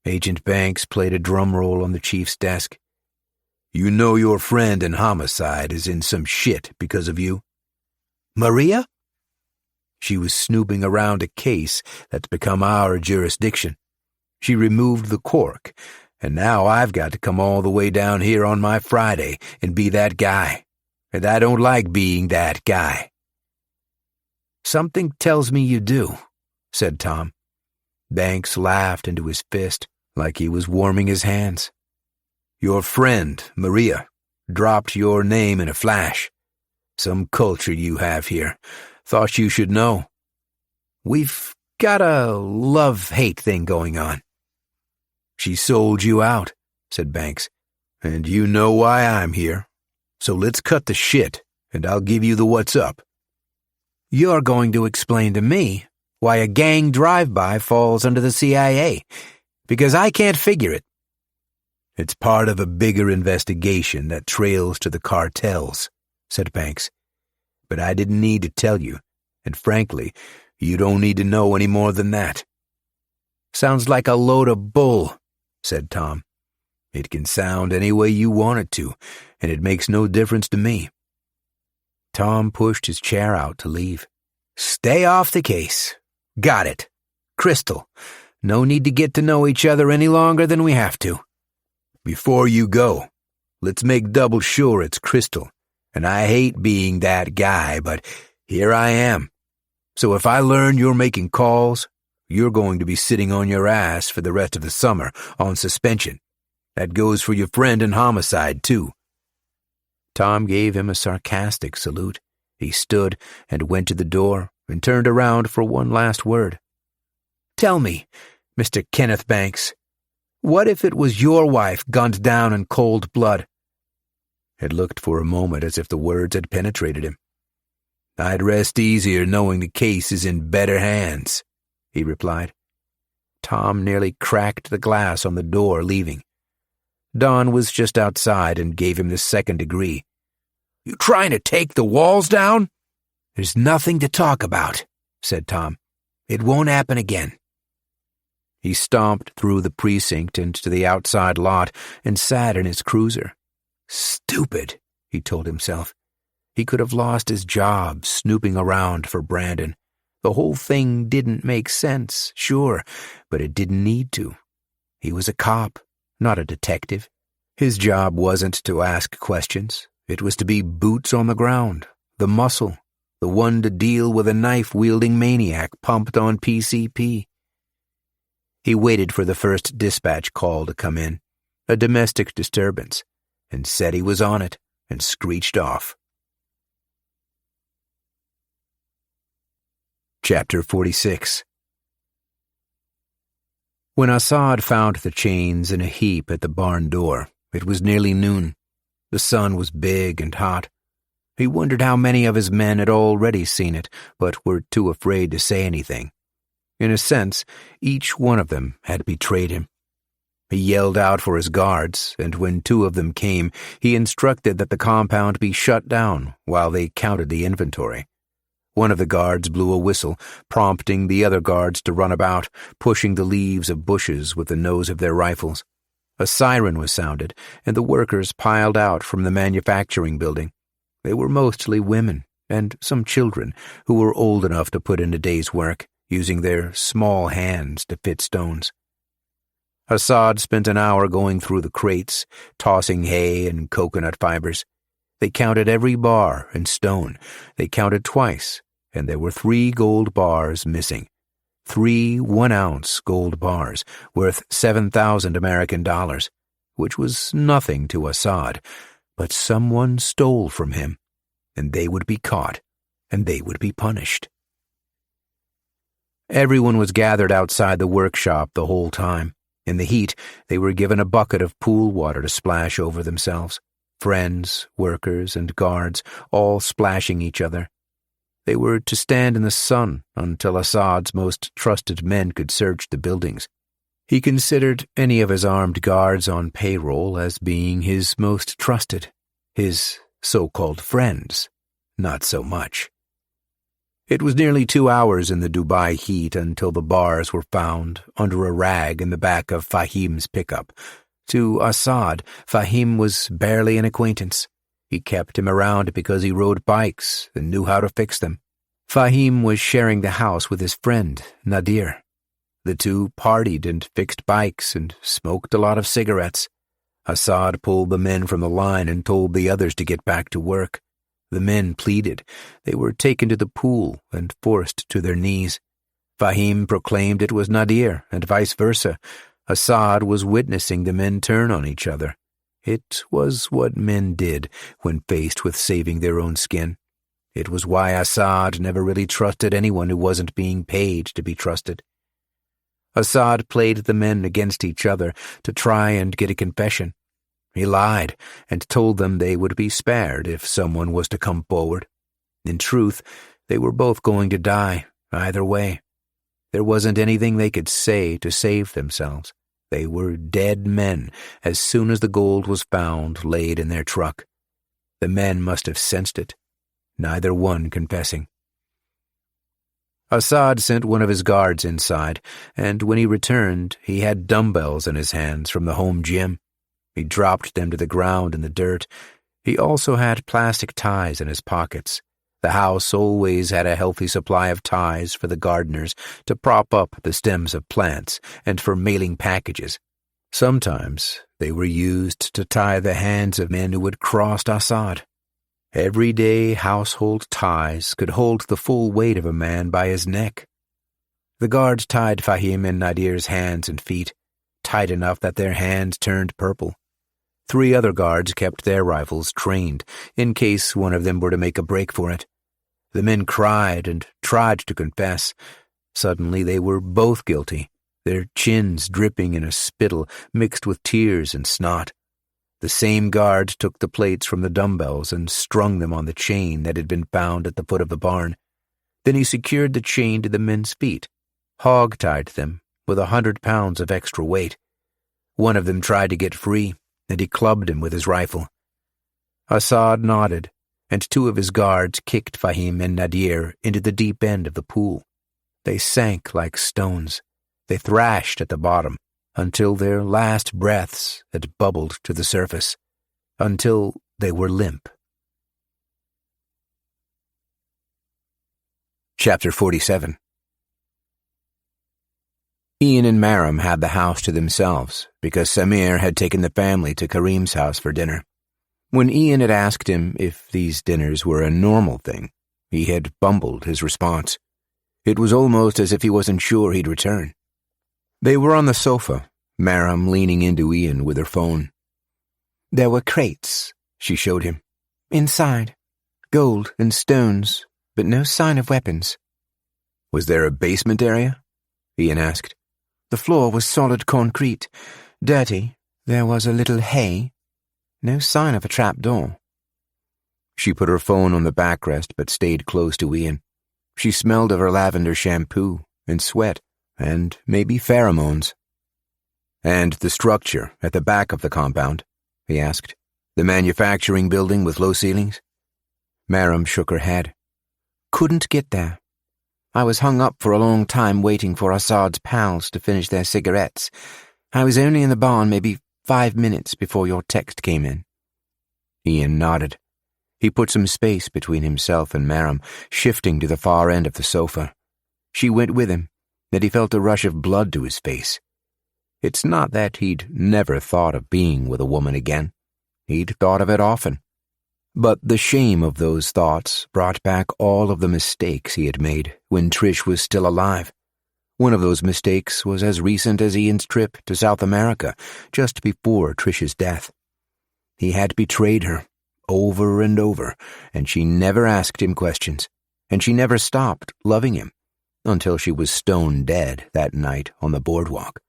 Agent Banks played a drum roll on the chief's desk. "You know your friend in homicide is in some shit because of you?" "Maria?" "She was snooping around a case that's become our jurisdiction. She removed the cork, and now I've got to come all the way down here on my Friday and be that guy. And I don't like being that guy." "Something tells me you do," said Tom. Banks laughed into his fist like he was warming his hands. "Your friend, Maria, dropped your name in a flash. Some culture you have here. Thought you should know. We've got a love-hate thing going on. "She sold you out," said Banks, "and you know why I'm here. So let's cut the shit, and I'll give you the what's up." "You're going to explain to me why a gang drive-by falls under the CIA, because I can't figure it." "It's part of a bigger investigation that trails to the cartels," said Banks. "But I didn't need to tell you, and frankly, you don't need to know any more than that." "Sounds like a load of bull," said Tom. "It can sound any way you want it to, and it makes no difference to me." Tom pushed his chair out to leave. "Stay off the case. Got it. Crystal, no need to get to know each other any longer than we have to. Before you go, let's make double sure it's Crystal, and I hate being that guy, but here I am. So if I learn you're making calls, you're going to be sitting on your ass for the rest of the summer on suspension. That goes for your friend in homicide, too." Tom gave him a sarcastic salute. He stood and went to the door and turned around for one last word. "Tell me, Mr. Kenneth Banks, what if it was your wife gunned down in cold blood?" It looked for a moment as if the words had penetrated him. "I'd rest easier knowing the case is in better hands," he replied. Tom nearly cracked the glass on the door, leaving. Don was just outside and gave him the second degree. "You trying to take the walls down?" "There's nothing to talk about," said Tom. "It won't happen again." He stomped through the precinct into the outside lot and sat in his cruiser. "Stupid," he told himself. He could have lost his job snooping around for Brandon. The whole thing didn't make sense, sure, but it didn't need to. He was a cop, not a detective. His job wasn't to ask questions. It was to be boots on the ground, the muscle, the one to deal with a knife-wielding maniac pumped on PCP. He waited for the first dispatch call to come in, a domestic disturbance, and said he was on it, and screeched off. Chapter 46. When Assad found the chains in a heap at the barn door, it was nearly noon. The sun was big and hot. He wondered how many of his men had already seen it, but were too afraid to say anything. In a sense, each one of them had betrayed him. He yelled out for his guards, and when two of them came, he instructed that the compound be shut down while they counted the inventory. One of the guards blew a whistle, prompting the other guards to run about, pushing the leaves of bushes with the nose of their rifles. A siren was sounded, and the workers piled out from the manufacturing building. They were mostly women, and some children, who were old enough to put in a day's work, using their small hands to fit stones. Assad spent an hour going through the crates, tossing hay and coconut fibers. They counted every bar and stone. They counted twice, and there were 3 gold bars missing. 3 one-ounce gold bars, worth 7,000 American dollars, which was nothing to Assad, but someone stole from him, and they would be caught, and they would be punished. Everyone was gathered outside the workshop the whole time. In the heat, they were given a bucket of pool water to splash over themselves. Friends, workers, and guards, all splashing each other. They were to stand in the sun until Assad's most trusted men could search the buildings. He considered any of his armed guards on payroll as being his most trusted. His so-called friends, not so much. It was nearly 2 hours in the Dubai heat until the bars were found under a rag in the back of Fahim's pickup. To Assad, Fahim was barely an acquaintance. He kept him around because he rode bikes and knew how to fix them. Fahim was sharing the house with his friend, Nadir. The two partied and fixed bikes and smoked a lot of cigarettes. Assad pulled the men from the line and told the others to get back to work. The men pleaded. They were taken to the pool and forced to their knees. Fahim proclaimed it was Nadir, and vice versa. Assad was witnessing the men turn on each other. It was what men did when faced with saving their own skin. It was why Assad never really trusted anyone who wasn't being paid to be trusted. Assad played the men against each other to try and get a confession. He lied and told them they would be spared if someone was to come forward. In truth, they were both going to die, either way. There wasn't anything they could say to save themselves. They were dead men as soon as the gold was found laid in their truck. The men must have sensed it, neither one confessing. Assad sent one of his guards inside, and when he returned, he had dumbbells in his hands from the home gym. He dropped them to the ground in the dirt. He also had plastic ties in his pockets. The house always had a healthy supply of ties for the gardeners to prop up the stems of plants and for mailing packages. Sometimes they were used to tie the hands of men who had crossed Assad. Everyday household ties could hold the full weight of a man by his neck. The guards tied Fahim and Nadir's hands and feet, tight enough that their hands turned purple. 3 other guards kept their rifles trained in case one of them were to make a break for it. The men cried and tried to confess. Suddenly they were both guilty, their chins dripping in a spittle mixed with tears and snot. The same guard took the plates from the dumbbells and strung them on the chain that had been found at the foot of the barn. Then he secured the chain to the men's feet, hog-tied them with 100 pounds of extra weight. One of them tried to get free, and he clubbed him with his rifle. Assad nodded, and 2 of his guards kicked Fahim and Nadir into the deep end of the pool. They sank like stones. They thrashed at the bottom until their last breaths had bubbled to the surface, until they were limp. Chapter 47. Ian and Maram had the house to themselves because Samir had taken the family to Karim's house for dinner. When Ian had asked him if these dinners were a normal thing, he had bumbled his response. It was almost as if he wasn't sure he'd return. They were on the sofa, Maram leaning into Ian with her phone. There were crates, she showed him. Inside. Gold and stones, but no sign of weapons. Was there a basement area? Ian asked. The floor was solid concrete. Dirty. There was a little hay. No sign of a trap door. She put her phone on the backrest but stayed close to Ian. She smelled of her lavender shampoo and sweat and maybe pheromones. And the structure at the back of the compound, he asked. The manufacturing building with low ceilings? Maram shook her head. Couldn't get there. I was hung up for a long time waiting for Assad's pals to finish their cigarettes. I was only in the barn maybe 5 minutes before your text came in. Ian nodded. He put some space between himself and Maram, shifting to the far end of the sofa. She went with him, and he felt a rush of blood to his face. It's not that he'd never thought of being with a woman again. He'd thought of it often. But the shame of those thoughts brought back all of the mistakes he had made when Trish was still alive. One of those mistakes was as recent as Ian's trip to South America, just before Trish's death. He had betrayed her, over and over, and she never asked him questions, and she never stopped loving him, until she was stone dead that night on the boardwalk.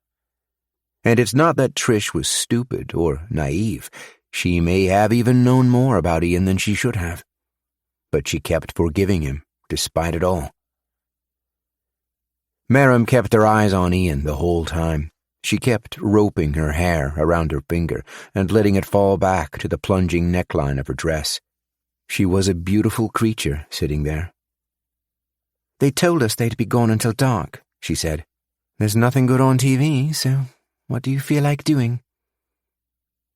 And it's not that Trish was stupid or naive. She may have even known more about Ian than she should have. But she kept forgiving him, despite it all. Maram kept her eyes on Ian the whole time. She kept roping her hair around her finger and letting it fall back to the plunging neckline of her dress. She was a beautiful creature sitting there. They told us they'd be gone until dark, she said. There's nothing good on TV, so what do you feel like doing?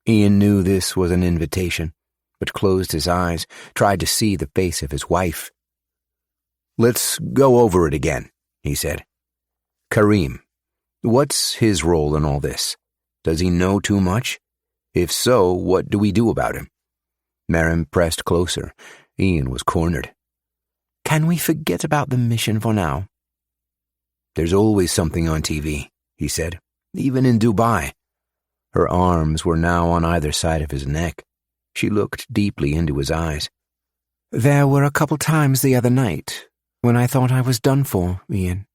Ian knew this was an invitation, but closed his eyes, tried to see the face of his wife. Let's go over it again, he said. Karim, what's his role in all this? Does he know too much? If so, what do we do about him? Maram pressed closer. Ian was cornered. Can we forget about the mission for now? There's always something on TV, he said, even in Dubai. Her arms were now on either side of his neck. She looked deeply into his eyes. There were a couple times the other night when I thought I was done for, Ian.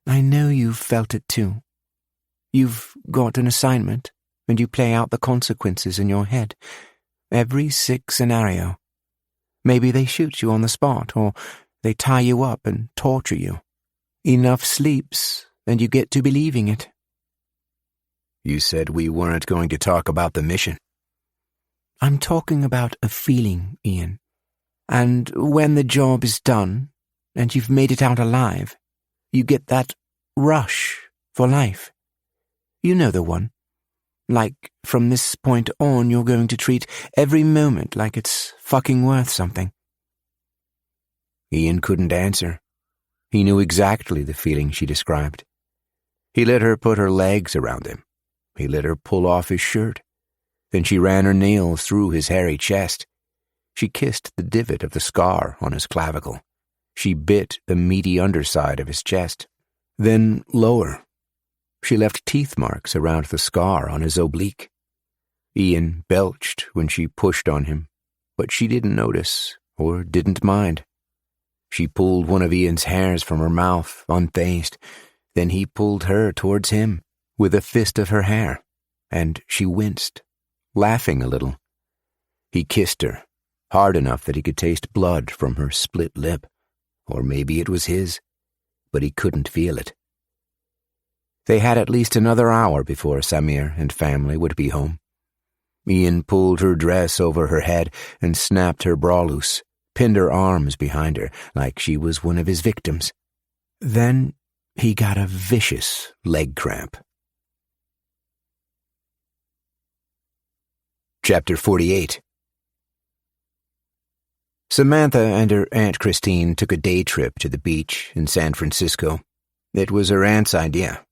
I know you've felt it too. You've got an assignment, and you play out the consequences in your head. Every sick scenario. Maybe they shoot you on the spot, or they tie you up and torture you. Enough sleeps, and you get to believing it. You said we weren't going to talk about the mission. I'm talking about a feeling, Ian. And when the job is done, and you've made it out alive, you get that rush for life. You know the one. Like, from this point on, you're going to treat every moment like it's fucking worth something. Ian couldn't answer. He knew exactly the feeling she described. He let her put her legs around him. He let her pull off his shirt. Then she ran her nails through his hairy chest. She kissed the divot of the scar on his clavicle. She bit the meaty underside of his chest. Then lower. She left teeth marks around the scar on his oblique. Ian belched when she pushed on him, but she didn't notice or didn't mind. She pulled one of Ian's hairs from her mouth, unfazed. Then he pulled her towards him with a fist of her hair, and she winced, laughing a little. He kissed her, hard enough that he could taste blood from her split lip, or maybe it was his, but he couldn't feel it. They had at least another hour before Samir and family would be home. Ian pulled her dress over her head and snapped her bra loose, pinned her arms behind her like she was one of his victims. Then he got a vicious leg cramp. Chapter 48. Samantha and her Aunt Christine took a day trip to the beach in San Francisco. It was her aunt's idea,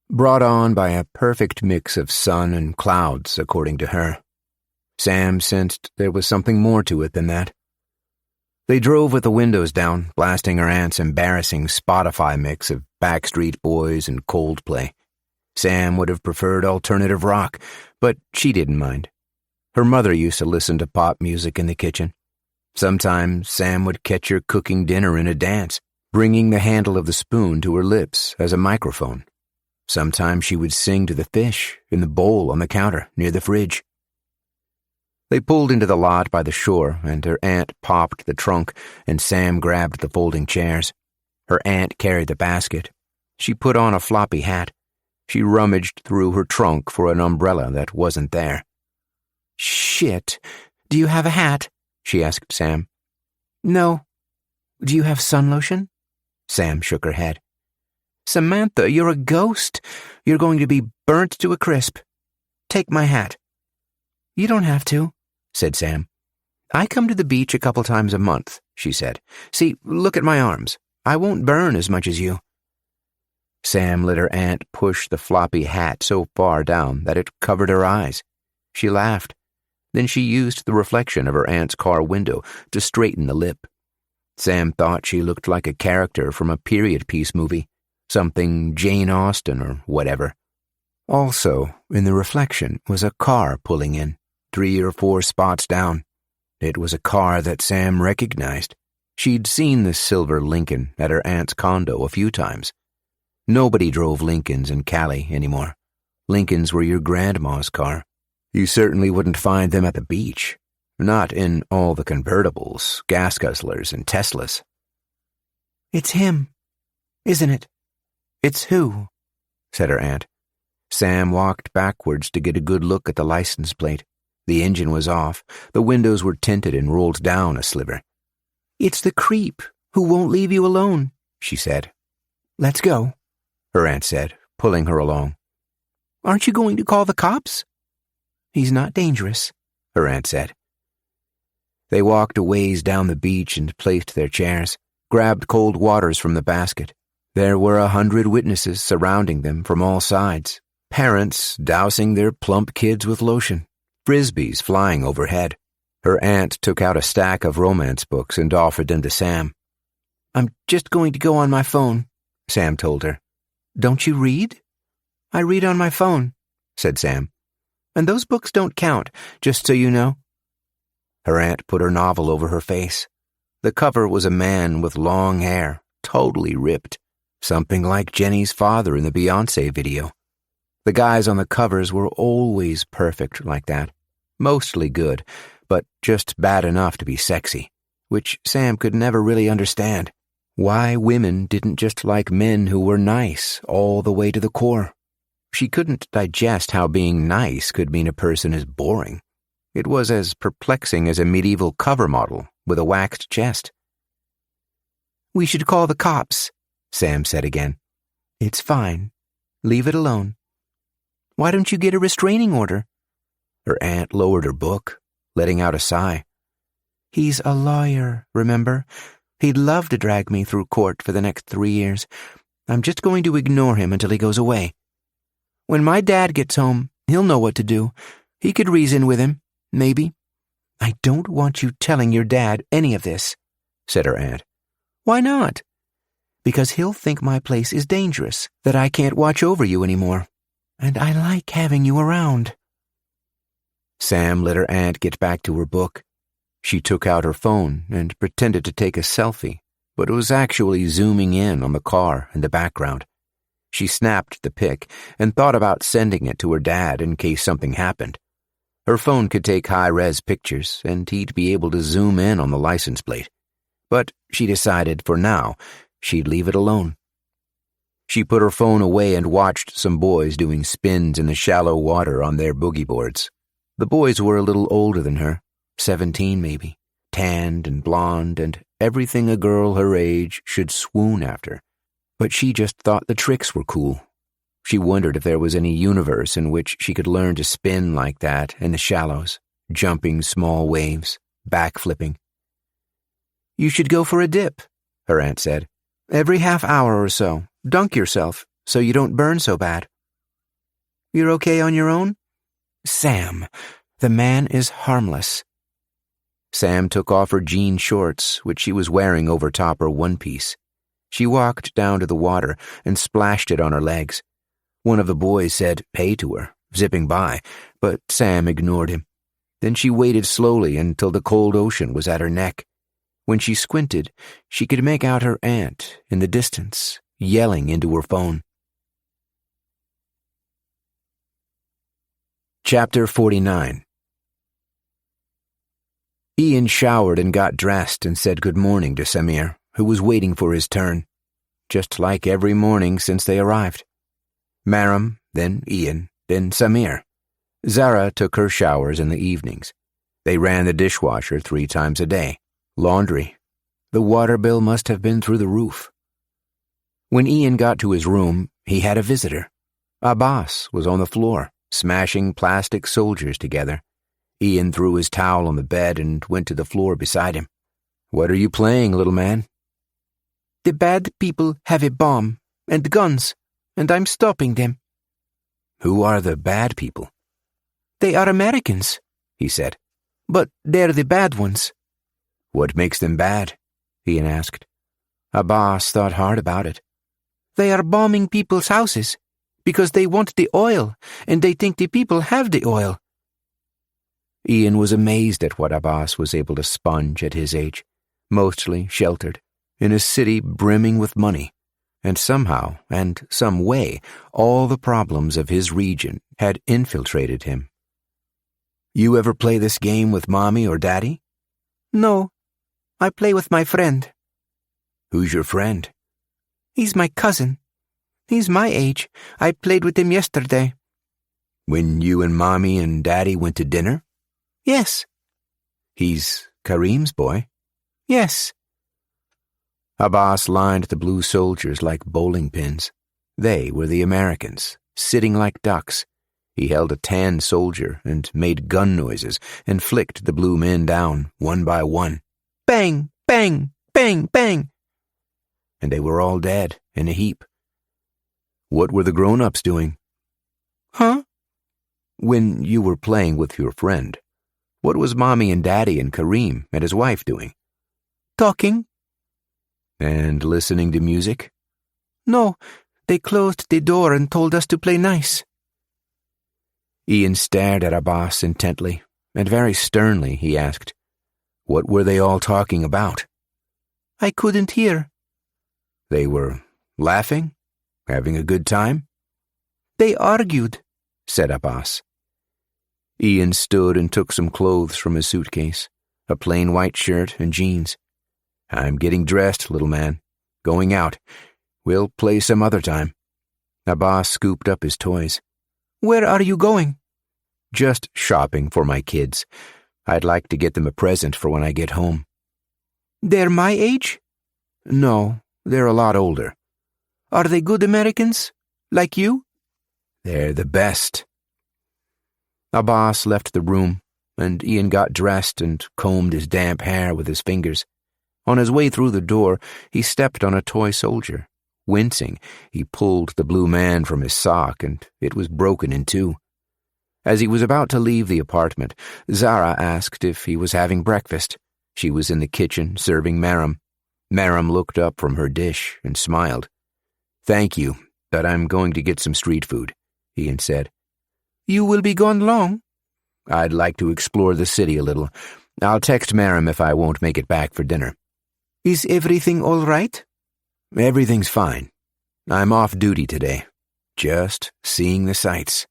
brought on by a perfect mix of sun and clouds, according to her. Sam sensed there was something more to it than that. They drove with the windows down, blasting her aunt's embarrassing Spotify mix of Backstreet Boys and Coldplay. Sam would have preferred alternative rock, but she didn't mind. Her mother used to listen to pop music in the kitchen. Sometimes Sam would catch her cooking dinner in a dance, bringing the handle of the spoon to her lips as a microphone. Sometimes she would sing to the fish in the bowl on the counter near the fridge. They pulled into the lot by the shore, and her aunt popped the trunk, and Sam grabbed the folding chairs. Her aunt carried the basket. She put on a floppy hat. She rummaged through her trunk for an umbrella that wasn't there. "Shit, do you have a hat?" she asked Sam. "No. Do you have sun lotion?" Sam shook her head. "Samantha, you're a ghost. You're going to be burnt to a crisp. Take my hat." "You don't have to," said Sam. "I come to the beach a couple times a month," she said. "See, look at my arms. I won't burn as much as you." Sam let her aunt push the floppy hat so far down that it covered her eyes. She laughed. Then she used the reflection of her aunt's car window to straighten the lip. Sam thought she looked like a character from a period piece movie, something Jane Austen or whatever. Also, in the reflection was a car pulling in, 3 or 4 spots down. It was a car that Sam recognized. She'd seen the silver Lincoln at her aunt's condo a few times. Nobody drove Lincolns in Cali anymore. Lincolns were your grandma's car. You certainly wouldn't find them at the beach. Not in all the convertibles, gas guzzlers, and Teslas. "It's him, isn't it?" "It's who?" said her aunt. Sam walked backwards to get a good look at the license plate. The engine was off. The windows were tinted and rolled down a sliver. "It's the creep who won't leave you alone," she said. "Let's go," her aunt said, pulling her along. "Aren't you going to call the cops?" "He's not dangerous," her aunt said. They walked a ways down the beach and placed their chairs, grabbed cold waters from the basket. There were 100 witnesses surrounding them from all sides, parents dousing their plump kids with lotion, frisbees flying overhead. Her aunt took out a stack of romance books and offered them to Sam. "I'm just going to go on my phone," Sam told her. "Don't you read?" "I read on my phone," said Sam. "And those books don't count, just so you know." Her aunt put her novel over her face. The cover was a man with long hair, totally ripped. something like Jenny's father in the Beyoncé video. The guys on the covers were always perfect like that, mostly good, but just bad enough to be sexy, which Sam could never really understand. Why women didn't just like men who were nice all the way to the core. She couldn't digest how being nice could mean a person is boring. It was as perplexing as a medieval cover model with a waxed chest. "We should call the cops," Sam said again. "It's fine. Leave it alone." "Why don't you get a restraining order?" Her aunt lowered her book, letting out a sigh. "He's a lawyer, remember? He'd love to drag me through court for the next 3 years. I'm just going to ignore him until he goes away. When my dad gets home, he'll know what to do. He could reason with him, maybe." "I don't want you telling your dad any of this," said her aunt. "Why not?" "Because he'll think my place is dangerous, that I can't watch over you anymore. And I like having you around." Sam let her aunt get back to her book. She took out her phone and pretended to take a selfie, but it was actually zooming in on the car in the background. She snapped the pic and thought about sending it to her dad in case something happened. Her phone could take high-res pictures, and he'd be able to zoom in on the license plate. But she decided for now she'd leave it alone. She put her phone away and watched some boys doing spins in the shallow water on their boogie boards. The boys were a little older than her, 17 maybe, tanned and blonde and everything a girl her age should swoon after. But she just thought the tricks were cool. She wondered if there was any universe in which she could learn to spin like that in the shallows, jumping small waves, backflipping. "You should go for a dip," her aunt said. "Every half hour or so, dunk yourself so you don't burn so bad." "You're okay on your own?" "Sam, the man is harmless." Sam took off her jean shorts, which she was wearing over top her one-piece. She walked down to the water and splashed it on her legs. One of the boys said hey to her, zipping by, but Sam ignored him. Then she waded slowly until the cold ocean was at her neck. When she squinted, she could make out her aunt in the distance, yelling into her phone. Chapter 49. Ian showered and got dressed and said good morning to Samir, who was waiting for his turn, just like every morning since they arrived. Maram, then Ian, then Samir. Zara took her showers in the evenings. They ran the dishwasher 3 times a day. Laundry. The water bill must have been through the roof. When Ian got to his room, he had a visitor. Abbas was on the floor, smashing plastic soldiers together. Ian threw his towel on the bed and went to the floor beside him. "What are you playing, little man?" "The bad people have a bomb and guns, and I'm stopping them." "Who are the bad people?" "They are Americans," he said, "but they're the bad ones." "What makes them bad?" Ian asked. Abbas thought hard about it. "They are bombing people's houses because they want the oil, and they think the people have the oil." Ian was amazed at what Abbas was able to sponge at his age, mostly sheltered, in a city brimming with money, and somehow and some way all the problems of his region had infiltrated him. "You ever play this game with Mommy or Daddy?" "No, I play with my friend." "Who's your friend?" "He's my cousin. He's my age. I played with him yesterday." "When you and Mommy and Daddy went to dinner?" "Yes." "He's Kareem's boy?" "Yes." Abbas lined the blue soldiers like bowling pins. They were the Americans, sitting like ducks. He held a tan soldier and made gun noises and flicked the blue men down one by one. Bang, bang, bang, bang. And they were all dead in a heap. "What were the grown-ups doing?" "Huh?" "When you were playing with your friend, what was Mommy and Daddy and Kareem and his wife doing?" "Talking." "And listening to music?" "No, they closed the door and told us to play nice." Ian stared at Abbas intently, and very sternly he asked, "What were they all talking about?" "I couldn't hear." "They were Laughing? Having a good time?" "They argued," said Abbas. Ian stood and took some clothes from his suitcase, a plain white shirt and jeans. "I'm getting dressed, little man. Going out. We'll play some other time." Abbas scooped up his toys. "Where are you going?" "Just shopping for my kids. I'd like to get them a present for when I get home." "They're my age?" "No, they're a lot older." "Are they good Americans? Like you?" "They're the best." Abbas left the room, and Ian got dressed and combed his damp hair with his fingers. On his way through the door, he stepped on a toy soldier. Wincing, he pulled the blue man from his sock, and it was broken in two. As he was about to leave the apartment, Zara asked if he was having breakfast. She was in the kitchen serving Maram. Maram looked up from her dish and smiled. "Thank you, but I'm going to get some street food," Ian said. "You will be gone long?" "I'd like to explore the city a little. I'll text Maram if I won't make it back for dinner." "Is everything all right?" "Everything's fine. I'm off duty today. Just seeing the sights."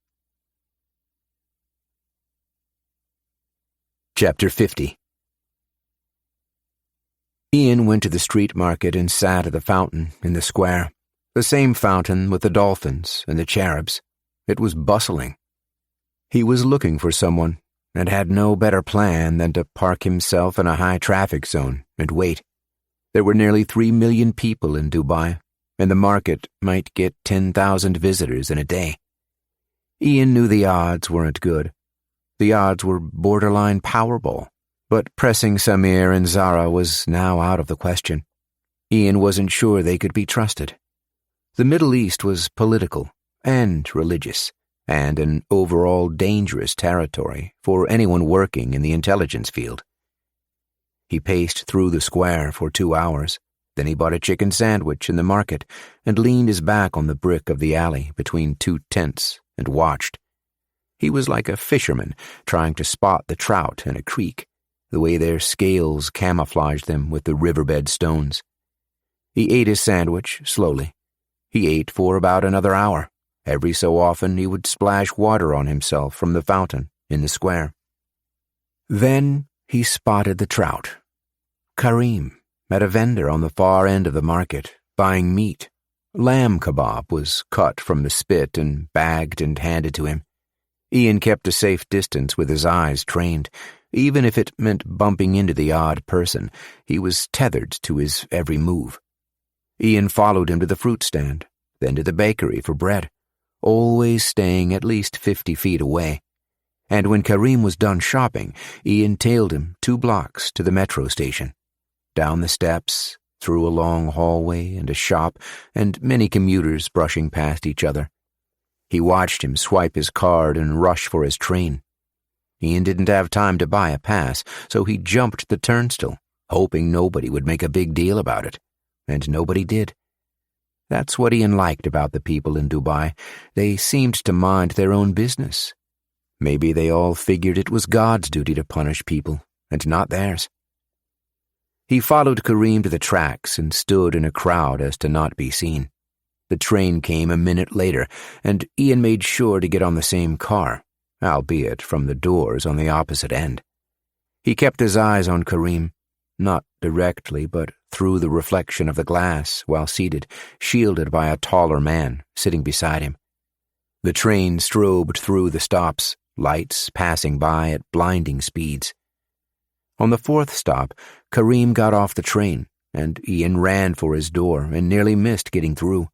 Chapter 50. Ian went to the street market and sat at the fountain in the square. The same fountain with the dolphins and the cherubs. It was bustling. He was looking for someone, and had no better plan than to park himself in a high-traffic zone and wait. There were nearly 3 million people in Dubai, and the market might get 10,000 visitors in a day. Ian knew the odds weren't good. The odds were borderline Powerball, but pressing Samir and Zara was now out of the question. Ian wasn't sure they could be trusted. The Middle East was political and religious, and an overall dangerous territory for anyone working in the intelligence field. He paced through the square for 2 hours. Then he bought a chicken sandwich in the market and leaned his back on the brick of the alley between 2 tents and watched. He was like a fisherman trying to spot the trout in a creek, the way their scales camouflaged them with the riverbed stones. He ate his sandwich slowly. He ate for about another hour. Every so often he would splash water on himself from the fountain in the square. Then he spotted the trout. Karim, at a vendor on the far end of the market, buying meat. Lamb kebab was cut from the spit and bagged and handed to him. Ian kept a safe distance with his eyes trained. Even if it meant bumping into the odd person, he was tethered to his every move. Ian followed him to the fruit stand, then to the bakery for bread, always staying at least 50 feet away. And when Karim was done shopping, Ian tailed him 2 blocks to the metro station. Down the steps, through a long hallway and a shop, and many commuters brushing past each other. He watched him swipe his card and rush for his train. Ian didn't have time to buy a pass, so he jumped the turnstile, hoping nobody would make a big deal about it. And nobody did. That's what Ian liked about the people in Dubai. They seemed to mind their own business. Maybe they all figured it was God's duty to punish people, and not theirs. He followed Karim to the tracks and stood in a crowd as to not be seen. The train came a minute later, and Ian made sure to get on the same car, albeit from the doors on the opposite end. He kept his eyes on Karim, not directly, but through the reflection of the glass while seated, shielded by a taller man sitting beside him. The train strobed through the stops, lights passing by at blinding speeds. On the 4th stop, Karim got off the train, and Ian ran for his door and nearly missed getting through.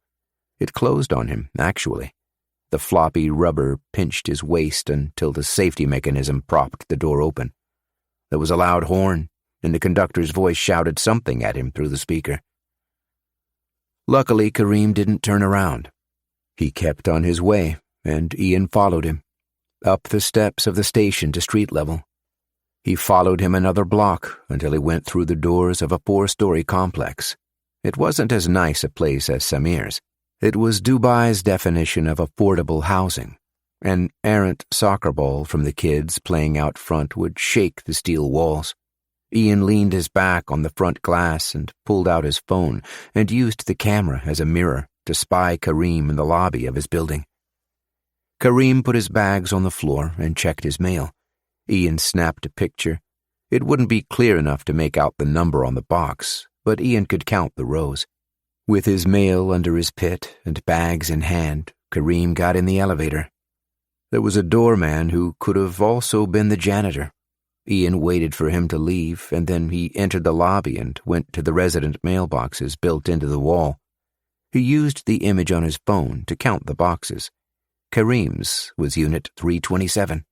It closed on him, actually. The floppy rubber pinched his waist until the safety mechanism propped the door open. There was a loud horn, and the conductor's voice shouted something at him through the speaker. Luckily, Karim didn't turn around. He kept on his way, and Ian followed him, up the steps of the station to street level. He followed him another block until he went through the doors of a 4-story complex. It wasn't as nice a place as Samir's. It was Dubai's definition of affordable housing. An errant soccer ball from the kids playing out front would shake the steel walls. Ian leaned his back on the front glass and pulled out his phone and used the camera as a mirror to spy Kareem in the lobby of his building. Kareem put his bags on the floor and checked his mail. Ian snapped a picture. It wouldn't be clear enough to make out the number on the box, but Ian could count the rows. With his mail under his pit and bags in hand, Kareem got in the elevator. There was a doorman who could have also been the janitor. Ian waited for him to leave, and then he entered the lobby and went to the resident mailboxes built into the wall. He used the image on his phone to count the boxes. Kareem's was Unit 327.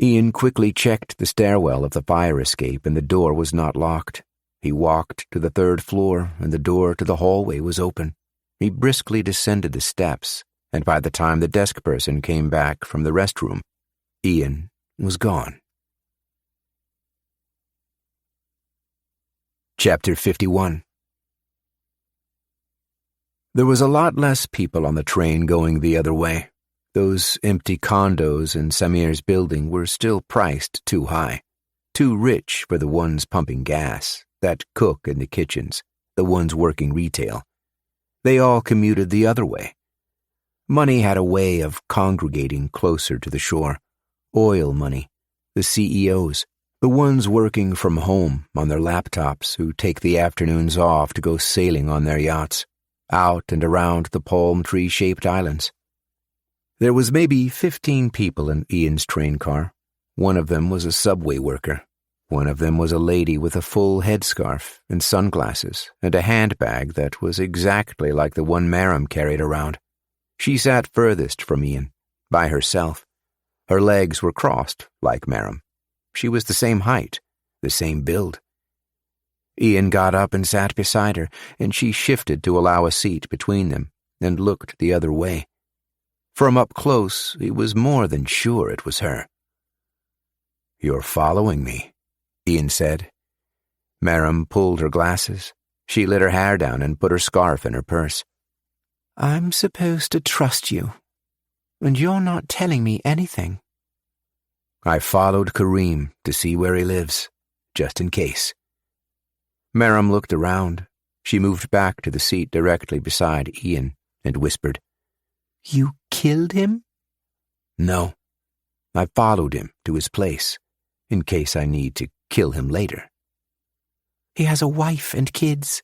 Ian quickly checked the stairwell of the fire escape, and the door was not locked. He walked to the 3rd floor, and the door to the hallway was open. He briskly descended the steps, and by the time the desk person came back from the restroom, Ian was gone. Chapter 51. There was a lot less people on the train going the other way. Those empty condos in Samir's building were still priced too high, too rich for the ones pumping gas, that cook in the kitchens, the ones working retail. They all commuted the other way. Money had a way of congregating closer to the shore. Oil money, the CEOs, the ones working from home on their laptops who take the afternoons off to go sailing on their yachts, out and around the palm tree-shaped islands. There was maybe 15 people in Ian's train car. One of them was a subway worker. One of them was a lady with a full headscarf and sunglasses and a handbag that was exactly like the one Maram carried around. She sat furthest from Ian, by herself. Her legs were crossed, like Maram. She was the same height, the same build. Ian got up and sat beside her, and she shifted to allow a seat between them and looked the other way. From up close, he was more than sure it was her. "You're following me," Ian said. Maram pulled her glasses. She let her hair down and put her scarf in her purse. I'm supposed to trust you, and you're not telling me anything. I followed Kareem to see where he lives, just in case. Maram looked around. She moved back to the seat directly beside Ian and whispered, You killed him? No. I followed him to his place, in case I need to kill him later. He has a wife and kids.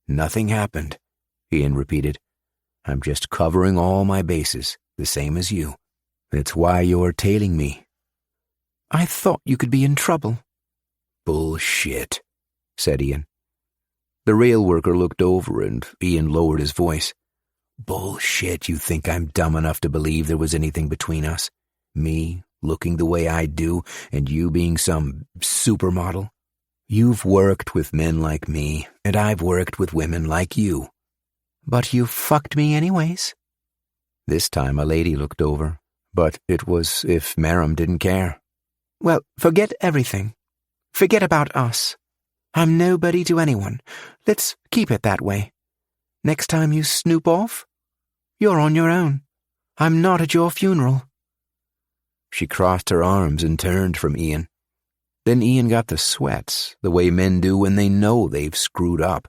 Nothing happened, Ian repeated. I'm just covering all my bases, the same as you. That's why you're tailing me. I thought you could be in trouble. Bullshit, said Ian. The rail worker looked over and Ian lowered his voice. Bullshit, you think I'm dumb enough to believe there was anything between us? Me, looking the way I do, and you being some supermodel? You've worked with men like me, and I've worked with women like you. But you fucked me anyways. This time a lady looked over, but it was if Maram didn't care. Well, forget everything. Forget about us. I'm nobody to anyone. Let's keep it that way. Next time you snoop off, you're on your own. I'm not at your funeral. She crossed her arms and turned from Ian. Then Ian got the sweats, the way men do when they know they've screwed up.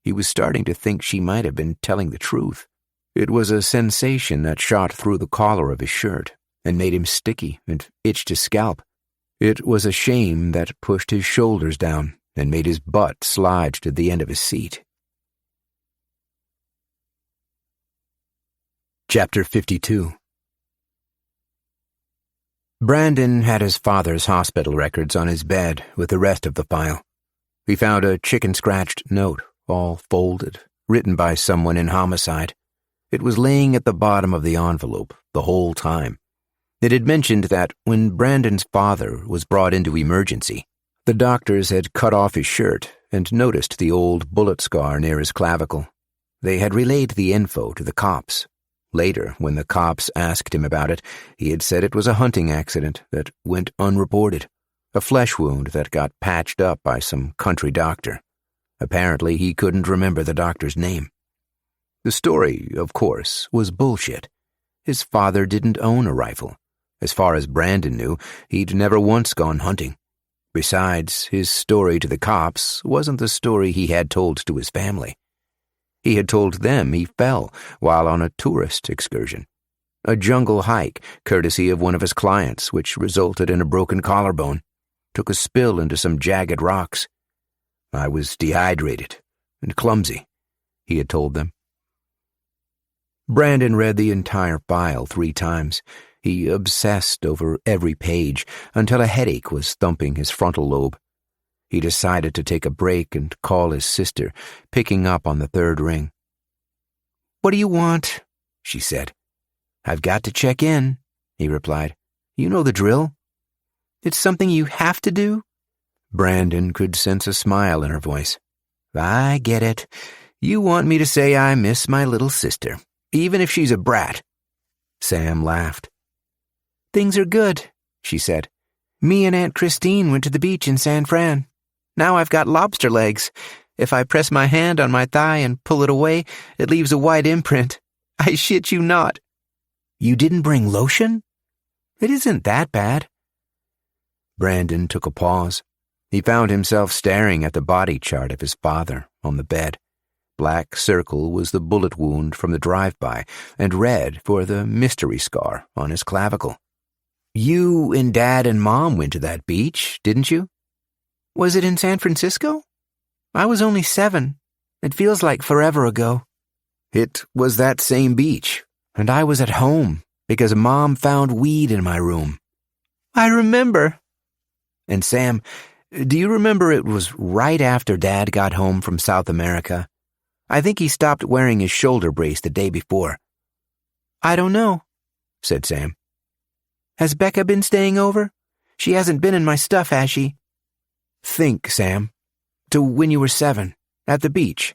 He was starting to think she might have been telling the truth. It was a sensation that shot through the collar of his shirt and made him sticky and itched his scalp. It was a shame that pushed his shoulders down and made his butt slide to the end of his seat. Chapter 52. Brandon had his father's hospital records on his bed with the rest of the file. He found a chicken-scratched note, all folded, written by someone in homicide. It was laying at the bottom of the envelope the whole time. It had mentioned that when Brandon's father was brought into emergency, the doctors had cut off his shirt and noticed the old bullet scar near his clavicle. They had relayed the info to the cops. Later, when the cops asked him about it, he had said it was a hunting accident that went unreported, a flesh wound that got patched up by some country doctor. Apparently, he couldn't remember the doctor's name. The story, of course, was bullshit. His father didn't own a rifle. As far as Brandon knew, he'd never once gone hunting. Besides, his story to the cops wasn't the story he had told to his family. He had told them he fell while on a tourist excursion. A jungle hike, courtesy of one of his clients, which resulted in a broken collarbone. Took a spill into some jagged rocks. I was dehydrated and clumsy, he had told them. Brandon read the entire file 3 times. He obsessed over every page until a headache was thumping his frontal lobe. He decided to take a break and call his sister, picking up on the 3rd ring. "What do you want?" she said. "I've got to check in," he replied. "You know the drill." "It's something you have to do?" Brandon could sense a smile in her voice. "I get it. You want me to say I miss my little sister, even if she's a brat." Sam laughed. "Things are good," she said. "Me and Aunt Christine went to the beach in San Fran. Now I've got lobster legs. If I press my hand on my thigh and pull it away, it leaves a white imprint. I shit you not." "You didn't bring lotion?" "It isn't that bad." Brandon took a pause. He found himself staring at the body chart of his father on the bed. Black circle was the bullet wound from the drive-by, and red for the mystery scar on his clavicle. "You and Dad and Mom went to that beach, didn't you?" "Was it in San Francisco?" "I was only 7. It feels like forever ago." "It was that same beach, and I was at home because Mom found weed in my room." "I remember." "And Sam, do you remember it was right after Dad got home from South America? I think he stopped wearing his shoulder brace the day before." "I don't know," said Sam. "Has Becca been staying over? She hasn't been in my stuff, has she?" "Think, Sam. To when you were 7, at the beach.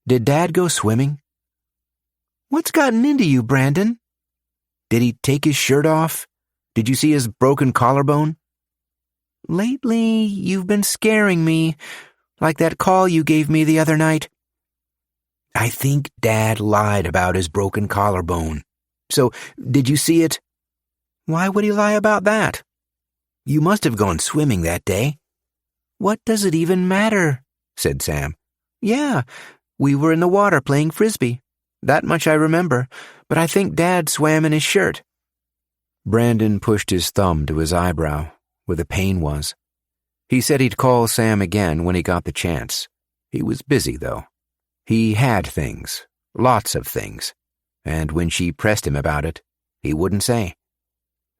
Did Dad go swimming?" "What's gotten into you, Brandon?" "Did he take his shirt off? Did you see his broken collarbone?" "Lately, you've been scaring me, like that call you gave me the other night." "I think Dad lied about his broken collarbone. So, did you see it?" "Why would he lie about that?" "You must have gone swimming that day." "What does it even matter?" said Sam. "Yeah, we were in the water playing frisbee. That much I remember, but I think Dad swam in his shirt." Brandon pushed his thumb to his eyebrow, where the pain was. He said he'd call Sam again when he got the chance. He was busy, though. He had things, lots of things, and when she pressed him about it, he wouldn't say.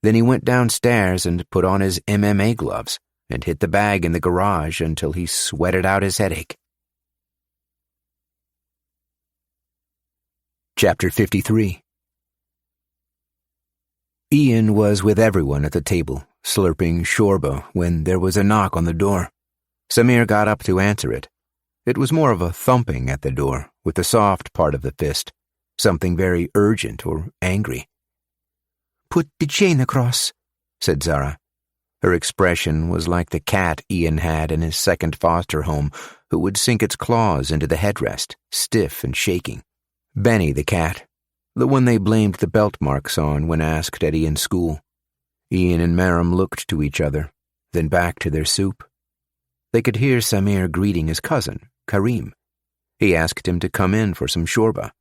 Then he went downstairs and put on his MMA gloves and hit the bag in the garage until he sweated out his headache. Chapter 53. Ian was with everyone at the table, slurping shorba, when there was a knock on the door. Samir got up to answer it. It was more of a thumping at the door, with the soft part of the fist, something very urgent or angry. "Put the chain across," said Zara. Her expression was like the cat Ian had in his second foster home, who would sink its claws into the headrest, stiff and shaking. Benny the cat, the one they blamed the belt marks on when asked at Ian's school. Ian and Maram looked to each other, then back to their soup. They could hear Samir greeting his cousin, Karim. He asked him to come in for some shorba.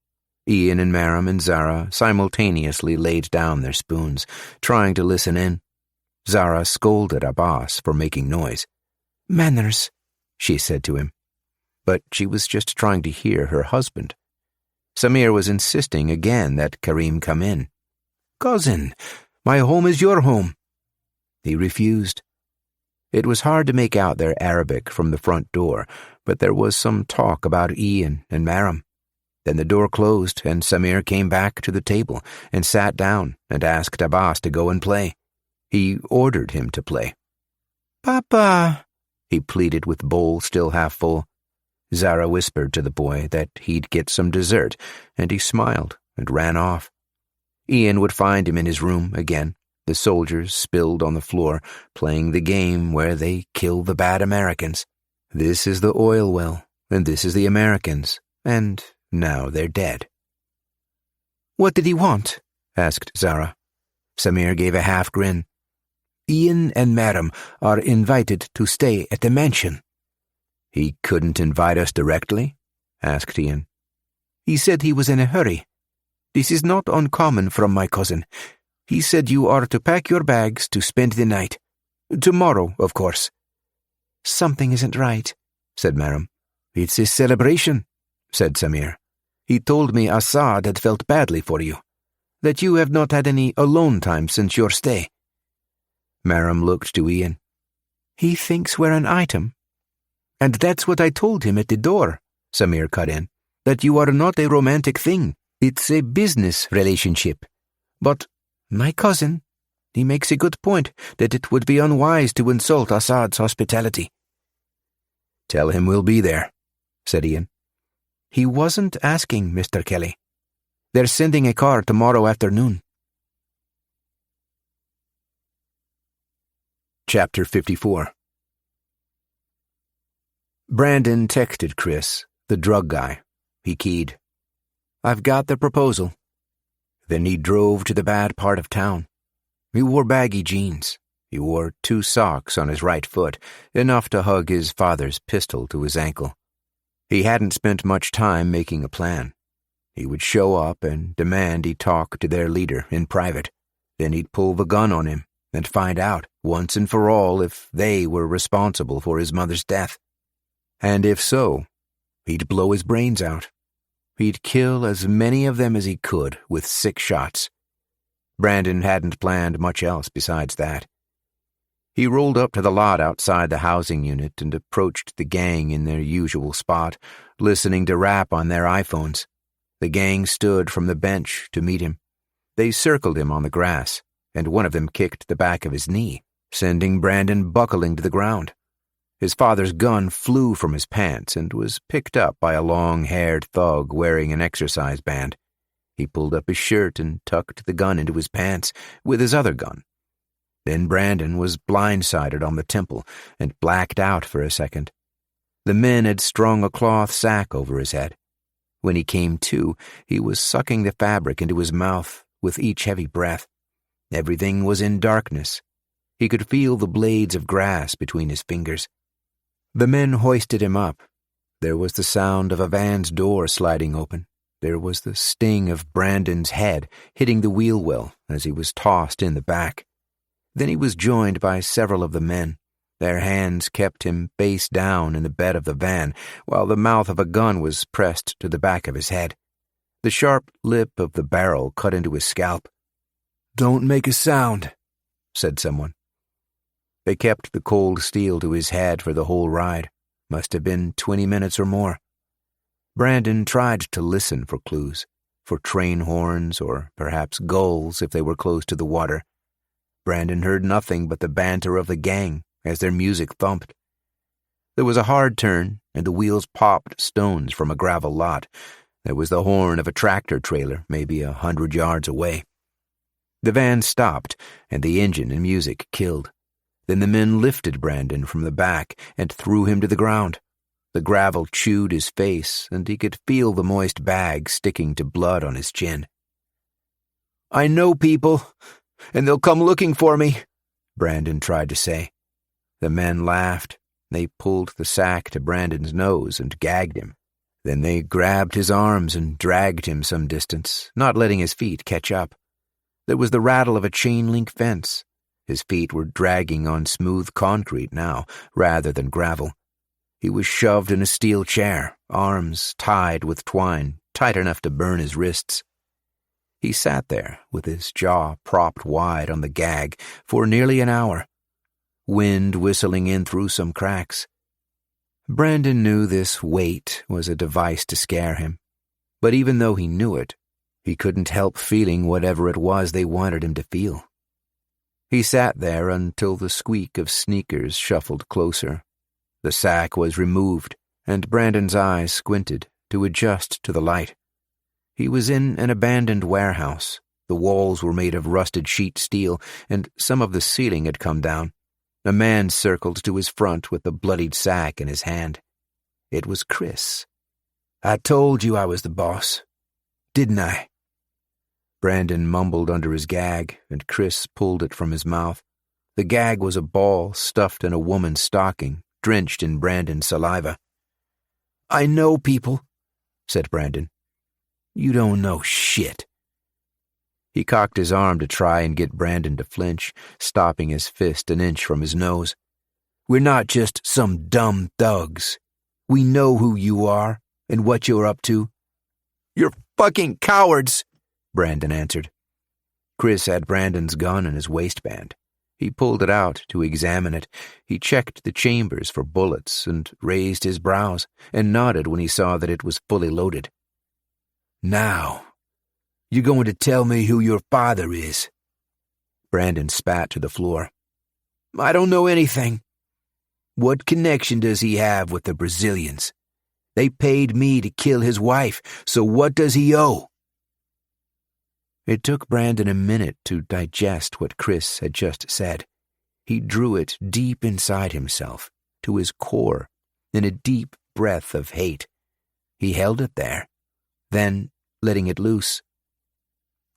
Ian and Maram and Zara simultaneously laid down their spoons, trying to listen in. Zara scolded Abbas for making noise. "Manners," she said to him. But she was just trying to hear her husband. Samir was insisting again that Karim come in. "Cousin, my home is your home." He refused. It was hard to make out their Arabic from the front door, but there was some talk about Ian and Maram. Then the door closed and Samir came back to the table and sat down and asked Abbas to go and play. He ordered him to play. "Papa," he pleaded with bowl still half full. Zara whispered to the boy that he'd get some dessert, and he smiled and ran off. Ian would find him in his room again, the soldiers spilled on the floor, playing the game where they kill the bad Americans. This is the oil well, and this is the Americans, and now they're dead. "What did he want?" asked Zara. Samir gave a half grin. Ian and Madam are invited to stay at the mansion." "He couldn't invite us directly?" asked Ian. "He said he was in a hurry. This is not uncommon from my cousin. He said you are to pack your bags to spend the night. Tomorrow, of course." "Something isn't right," said Madam. "It's a celebration," said Samir. "He told me Assad had felt badly for you, that you have not had any alone time since your stay." Madam looked to Ian. "He thinks we're an item." "And that's what I told him at the door," Samir cut in, "that you are not a romantic thing. It's a business relationship. But my cousin, he makes a good point that it would be unwise to insult Assad's hospitality." "Tell him we'll be there," said Ian. "He wasn't asking, Mr. Kelly. They're sending a car tomorrow afternoon." Chapter 54. Brandon texted Chris, the drug guy. He keyed, "I've got the proposal." Then he drove to the bad part of town. He wore baggy jeans. He wore 2 socks on his right foot, enough to hug his father's pistol to his ankle. He hadn't spent much time making a plan. He would show up and demand he talk to their leader in private. Then he'd pull the gun on him and find out, once and for all, if they were responsible for his mother's death. And if so, he'd blow his brains out. He'd kill as many of them as he could with 6 shots. Brandon hadn't planned much else besides that. He rolled up to the lot outside the housing unit and approached the gang in their usual spot, listening to rap on their iPhones. The gang stood from the bench to meet him. They circled him on the grass, and one of them kicked the back of his knee, sending Brandon buckling to the ground. His father's gun flew from his pants and was picked up by a long-haired thug wearing an exercise band. He pulled up his shirt and tucked the gun into his pants with his other gun. Then Brandon was blindsided on the temple and blacked out for a second. The men had strung a cloth sack over his head. When he came to, he was sucking the fabric into his mouth with each heavy breath. Everything was in darkness. He could feel the blades of grass between his fingers. The men hoisted him up. There was the sound of a van's door sliding open. There was the sting of Brandon's head hitting the wheel well as he was tossed in the back. Then he was joined by several of the men. Their hands kept him face down in the bed of the van, while the mouth of a gun was pressed to the back of his head. The sharp lip of the barrel cut into his scalp. "Don't make a sound," said someone. They kept the cold steel to his head for the whole ride. Must have been 20 minutes or more. Brandon tried to listen for clues, for train horns or perhaps gulls if they were close to the water. Brandon heard nothing but the banter of the gang as their music thumped. There was a hard turn, and the wheels popped stones from a gravel lot. There was the horn of a tractor trailer, maybe 100 yards away. The van stopped, and the engine and music killed. Then the men lifted Brandon from the back and threw him to the ground. The gravel chewed his face, and he could feel the moist bag sticking to blood on his chin. "I know people, and they'll come looking for me," Brandon tried to say. The men laughed. They pulled the sack to Brandon's nose and gagged him. Then they grabbed his arms and dragged him some distance, not letting his feet catch up. There was the rattle of a chain-link fence. His feet were dragging on smooth concrete now, rather than gravel. He was shoved in a steel chair, arms tied with twine, tight enough to burn his wrists. He sat there, with his jaw propped wide on the gag, for nearly an hour, wind whistling in through some cracks. Brandon knew this weight was a device to scare him, but even though he knew it, he couldn't help feeling whatever it was they wanted him to feel. He sat there until the squeak of sneakers shuffled closer. The sack was removed, and Brandon's eyes squinted to adjust to the light. He was in an abandoned warehouse. The walls were made of rusted sheet steel, and some of the ceiling had come down. A man circled to his front with the bloodied sack in his hand. It was Chris. "I told you I was the boss, didn't I?" Brandon mumbled under his gag, and Chris pulled it from his mouth. The gag was a ball stuffed in a woman's stocking, drenched in Brandon's saliva. "I know people," said Brandon. "You don't know shit." He cocked his arm to try and get Brandon to flinch, stopping his fist an inch from his nose. "We're not just some dumb thugs. We know who you are and what you're up to." "You're fucking cowards," Brandon answered. Chris had Brandon's gun in his waistband. He pulled it out to examine it. He checked the chambers for bullets and raised his brows and nodded when he saw that it was fully loaded. "Now, you're going to tell me who your father is." Brandon spat to the floor. "I don't know anything." "What connection does he have with the Brazilians? They paid me to kill his wife, so what does he owe?" It took Brandon a minute to digest what Chris had just said. He drew it deep inside himself, to his core, in a deep breath of hate. He held it there, then, letting it loose,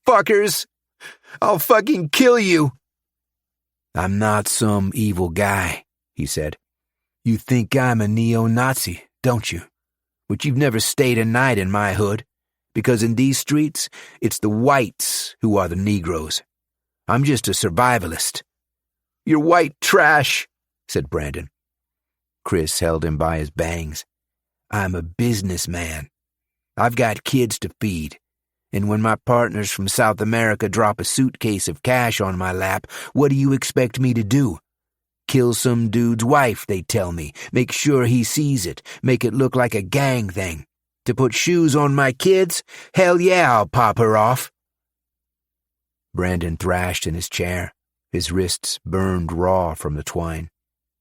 "Fuckers! I'll fucking kill you!" "I'm not some evil guy," he said. "You think I'm a neo-Nazi, don't you? But you've never stayed a night in my hood. Because in these streets, it's the whites who are the Negroes. I'm just a survivalist." "You're white trash," said Brandon. Chris held him by his bangs. "I'm a businessman. I've got kids to feed. And when my partners from South America drop a suitcase of cash on my lap, what do you expect me to do? Kill some dude's wife, they tell me. Make sure he sees it. Make it look like a gang thing. To put shoes on my kids? Hell yeah, I'll pop her off." Brandon thrashed in his chair. His wrists burned raw from the twine.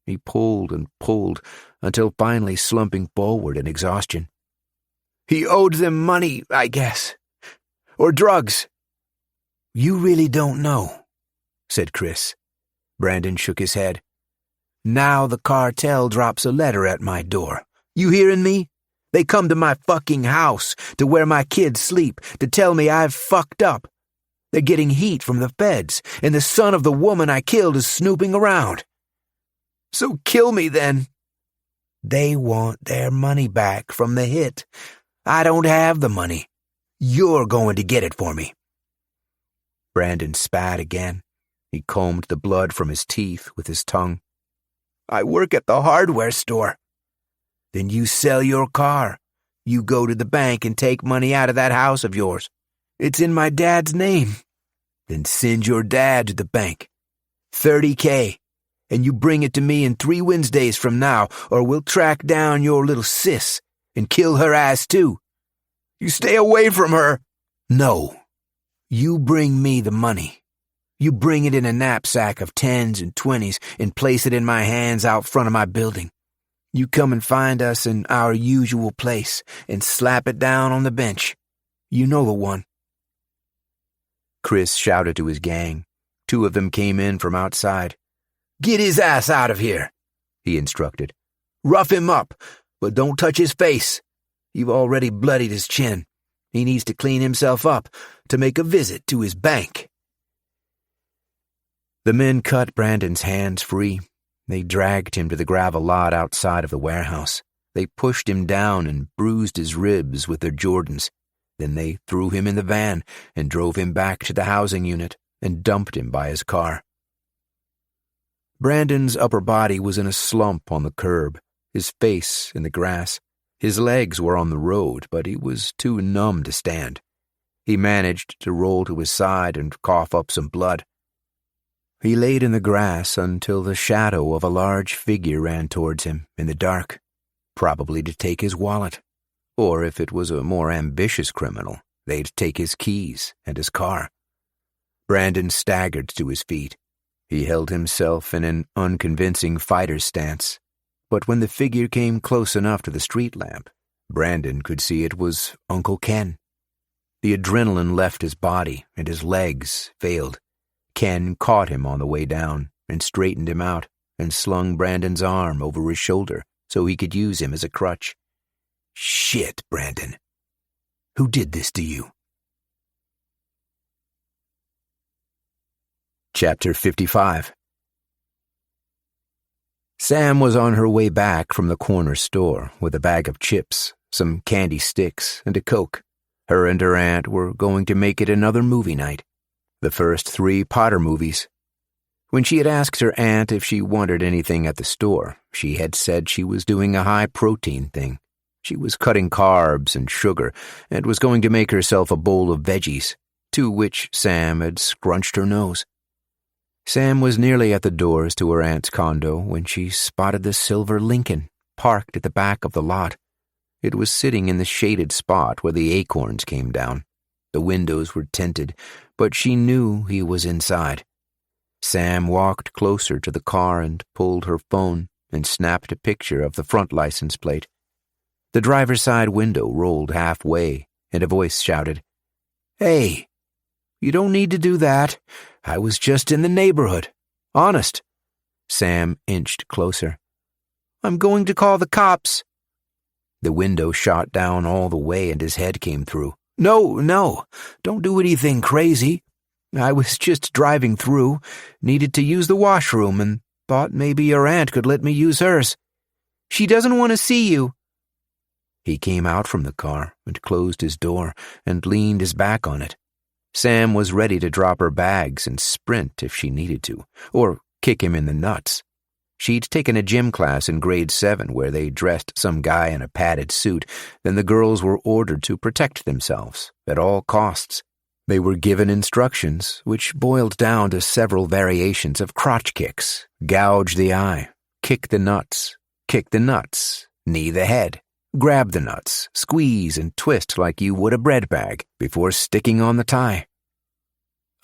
He pulled and pulled until finally slumping forward in exhaustion. "He owed them money, I guess. Or drugs." "You really don't know," said Chris. Brandon shook his head. "Now the cartel drops a letter at my door. You hearing me? They come to my fucking house, to where my kids sleep, to tell me I've fucked up. They're getting heat from the feds, and the son of the woman I killed is snooping around." "So kill me then." "They want their money back from the hit. I don't have the money. You're going to get it for me." Brandon spat again. He combed the blood from his teeth with his tongue. "I work at the hardware store." "Then you sell your car. You go to the bank and take money out of that house of yours. It's in my dad's name. Then send your dad to the bank. $30K. And you bring it to me in 3 Wednesdays from now, or we'll track down your little sis and kill her ass too." "You stay away from her." "No. You bring me the money. You bring it in a knapsack of 10s and 20s and place it in my hands out front of my building. You come and find us in our usual place and slap it down on the bench. You know the one." Chris shouted to his gang. 2 of them came in from outside. "Get his ass out of here," he instructed. "Rough him up, but don't touch his face. You've already bloodied his chin. He needs to clean himself up to make a visit to his bank." The men cut Brandon's hands free. They dragged him to the gravel lot outside of the warehouse. They pushed him down and bruised his ribs with their Jordans. Then they threw him in the van and drove him back to the housing unit and dumped him by his car. Brandon's upper body was in a slump on the curb, his face in the grass. His legs were on the road, but he was too numb to stand. He managed to roll to his side and cough up some blood. He laid in the grass until the shadow of a large figure ran towards him in the dark, probably to take his wallet. Or if it was a more ambitious criminal, they'd take his keys and his car. Brandon staggered to his feet. He held himself in an unconvincing fighter's stance. But when the figure came close enough to the street lamp, Brandon could see it was Uncle Ken. The adrenaline left his body and his legs failed. Ken caught him on the way down and straightened him out and slung Brandon's arm over his shoulder so he could use him as a crutch. "Shit, Brandon. Who did this to you?" Chapter 55. Sam was on her way back from the corner store with a bag of chips, some candy sticks, and a Coke. Her and her aunt were going to make it another movie night. The first 3 Potter movies. When she had asked her aunt if she wanted anything at the store, she had said she was doing a high-protein thing. She was cutting carbs and sugar and was going to make herself a bowl of veggies, to which Sam had scrunched her nose. Sam was nearly at the doors to her aunt's condo when she spotted the silver Lincoln parked at the back of the lot. It was sitting in the shaded spot where the acorns came down. The windows were tinted, but she knew he was inside. Sam walked closer to the car and pulled her phone and snapped a picture of the front license plate. The driver's side window rolled halfway, and a voice shouted, "Hey, you don't need to do that. I was just in the neighborhood. Honest." Sam inched closer. "I'm going to call the cops." The window shot down all the way and his head came through. No, don't do anything crazy. I was just driving through, needed to use the washroom, and thought maybe your aunt could let me use hers. She doesn't want to see you." He came out from the car and closed his door and leaned his back on it. Sam was ready to drop her bags and sprint if she needed to, or kick him in the nuts. She'd taken a gym class in grade 7 where they dressed some guy in a padded suit, then the girls were ordered to protect themselves at all costs. They were given instructions, which boiled down to several variations of crotch kicks: gouge the eye, kick the nuts, knee the head, grab the nuts, squeeze and twist like you would a bread bag before sticking on the tie.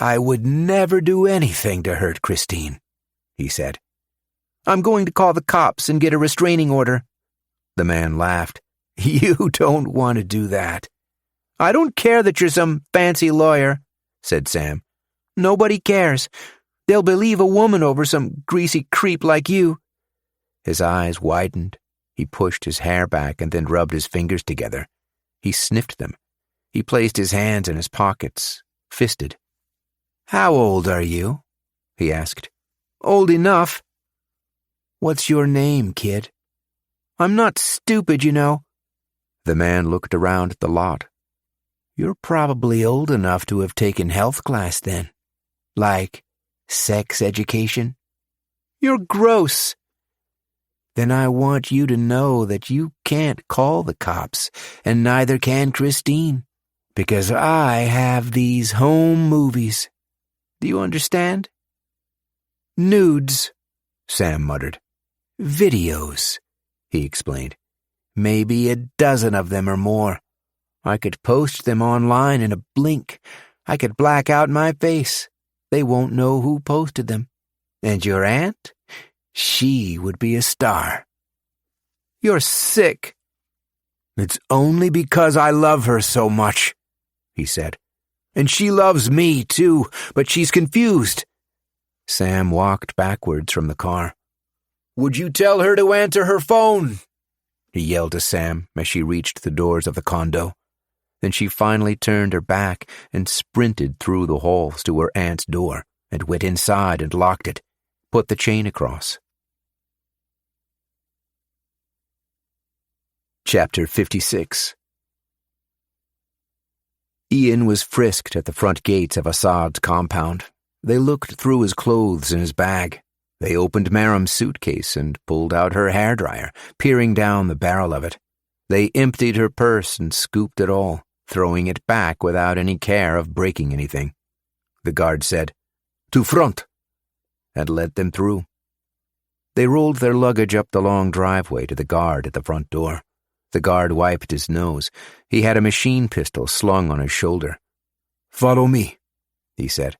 "I would never do anything to hurt Christine," he said. "I'm going to call the cops and get a restraining order." The man laughed. "You don't want to do that." "I don't care that you're some fancy lawyer," said Sam. "Nobody cares. They'll believe a woman over some greasy creep like you." His eyes widened. He pushed his hair back and then rubbed his fingers together. He sniffed them. He placed his hands in his pockets, fisted. "How old are you?" he asked. "Old enough." "What's your name, kid?" "I'm not stupid, you know." The man looked around at the lot. "You're probably old enough to have taken health class then. Like sex education." "You're gross." "Then I want you to know that you can't call the cops, and neither can Christine, because I have these home movies. Do you understand?" "Nudes," Sam muttered. "Videos," he explained. "Maybe a dozen of them or more. I could post them online in a blink. I could black out my face. They won't know who posted them. And your aunt? She would be a star." "You're sick." "It's only because I love her so much," he said. "And she loves me, too, but she's confused." Sam walked backwards from the car. "Would you tell her to answer her phone?" he yelled to Sam as she reached the doors of the condo. Then she finally turned her back and sprinted through the halls to her aunt's door and went inside and locked it, put the chain across. Chapter 56. Ian was frisked at the front gates of Assad's compound. They looked through his clothes and his bag. They opened Maram's suitcase and pulled out her hairdryer, peering down the barrel of it. They emptied her purse and scooped it all, throwing it back without any care of breaking anything. The guard said, "To front," and let them through. They rolled their luggage up the long driveway to the guard at the front door. The guard wiped his nose. He had a machine pistol slung on his shoulder. "Follow me," he said.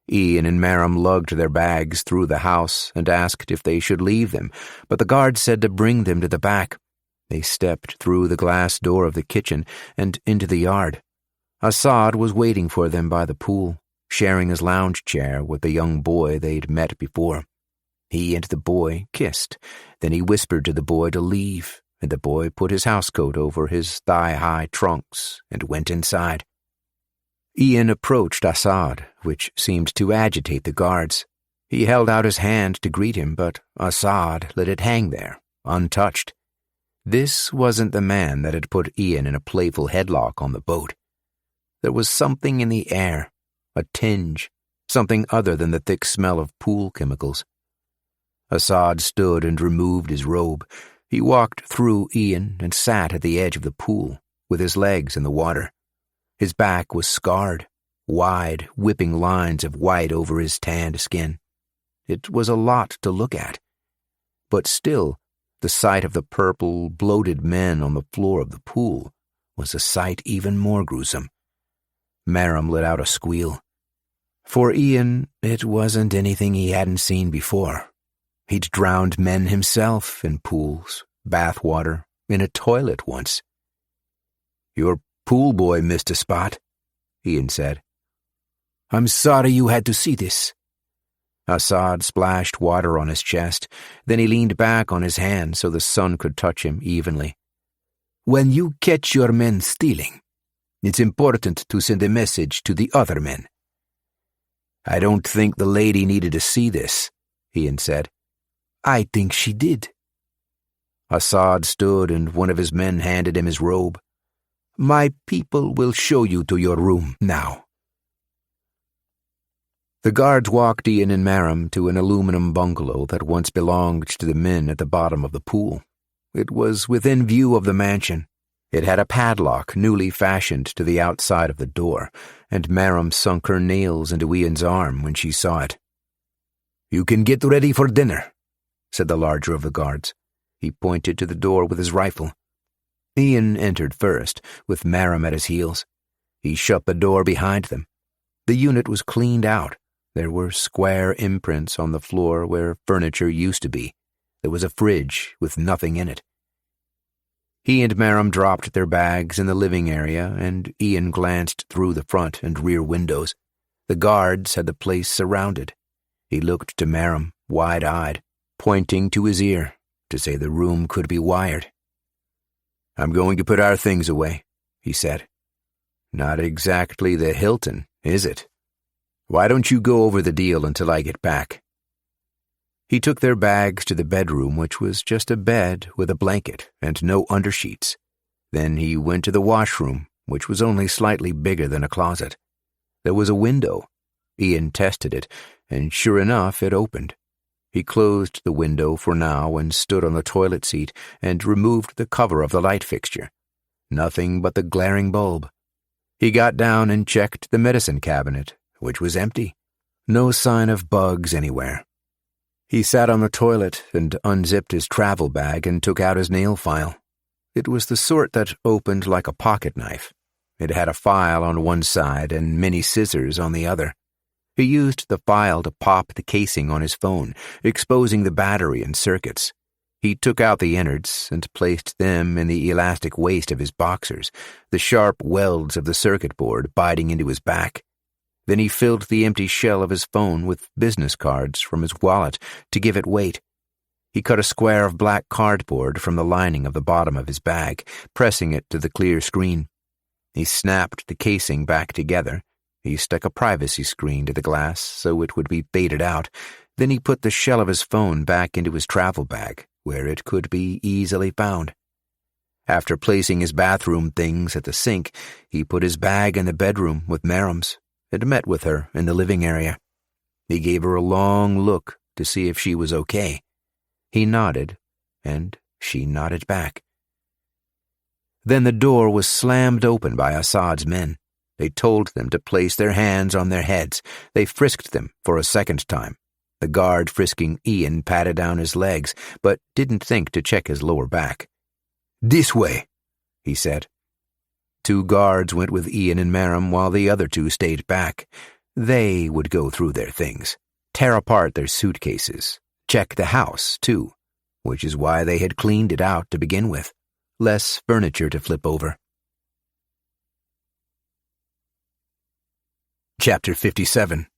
Ian and Maram lugged their bags through the house and asked if they should leave them, but the guard said to bring them to the back. They stepped through the glass door of the kitchen and into the yard. Assad was waiting for them by the pool, sharing his lounge chair with the young boy they'd met before. He and the boy kissed. Then he whispered to the boy to leave, and the boy put his housecoat over his thigh-high trunks and went inside. Ian approached Assad, which seemed to agitate the guards. He held out his hand to greet him, but Assad let it hang there, untouched. This wasn't the man that had put Ian in a playful headlock on the boat. There was something in the air, a tinge, something other than the thick smell of pool chemicals. Assad stood and removed his robe. He walked through Ian and sat at the edge of the pool, with his legs in the water. His back was scarred, wide, whipping lines of white over his tanned skin. It was a lot to look at. But still, the sight of the purple, bloated men on the floor of the pool was a sight even more gruesome. Maram let out a squeal. For Ian, it wasn't anything he hadn't seen before. He'd drowned men himself in pools, bathwater, in a toilet once. "Your pool boy missed a spot," Ian said. "I'm sorry you had to see this." Assad splashed water on his chest, then he leaned back on his hand so the sun could touch him evenly. "When you catch your men stealing, it's important to send a message to the other men." "I don't think the lady needed to see this," Ian said. "I think she did." Assad stood and one of his men handed him his robe. "My people will show you to your room now." The guards walked Ian and Maram to an aluminum bungalow that once belonged to the men at the bottom of the pool. It was within view of the mansion. It had a padlock newly fashioned to the outside of the door, and Maram sunk her nails into Ian's arm when she saw it. "You can get ready for dinner," said the larger of the guards. He pointed to the door with his rifle. Ian entered first, with Maram at his heels. He shut the door behind them. The unit was cleaned out. There were square imprints on the floor where furniture used to be. There was a fridge with nothing in it. He and Maram dropped their bags in the living area, and Ian glanced through the front and rear windows. The guards had the place surrounded. He looked to Maram, wide-eyed, pointing to his ear to say the room could be wired. "I'm going to put our things away," he said. "Not exactly the Hilton, is it? Why don't you go over the deal until I get back?" He took their bags to the bedroom, which was just a bed with a blanket and no undersheets. Then he went to the washroom, which was only slightly bigger than a closet. There was a window. Ian tested it, and sure enough, it opened. He closed the window for now and stood on the toilet seat and removed the cover of the light fixture. Nothing but the glaring bulb. He got down and checked the medicine cabinet, which was empty. No sign of bugs anywhere. He sat on the toilet and unzipped his travel bag and took out his nail file. It was the sort that opened like a pocket knife. It had a file on one side and many scissors on the other. He used the file to pop the casing on his phone, exposing the battery and circuits. He took out the innards and placed them in the elastic waist of his boxers, the sharp welds of the circuit board biting into his back. Then he filled the empty shell of his phone with business cards from his wallet to give it weight. He cut a square of black cardboard from the lining of the bottom of his bag, pressing it to the clear screen. He snapped the casing back together. He stuck a privacy screen to the glass so it would be faded out. Then he put the shell of his phone back into his travel bag, where it could be easily found. After placing his bathroom things at the sink, he put his bag in the bedroom with Maram's and met with her in the living area. He gave her a long look to see if she was okay. He nodded, and she nodded back. Then the door was slammed open by Assad's men. They told them to place their hands on their heads. They frisked them for a second time. The guard frisking Ian patted down his legs, but didn't think to check his lower back. "This way," he said. 2 guards went with Ian and Maram while the other 2 stayed back. They would go through their things, tear apart their suitcases, check the house, too, which is why they had cleaned it out to begin with. Less furniture to flip over. Chapter 57.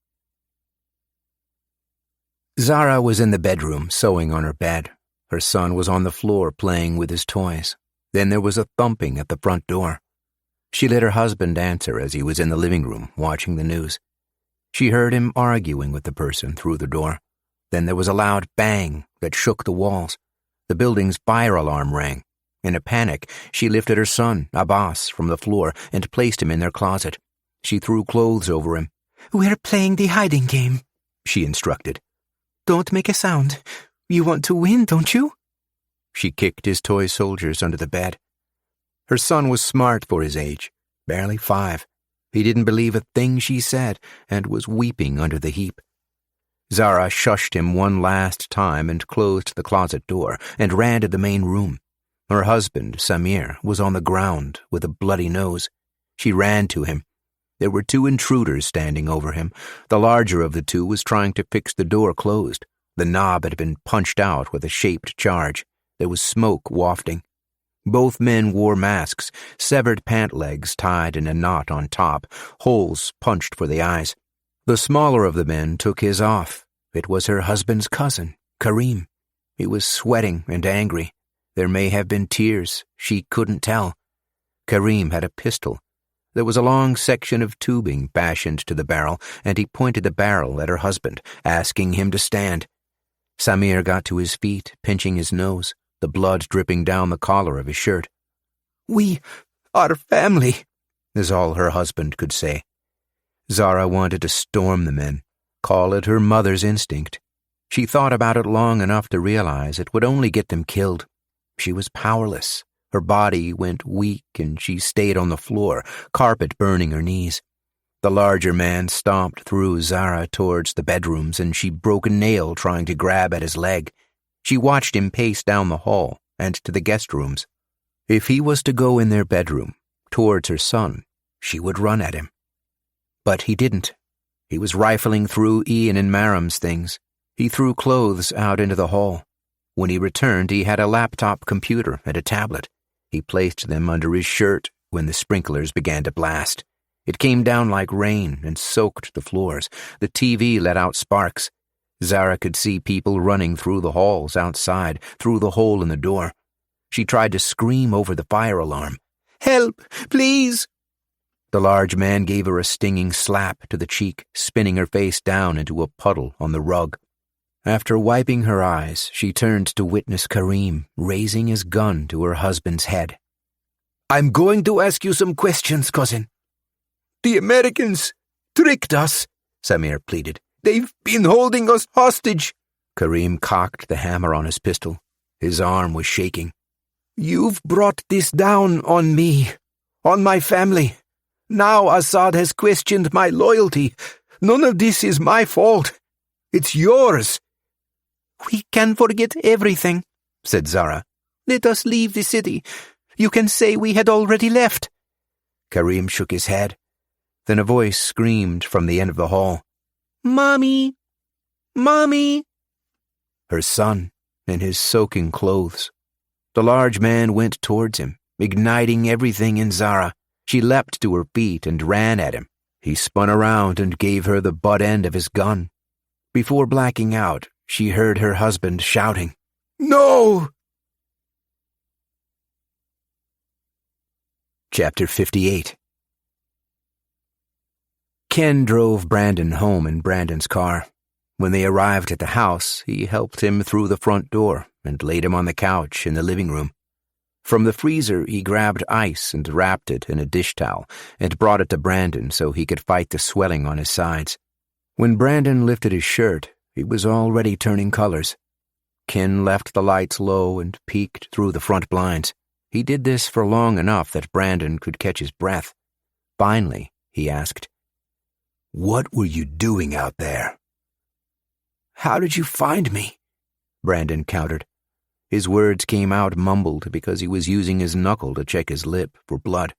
Zara was in the bedroom, sewing on her bed. Her son was on the floor playing with his toys. Then there was a thumping at the front door. She let her husband answer as he was in the living room, watching the news. She heard him arguing with the person through the door. Then there was a loud bang that shook the walls. The building's fire alarm rang. In a panic, she lifted her son, Abbas, from the floor and placed him in their closet. She threw clothes over him. "We're playing the hiding game," she instructed. "Don't make a sound. You want to win, don't you?" She kicked his toy soldiers under the bed. Her son was smart for his age, barely 5. He didn't believe a thing she said and was weeping under the heap. Zara shushed him one last time and closed the closet door and ran to the main room. Her husband, Samir, was on the ground with a bloody nose. She ran to him. There were 2 intruders standing over him. The larger of the 2 was trying to fix the door closed. The knob had been punched out with a shaped charge. There was smoke wafting. Both men wore masks, severed pant legs tied in a knot on top, holes punched for the eyes. The smaller of the men took his off. It was her husband's cousin, Karim. He was sweating and angry. There may have been tears. She couldn't tell. Karim had a pistol. There was a long section of tubing fashioned to the barrel, and he pointed the barrel at her husband, asking him to stand. Samir got to his feet, pinching his nose, the blood dripping down the collar of his shirt. "We are family," is all her husband could say. Zara wanted to storm the men, call it her mother's instinct. She thought about it long enough to realize it would only get them killed. She was powerless. Her body went weak and she stayed on the floor, carpet burning her knees. The larger man stomped through Zara towards the bedrooms and she broke a nail trying to grab at his leg. She watched him pace down the hall and to the guest rooms. If he was to go in their bedroom, towards her son, she would run at him. But he didn't. He was rifling through Ian and Maram's things. He threw clothes out into the hall. When he returned, he had a laptop computer and a tablet. He placed them under his shirt when the sprinklers began to blast. It came down like rain and soaked the floors. The TV let out sparks. Zara could see people running through the halls outside, through the hole in the door. She tried to scream over the fire alarm. "Help, please!" The large man gave her a stinging slap to the cheek, spinning her face down into a puddle on the rug. After wiping her eyes, she turned to witness Karim raising his gun to her husband's head. "I'm going to ask you some questions, cousin." "The Americans tricked us," Samir pleaded. "They've been holding us hostage." Karim cocked the hammer on his pistol. His arm was shaking. "You've brought this down on me, on my family. Now Assad has questioned my loyalty. None of this is my fault. It's yours." "We can forget everything," said Zara. "Let us leave the city. You can say we had already left." Karim shook his head. Then a voice screamed from the end of the hall. "Mommy! Mommy!" Her son, in his soaking clothes. The large man went towards him, igniting everything in Zara. She leapt to her feet and ran at him. He spun around and gave her the butt end of his gun. Before blacking out, she heard her husband shouting, "No!" Chapter 58. Ken drove Brandon home in Brandon's car. When they arrived at the house, he helped him through the front door and laid him on the couch in the living room. From the freezer, he grabbed ice and wrapped it in a dish towel and brought it to Brandon so he could fight the swelling on his sides. When Brandon lifted his shirt, he was already turning colors. Ken left the lights low and peeked through the front blinds. He did this for long enough that Brandon could catch his breath. Finally, he asked, "What were you doing out there?" "How did you find me?" Brandon countered. His words came out mumbled because he was using his knuckle to check his lip for blood.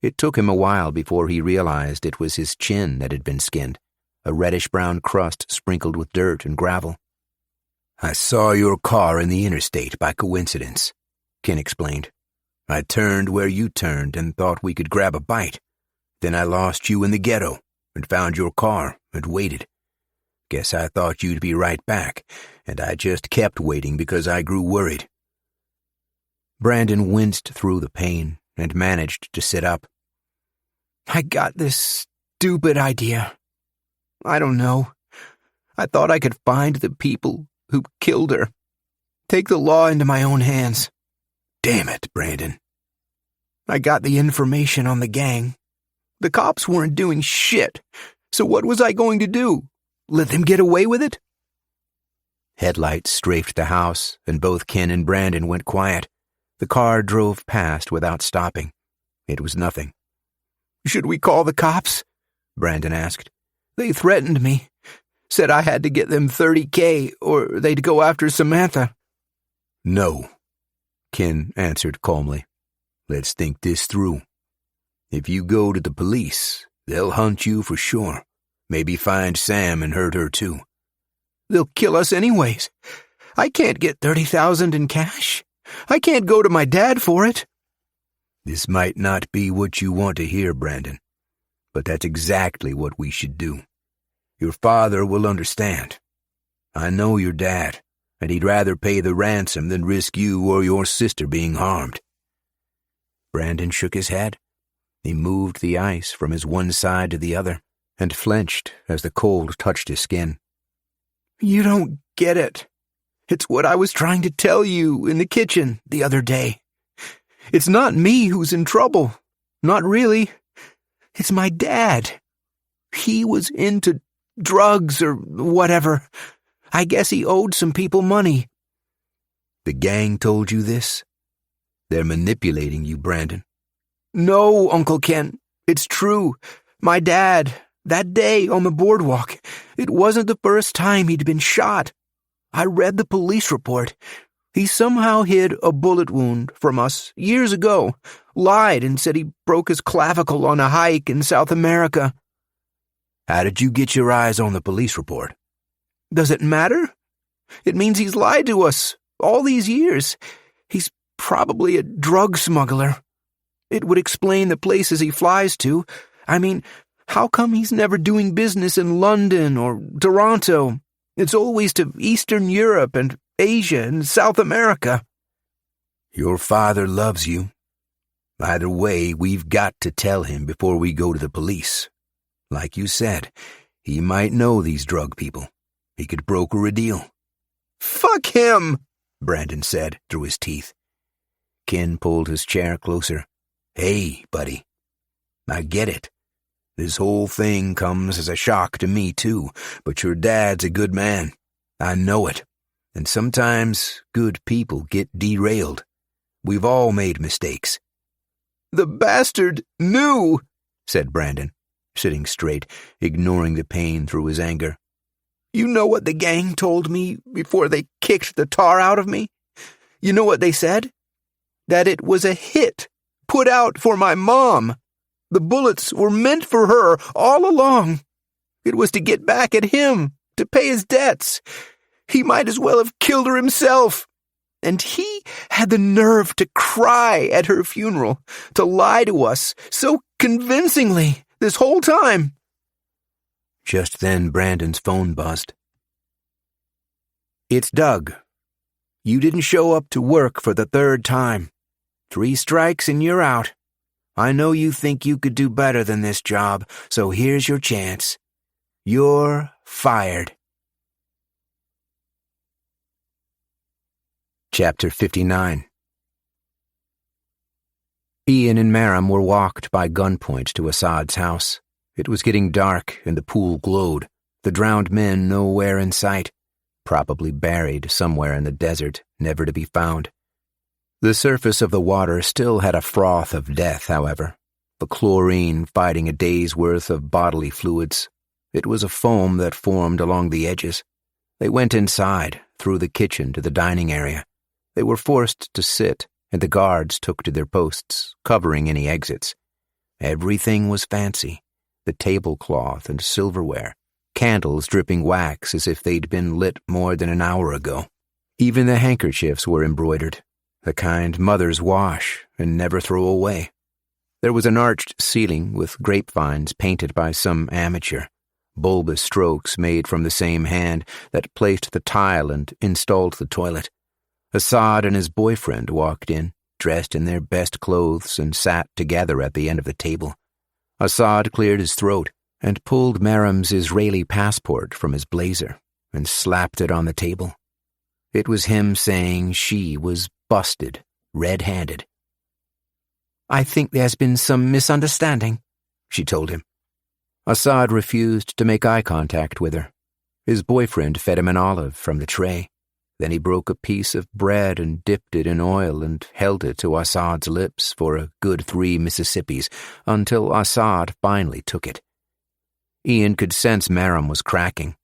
It took him a while before he realized it was his chin that had been skinned, a reddish-brown crust sprinkled with dirt and gravel. "I saw your car in the interstate by coincidence," Ken explained. "I turned where you turned and thought we could grab a bite. Then I lost you in the ghetto and found your car and waited. Guess I thought you'd be right back, and I just kept waiting because I grew worried." Brandon winced through the pain and managed to sit up. "I got this stupid idea. I don't know. I thought I could find the people who killed her. Take the law into my own hands. Damn it, Brandon. I got the information on the gang. The cops weren't doing shit, so what was I going to do? Let them get away with it? Headlights strafed the house, and both Ken and Brandon went quiet. The car drove past without stopping. It was nothing. Should we call the cops? Brandon asked. They threatened me. Said I had to get them $30,000 or they'd go after Samantha. No, Ken answered calmly. Let's think this through. If you go to the police, they'll hunt you for sure. Maybe find Sam and hurt her too. They'll kill us anyways. I can't get $30,000 in cash. I can't go to my dad for it. This might not be what you want to hear, Brandon, but that's exactly what we should do. Your father will understand. I know your dad, and he'd rather pay the ransom than risk you or your sister being harmed. Brandon shook his head. He moved the ice from his one side to the other and flinched as the cold touched his skin. You don't get it. It's what I was trying to tell you in the kitchen the other day. It's not me who's in trouble. Not really. It's my dad. He was into drugs or whatever. I guess he owed some people money. The gang told you this? They're manipulating you, Brandon. No, Uncle Ken. It's true. My dad, that day on the boardwalk, it wasn't the first time he'd been shot. I read the police report. He somehow hid a bullet wound from us years ago, lied and said he broke his clavicle on a hike in South America. How did you get your eyes on the police report? Does it matter? It means he's lied to us all these years. He's probably a drug smuggler. It would explain the places he flies to. I mean, how come he's never doing business in London or Toronto? It's always to Eastern Europe and Asia and South America. Your father loves you. Either way, we've got to tell him before we go to the police. Like you said, he might know these drug people. He could broker a deal. Fuck him, Brandon said through his teeth. Ken pulled his chair closer. Hey, buddy. I get it. This whole thing comes as a shock to me, too, but your dad's a good man. I know it. And sometimes good people get derailed. We've all made mistakes. The bastard knew, said Brandon, sitting straight, ignoring the pain through his anger. You know what the gang told me before they kicked the tar out of me? You know what they said? That it was a hit put out for my mom. The bullets were meant for her all along. It was to get back at him, to pay his debts. He might as well have killed her himself. And he had the nerve to cry at her funeral, to lie to us so convincingly this whole time. Just then Brandon's phone buzzed. It's Doug. You didn't show up to work for the third time. 3 strikes and you're out. I know you think you could do better than this job, so here's your chance. You're fired. Chapter 59. Ian and Maram were walked by gunpoint to Assad's house. It was getting dark and the pool glowed, the drowned men nowhere in sight, probably buried somewhere in the desert, never to be found. The surface of the water still had a froth of death, however, the chlorine fighting a day's worth of bodily fluids. It was a foam that formed along the edges. They went inside, through the kitchen to the dining area. They were forced to sit, and the guards took to their posts, covering any exits. Everything was fancy. The tablecloth and silverware, candles dripping wax as if they'd been lit more than an hour ago. Even the handkerchiefs were embroidered, the kind mothers wash and never throw away. There was an arched ceiling with grapevines painted by some amateur, bulbous strokes made from the same hand that placed the tile and installed the toilet. Assad and his boyfriend walked in, dressed in their best clothes, and sat together at the end of the table. Assad cleared his throat, and pulled Merrim's Israeli passport from his blazer and slapped it on the table. It was him saying she was busted, red-handed. "I think there's been some misunderstanding," she told him. Assad refused to make eye contact with her. His boyfriend fed him an olive from the tray. Then he broke a piece of bread and dipped it in oil and held it to Assad's lips for a good 3 Mississippis until Assad finally took it. Ian could sense Merrim was cracking.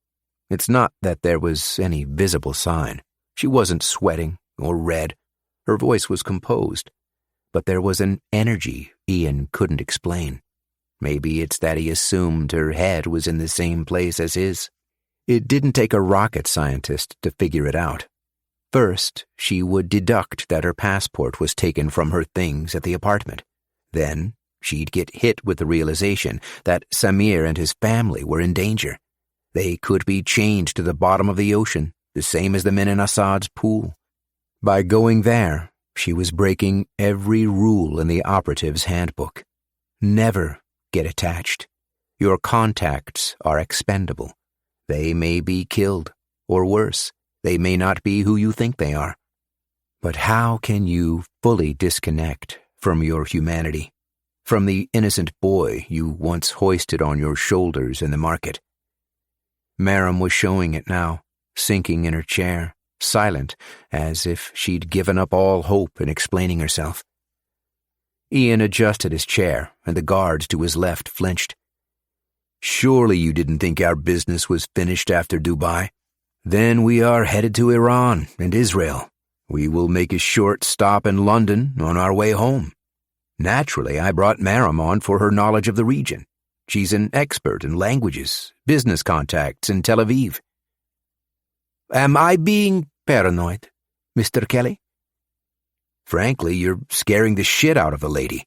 It's not that there was any visible sign. She wasn't sweating or red. Her voice was composed. But there was an energy Ian couldn't explain. Maybe it's that he assumed her head was in the same place as his. It didn't take a rocket scientist to figure it out. First, she would deduct that her passport was taken from her things at the apartment. Then, she'd get hit with the realization that Samir and his family were in danger. They could be chained to the bottom of the ocean, the same as the men in Assad's pool. By going there, she was breaking every rule in the operative's handbook. Never get attached. Your contacts are expendable. They may be killed, or worse, they may not be who you think they are. But how can you fully disconnect from your humanity, from the innocent boy you once hoisted on your shoulders in the market? Merrim was showing it now, sinking in her chair, silent, as if she'd given up all hope in explaining herself. Ian adjusted his chair, and the guards to his left flinched. "Surely you didn't think our business was finished after Dubai? Then we are headed to Iran and Israel. We will make a short stop in London on our way home. Naturally, I brought Merrim on for her knowledge of the region. She's an expert in languages, business contacts in Tel Aviv." "Am I being paranoid, Mr. Kelly?" "Frankly, you're scaring the shit out of the lady."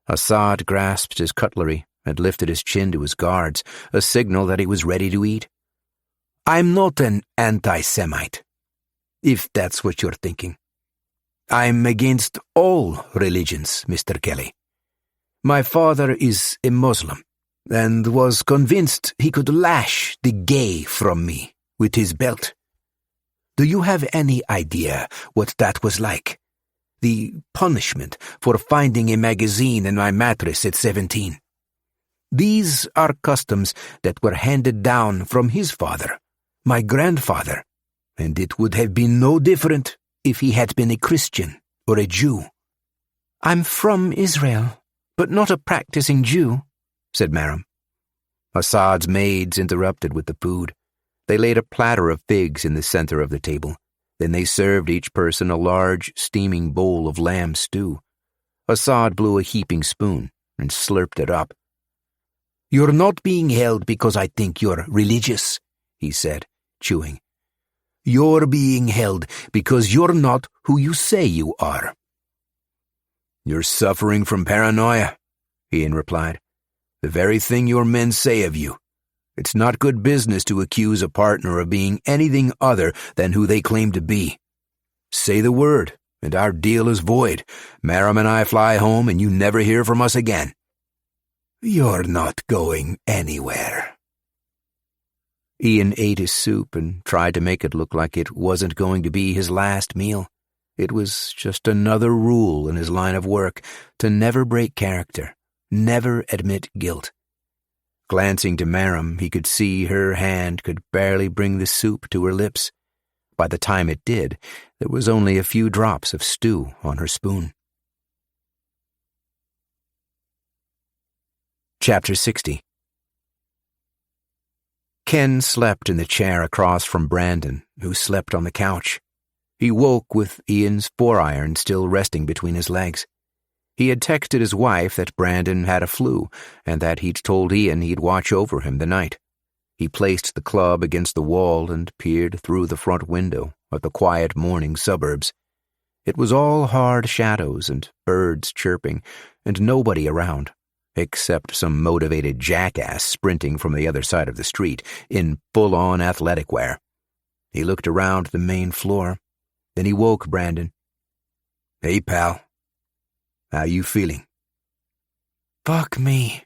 Assad grasped his cutlery and lifted his chin to his guards, a signal that he was ready to eat. "I'm not an anti-Semite, if that's what you're thinking. I'm against all religions, Mr. Kelly. My father is a Muslim, and was convinced he could lash the gay from me with his belt. Do you have any idea what that was like? The punishment for finding a magazine in my mattress at 17. These are customs that were handed down from his father, my grandfather, and it would have been no different if he had been a Christian or a Jew." "I'm from Israel, but not a practicing Jew," said Merrim. Assad's maids interrupted with the food. They laid a platter of figs in the center of the table. Then they served each person a large, steaming bowl of lamb stew. Assad blew a heaping spoon and slurped it up. "You're not being held because I think you're religious," he said, chewing. "You're being held because you're not who you say you are." "You're suffering from paranoia," Ian replied. "The very thing your men say of you. It's not good business to accuse a partner of being anything other than who they claim to be. Say the word, and our deal is void. Merrim and I fly home, and you never hear from us again." "You're not going anywhere." Ian ate his soup and tried to make it look like it wasn't going to be his last meal. It was just another rule in his line of work, to never break character, never admit guilt. Glancing to Merrim, he could see her hand could barely bring the soup to her lips. By the time it did, there was only a few drops of stew on her spoon. Chapter 60. Ken slept in the chair across from Brandon, who slept on the couch. He woke with Ian's 4-iron still resting between his legs. He had texted his wife that Brandon had a flu, and that he'd told Ian he'd watch over him the night. He placed the club against the wall and peered through the front window at the quiet morning suburbs. It was all hard shadows and birds chirping, and nobody around, except some motivated jackass sprinting from the other side of the street in full-on athletic wear. He looked around the main floor. Then he woke Brandon. "Hey, pal. How you feeling?" "Fuck me,"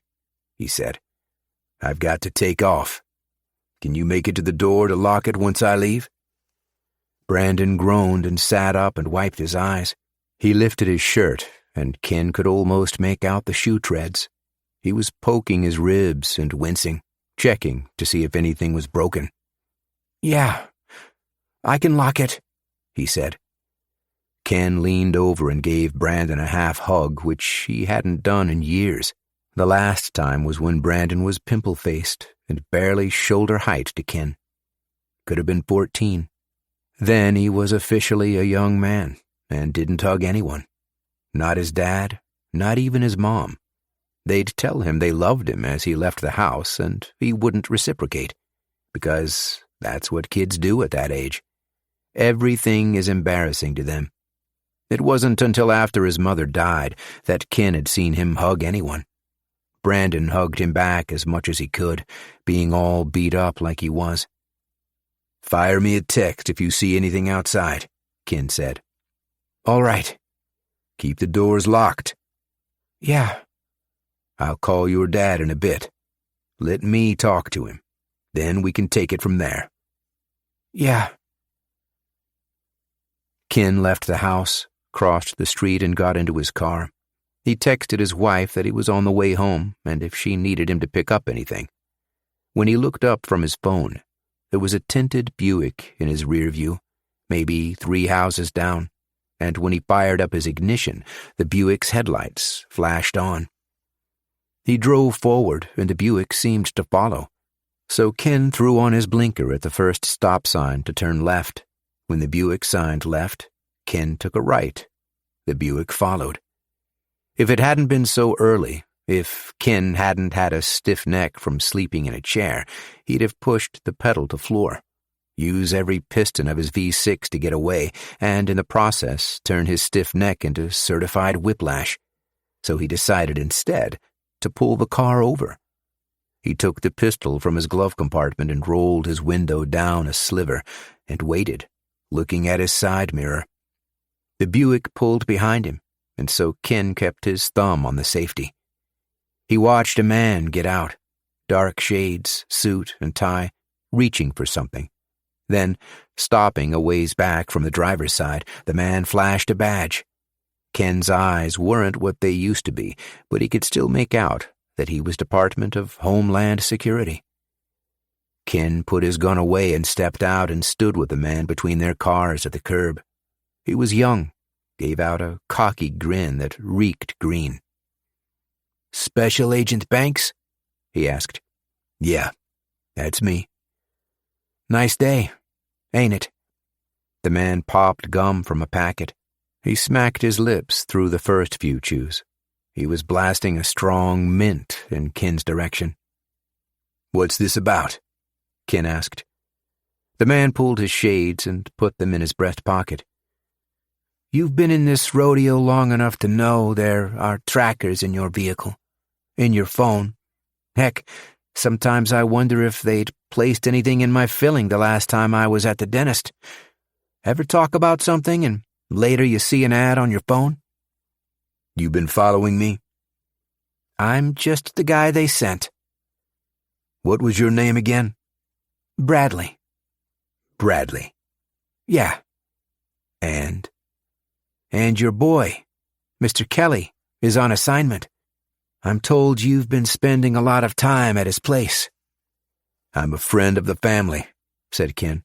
he said. I've got to take off. Can you make it to the door to lock it once I leave?" Brandon groaned and sat up and wiped his eyes. He lifted his shirt, and Ken could almost make out the shoe treads. He was poking his ribs and wincing, checking to see if anything was broken. "Yeah, I can lock it," he said. Ken leaned over and gave Brandon a half hug, which he hadn't done in years. The last time was when Brandon was pimple-faced and barely shoulder height to Ken. Could have been 14. Then he was officially a young man and didn't hug anyone. Not his dad, not even his mom. They'd tell him they loved him as he left the house, and he wouldn't reciprocate, because that's what kids do at that age. Everything is embarrassing to them. It wasn't until after his mother died that Ken had seen him hug anyone. Brandon hugged him back as much as he could, being all beat up like he was. "Fire me a text if you see anything outside," Ken said. "All right." "Keep the doors locked." "Yeah." "I'll call your dad in a bit. Let me talk to him. Then we can take it from there." "Yeah." Ken left the house, crossed the street, and got into his car. He texted his wife that he was on the way home and if she needed him to pick up anything. When he looked up from his phone, there was a tinted Buick in his rear view, maybe 3 houses down, and when he fired up his ignition, the Buick's headlights flashed on. He drove forward, and the Buick seemed to follow. So Ken threw on his blinker at the first stop sign to turn left. When the Buick signed left, Ken took a right. The Buick followed. If it hadn't been so early, if Ken hadn't had a stiff neck from sleeping in a chair, he'd have pushed the pedal to floor, use every piston of his V6 to get away, and in the process turn his stiff neck into certified whiplash. So he decided instead to pull the car over. He took the pistol from his glove compartment and rolled his window down a sliver and waited, looking at his side mirror. The Buick pulled behind him, and so Ken kept his thumb on the safety. He watched a man get out, dark shades, suit and tie, reaching for something. Then, stopping a ways back from the driver's side, the man flashed a badge. Ken's eyes weren't what they used to be, but he could still make out that he was Department of Homeland Security. Ken put his gun away and stepped out and stood with the man between their cars at the curb. He was young, gave out a cocky grin that reeked green. "Special Agent Banks?" he asked. "Yeah, that's me." "Nice day, ain't it?" The man popped gum from a packet. He smacked his lips through the first few chews. He was blasting a strong mint in Ken's direction. "What's this about?" Ken asked. The man pulled his shades and put them in his breast pocket. "You've been in this rodeo long enough to know there are trackers in your vehicle, in your phone. Heck, sometimes I wonder if they'd placed anything in my filling the last time I was at the dentist. Ever talk about something and later you see an ad on your phone?" "You been following me?" "I'm just the guy they sent." "What was your name again?" "Bradley." "Bradley?" "Yeah." "And?" "And your boy, Mr. Kelly, is on assignment. I'm told you've been spending a lot of time at his place." "I'm a friend of the family," said Ken.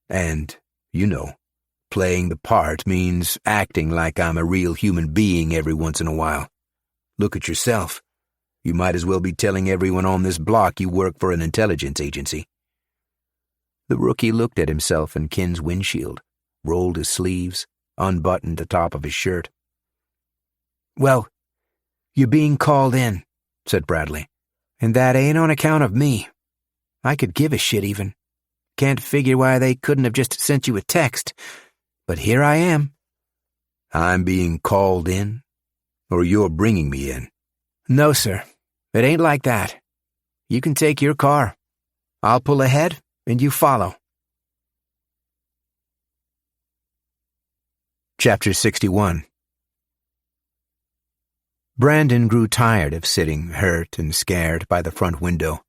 "And, you know, playing the part means acting like I'm a real human being every once in a while. Look at yourself. You might as well be telling everyone on this block you work for an intelligence agency." The rookie looked at himself in Ken's windshield, rolled his sleeves, unbuttoned the top of his shirt. "Well, you're being called in," said Bradley. "And that ain't on account of me. I could give a shit even. Can't figure why they couldn't have just sent you a text. But here I am." "I'm being called in? Or you're bringing me in?" "No, sir. It ain't like that. You can take your car. I'll pull ahead and you follow." Chapter 61. Brandon grew tired of sitting hurt and scared by the front window.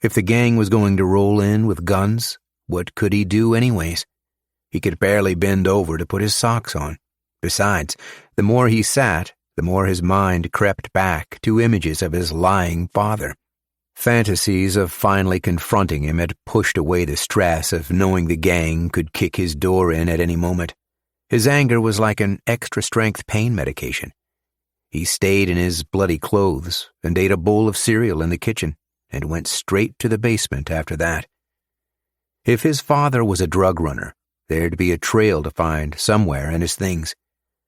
If the gang was going to roll in with guns, what could he do anyways? He could barely bend over to put his socks on. Besides, the more he sat, the more his mind crept back to images of his lying father. Fantasies of finally confronting him had pushed away the stress of knowing the gang could kick his door in at any moment. His anger was like an extra-strength pain medication. He stayed in his bloody clothes and ate a bowl of cereal in the kitchen and went straight to the basement after that. If his father was a drug runner, there'd be a trail to find somewhere in his things.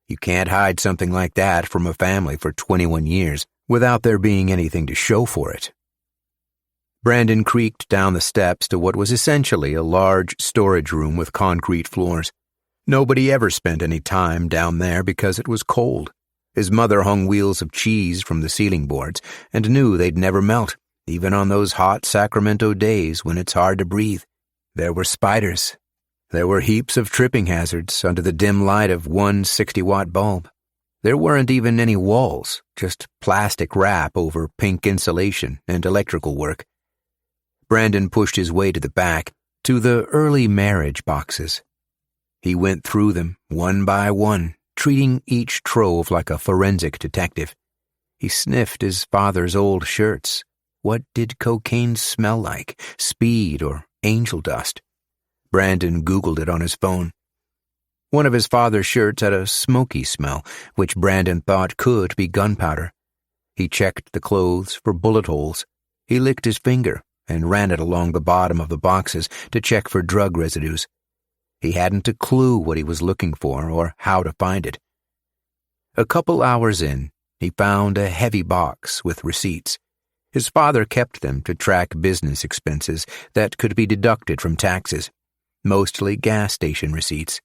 You can't hide something like that from a family for 21 years without there being anything to show for it. Brandon creaked down the steps to what was essentially a large storage room with concrete floors. Nobody ever spent any time down there because it was cold. His mother hung wheels of cheese from the ceiling boards and knew they'd never melt, even on those hot Sacramento days when it's hard to breathe. There were spiders. There were heaps of tripping hazards under the dim light of one 60-watt bulb. There weren't even any walls, just plastic wrap over pink insulation and electrical work. Brandon pushed his way to the back, to the early marriage boxes. He went through them, one by one, treating each trove like a forensic detective. He sniffed his father's old shirts. What did cocaine smell like? Speed or angel dust? Brandon Googled it on his phone. One of his father's shirts had a smoky smell, which Brandon thought could be gunpowder. He checked the clothes for bullet holes. He licked his finger and ran it along the bottom of the boxes to check for drug residues. He hadn't a clue what he was looking for or how to find it. A couple hours in, he found a heavy box with receipts. His father kept them to track business expenses that could be deducted from taxes, mostly gas station receipts.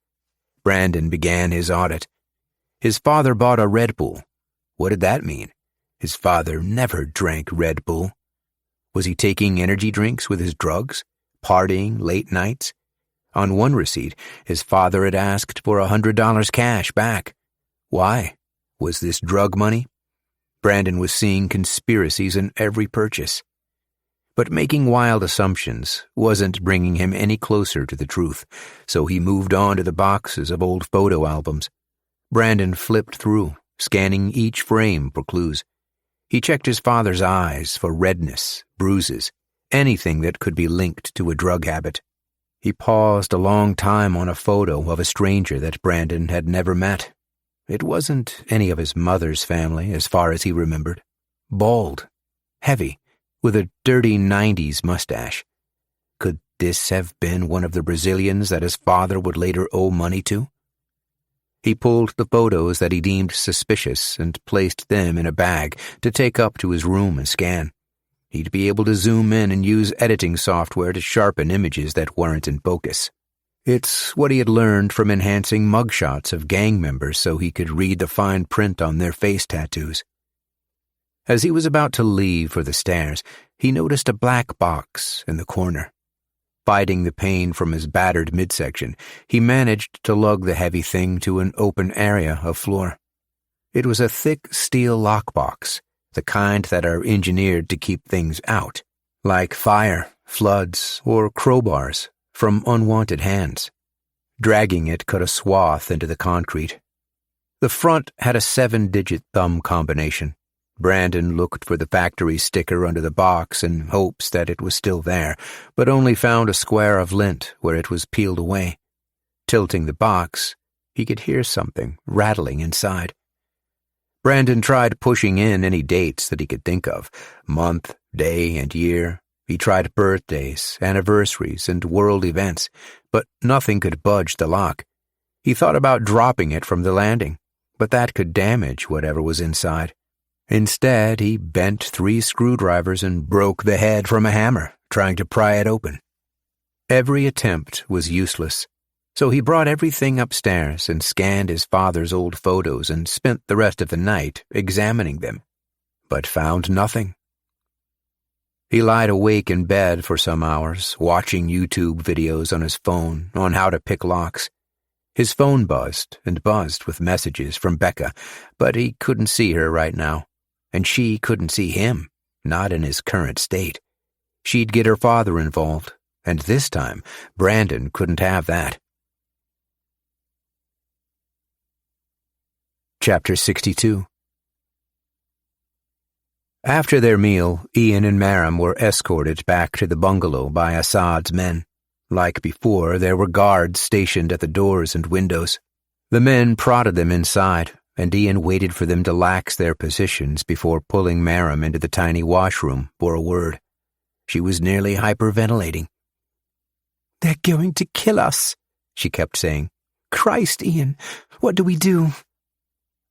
Brandon began his audit. His father bought a Red Bull. What did that mean? His father never drank Red Bull. Was he taking energy drinks with his drugs? Partying late nights? On one receipt, his father had asked for $100 cash back. Why? Was this drug money? Brandon was seeing conspiracies in every purchase. But making wild assumptions wasn't bringing him any closer to the truth, so he moved on to the boxes of old photo albums. Brandon flipped through, scanning each frame for clues. He checked his father's eyes for redness, bruises, anything that could be linked to a drug habit. He paused a long time on a photo of a stranger that Brandon had never met. It wasn't any of his mother's family, as far as he remembered. Bald, heavy, with a dirty 90s mustache. Could this have been one of the Brazilians that his father would later owe money to? He pulled the photos that he deemed suspicious and placed them in a bag to take up to his room and scan. He'd be able to zoom in and use editing software to sharpen images that weren't in focus. It's what he had learned from enhancing mugshots of gang members so he could read the fine print on their face tattoos. As he was about to leave for the stairs, he noticed a black box in the corner. Fighting the pain from his battered midsection, he managed to lug the heavy thing to an open area of floor. It was a thick steel lockbox, the kind that are engineered to keep things out, like fire, floods, or crowbars, from unwanted hands. Dragging it cut a swath into the concrete. The front had a 7-digit thumb combination. Brandon looked for the factory sticker under the box in hopes that it was still there, but only found a square of lint where it was peeled away. Tilting the box, he could hear something rattling inside. Brandon tried pushing in any dates that he could think of, month, day, and year. He tried birthdays, anniversaries, and world events, but nothing could budge the lock. He thought about dropping it from the landing, but that could damage whatever was inside. Instead, he bent 3 screwdrivers and broke the head from a hammer, trying to pry it open. Every attempt was useless, so he brought everything upstairs and scanned his father's old photos and spent the rest of the night examining them, but found nothing. He lied awake in bed for some hours, watching YouTube videos on his phone on how to pick locks. His phone buzzed and buzzed with messages from Becca, but he couldn't see her right now. And she couldn't see him, not in his current state. She'd get her father involved, and this time Brandon couldn't have that. Chapter 62. After their meal, Ian and Maram were escorted back to the bungalow by Assad's men. Like before, there were guards stationed at the doors and windows. The men prodded them inside, and Ian waited for them to lax their positions before pulling Maram into the tiny washroom for a word. She was nearly hyperventilating. "They're going to kill us," she kept saying. "Christ, Ian, what do we do?"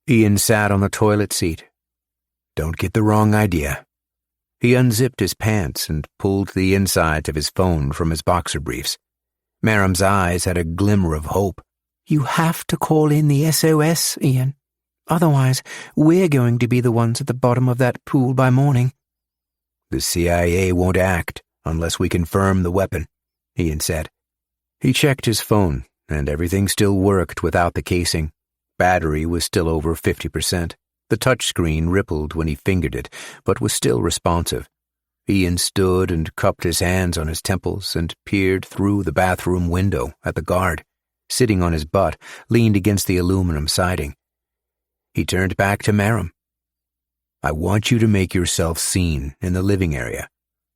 Ian sat on the toilet seat. Don't get the wrong idea. He unzipped his pants and pulled the insides of his phone from his boxer briefs. Maram's eyes had a glimmer of hope. "You have to call in the SOS, Ian. Otherwise, we're going to be the ones at the bottom of that pool by morning." The CIA won't act unless we confirm the weapon, Ian said. He checked his phone, and everything still worked without the casing. Battery was still over 50%. The touchscreen rippled when he fingered it, but was still responsive. Ian stood and cupped his hands on his temples and peered through the bathroom window at the guard, sitting on his butt, leaned against the aluminum siding. He turned back to Maram. "I want you to make yourself seen in the living area.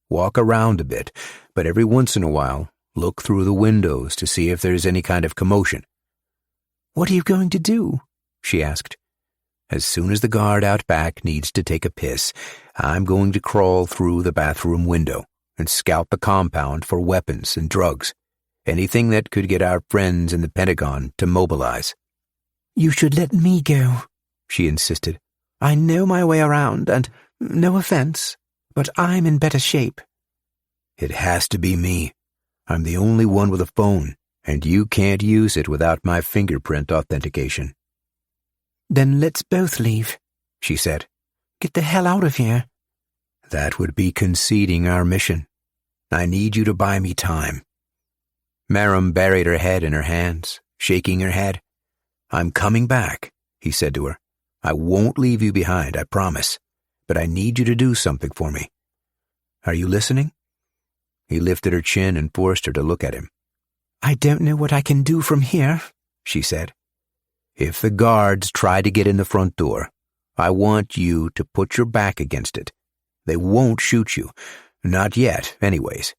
Walk around a bit, but every once in a while, look through the windows to see if there's any kind of commotion." "What are you going to do?" she asked. "As soon as the guard out back needs to take a piss, I'm going to crawl through the bathroom window and scout the compound for weapons and drugs, anything that could get our friends in the Pentagon to mobilize." "You should let me go," she insisted. "I know my way around, and no offense, but I'm in better shape." "It has to be me. I'm the only one with a phone, and you can't use it without my fingerprint authentication." "Then let's both leave," she said. "Get the hell out of here." "That would be conceding our mission. I need you to buy me time." Maram buried her head in her hands, shaking her head. "I'm coming back," he said to her. "I won't leave you behind, I promise. But I need you to do something for me. Are you listening?" He lifted her chin and forced her to look at him. "I don't know what I can do from here," she said. "If the guards try to get in the front door, I want you to put your back against it. They won't shoot you. Not yet, anyways.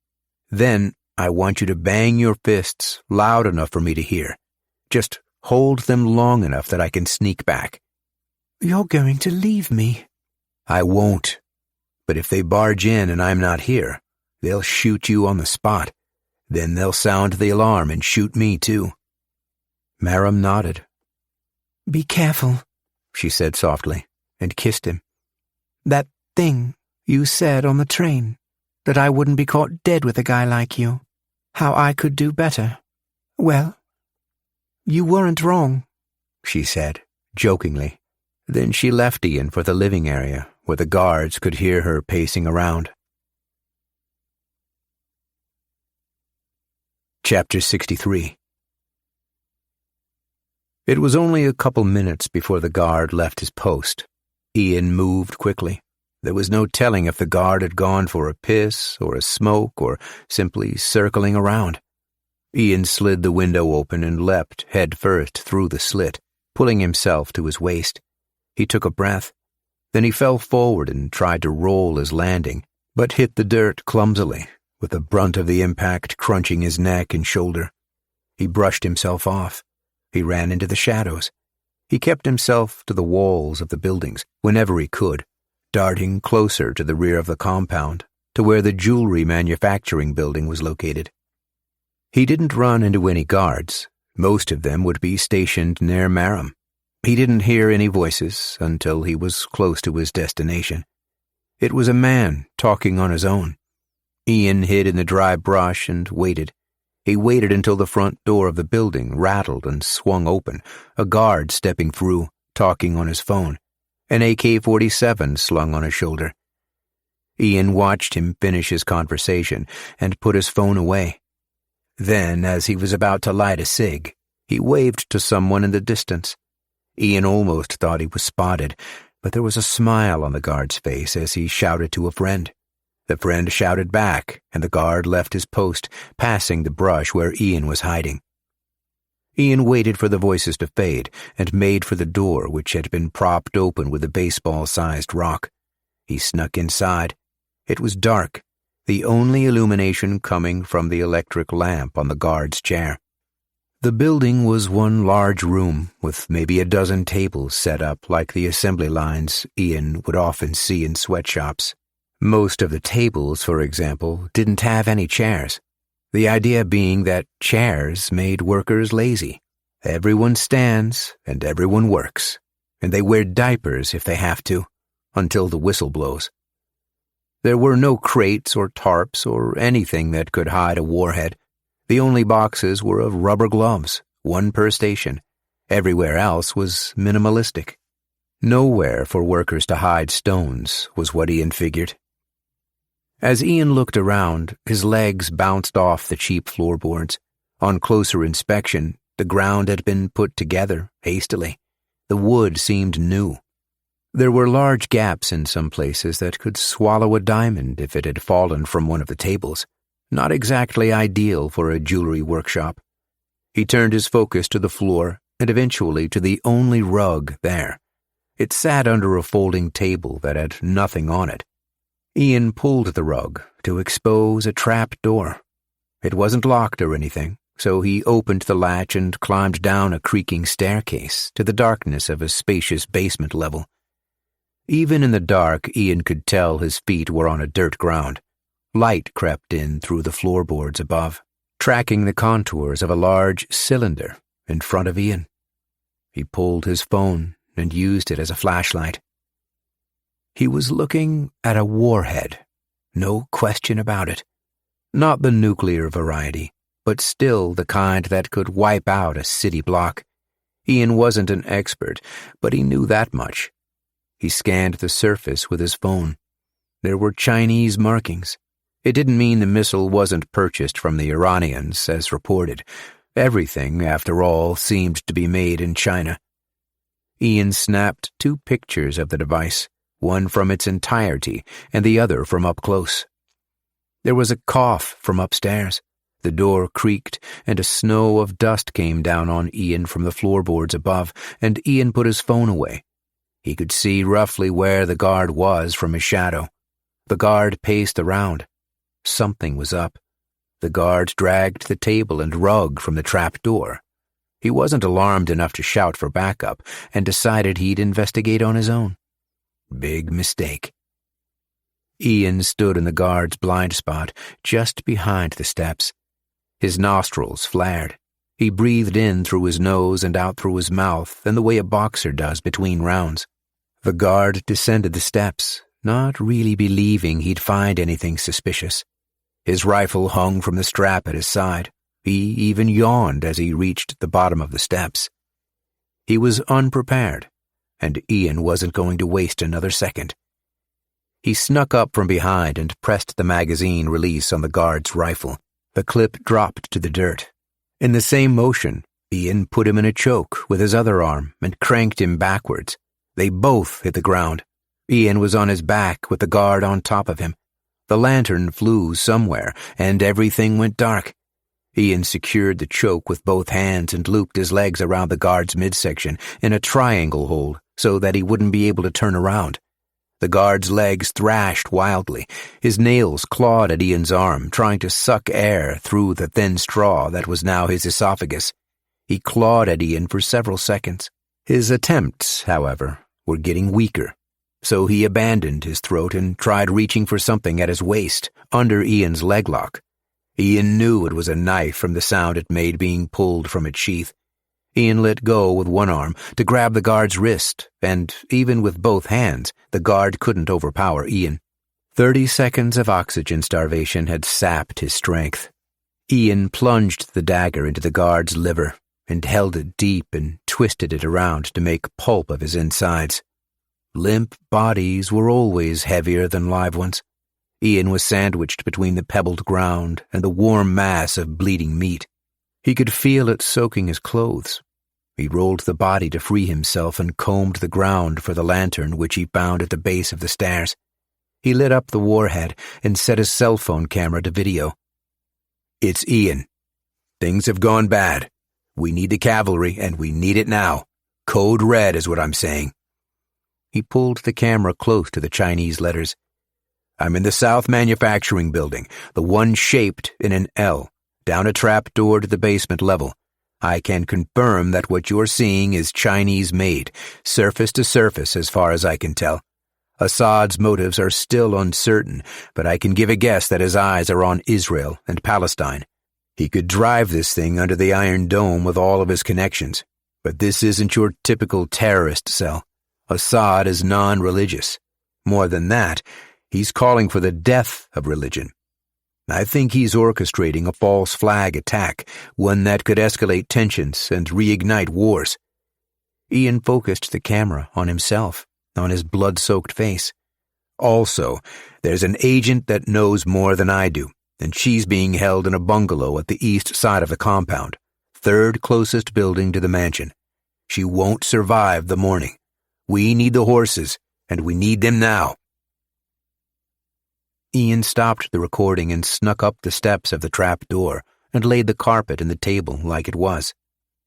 Then I want you to bang your fists loud enough for me to hear. Just hold them long enough that I can sneak back." "You're going to leave me." "I won't. But if they barge in and I'm not here, they'll shoot you on the spot. Then they'll sound the alarm and shoot me too." Maram nodded. "Be careful," she said softly, and kissed him. "That thing you said on the train, that I wouldn't be caught dead with a guy like you. How I could do better. Well, you weren't wrong," she said, jokingly. Then she left Ian for the living area, where the guards could hear her pacing around. Chapter 63. It was only a couple minutes before the guard left his post. Ian moved quickly. There was no telling if the guard had gone for a piss or a smoke or simply circling around. Ian slid the window open and leapt head first through the slit, pulling himself to his waist. He took a breath. Then he fell forward and tried to roll his landing, but hit the dirt clumsily, with the brunt of the impact crunching his neck and shoulder. He brushed himself off. He ran into the shadows. He kept himself to the walls of the buildings whenever he could, darting closer to the rear of the compound, to where the jewelry manufacturing building was located. He didn't run into any guards. Most of them would be stationed near Maram. He didn't hear any voices until he was close to his destination. It was a man talking on his own. Ian hid in the dry brush and waited. He waited until the front door of the building rattled and swung open, a guard stepping through, talking on his phone, an AK-47 slung on his shoulder. Ian watched him finish his conversation and put his phone away. Then, as he was about to light a cig, he waved to someone in the distance. Ian almost thought he was spotted, but there was a smile on the guard's face as he shouted to a friend. The friend shouted back, and the guard left his post, passing the brush where Ian was hiding. Ian waited for the voices to fade and made for the door, which had been propped open with a baseball-sized rock. He snuck inside. It was dark, the only illumination coming from the electric lamp on the guard's chair. The building was one large room with maybe a dozen tables set up like the assembly lines Ian would often see in sweatshops. Most of the tables, for example, didn't have any chairs. The idea being that chairs made workers lazy. Everyone stands and everyone works, and they wear diapers if they have to, until the whistle blows. There were no crates or tarps or anything that could hide a warhead. The only boxes were of rubber gloves, one per station. Everywhere else was minimalistic. Nowhere for workers to hide stones, was what Ian figured. As Ian looked around, his legs bounced off the cheap floorboards. On closer inspection, the ground had been put together hastily. The wood seemed new. There were large gaps in some places that could swallow a diamond if it had fallen from one of the tables. Not exactly ideal for a jewelry workshop. He turned his focus to the floor and eventually to the only rug there. It sat under a folding table that had nothing on it. Ian pulled the rug to expose a trap door. It wasn't locked or anything, so he opened the latch and climbed down a creaking staircase to the darkness of a spacious basement level. Even in the dark, Ian could tell his feet were on a dirt ground. Light crept in through the floorboards above, tracking the contours of a large cylinder in front of Ian. He pulled his phone and used it as a flashlight. He was looking at a warhead, no question about it. Not the nuclear variety, but still the kind that could wipe out a city block. Ian wasn't an expert, but he knew that much. He scanned the surface with his phone. There were Chinese markings. It didn't mean the missile wasn't purchased from the Iranians, as reported. Everything, after all, seemed to be made in China. Ian snapped 2 pictures of the device, one from its entirety and the other from up close. There was a cough from upstairs. The door creaked, and a snow of dust came down on Ian from the floorboards above, and Ian put his phone away. He could see roughly where the guard was from his shadow. The guard paced around. Something was up. The guard dragged the table and rug from the trap door. He wasn't alarmed enough to shout for backup and decided he'd investigate on his own. Big mistake. Ian stood in the guard's blind spot, just behind the steps. His nostrils flared. He breathed in through his nose and out through his mouth in the way a boxer does between rounds. The guard descended the steps, not really believing he'd find anything suspicious. His rifle hung from the strap at his side. He even yawned as he reached the bottom of the steps. He was unprepared, and Ian wasn't going to waste another second. He snuck up from behind and pressed the magazine release on the guard's rifle. The clip dropped to the dirt. In the same motion, Ian put him in a choke with his other arm and cranked him backwards. They both hit the ground. Ian was on his back with the guard on top of him. The lantern flew somewhere, and everything went dark. Ian secured the choke with both hands and looped his legs around the guard's midsection in a triangle hold so that he wouldn't be able to turn around. The guard's legs thrashed wildly. His nails clawed at Ian's arm, trying to suck air through the thin straw that was now his esophagus. He clawed at Ian for several seconds. His attempts, however, were getting weaker. So he abandoned his throat and tried reaching for something at his waist, under Ian's leg lock. Ian knew it was a knife from the sound it made being pulled from its sheath. Ian let go with one arm to grab the guard's wrist, and even with both hands, the guard couldn't overpower Ian. 30 seconds of oxygen starvation had sapped his strength. Ian plunged the dagger into the guard's liver and held it deep and twisted it around to make pulp of his insides. Limp bodies were always heavier than live ones. Ian was sandwiched between the pebbled ground and the warm mass of bleeding meat. He could feel it soaking his clothes. He rolled the body to free himself and combed the ground for the lantern which he found at the base of the stairs. He lit up the warhead and set his cell phone camera to video. "It's Ian. Things have gone bad. We need the cavalry, and we need it now. Code red is what I'm saying." He pulled the camera close to the Chinese letters. "I'm in the South Manufacturing Building, the one shaped in an L, down a trap door to the basement level. I can confirm that what you're seeing is Chinese-made, surface to surface as far as I can tell. Assad's motives are still uncertain, but I can give a guess that his eyes are on Israel and Palestine. He could drive this thing under the Iron Dome with all of his connections, but this isn't your typical terrorist cell. Assad is non-religious. More than that, he's calling for the death of religion. I think he's orchestrating a false flag attack, one that could escalate tensions and reignite wars." Ian focused the camera on himself, on his blood-soaked face. "Also, there's an agent that knows more than I do, and she's being held in a bungalow at the east side of the compound, third closest building to the mansion. She won't survive the morning. We need the horses, and we need them now." Ian stopped the recording and snuck up the steps of the trap door and laid the carpet and the table like it was.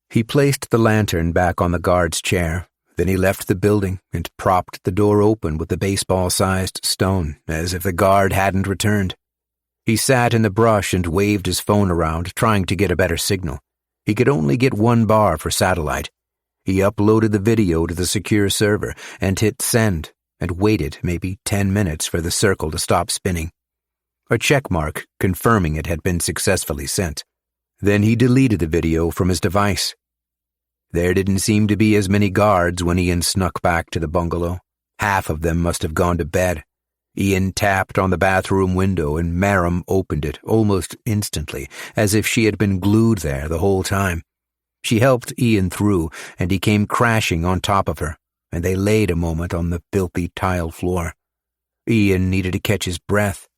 He placed the lantern back on the guard's chair. Then he left the building and propped the door open with the baseball-sized stone, as if the guard hadn't returned. He sat in the brush and waved his phone around, trying to get a better signal. He could only get 1 bar for satellite. He uploaded the video to the secure server and hit send, and waited maybe 10 minutes for the circle to stop spinning. A check mark confirming it had been successfully sent. Then he deleted the video from his device. There didn't seem to be as many guards when Ian snuck back to the bungalow. Half of them must have gone to bed. Ian tapped on the bathroom window and Maram opened it almost instantly, as if she had been glued there the whole time. She helped Ian through, and he came crashing on top of her, and they laid a moment on the filthy tile floor. Ian needed to catch his breath.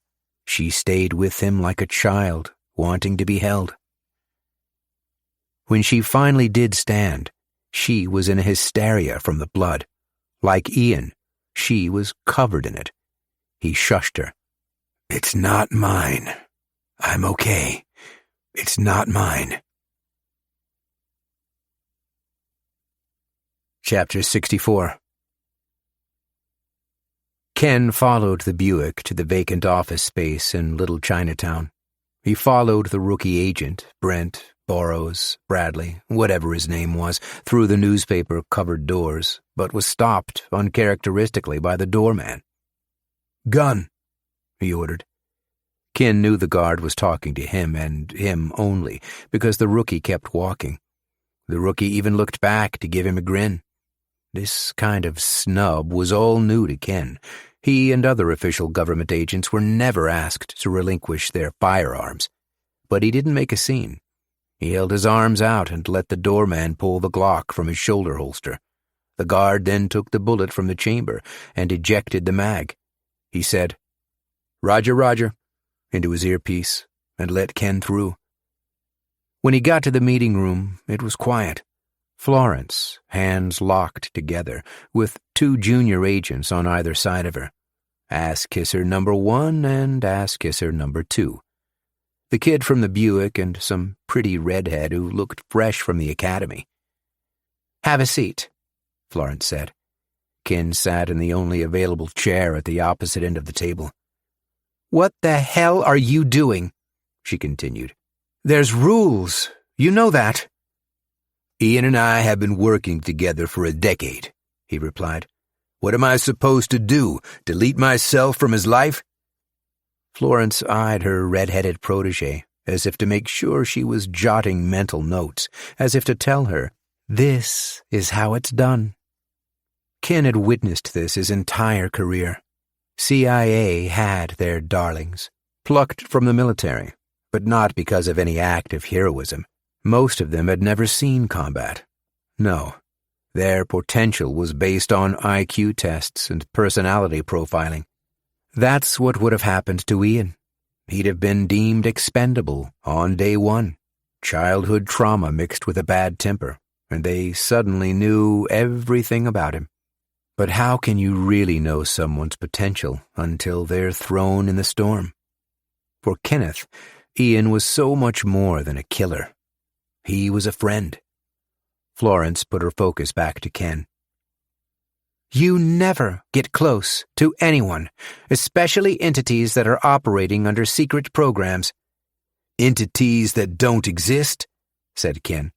She stayed with him like a child, wanting to be held. When she finally did stand, she was in a hysteria from the blood. Like Ian, she was covered in it. He shushed her. "It's not mine. I'm okay. It's not mine." Chapter 64. Ken followed the Buick to the vacant office space in Little Chinatown. He followed the rookie agent, Brent, Burroughs, Bradley, whatever his name was, through the newspaper-covered doors, but was stopped uncharacteristically by the doorman. "Gun," he ordered. Ken knew the guard was talking to him and him only, because the rookie kept walking. The rookie even looked back to give him a grin. This kind of snub was all new to Ken. He and other official government agents were never asked to relinquish their firearms. But he didn't make a scene. He held his arms out and let the doorman pull the Glock from his shoulder holster. The guard then took the bullet from the chamber and ejected the mag. He said, "Roger, Roger," into his earpiece, and let Ken through. When he got to the meeting room, it was quiet. Florence, hands locked together, with 2 junior agents on either side of her. Ass-kisser number 1 and ass-kisser number 2. The kid from the Buick and some pretty redhead who looked fresh from the academy. "Have a seat," Florence said. Ken sat in the only available chair at the opposite end of the table. "What the hell are you doing?" she continued. "There's rules. You know that." "Ian and I have been working together for a decade," he replied. "What am I supposed to do? Delete myself from his life?" Florence eyed her red-headed protégé, as if to make sure she was jotting mental notes, as if to tell her, "This is how it's done." Ken had witnessed this his entire career. CIA had their darlings, plucked from the military, but not because of any act of heroism. Most of them had never seen combat. No, their potential was based on IQ tests and personality profiling. That's what would have happened to Ian. He'd have been deemed expendable on day one. Childhood trauma mixed with a bad temper, and they suddenly knew everything about him. But how can you really know someone's potential until they're thrown in the storm? For Kenneth, Ian was so much more than a killer. He was a friend. Florence put her focus back to Ken. You never get close to anyone, especially entities that are operating under secret programs. Entities that don't exist, said Ken.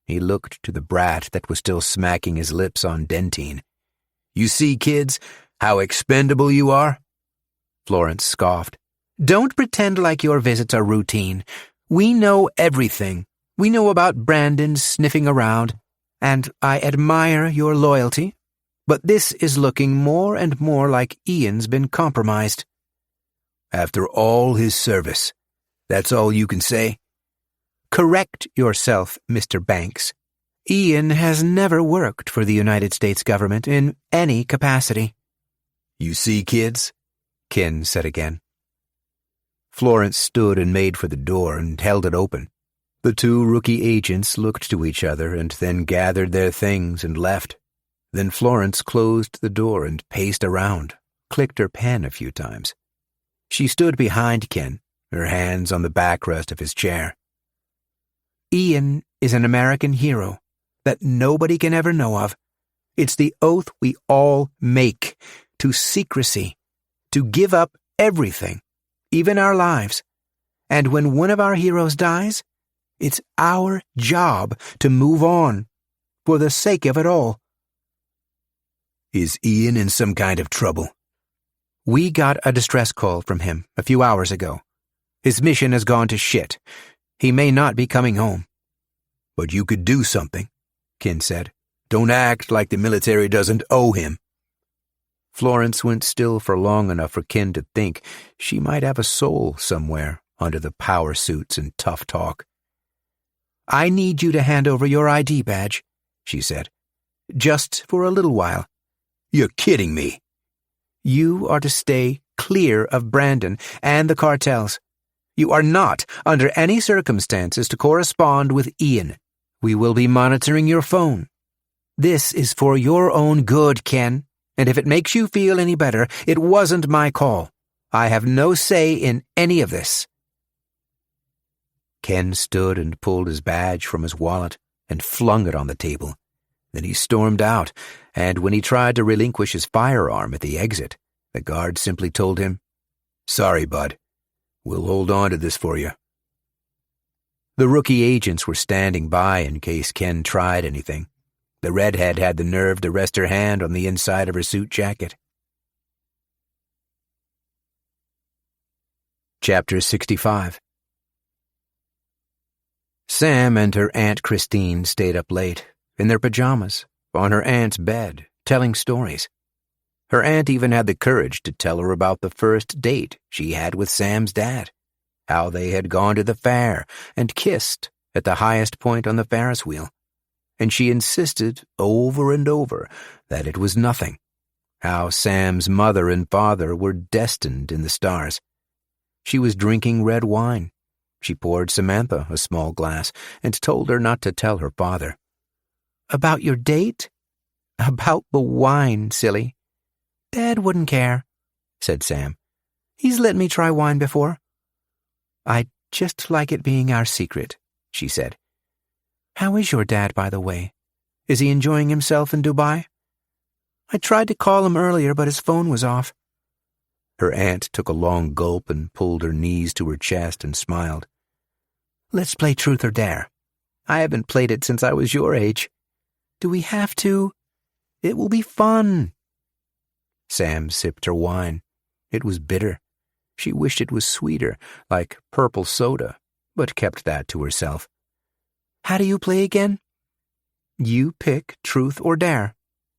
He looked to the brat that was still smacking his lips on dentine. You see, kids, how expendable you are? Florence scoffed. Don't pretend like your visits are routine. We know everything. We know about Brandon sniffing around, and I admire your loyalty. But this is looking more and more like Ian's been compromised. After all his service, that's all you can say? Correct yourself, Mr. Banks. Ian has never worked for the United States government in any capacity. You see, kids? Ken said again. Florence stood and made for the door and held it open. The two rookie agents looked to each other and then gathered their things and left. Then Florence closed the door and paced around, clicked her pen a few times. She stood behind Ken, her hands on the backrest of his chair. Ian is an American hero that nobody can ever know of. It's the oath we all make, to secrecy, to give up everything, even our lives. And when one of our heroes dies, it's our job to move on, for the sake of it all. Is Ian in some kind of trouble? We got a distress call from him a few hours ago. His mission has gone to shit. He may not be coming home. But you could do something, Ken said. Don't act like the military doesn't owe him. Florence went still for long enough for Ken to think she might have a soul somewhere under the power suits and tough talk. I need you to hand over your ID badge, she said. Just for a little while. You're kidding me. You are to stay clear of Brandon and the cartels. You are not, under any circumstances, to correspond with Ian. We will be monitoring your phone. This is for your own good, Ken, and if it makes you feel any better, it wasn't my call. I have no say in any of this. Ken stood and pulled his badge from his wallet and flung it on the table. Then he stormed out, and when he tried to relinquish his firearm at the exit, the guard simply told him, "Sorry, bud. We'll hold on to this for you." The rookie agents were standing by in case Ken tried anything. The redhead had the nerve to rest her hand on the inside of her suit jacket. Chapter 65. Sam and her Aunt Christine stayed up late, in their pajamas, on her aunt's bed, telling stories. Her aunt even had the courage to tell her about the first date she had with Sam's dad, how they had gone to the fair and kissed at the highest point on the Ferris wheel. And she insisted over and over that it was nothing, how Sam's mother and father were destined in the stars. She was drinking red wine. She poured Samantha a small glass and told her not to tell her father. About your date? About the wine, silly. Dad wouldn't care, said Sam. He's let me try wine before. I'd just like it being our secret, she said. How is your dad, by the way? Is he enjoying himself in Dubai? I tried to call him earlier, but his phone was off. Her aunt took a long gulp and pulled her knees to her chest and smiled. Let's play truth or dare. I haven't played it since I was your age. Do we have to? It will be fun. Sam sipped her wine. It was bitter. She wished it was sweeter, like purple soda, but kept that to herself. How do you play again? You pick truth or dare.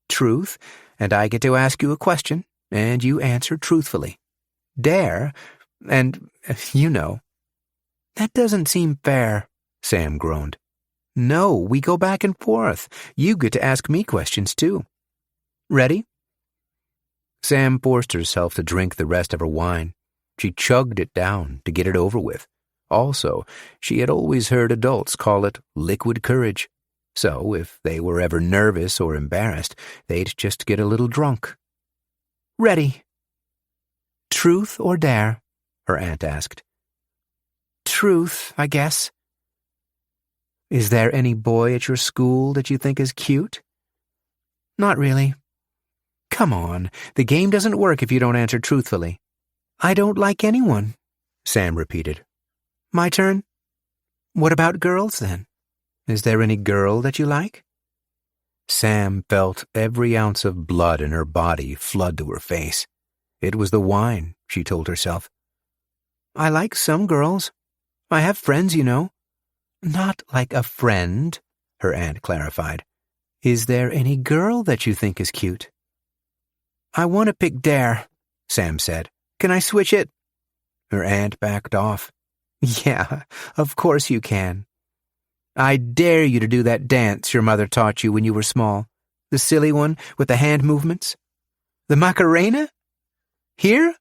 Truth, and I get to ask you a question, and you answer truthfully. Dare, and you know. That doesn't seem fair, Sam groaned. No, we go back and forth. You get to ask me questions, too. Ready? Sam forced herself to drink the rest of her wine. She chugged it down to get it over with. Also, she had always heard adults call it liquid courage. So if they were ever nervous or embarrassed, they'd just get a little drunk. Ready. Truth or dare? Her aunt asked. Truth, I guess. Is there any boy at your school that you think is cute? Not really. Come on, the game doesn't work if you don't answer truthfully. I don't like anyone, Sam repeated. My turn? What about girls, then? Is there any girl that you like? Sam felt every ounce of blood in her body flood to her face. It was the wine, she told herself. I like some girls. I have friends, you know. Not like a friend, her aunt clarified. Is there any girl that you think is cute? I want to pick dare, Sam said. Can I switch it? Her aunt backed off. Yeah, of course you can. I dare you to do that dance your mother taught you when you were small. The silly one with the hand movements. The Macarena? Here?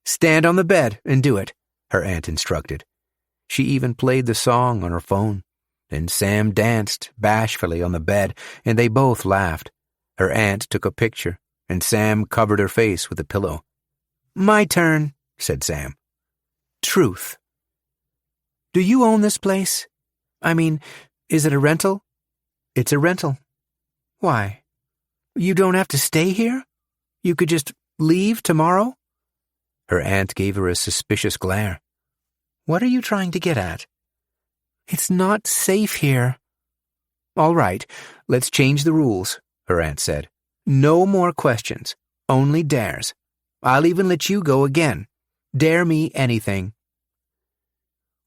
Stand on the bed and do it, her aunt instructed. She even played the song on her phone. Then Sam danced bashfully on the bed, and they both laughed. Her aunt took a picture, and Sam covered her face with a pillow. My turn, said Sam. Truth. Do you own this place? I mean, is it a rental? It's a rental. Why? You don't have to stay here? You could just leave tomorrow? Her aunt gave her a suspicious glare. What are you trying to get at? It's not safe here. All right, let's change the rules, her aunt said. No more questions, only dares. I'll even let you go again. Dare me anything.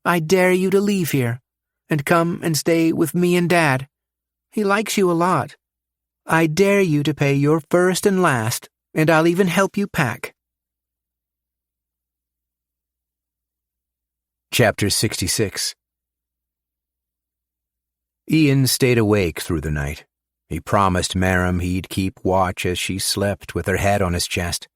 I dare you to leave here and come and stay with me and Dad. He likes you a lot. I dare you to pay your first and last, and I'll even help you pack. Chapter 66. Ian stayed awake through the night. He promised Maram he'd keep watch as she slept with her head on his chest.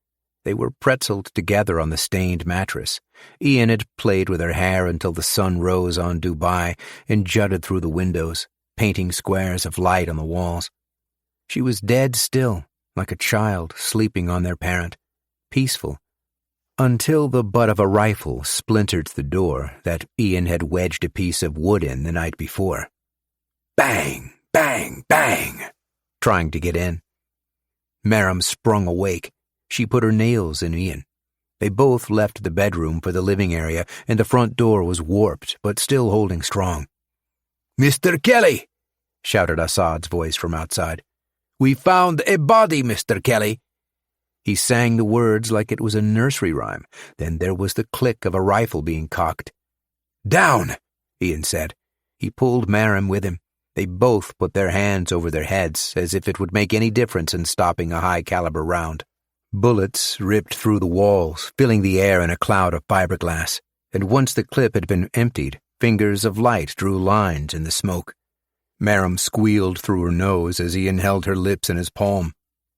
They were pretzeled together on the stained mattress. Ian had played with her hair until the sun rose on Dubai and jutted through the windows, painting squares of light on the walls. She was dead still, like a child sleeping on their parent, peaceful, until the butt of a rifle splintered the door that Ian had wedged a piece of wood in the night before. Bang, bang, bang, trying to get in. Maram sprung awake. She put her nails in Ian. They both left the bedroom for the living area, and the front door was warped, but still holding strong. "Mr. Kelly!" shouted Assad's voice from outside. "We found a body, Mr. Kelly." He sang the words like it was a nursery rhyme. Then there was the click of a rifle being cocked. "Down," Ian said. He pulled Maram with him. They both put their hands over their heads, as if it would make any difference in stopping a high-caliber round. Bullets ripped through the walls, filling the air in a cloud of fiberglass, and once the clip had been emptied, fingers of light drew lines in the smoke. Maram squealed through her nose as Ian held her lips in his palm.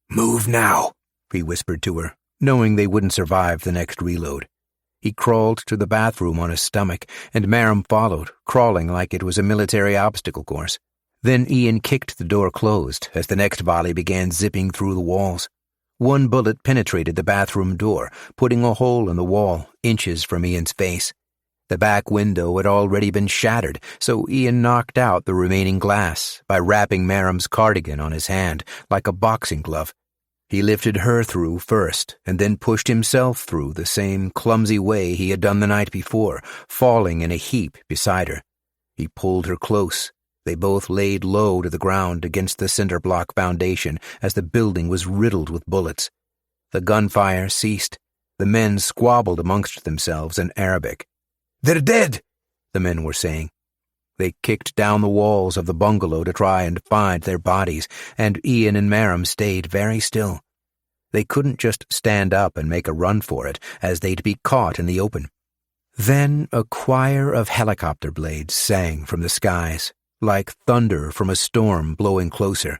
"Move now," he whispered to her, knowing they wouldn't survive the next reload. He crawled to the bathroom on his stomach, and Maram followed, crawling like it was a military obstacle course. Then Ian kicked the door closed as the next volley began zipping through the walls. One bullet penetrated the bathroom door, putting a hole in the wall, inches from Ian's face. The back window had already been shattered, so Ian knocked out the remaining glass by wrapping Maram's cardigan on his hand like a boxing glove. He lifted her through first, and then pushed himself through the same clumsy way he had done the night before, falling in a heap beside her. He pulled her close. They both laid low to the ground against the cinder block foundation as the building was riddled with bullets. The gunfire ceased. The men squabbled amongst themselves in Arabic. "They're dead," the men were saying. They kicked down the walls of the bungalow to try and find their bodies, and Ian and Maram stayed very still. They couldn't just stand up and make a run for it, as they'd be caught in the open. Then a choir of helicopter blades sang from the skies, like thunder from a storm blowing closer.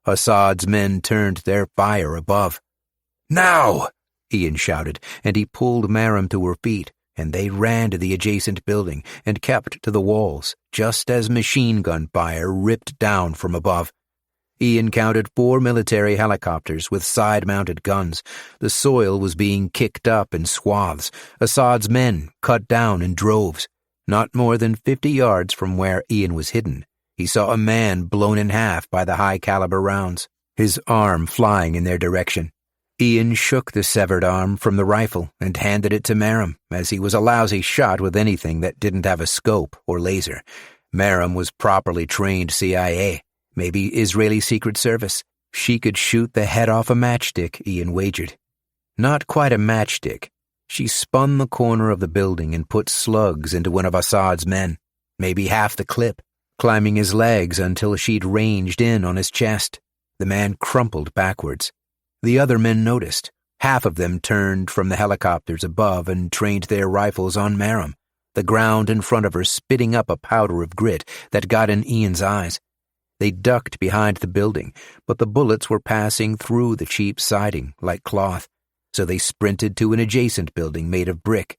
Assad's men turned their fire above. "Now!" Ian shouted, and he pulled Maram to her feet, and they ran to the adjacent building and kept to the walls just as machine gun fire ripped down from above. Ian counted 4 military helicopters with side-mounted guns. The soil was being kicked up in swaths, Assad's men cut down in droves. Not more than 50 yards from where Ian was hidden, he saw a man blown in half by the high-caliber rounds, his arm flying in their direction. Ian shook the severed arm from the rifle and handed it to Merrim, as he was a lousy shot with anything that didn't have a scope or laser. Merrim was properly trained CIA, maybe Israeli Secret Service. She could shoot the head off a matchstick, Ian wagered. Not quite a matchstick. She spun the corner of the building and put slugs into one of Assad's men, maybe half the clip, climbing his legs until she'd ranged in on his chest. The man crumpled backwards. The other men noticed. Half of them turned from the helicopters above and trained their rifles on Merrim, the ground in front of her spitting up a powder of grit that got in Ian's eyes. They ducked behind the building, but the bullets were passing through the cheap siding like cloth, so they sprinted to an adjacent building made of brick.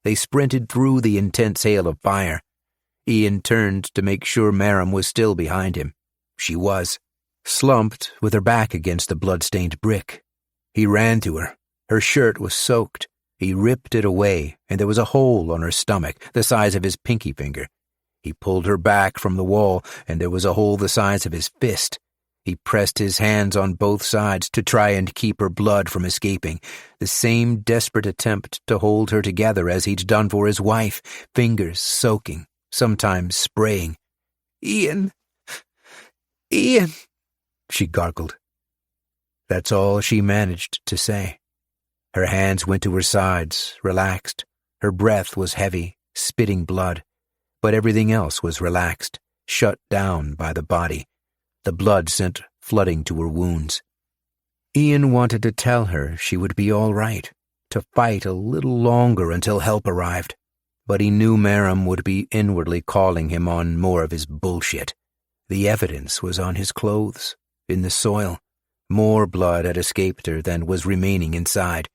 They sprinted through the intense hail of fire. Ian turned to make sure Merrim was still behind him. She was, slumped with her back against the blood-stained brick. He ran to her. Her shirt was soaked. He ripped it away, and there was a hole on her stomach the size of his pinky finger. He pulled her back from the wall, and there was a hole the size of his fist. He pressed his hands on both sides to try and keep her blood from escaping, the same desperate attempt to hold her together as he'd done for his wife, fingers soaking, sometimes spraying. "Ian! Ian!" she gargled. That's all she managed to say. Her hands went to her sides, relaxed. Her breath was heavy, spitting blood, but everything else was relaxed, shut down by the body. The blood sent flooding to her wounds. Ian wanted to tell her she would be all right, to fight a little longer until help arrived, but he knew Merrim would be inwardly calling him on more of his bullshit. The evidence was on his clothes, in the soil. More blood had escaped her than was remaining inside.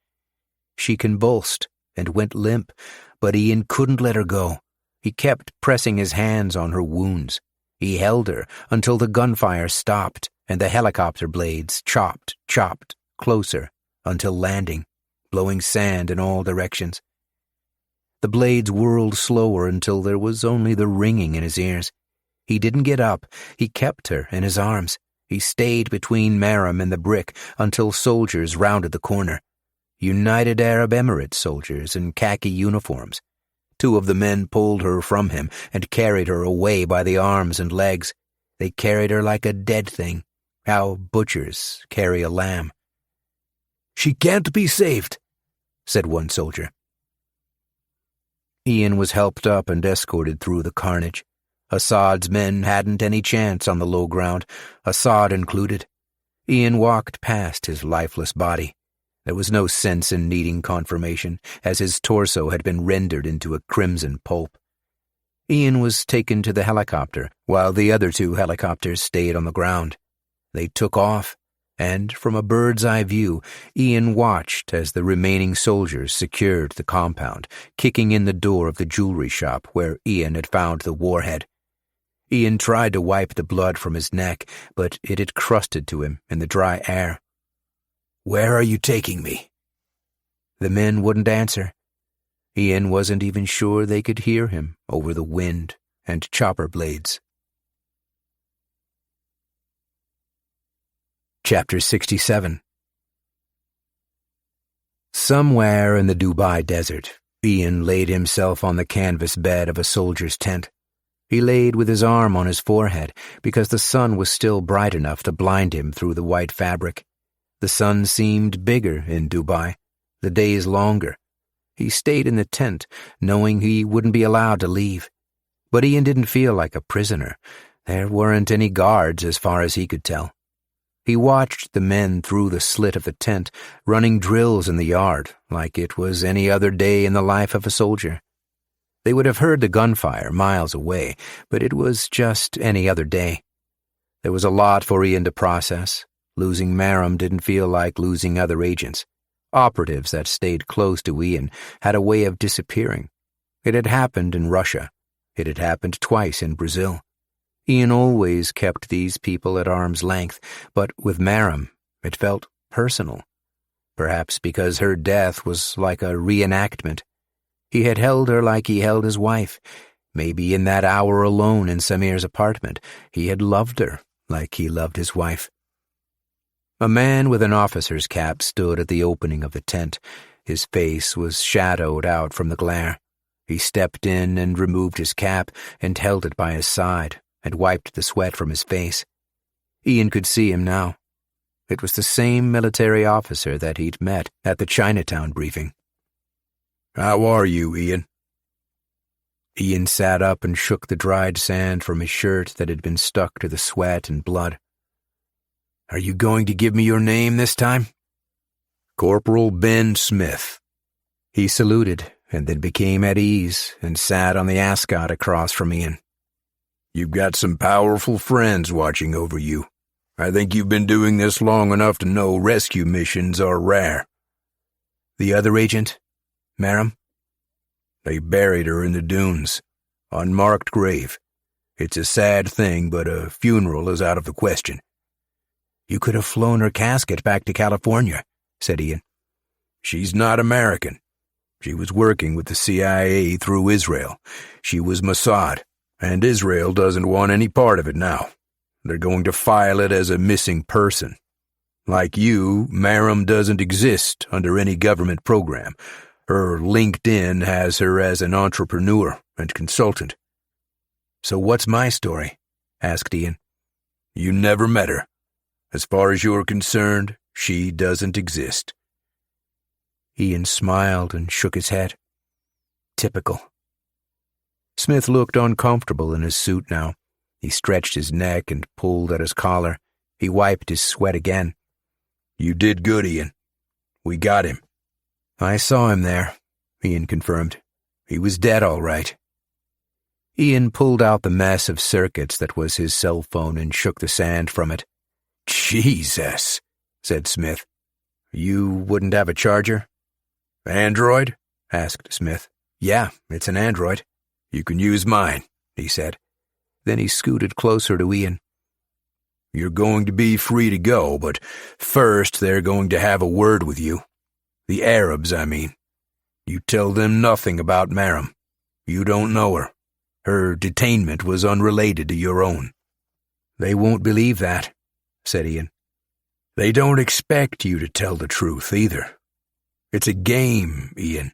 She convulsed and went limp, but Ian couldn't let her go. He kept pressing his hands on her wounds. He held her until the gunfire stopped and the helicopter blades chopped, closer until landing, blowing sand in all directions. The blades whirled slower until there was only the ringing in his ears. He didn't get up. He kept her in his arms. He stayed between Merrim and the brick until soldiers rounded the corner. United Arab Emirates soldiers in khaki uniforms. 2 of the men pulled her from him and carried her away by the arms and legs. They carried her like a dead thing, how butchers carry a lamb. "She can't be saved," said one soldier. Ian was helped up and escorted through the carnage. Assad's men hadn't any chance on the low ground, Assad included. Ian walked past his lifeless body. There was no sense in needing confirmation, as his torso had been rendered into a crimson pulp. Ian was taken to the helicopter, while the other 2 helicopters stayed on the ground. They took off, and from a bird's-eye view, Ian watched as the remaining soldiers secured the compound, kicking in the door of the jewelry shop where Ian had found the warhead. Ian tried to wipe the blood from his neck, but it had crusted to him in the dry air. "Where are you taking me?" The men wouldn't answer. Ian wasn't even sure they could hear him over the wind and chopper blades. Chapter 67. Somewhere in the Dubai desert, Ian laid himself on the canvas bed of a soldier's tent. He laid with his arm on his forehead because the sun was still bright enough to blind him through the white fabric. The sun seemed bigger in Dubai, the days longer. He stayed in the tent, knowing he wouldn't be allowed to leave. But Ian didn't feel like a prisoner. There weren't any guards as far as he could tell. He watched the men through the slit of the tent, running drills in the yard, like it was any other day in the life of a soldier. They would have heard the gunfire miles away, but it was just any other day. There was a lot for Ian to process. Losing Merrim didn't feel like losing other agents. Operatives that stayed close to Ian had a way of disappearing. It had happened in Russia. It had happened twice in Brazil. Ian always kept these people at arm's length, but with Maram, it felt personal. Perhaps because her death was like a reenactment. He had held her like he held his wife. Maybe in that hour alone in Samir's apartment, he had loved her like he loved his wife. A man with an officer's cap stood at the opening of the tent. His face was shadowed out from the glare. He stepped in and removed his cap and held it by his side and wiped the sweat from his face. Ian could see him now. It was the same military officer that he'd met at the Chinatown briefing. "How are you, Ian?" Ian sat up and shook the dried sand from his shirt that had been stuck to the sweat and blood. "Are you going to give me your name this time?" "Corporal Ben Smith." He saluted and then became at ease and sat on the ascot across from Ian. "You've got some powerful friends watching over you. I think you've been doing this long enough to know rescue missions are rare." "The other agent? Maram?" "They buried her in the dunes. Unmarked grave. It's a sad thing, but a funeral is out of the question." "You could have flown her casket back to California," said Ian. "She's not American. She was working with the CIA through Israel. She was Mossad, and Israel doesn't want any part of it now. They're going to file it as a missing person. Like you, Maram doesn't exist under any government program. Her LinkedIn has her as an entrepreneur and consultant." "So what's my story?" asked Ian. "You never met her. As far as you're concerned, she doesn't exist." Ian smiled and shook his head. Typical. Smith looked uncomfortable in his suit now. He stretched his neck and pulled at his collar. He wiped his sweat again. "You did good, Ian. We got him." "I saw him there," Ian confirmed. "He was dead all right." Ian pulled out the mess of circuits that was his cell phone and shook the sand from it. "Jesus," said Smith. "You wouldn't have a charger?" "Android?" asked Smith. "Yeah, it's an Android." "You can use mine," he said. Then he scooted closer to Ian. "You're going to be free to go, but first they're going to have a word with you. The Arabs, I mean. You tell them nothing about Maram. You don't know her. Her detainment was unrelated to your own." "They won't believe that," said Ian. "They don't expect you to tell the truth, either. It's a game, Ian.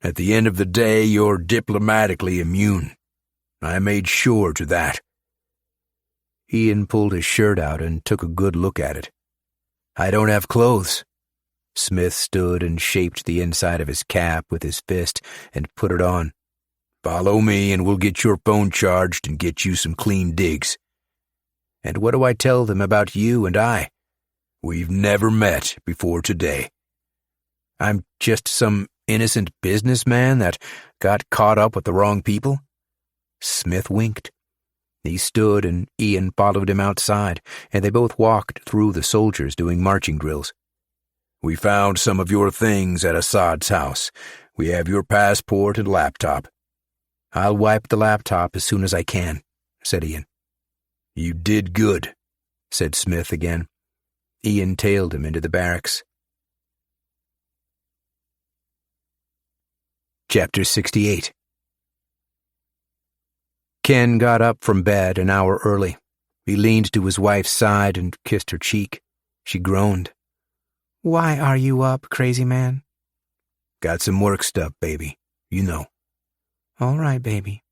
At the end of the day, you're diplomatically immune. I made sure to that." Ian pulled his shirt out and took a good look at it. "I don't have clothes." Smith stood and shaped the inside of his cap with his fist and put it on. "Follow me and we'll get your phone charged and get you some clean digs." "And what do I tell them about you and I?" "We've never met before today." "I'm just some innocent businessman that got caught up with the wrong people?" Smith winked. He stood and Ian followed him outside, and they both walked through the soldiers doing marching drills. "We found some of your things at Assad's house. We have your passport and laptop." "I'll wipe the laptop as soon as I can," said Ian. "You did good," said Smith again. Ian tailed him into the barracks. Chapter 68. Ken got up from bed an hour early. He leaned to his wife's side and kissed her cheek. She groaned. "Why are you up, crazy man?" "Got some work stuff, baby. You know." "All right, baby."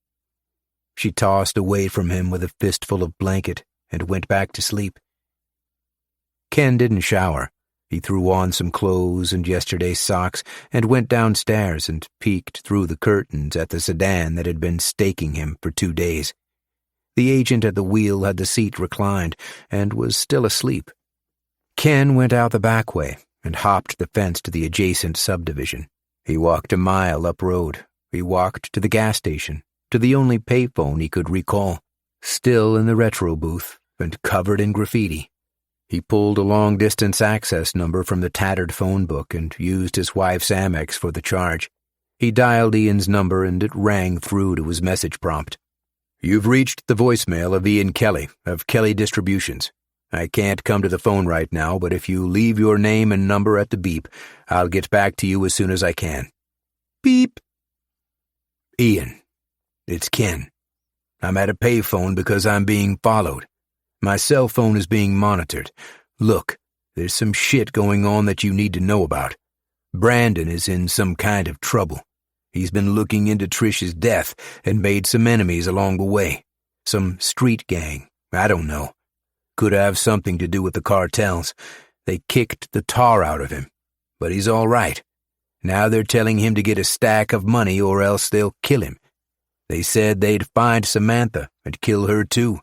She tossed away from him with a fistful of blanket and went back to sleep. Ken didn't shower. He threw on some clothes and yesterday's socks and went downstairs and peeked through the curtains at the sedan that had been staking him for 2 days. The agent at the wheel had the seat reclined and was still asleep. Ken went out the back way and hopped the fence to the adjacent subdivision. He walked a mile up road. He walked to the gas station, to the only payphone he could recall, still in the retro booth and covered in graffiti. He pulled a long-distance access number from the tattered phone book and used his wife's Amex for the charge. He dialed Ian's number and it rang through to his message prompt. "You've reached the voicemail of Ian Kelly of Kelly Distributions. I can't come to the phone right now, but if you leave your name and number at the beep, I'll get back to you as soon as I can." Beep. "Ian, it's Ken. I'm at a payphone because I'm being followed. My cell phone is being monitored. Look, there's some shit going on that you need to know about. Brandon is in some kind of trouble. He's been looking into Trish's death and made some enemies along the way. Some street gang, I don't know. Could have something to do with the cartels. They kicked the tar out of him. But he's all right. Now they're telling him to get a stack of money or else they'll kill him. They said they'd find Samantha and kill her too.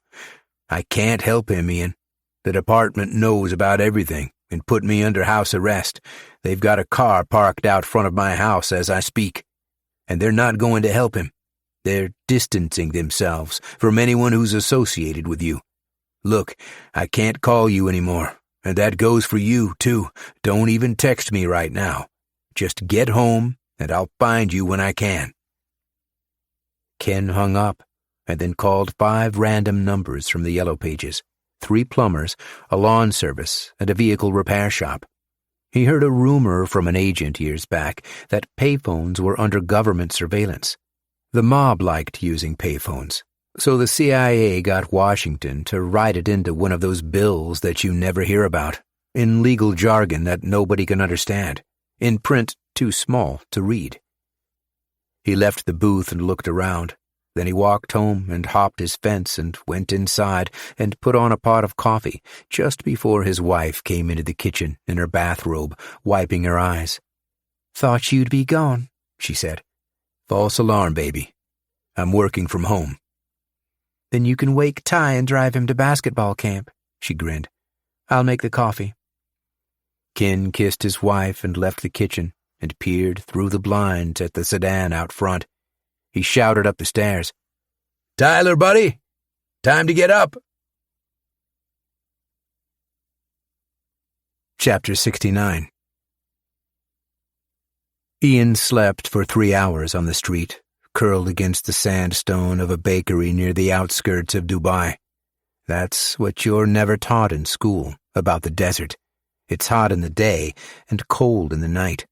I can't help him, Ian. The department knows about everything and put me under house arrest. They've got a car parked out front of my house as I speak. And they're not going to help him. They're distancing themselves from anyone who's associated with you. Look, I can't call you anymore, and that goes for you, too. Don't even text me right now. Just get home, and I'll find you when I can." Ken hung up, and then called 5 random numbers from the Yellow Pages, 3 plumbers, a lawn service, and a vehicle repair shop. He heard a rumor from an agent years back that payphones were under government surveillance. The mob liked using payphones, so the CIA got Washington to write it into one of those bills that you never hear about, in legal jargon that nobody can understand, in print too small to read. He left the booth and looked around. Then he walked home and hopped his fence and went inside and put on a pot of coffee just before his wife came into the kitchen in her bathrobe, wiping her eyes. "Thought you'd be gone," she said. "False alarm, baby. I'm working from home." "Then you can wake Ty and drive him to basketball camp," she grinned. "I'll make the coffee." Ken kissed his wife and left the kitchen and peered through the blinds at the sedan out front. He shouted up the stairs, "Tyler, buddy! Time to get up!" Chapter 69. Ian slept for 3 hours on the street, curled against the sandstone of a bakery near the outskirts of Dubai. That's what you're never taught in school about the desert. It's hot in the day and cold in the night.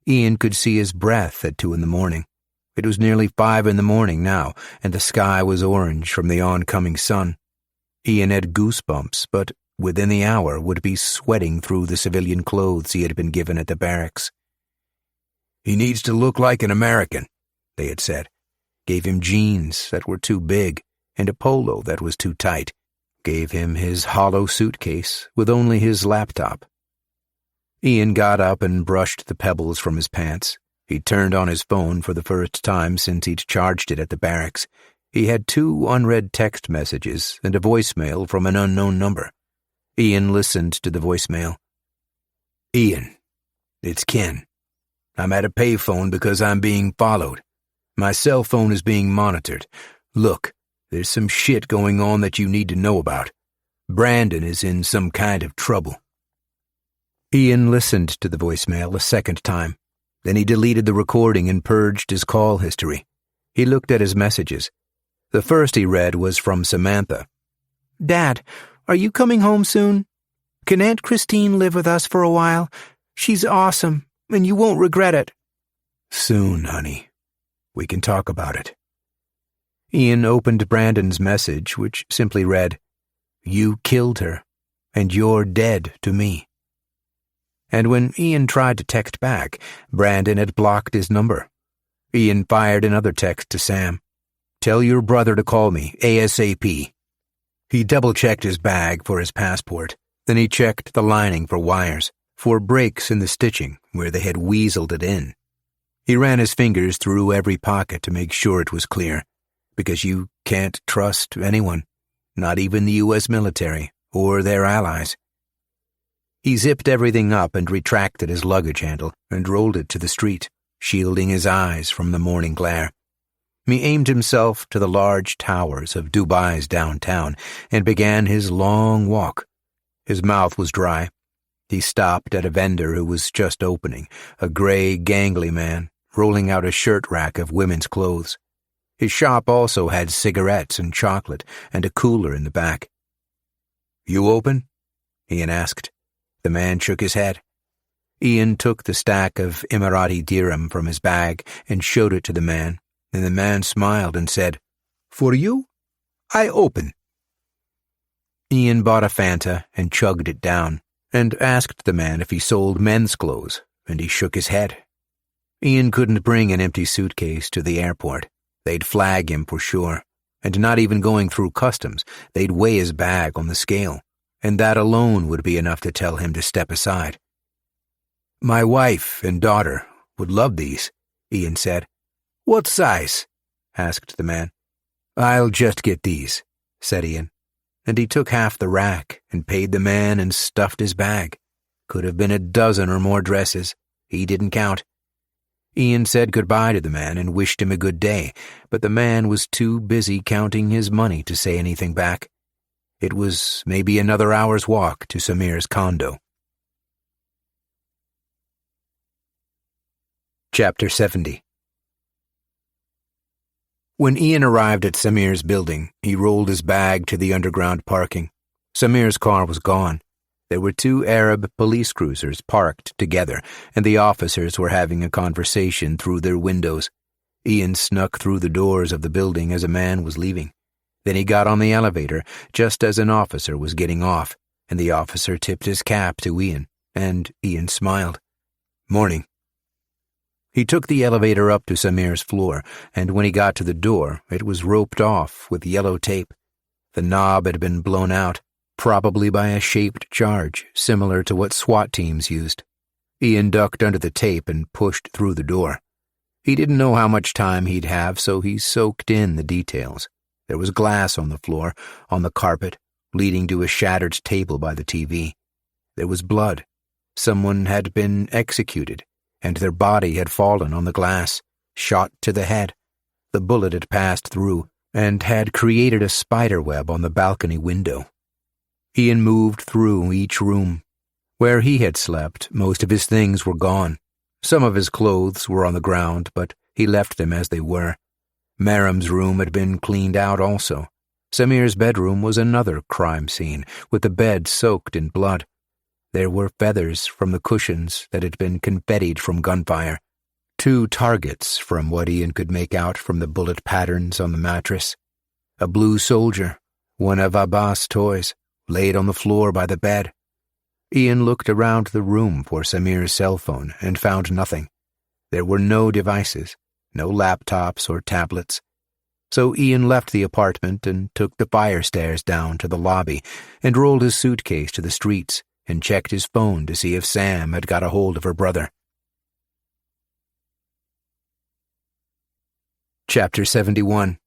Ian could see his breath at 2 in the morning. It was nearly 5 in the morning now, and the sky was orange from the oncoming sun. Ian had goosebumps, but within the hour would be sweating through the civilian clothes he had been given at the barracks. "He needs to look like an American," they had said. Gave him jeans that were too big and a polo that was too tight. Gave him his hollow suitcase with only his laptop. Ian got up and brushed the pebbles from his pants. He turned on his phone for the first time since he'd charged it at the barracks. He had 2 unread text messages and a voicemail from an unknown number. Ian listened to the voicemail. "Ian, it's Ken. I'm at a payphone because I'm being followed. My cell phone is being monitored. Look, there's some shit going on that you need to know about. Brandon is in some kind of trouble." Ian listened to the voicemail a second time. Then he deleted the recording and purged his call history. He looked at his messages. The first he read was from Samantha. "Dad, are you coming home soon? Can Aunt Christine live with us for a while? She's awesome, and you won't regret it." "Soon, honey. We can talk about it." Ian opened Brandon's message, which simply read, "You killed her, and you're dead to me." And when Ian tried to text back, Brandon had blocked his number. Ian fired another text to Sam. "Tell your brother to call me, ASAP." He double-checked his bag for his passport. Then he checked the lining for wires, for breaks in the stitching where they had weaseled it in. He ran his fingers through every pocket to make sure it was clear, because you can't trust anyone, not even the U.S. military or their allies. He zipped everything up and retracted his luggage handle and rolled it to the street, shielding his eyes from the morning glare. He aimed himself to the large towers of Dubai's downtown and began his long walk. His mouth was dry. He stopped at a vendor who was just opening, a gray, gangly man, rolling out a shirt rack of women's clothes. His shop also had cigarettes and chocolate and a cooler in the back. "You open?" Ian asked. The man shook his head. Ian took the stack of Emirati dirham from his bag and showed it to the man, and the man smiled and said, "For you, I open." Ian bought a Fanta and chugged it down, and asked the man if he sold men's clothes, and he shook his head. Ian couldn't bring an empty suitcase to the airport. They'd flag him for sure, and not even going through customs, they'd weigh his bag on the scale, and that alone would be enough to tell him to step aside. "My wife and daughter would love these," Ian said. "What size?" asked the man. "I'll just get these," said Ian, and he took half the rack and paid the man and stuffed his bag. Could have been a dozen or more dresses. He didn't count. Ian said goodbye to the man and wished him a good day, but the man was too busy counting his money to say anything back. It was maybe another hour's walk to Samir's condo. Chapter 70. When Ian arrived at Samir's building, he rolled his bag to the underground parking. Samir's car was gone. There were 2 Arab police cruisers parked together, and the officers were having a conversation through their windows. Ian snuck through the doors of the building as a man was leaving. Then he got on the elevator just as an officer was getting off, and the officer tipped his cap to Ian, and Ian smiled. "Morning." He took the elevator up to Samir's floor, and when he got to the door, it was roped off with yellow tape. The knob had been blown out, probably by a shaped charge, similar to what SWAT teams used. Ian ducked under the tape and pushed through the door. He didn't know how much time he'd have, so he soaked in the details. There was glass on the floor, on the carpet, leading to a shattered table by the TV. There was blood. Someone had been executed, and their body had fallen on the glass, shot to the head. The bullet had passed through, and had created a spider web on the balcony window. Ian moved through each room. Where he had slept, most of his things were gone. Some of his clothes were on the ground, but he left them as they were. Maram's room had been cleaned out also. Samir's bedroom was another crime scene, with the bed soaked in blood. There were feathers from the cushions that had been confettied from gunfire. 2 targets from what Ian could make out from the bullet patterns on the mattress. A blue soldier, one of Abbas' toys, laid on the floor by the bed. Ian looked around the room for Samir's cell phone and found nothing. There were no devices, no laptops or tablets. So Ian left the apartment and took the fire stairs down to the lobby and rolled his suitcase to the streets and checked his phone to see if Sam had got a hold of her brother. Chapter 71.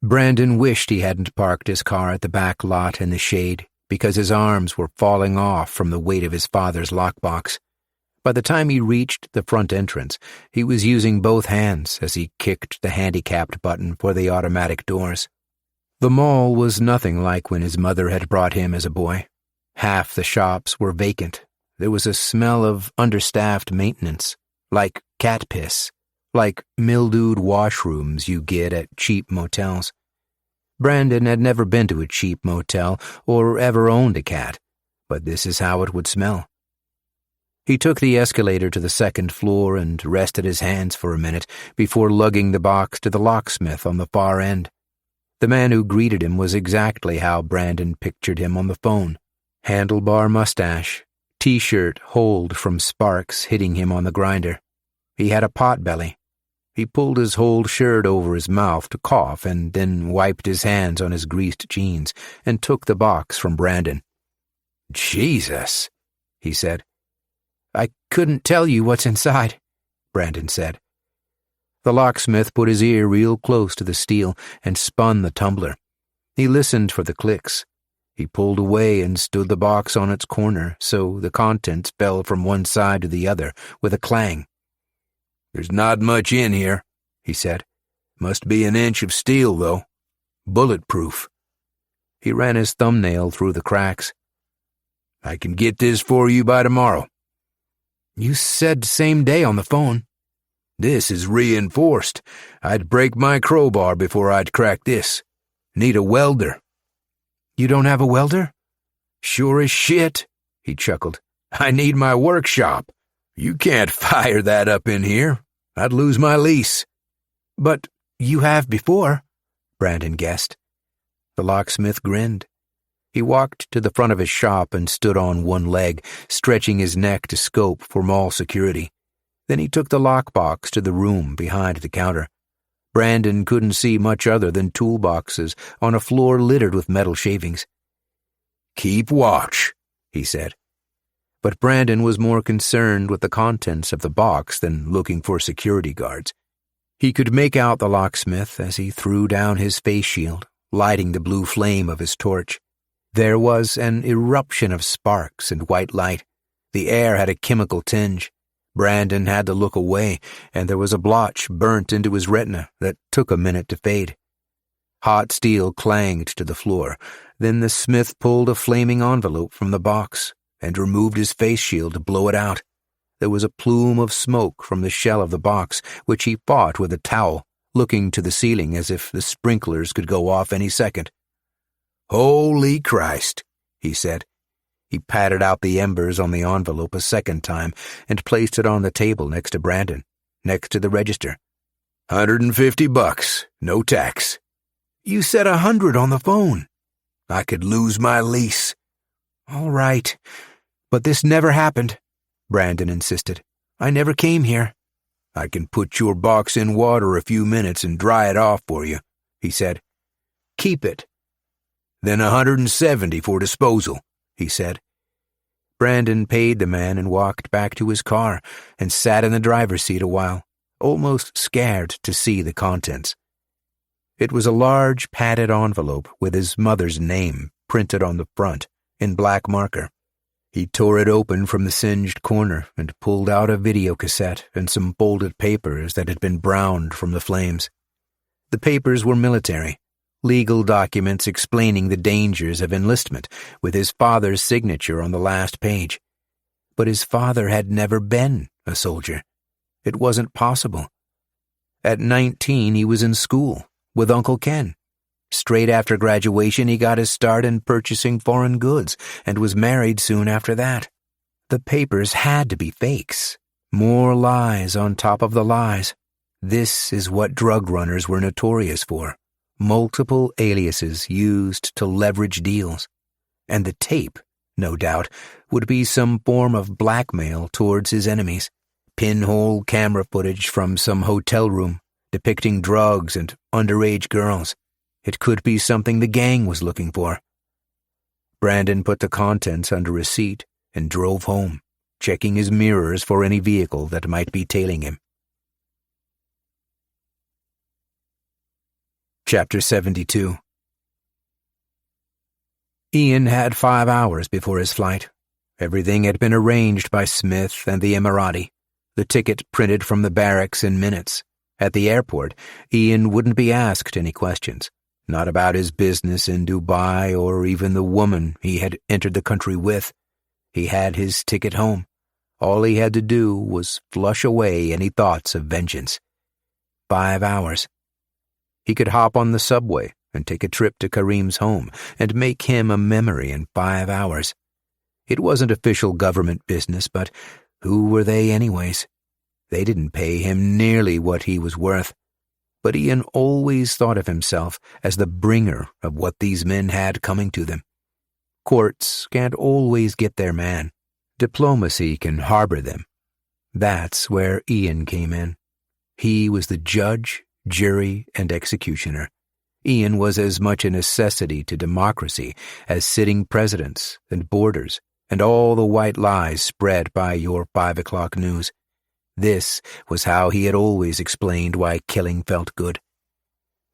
Brandon wished he hadn't parked his car at the back lot in the shade because his arms were falling off from the weight of his father's lockbox. By the time he reached the front entrance, he was using both hands as he kicked the handicapped button for the automatic doors. The mall was nothing like when his mother had brought him as a boy. Half the shops were vacant. There was a smell of understaffed maintenance, like cat piss, like mildewed washrooms you get at cheap motels. Brandon had never been to a cheap motel or ever owned a cat, but this is how it would smell. He took the escalator to the 2nd floor and rested his hands for a minute before lugging the box to the locksmith on the far end. The man who greeted him was exactly how Brandon pictured him on the phone. Handlebar mustache, T-shirt holed from sparks hitting him on the grinder. He had a pot belly. He pulled his holed shirt over his mouth to cough and then wiped his hands on his greased jeans and took the box from Brandon. "Jesus," he said. "I couldn't tell you what's inside," Brandon said. The locksmith put his ear real close to the steel and spun the tumbler. He listened for the clicks. He pulled away and stood the box on its corner so the contents fell from one side to the other with a clang. "There's not much in here," he said. "Must be an inch of steel, though. Bulletproof." He ran his thumbnail through the cracks. "I can get this for you by tomorrow." "You said same day on the phone." "This is reinforced. I'd break my crowbar before I'd crack this. Need a welder." "You don't have a welder?" "Sure as shit," he chuckled. "I need my workshop. You can't fire that up in here. I'd lose my lease." "But you have before," Brandon guessed. The locksmith grinned. He walked to the front of his shop and stood on one leg, stretching his neck to scope for mall security. Then he took the lockbox to the room behind the counter. Brandon couldn't see much other than toolboxes on a floor littered with metal shavings. "Keep watch," he said. But Brandon was more concerned with the contents of the box than looking for security guards. He could make out the locksmith as he threw down his face shield, lighting the blue flame of his torch. There was an eruption of sparks and white light. The air had a chemical tinge. Brandon had to look away, and there was a blotch burnt into his retina that took a minute to fade. Hot steel clanged to the floor. Then the smith pulled a flaming envelope from the box and removed his face shield to blow it out. There was a plume of smoke from the shell of the box, which he fought with a towel, looking to the ceiling as if the sprinklers could go off any second. "Holy Christ," he said. He patted out the embers on the envelope a second time and placed it on the table next to Brandon, next to the register. $150, no tax." "You said 100 on the phone." "I could lose my lease." "All right, but this never happened," Brandon insisted. "I never came here." "I can put your box in water a few minutes and dry it off for you," he said. "Keep it." "Then $170 for disposal," he said. Brandon paid the man and walked back to his car and sat in the driver's seat a while, almost scared to see the contents. It was a large padded envelope with his mother's name printed on the front in black marker. He tore it open from the singed corner and pulled out a video cassette and some folded papers that had been browned from the flames. The papers were military, legal documents explaining the dangers of enlistment, with his father's signature on the last page. But his father had never been a soldier. It wasn't possible. At 19, he was in school with Uncle Ken. Straight after graduation, he got his start in purchasing foreign goods and was married soon after that. The papers had to be fakes. More lies on top of the lies. This is what drug runners were notorious for. Multiple aliases used to leverage deals. And the tape, no doubt, would be some form of blackmail towards his enemies. Pinhole camera footage from some hotel room depicting drugs and underage girls. It could be something the gang was looking for. Brandon put the contents under a seat and drove home, checking his mirrors for any vehicle that might be tailing him. Chapter 72. Ian had 5 hours before his flight. Everything had been arranged by Smith and the Emirati. The ticket printed from the barracks in minutes. At the airport, Ian wouldn't be asked any questions. Not about his business in Dubai or even the woman he had entered the country with. He had his ticket home. All he had to do was flush away any thoughts of vengeance. 5 hours. He could hop on the subway and take a trip to Kareem's home and make him a memory in 5 hours. It wasn't official government business, but who were they anyways? They didn't pay him nearly what he was worth. But Ian always thought of himself as the bringer of what these men had coming to them. Courts can't always get their man. Diplomacy can harbor them. That's where Ian came in. He was the judge, jury, and executioner. Ian was as much a necessity to democracy as sitting presidents and borders and all the white lies spread by your 5 o'clock news. This was how he had always explained why killing felt good.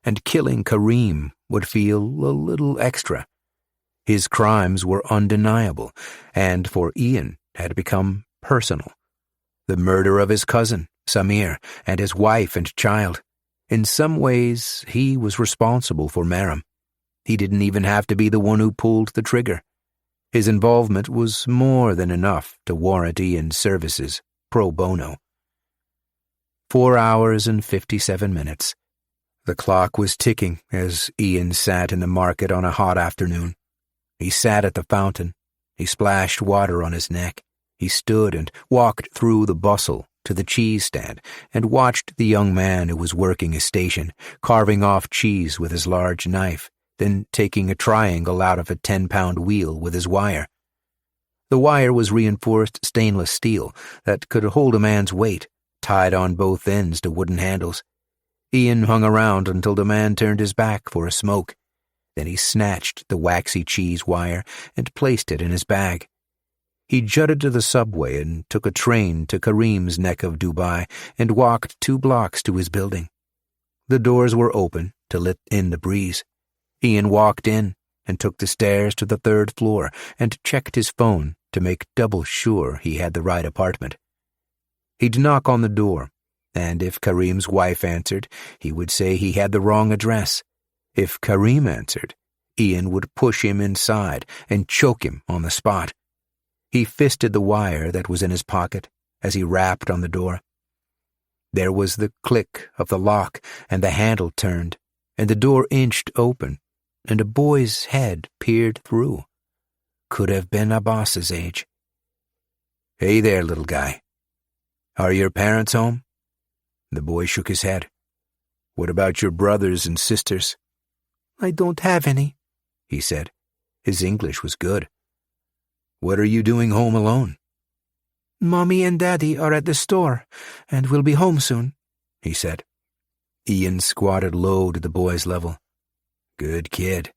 And killing Kareem would feel a little extra. His crimes were undeniable, and for Ian had become personal. The murder of his cousin, Samir, and his wife and child. In some ways, he was responsible for Maram. He didn't even have to be the one who pulled the trigger. His involvement was more than enough to warrant Ian's services pro bono. 4 hours and 57 minutes. The clock was ticking as Ian sat in the market on a hot afternoon. He sat at the fountain. He splashed water on his neck. He stood and walked through the bustle to the cheese stand and watched the young man who was working his station, carving off cheese with his large knife, then taking a triangle out of a 10-pound wheel with his wire. The wire was reinforced stainless steel that could hold a man's weight, tied on both ends to wooden handles. Ian hung around until the man turned his back for a smoke. Then he snatched the waxy cheese wire and placed it in his bag. He jutted to the subway and took a train to Karim's neck of Dubai and walked 2 blocks to his building. The doors were open to let in the breeze. Ian walked in and took the stairs to the 3rd floor and checked his phone to make double sure he had the right apartment. He'd knock on the door, and if Karim's wife answered, he would say he had the wrong address. If Karim answered, Ian would push him inside and choke him on the spot. He fisted the wire that was in his pocket as he rapped on the door. There was the click of the lock, and the handle turned, and the door inched open, and a boy's head peered through. Could have been Abbas's age. "Hey there, little guy. Are your parents home?" The boy shook his head. "What about your brothers and sisters?" "I don't have any," he said. His English was good. "What are you doing home alone?" "Mommy and Daddy are at the store, and will be home soon," he said. Ian squatted low to the boy's level. "Good kid.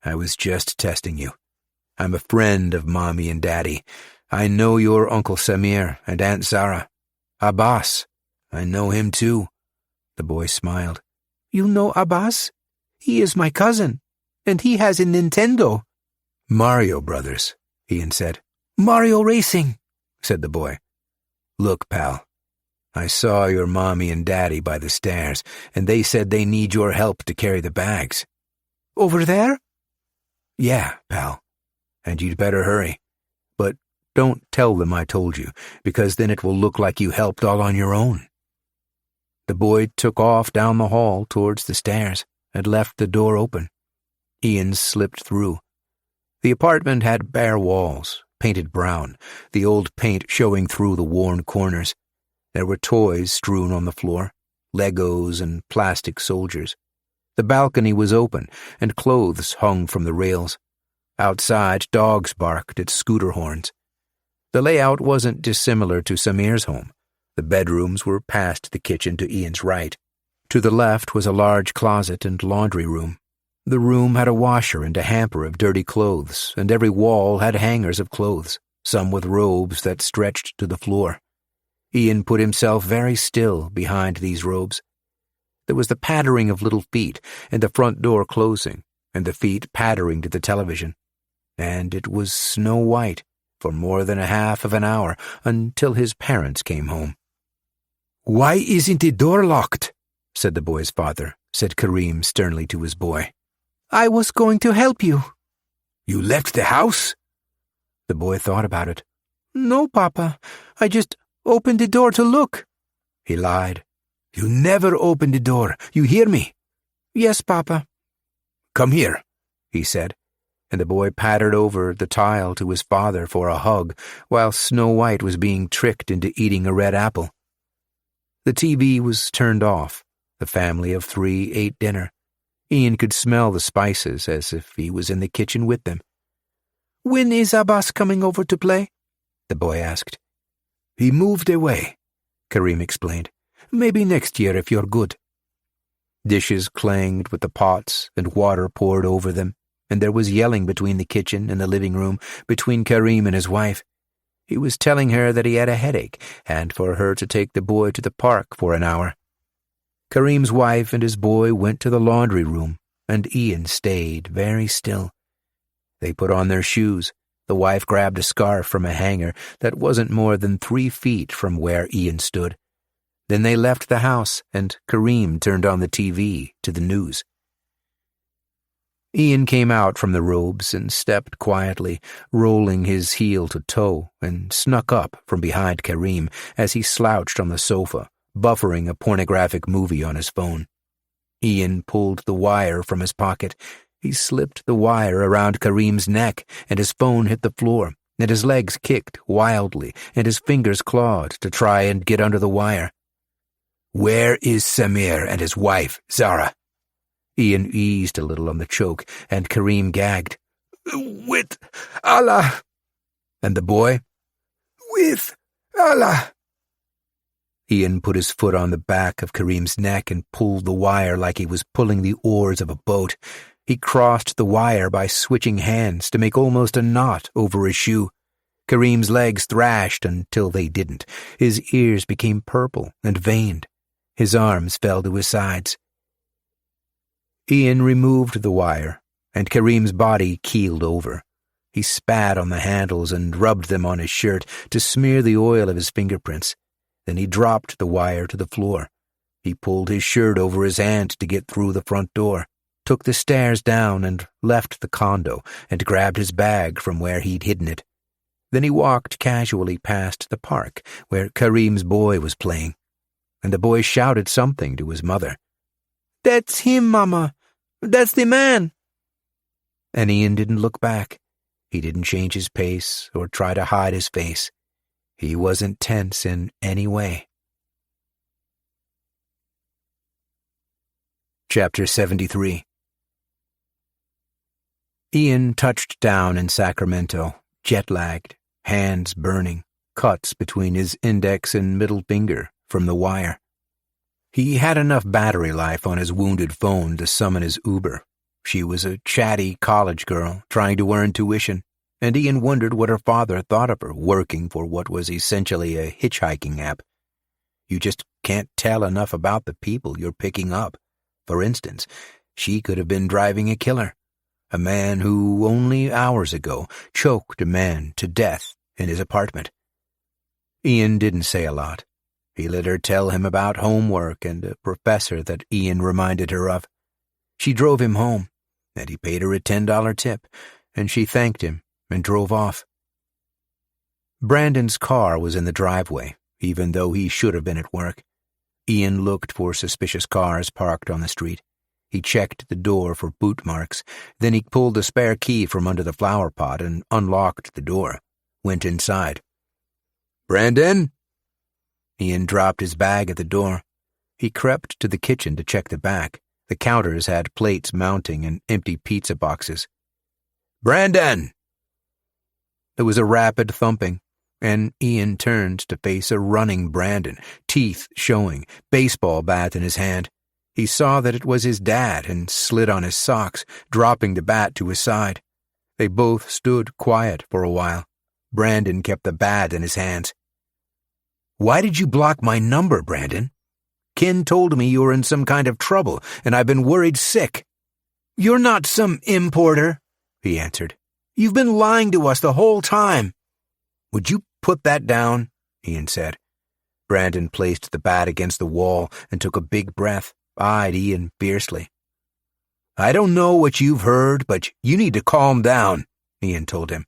I was just testing you. I'm a friend of Mommy and Daddy. I know your Uncle Samir and Aunt Zara. Abbas, I know him too." The boy smiled. "You know Abbas? He is my cousin, and he has a Nintendo." "Mario Brothers," Ian said. "Mario Racing," said the boy. "Look, pal, I saw your Mommy and Daddy by the stairs, and they said they need your help to carry the bags." "Over there?" "Yeah, pal, and you'd better hurry. But don't tell them I told you, because then it will look like you helped all on your own." The boy took off down the hall towards the stairs and left the door open. Ian slipped through. The apartment had bare walls, painted brown, the old paint showing through the worn corners. There were toys strewn on the floor, Legos and plastic soldiers. The balcony was open, and clothes hung from the rails. Outside, dogs barked at scooter horns. The layout wasn't dissimilar to Samir's home. The bedrooms were past the kitchen to Ian's right. To the left was a large closet and laundry room. The room had a washer and a hamper of dirty clothes, and every wall had hangers of clothes, some with robes that stretched to the floor. Ian put himself very still behind these robes. There was the pattering of little feet, and the front door closing, and the feet pattering to the television. And it was snow white for more than a half of an hour until his parents came home. "Why isn't the door locked?" said the boy's father, said Karim sternly to his boy. "I was going to help you." "You left the house?" The boy thought about it. "No, Papa. I just opened the door to look." He lied. "You never opened the door. You hear me?" "Yes, Papa." "Come here," he said, and the boy pattered over the tile to his father for a hug while Snow White was being tricked into eating a red apple. The TV was turned off. The family of 3 ate dinner. Ian could smell the spices as if he was in the kitchen with them. "When is Abbas coming over to play?" the boy asked. "He moved away," Karim explained. "Maybe next year if you're good." Dishes clanged with the pots and water poured over them, and there was yelling between the kitchen and the living room, between Karim and his wife. He was telling her that he had a headache and for her to take the boy to the park for an hour. Karim's wife and his boy went to the laundry room, and Ian stayed very still. They put on their shoes. The wife grabbed a scarf from a hanger that wasn't more than 3 feet from where Ian stood. Then they left the house, and Karim turned on the TV to the news. Ian came out from the robes and stepped quietly, rolling his heel to toe, and snuck up from behind Kareem as he slouched on the sofa, buffering a pornographic movie on his phone. Ian pulled the wire from his pocket. He slipped the wire around Kareem's neck, and his phone hit the floor, and his legs kicked wildly, and his fingers clawed to try and get under the wire. "Where is Samir and his wife, Zara?" Ian eased a little on the choke, and Kareem gagged. "With Allah." "And the boy?" "With Allah." Ian put his foot on the back of Kareem's neck and pulled the wire like he was pulling the oars of a boat. He crossed the wire by switching hands to make almost a knot over his shoe. Kareem's legs thrashed until they didn't. His ears became purple and veined. His arms fell to his sides. Ian removed the wire, and Kareem's body keeled over. He spat on the handles and rubbed them on his shirt to smear the oil of his fingerprints. Then he dropped the wire to the floor. He pulled his shirt over his hand to get through the front door, took the stairs down and left the condo, and grabbed his bag from where he'd hidden it. Then he walked casually past the park where Kareem's boy was playing, and the boy shouted something to his mother. "That's him, Mama. That's the man." And Ian didn't look back. He didn't change his pace or try to hide his face. He wasn't tense in any way. Chapter 73. Ian touched down in Sacramento, jet-lagged, hands burning, cuts between his index and middle finger from the wire. He had enough battery life on his wounded phone to summon his Uber. She was a chatty college girl trying to earn tuition, and Ian wondered what her father thought of her working for what was essentially a hitchhiking app. You just can't tell enough about the people you're picking up. For instance, she could have been driving a killer, a man who only hours ago choked a man to death in his apartment. Ian didn't say a lot. He let her tell him about homework and a professor that Ian reminded her of. She drove him home, and he paid her a $10 tip, and she thanked him and drove off. Brandon's car was in the driveway, even though he should have been at work. Ian looked for suspicious cars parked on the street. He checked the door for boot marks. Then he pulled the spare key from under the flower pot and unlocked the door, went inside. "Brandon?" Ian dropped his bag at the door. He crept to the kitchen to check the back. The counters had plates mounting and empty pizza boxes. "Brandon!" There was a rapid thumping, and Ian turned to face a running Brandon, teeth showing, baseball bat in his hand. He saw that it was his dad and slid on his socks, dropping the bat to his side. They both stood quiet for a while. Brandon kept the bat in his hands. "Why did you block my number, Brandon? Ken told me you were in some kind of trouble, and I've been worried sick." "You're not some importer," he answered. "You've been lying to us the whole time." "Would you put that down?" Ian said. Brandon placed the bat against the wall and took a big breath, eyed Ian fiercely. "I don't know what you've heard, but you need to calm down," Ian told him.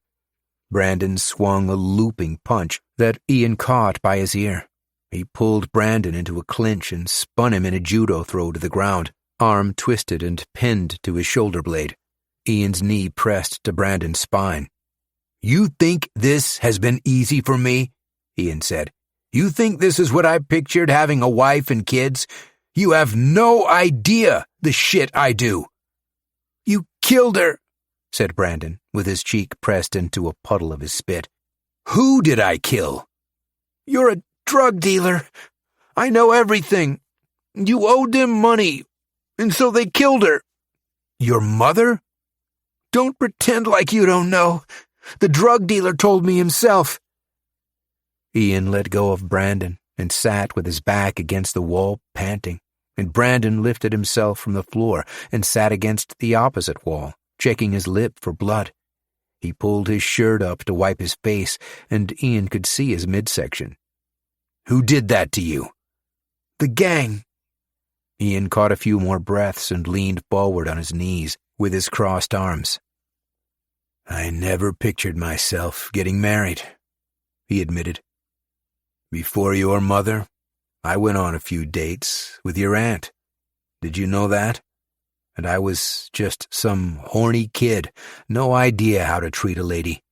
Brandon swung a looping punch that Ian caught by his ear. He pulled Brandon into a clinch and spun him in a judo throw to the ground, arm twisted and pinned to his shoulder blade. Ian's knee pressed to Brandon's spine. "You think this has been easy for me?" Ian said. "You think this is what I pictured, having a wife and kids? You have no idea the shit I do." "You killed her," said Brandon, with his cheek pressed into a puddle of his spit. "Who did I kill?" "You're a drug dealer. I know everything. You owed them money, and so they killed her." "Your mother?" "Don't pretend like you don't know. The drug dealer told me himself." Ian let go of Brandon and sat with his back against the wall, panting, and Brandon lifted himself from the floor and sat against the opposite wall, checking his lip for blood. He pulled his shirt up to wipe his face, and Ian could see his midsection. "Who did that to you?" "The gang." Ian caught a few more breaths and leaned forward on his knees, with his crossed arms. "I never pictured myself getting married," he admitted. "Before your mother, I went on a few dates with your aunt. Did you know that? And I was just some horny kid, no idea how to treat a lady.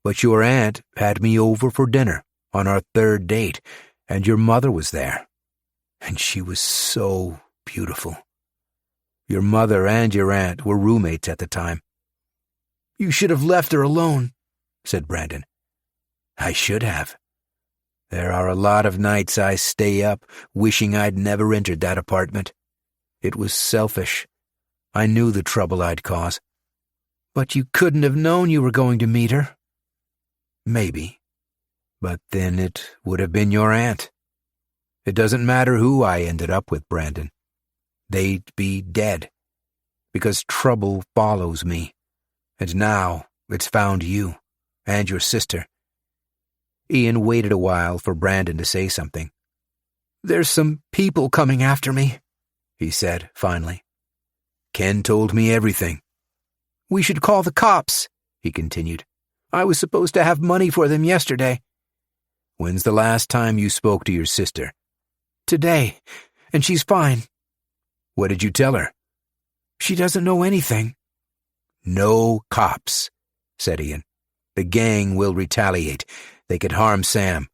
But your aunt had me over for dinner on our third date, and your mother was there. And she was so beautiful. Your mother and your aunt were roommates at the time." "You should have left her alone," said Brandon. "I should have. There are a lot of nights I stay up wishing I'd never entered that apartment. It was selfish. I knew the trouble I'd cause." "But you couldn't have known you were going to meet her." "Maybe. But then it would have been your aunt. It doesn't matter who I ended up with, Brandon. They'd be dead. Because trouble follows me. And now it's found you and your sister." Ian waited a while for Brandon to say something. "There's some people coming after me," he said finally. "Ken told me everything." "We should call the cops," he continued. "I was supposed to have money for them yesterday." "When's the last time you spoke to your sister?" "Today, and she's fine." "What did you tell her?" "She doesn't know anything." "No cops," said Ian. "The gang will retaliate. They could harm Sam."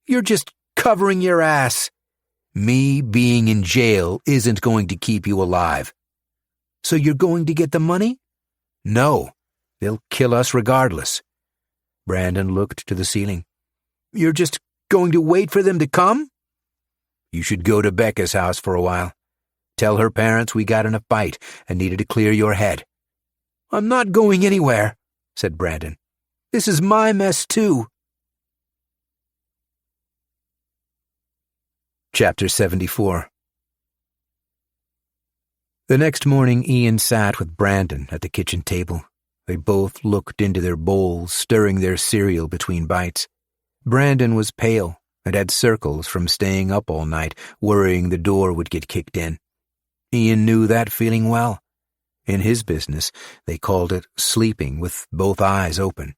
"You're just covering your ass." "Me being in jail isn't going to keep you alive." "So you're going to get the money?" "No. They'll kill us regardless." Brandon looked to the ceiling. "You're just going to wait for them to come?" "You should go to Becca's house for a while. Tell her parents we got in a fight and needed to clear your head." "I'm not going anywhere," said Brandon. "This is my mess, too." Chapter 74. The next morning, Ian sat with Brandon at the kitchen table. They both looked into their bowls, stirring their cereal between bites. Brandon was pale and had circles from staying up all night, worrying the door would get kicked in. Ian knew that feeling well. In his business, they called it sleeping with both eyes open.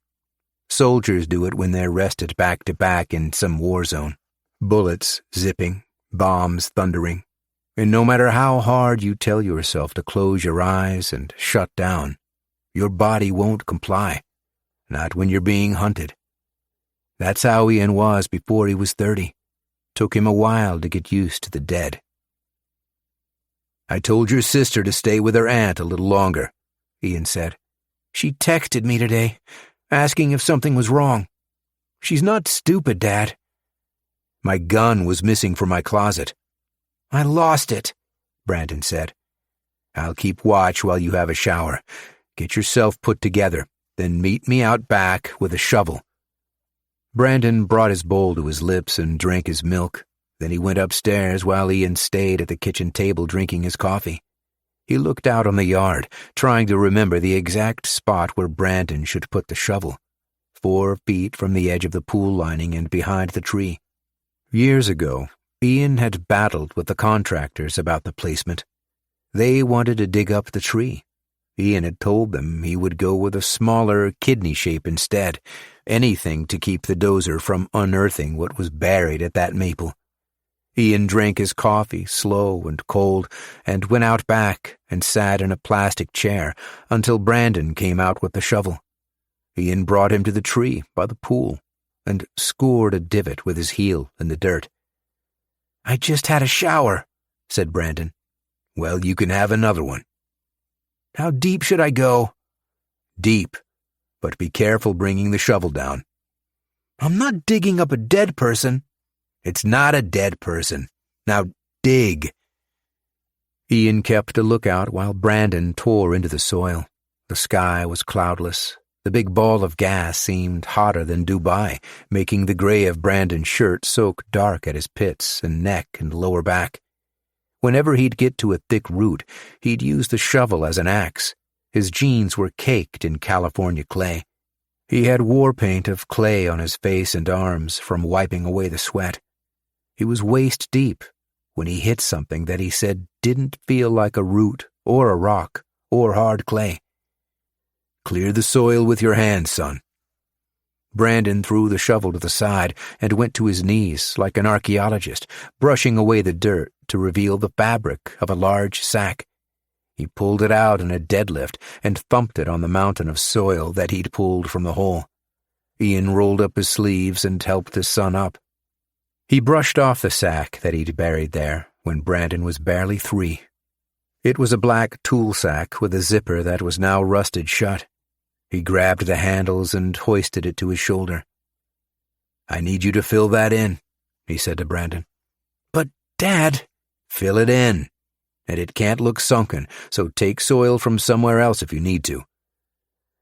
Soldiers do it when they're rested back to back in some war zone. Bullets zipping, bombs thundering. And no matter how hard you tell yourself to close your eyes and shut down, your body won't comply, not when you're being hunted. That's how Ian was before he was 30. Took him a while to get used to the dead. "I told your sister to stay with her aunt a little longer," Ian said. "She texted me today, asking if something was wrong. She's not stupid, Dad." "My gun was missing from my closet." "I lost it," Brandon said. "I'll keep watch while you have a shower. Get yourself put together, then meet me out back with a shovel." Brandon brought his bowl to his lips and drank his milk. Then he went upstairs while Ian stayed at the kitchen table drinking his coffee. He looked out on the yard, trying to remember the exact spot where Brandon should put the shovel, 4 feet from the edge of the pool lining and behind the tree. Years ago, Ian had battled with the contractors about the placement. They wanted to dig up the tree. Ian had told them he would go with a smaller kidney shape instead, anything to keep the dozer from unearthing what was buried at that maple. Ian drank his coffee slow and cold and went out back and sat in a plastic chair until Brandon came out with the shovel. Ian brought him to the tree by the pool and scored a divot with his heel in the dirt. "I just had a shower," said Brandon. "Well, you can have another one." "How deep should I go?" "Deep, but be careful bringing the shovel down." "I'm not digging up a dead person." "It's not a dead person. Now dig." Ian kept a lookout while Brandon tore into the soil. The sky was cloudless. The big ball of gas seemed hotter than Dubai, making the gray of Brandon's shirt soak dark at his pits and neck and lower back. Whenever he'd get to a thick root, he'd use the shovel as an axe. His jeans were caked in California clay. He had war paint of clay on his face and arms from wiping away the sweat. He was waist deep when he hit something that he said didn't feel like a root or a rock or hard clay. Clear the soil with your hands, son. Brandon threw the shovel to the side and went to his knees like an archaeologist, brushing away the dirt to reveal the fabric of a large sack. He pulled it out in a deadlift and thumped it on the mountain of soil that he'd pulled from the hole. Ian rolled up his sleeves and helped his son up. He brushed off the sack that he'd buried there when Brandon was barely 3. It was a black tool sack with a zipper that was now rusted shut. He grabbed the handles and hoisted it to his shoulder. "I need you to fill that in," he said to Brandon. "But, Dad—" "Fill it in. And it can't look sunken, so take soil from somewhere else if you need to."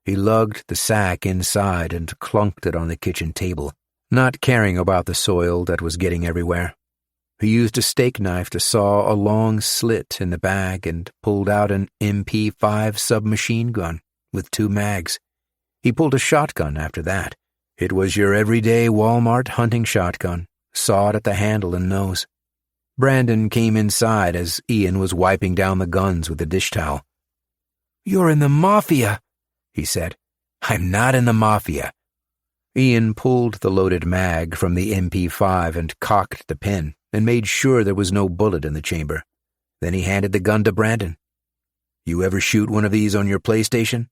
He lugged the sack inside and clunked it on the kitchen table, not caring about the soil that was getting everywhere. He used a steak knife to saw a long slit in the bag and pulled out an MP5 submachine gun with 2 mags. He pulled a shotgun after that. It was your everyday Walmart hunting shotgun, sawed at the handle and nose. Brandon came inside as Ian was wiping down the guns with a dish towel. "You're in the Mafia," he said. "I'm not in the Mafia." Ian pulled the loaded mag from the MP5 and cocked the pin and made sure there was no bullet in the chamber. Then he handed the gun to Brandon. "You ever shoot one of these on your PlayStation?"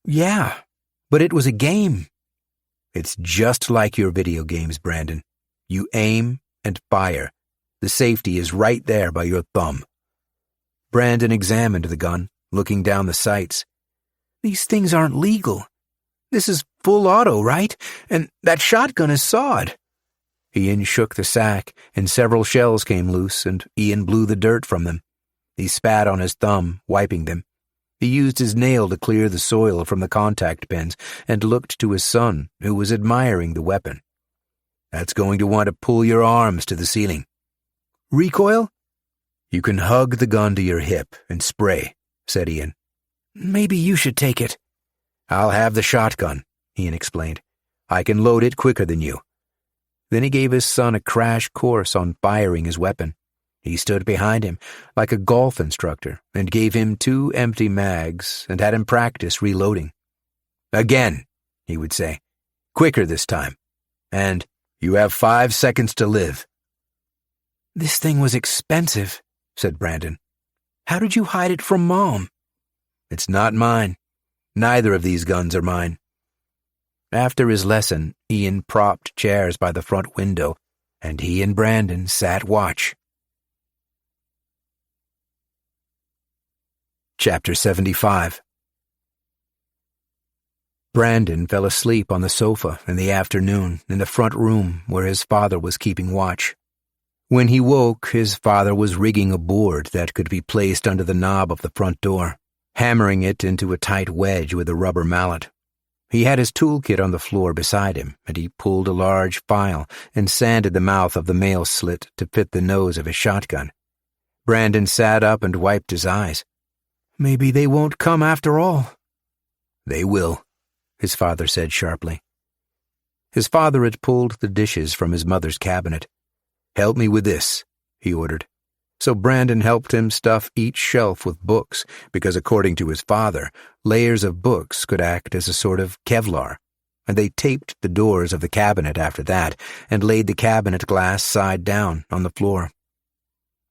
"Yeah, but it was a game." "It's just like your video games, Brandon. You aim and fire. The safety is right there by your thumb." Brandon examined the gun, looking down the sights. "These things aren't legal. This is full auto, right? And that shotgun is sawed." Ian shook the sack, and several shells came loose, and Ian blew the dirt from them. He spat on his thumb, wiping them. He used his nail to clear the soil from the contact pins and looked to his son, who was admiring the weapon. "That's going to want to pull your arms to the ceiling." "Recoil?" "You can hug the gun to your hip and spray," said Ian. "Maybe you should take it." "I'll have the shotgun," Ian explained. "I can load it quicker than you." Then he gave his son a crash course on firing his weapon. He stood behind him like a golf instructor and gave him 2 empty mags and had him practice reloading. "Again," he would say. "Quicker this time. And you have 5 seconds to live." "This thing was expensive," said Brandon. "How did you hide it from Mom?" "It's not mine. Neither of these guns are mine." After his lesson, Ian propped chairs by the front window, and he and Brandon sat watch. Chapter 75. Brandon fell asleep on the sofa in the afternoon in the front room where his father was keeping watch. When he woke, his father was rigging a board that could be placed under the knob of the front door, hammering it into a tight wedge with a rubber mallet. He had his toolkit on the floor beside him, and he pulled a large file and sanded the mouth of the mail slit to fit the nose of his shotgun. Brandon sat up and wiped his eyes. "Maybe they won't come after all." "They will," his father said sharply. His father had pulled the dishes from his mother's cabinet. "Help me with this," he ordered. So Brandon helped him stuff each shelf with books, because according to his father, layers of books could act as a sort of Kevlar, and they taped the doors of the cabinet after that and laid the cabinet glass side down on the floor.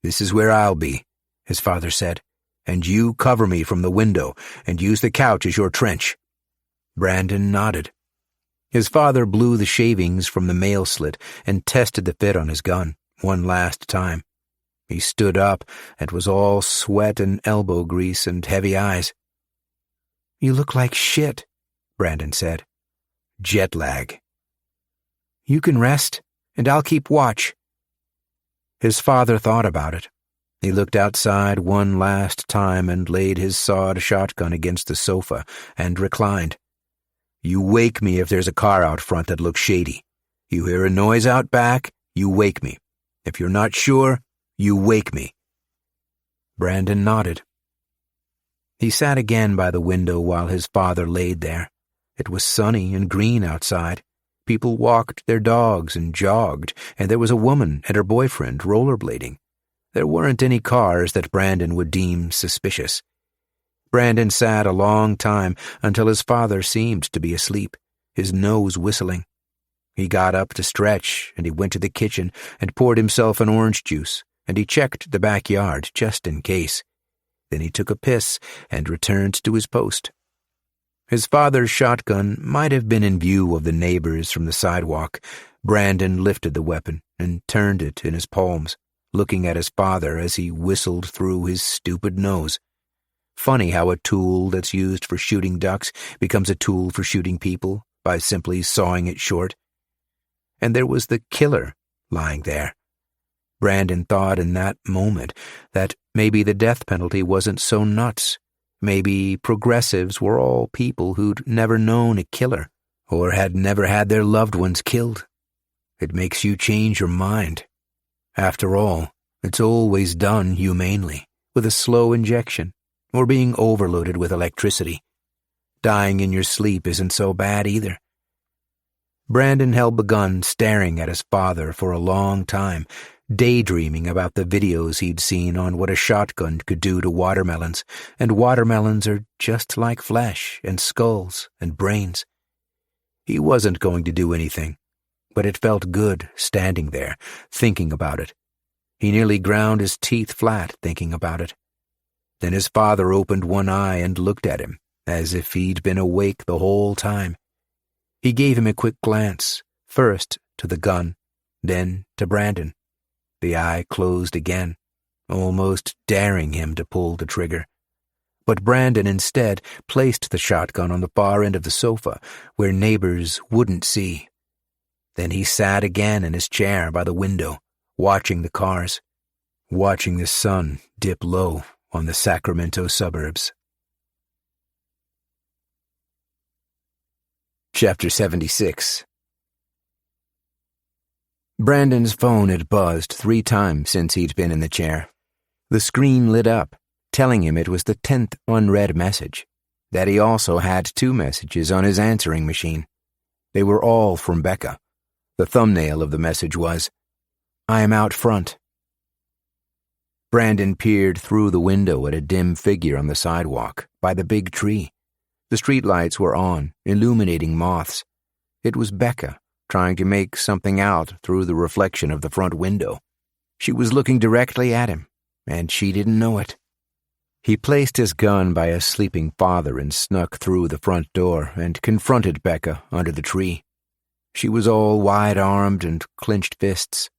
"This is where I'll be," his father said, "and you cover me from the window and use the couch as your trench." Brandon nodded. His father blew the shavings from the mail slit and tested the fit on his gun one last time. He stood up and was all sweat and elbow grease and heavy eyes. "You look like shit," Brandon said. "Jet lag." "You can rest, and I'll keep watch." His father thought about it. He looked outside one last time and laid his sawed shotgun against the sofa and reclined. "You wake me if there's a car out front that looks shady. You hear a noise out back, you wake me. If you're not sure, you wake me." Brandon nodded. He sat again by the window while his father laid there. It was sunny and green outside. People walked their dogs and jogged, and there was a woman and her boyfriend rollerblading. There weren't any cars that Brandon would deem suspicious. Brandon sat a long time until his father seemed to be asleep, his nose whistling. He got up to stretch, and he went to the kitchen and poured himself an orange juice, and he checked the backyard just in case. Then he took a piss and returned to his post. His father's shotgun might have been in view of the neighbors from the sidewalk. Brandon lifted the weapon and turned it in his palms, looking at his father as he whistled through his stupid nose. Funny how a tool that's used for shooting ducks becomes a tool for shooting people by simply sawing it short. And there was the killer lying there. Brandon thought in that moment that maybe the death penalty wasn't so nuts. Maybe progressives were all people who'd never known a killer or had never had their loved ones killed. It makes you change your mind. After all, it's always done humanely, with a slow injection, or being overloaded with electricity. Dying in your sleep isn't so bad either. Brandon held the gun staring at his father for a long time, daydreaming about the videos he'd seen on what a shotgun could do to watermelons, and watermelons are just like flesh and skulls and brains. He wasn't going to do anything, but it felt good standing there, thinking about it. He nearly ground his teeth flat thinking about it. Then his father opened one eye and looked at him, as if he'd been awake the whole time. He gave him a quick glance, first to the gun, then to Brandon. The eye closed again, almost daring him to pull the trigger. But Brandon instead placed the shotgun on the far end of the sofa, where neighbors wouldn't see. Then he sat again in his chair by the window, watching the cars, watching the sun dip low on the Sacramento suburbs. Chapter 76. Brandon's phone had buzzed 3 times since he'd been in the chair. The screen lit up, telling him it was the 10th unread message, that he also had 2 messages on his answering machine. They were all from Becca. The thumbnail of the message was, "I am out front." Brandon peered through the window at a dim figure on the sidewalk by the big tree. The streetlights were on, illuminating moths. It was Becca, trying to make something out through the reflection of the front window. She was looking directly at him, and she didn't know it. He placed his gun by his sleeping father and snuck through the front door and confronted Becca under the tree. She was all wide-armed and clenched fists.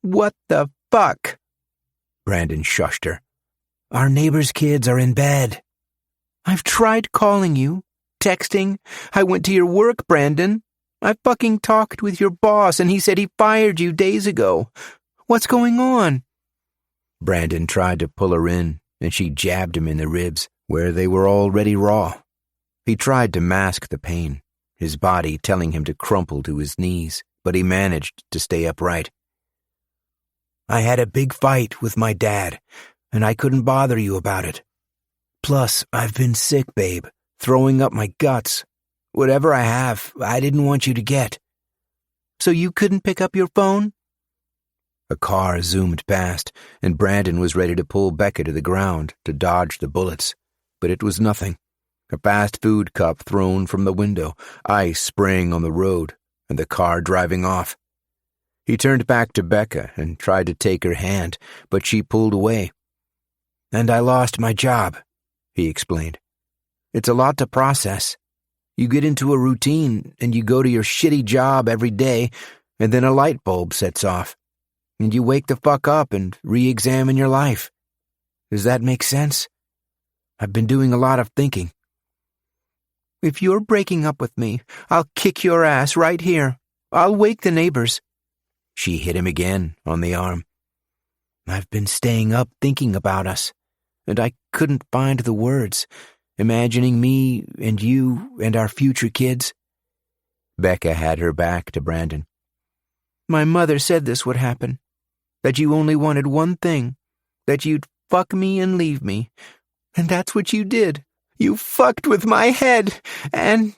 "What the fuck?" Brandon shushed her. "Our neighbor's kids are in bed." "I've tried calling you, texting. I went to your work, Brandon. I fucking talked with your boss, and he said he fired you days ago. What's going on?" Brandon tried to pull her in, and she jabbed him in the ribs, where they were already raw. He tried to mask the pain, his body telling him to crumple to his knees, but he managed to stay upright. "I had a big fight with my dad, and I couldn't bother you about it. Plus, I've been sick, babe, throwing up my guts. Whatever I have, I didn't want you to get." "So you couldn't pick up your phone?" A car zoomed past, and Brandon was ready to pull Becca to the ground to dodge the bullets. But it was nothing. A fast food cup thrown from the window, ice spraying on the road, and the car driving off. He turned back to Becca and tried to take her hand, but she pulled away. "And I lost my job," he explained. "It's a lot to process. You get into a routine, and you go to your shitty job every day, and then a light bulb sets off, and you wake the fuck up and re-examine your life. Does that make sense? I've been doing a lot of thinking." "If you're breaking up with me, I'll kick your ass right here. I'll wake the neighbors." She hit him again on the arm. "I've been staying up thinking about us, and I couldn't find the words, imagining me and you and our future kids." Becca had her back to Brandon. "My mother said this would happen, that you only wanted one thing, that you'd fuck me and leave me. And that's what you did. You fucked with my head, and—"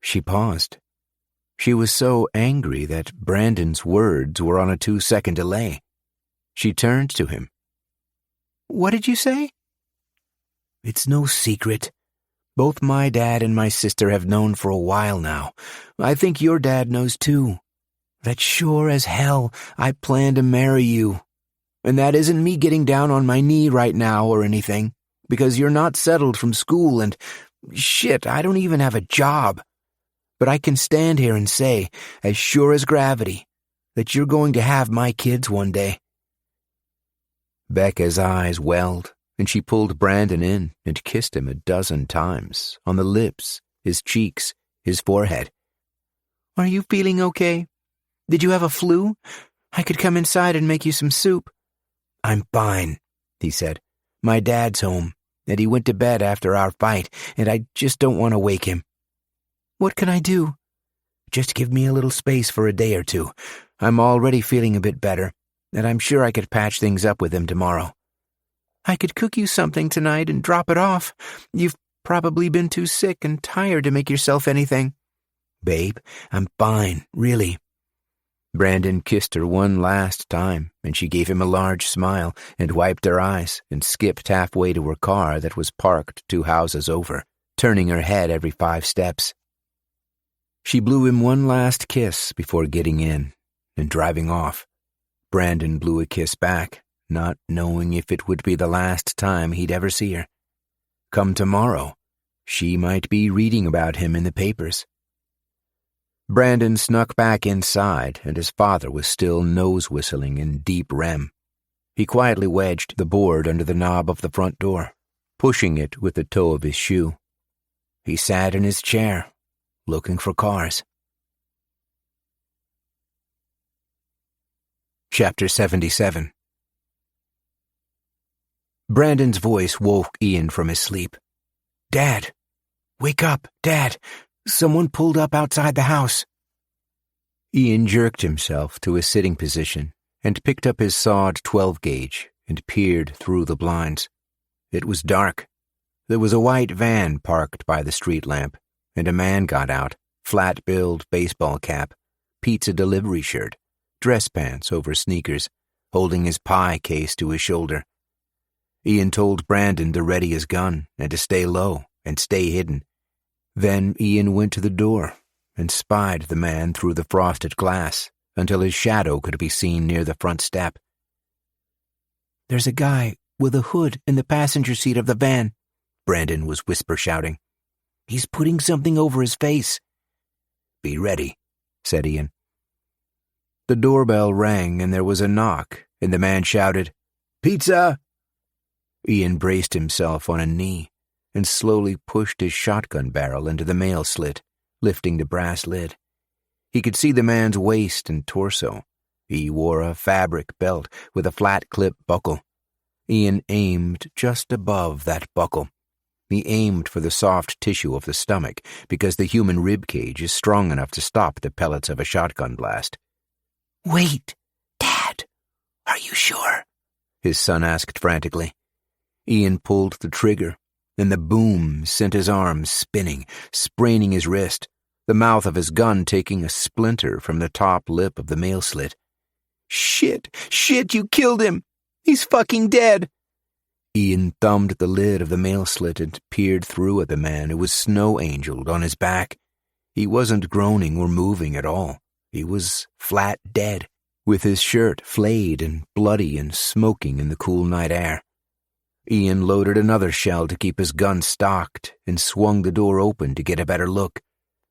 She paused. She was so angry that Brandon's words were on a 2-second delay. She turned to him. "What did you say?" It's no secret. Both my dad and my sister have known for a while now. I think your dad knows too. That sure as hell I plan to marry you. And that isn't me getting down on my knee right now or anything, because you're not settled from school and, shit, I don't even have a job. But I can stand here and say, as sure as gravity, that you're going to have my kids one day. Becca's eyes welled, and she pulled Brandon in and kissed him 12 times, on the lips, his cheeks, his forehead. Are you feeling okay? Did you have a flu? I could come inside and make you some soup. I'm fine, he said. My dad's home, and he went to bed after our fight, and I just don't want to wake him. What can I do? Just give me a little space for a day or two. I'm already feeling a bit better, and I'm sure I could patch things up with him tomorrow. I could cook you something tonight and drop it off. You've probably been too sick and tired to make yourself anything. Babe, I'm fine, really. Brandon kissed her one last time, and she gave him a large smile and wiped her eyes and skipped halfway to her car that was parked 2 houses over, turning her head every 5 steps. She blew him one last kiss before getting in and driving off. Brandon blew a kiss back, not knowing if it would be the last time he'd ever see her. Come tomorrow, she might be reading about him in the papers. Brandon snuck back inside, and his father was still nose-whistling in deep REM. He quietly wedged the board under the knob of the front door, pushing it with the toe of his shoe. He sat in his chair, looking for cars. Chapter 77. Brandon's voice woke Ian from his sleep. Dad! Wake up, Dad! Someone pulled up outside the house. Ian jerked himself to a sitting position and picked up his sawed 12-gauge and peered through the blinds. It was dark. There was a white van parked by the street lamp, and a man got out, flat-billed baseball cap, pizza delivery shirt, dress pants over sneakers, holding his pie case to his shoulder. Ian told Brandon to ready his gun and to stay low and stay hidden. Then Ian went to the door and spied the man through the frosted glass until his shadow could be seen near the front step. There's a guy with a hood in the passenger seat of the van, Brandon was whisper-shouting. He's putting something over his face. Be ready, said Ian. The doorbell rang and there was a knock, and the man shouted, Pizza! Ian braced himself on a knee and slowly pushed his shotgun barrel into the mail slit, lifting the brass lid. He could see the man's waist and torso. He wore a fabric belt with a flat-clip buckle. Ian aimed just above that buckle. He aimed for the soft tissue of the stomach because the human rib cage is strong enough to stop the pellets of a shotgun blast. Wait, Dad, are you sure? His son asked frantically. Ian pulled the trigger, and the boom sent his arm spinning, spraining his wrist, the mouth of his gun taking a splinter from the top lip of the mail slit. Shit, you killed him! He's fucking dead! Ian thumbed the lid of the mail slit and peered through at the man who was snow-angeled on his back. He wasn't groaning or moving at all. He was flat dead, with his shirt flayed and bloody and smoking in the cool night air. Ian loaded another shell to keep his gun stocked and swung the door open to get a better look.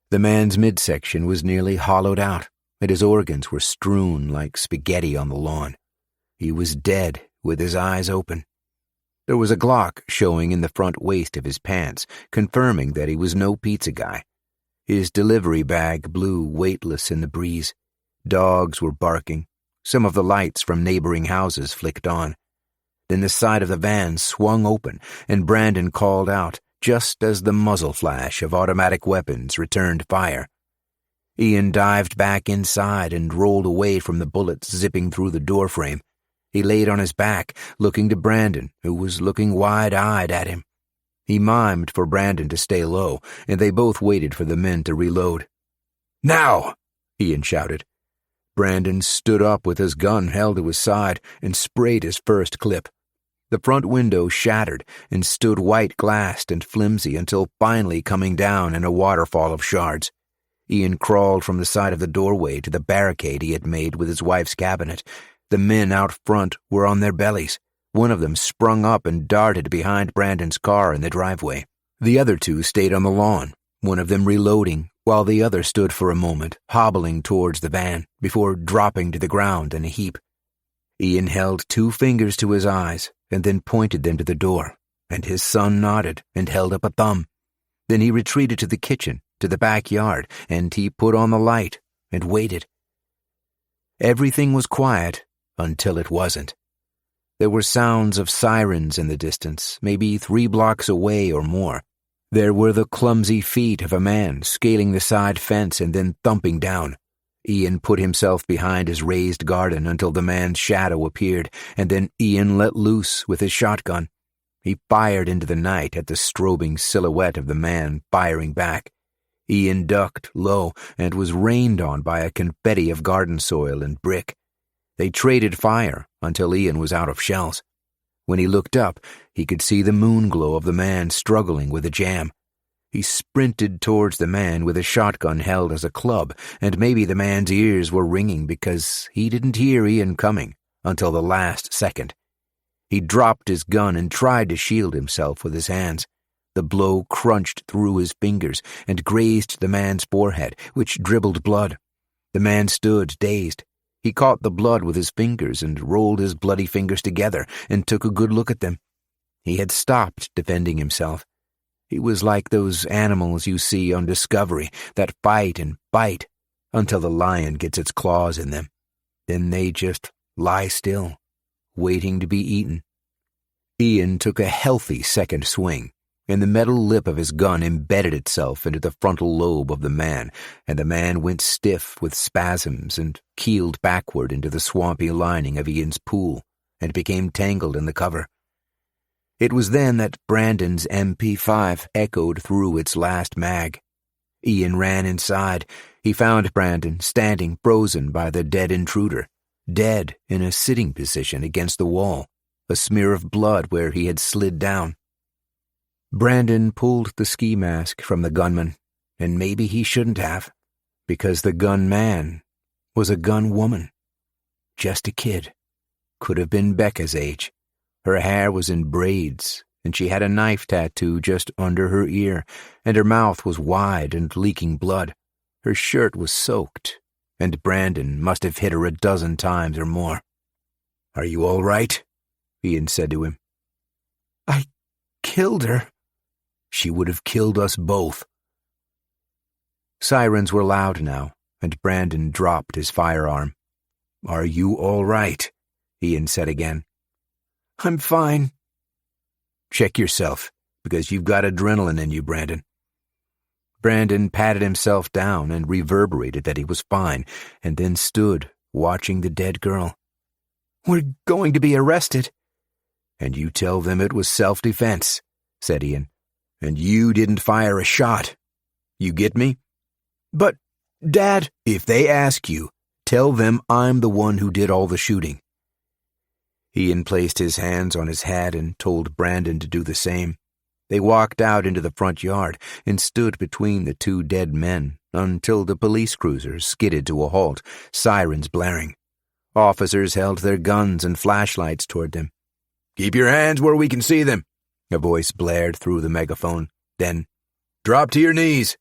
The man's midsection was nearly hollowed out, and his organs were strewn like spaghetti on the lawn. He was dead with his eyes open. There was a Glock showing in the front waist of his pants, confirming that he was no pizza guy. His delivery bag blew weightless in the breeze. Dogs were barking. Some of the lights from neighboring houses flicked on. Then the side of the van swung open, and Brandon called out just as the muzzle flash of automatic weapons returned fire. Ian dived back inside and rolled away from the bullets zipping through the doorframe. He laid on his back, looking to Brandon, who was looking wide-eyed at him. He mimed for Brandon to stay low, and they both waited for the men to reload. "Now!" Ian shouted. Brandon stood up with his gun held to his side and sprayed his first clip. The front window shattered and stood white-glassed and flimsy until finally coming down in a waterfall of shards. Ian crawled from the side of the doorway to the barricade he had made with his wife's cabinet. The men out front were on their bellies. One of them sprung up and darted behind Brandon's car in the driveway. The other two stayed on the lawn, one of them reloading, while the other stood for a moment, hobbling towards the van, before dropping to the ground in a heap. Ian held 2 fingers to his eyes and then pointed them to the door, and his son nodded and held up a thumb. Then he retreated to the kitchen, to the backyard, and he put on the light and waited. Everything was quiet until it wasn't. There were sounds of sirens in the distance, maybe 3 blocks away or more. There were the clumsy feet of a man scaling the side fence and then thumping down. Ian put himself behind his raised garden until the man's shadow appeared, and then Ian let loose with his shotgun. He fired into the night at the strobing silhouette of the man firing back. Ian ducked low and was rained on by a confetti of garden soil and brick. They traded fire until Ian was out of shells. When he looked up, he could see the moon glow of the man struggling with a jam. He sprinted towards the man with a shotgun held as a club, and maybe the man's ears were ringing because he didn't hear Ian coming until the last second. He dropped his gun and tried to shield himself with his hands. The blow crunched through his fingers and grazed the man's forehead, which dribbled blood. The man stood dazed. He caught the blood with his fingers and rolled his bloody fingers together and took a good look at them. He had stopped defending himself. He was like those animals you see on Discovery that fight and bite until the lion gets its claws in them. Then they just lie still, waiting to be eaten. Ian took a healthy second swing, and the metal lip of his gun embedded itself into the frontal lobe of the man, and the man went stiff with spasms and keeled backward into the swampy lining of Ian's pool and became tangled in the cover. It was then that Brandon's MP5 echoed through its last mag. Ian ran inside. He found Brandon standing frozen by the dead intruder, dead in a sitting position against the wall, a smear of blood where he had slid down. Brandon pulled the ski mask from the gunman, and maybe he shouldn't have, because the gunman was a gun woman. Just a kid. Could have been Becca's age. Her hair was in braids, and she had a knife tattoo just under her ear, and her mouth was wide and leaking blood. Her shirt was soaked, and Brandon must have hit her a dozen times or more. "Are you all right?" Ian said to him. "I killed her." "She would have killed us both." Sirens were loud now, and Brandon dropped his firearm. "Are you all right?" Ian said again. "I'm fine." "Check yourself, because you've got adrenaline in you, Brandon." Brandon patted himself down and reverberated that he was fine, and then stood, watching the dead girl. "We're going to be arrested." "And you tell them it was self-defense," said Ian. "And you didn't fire a shot. You get me?" "But, Dad—" "If they ask you, tell them I'm the one who did all the shooting." Ian placed his hands on his head and told Brandon to do the same. They walked out into the front yard and stood between the 2 dead men until the police cruiser skidded to a halt, sirens blaring. Officers held their guns and flashlights toward them. "Keep your hands where we can see them," a voice blared through the megaphone. Then, "Drop to your knees."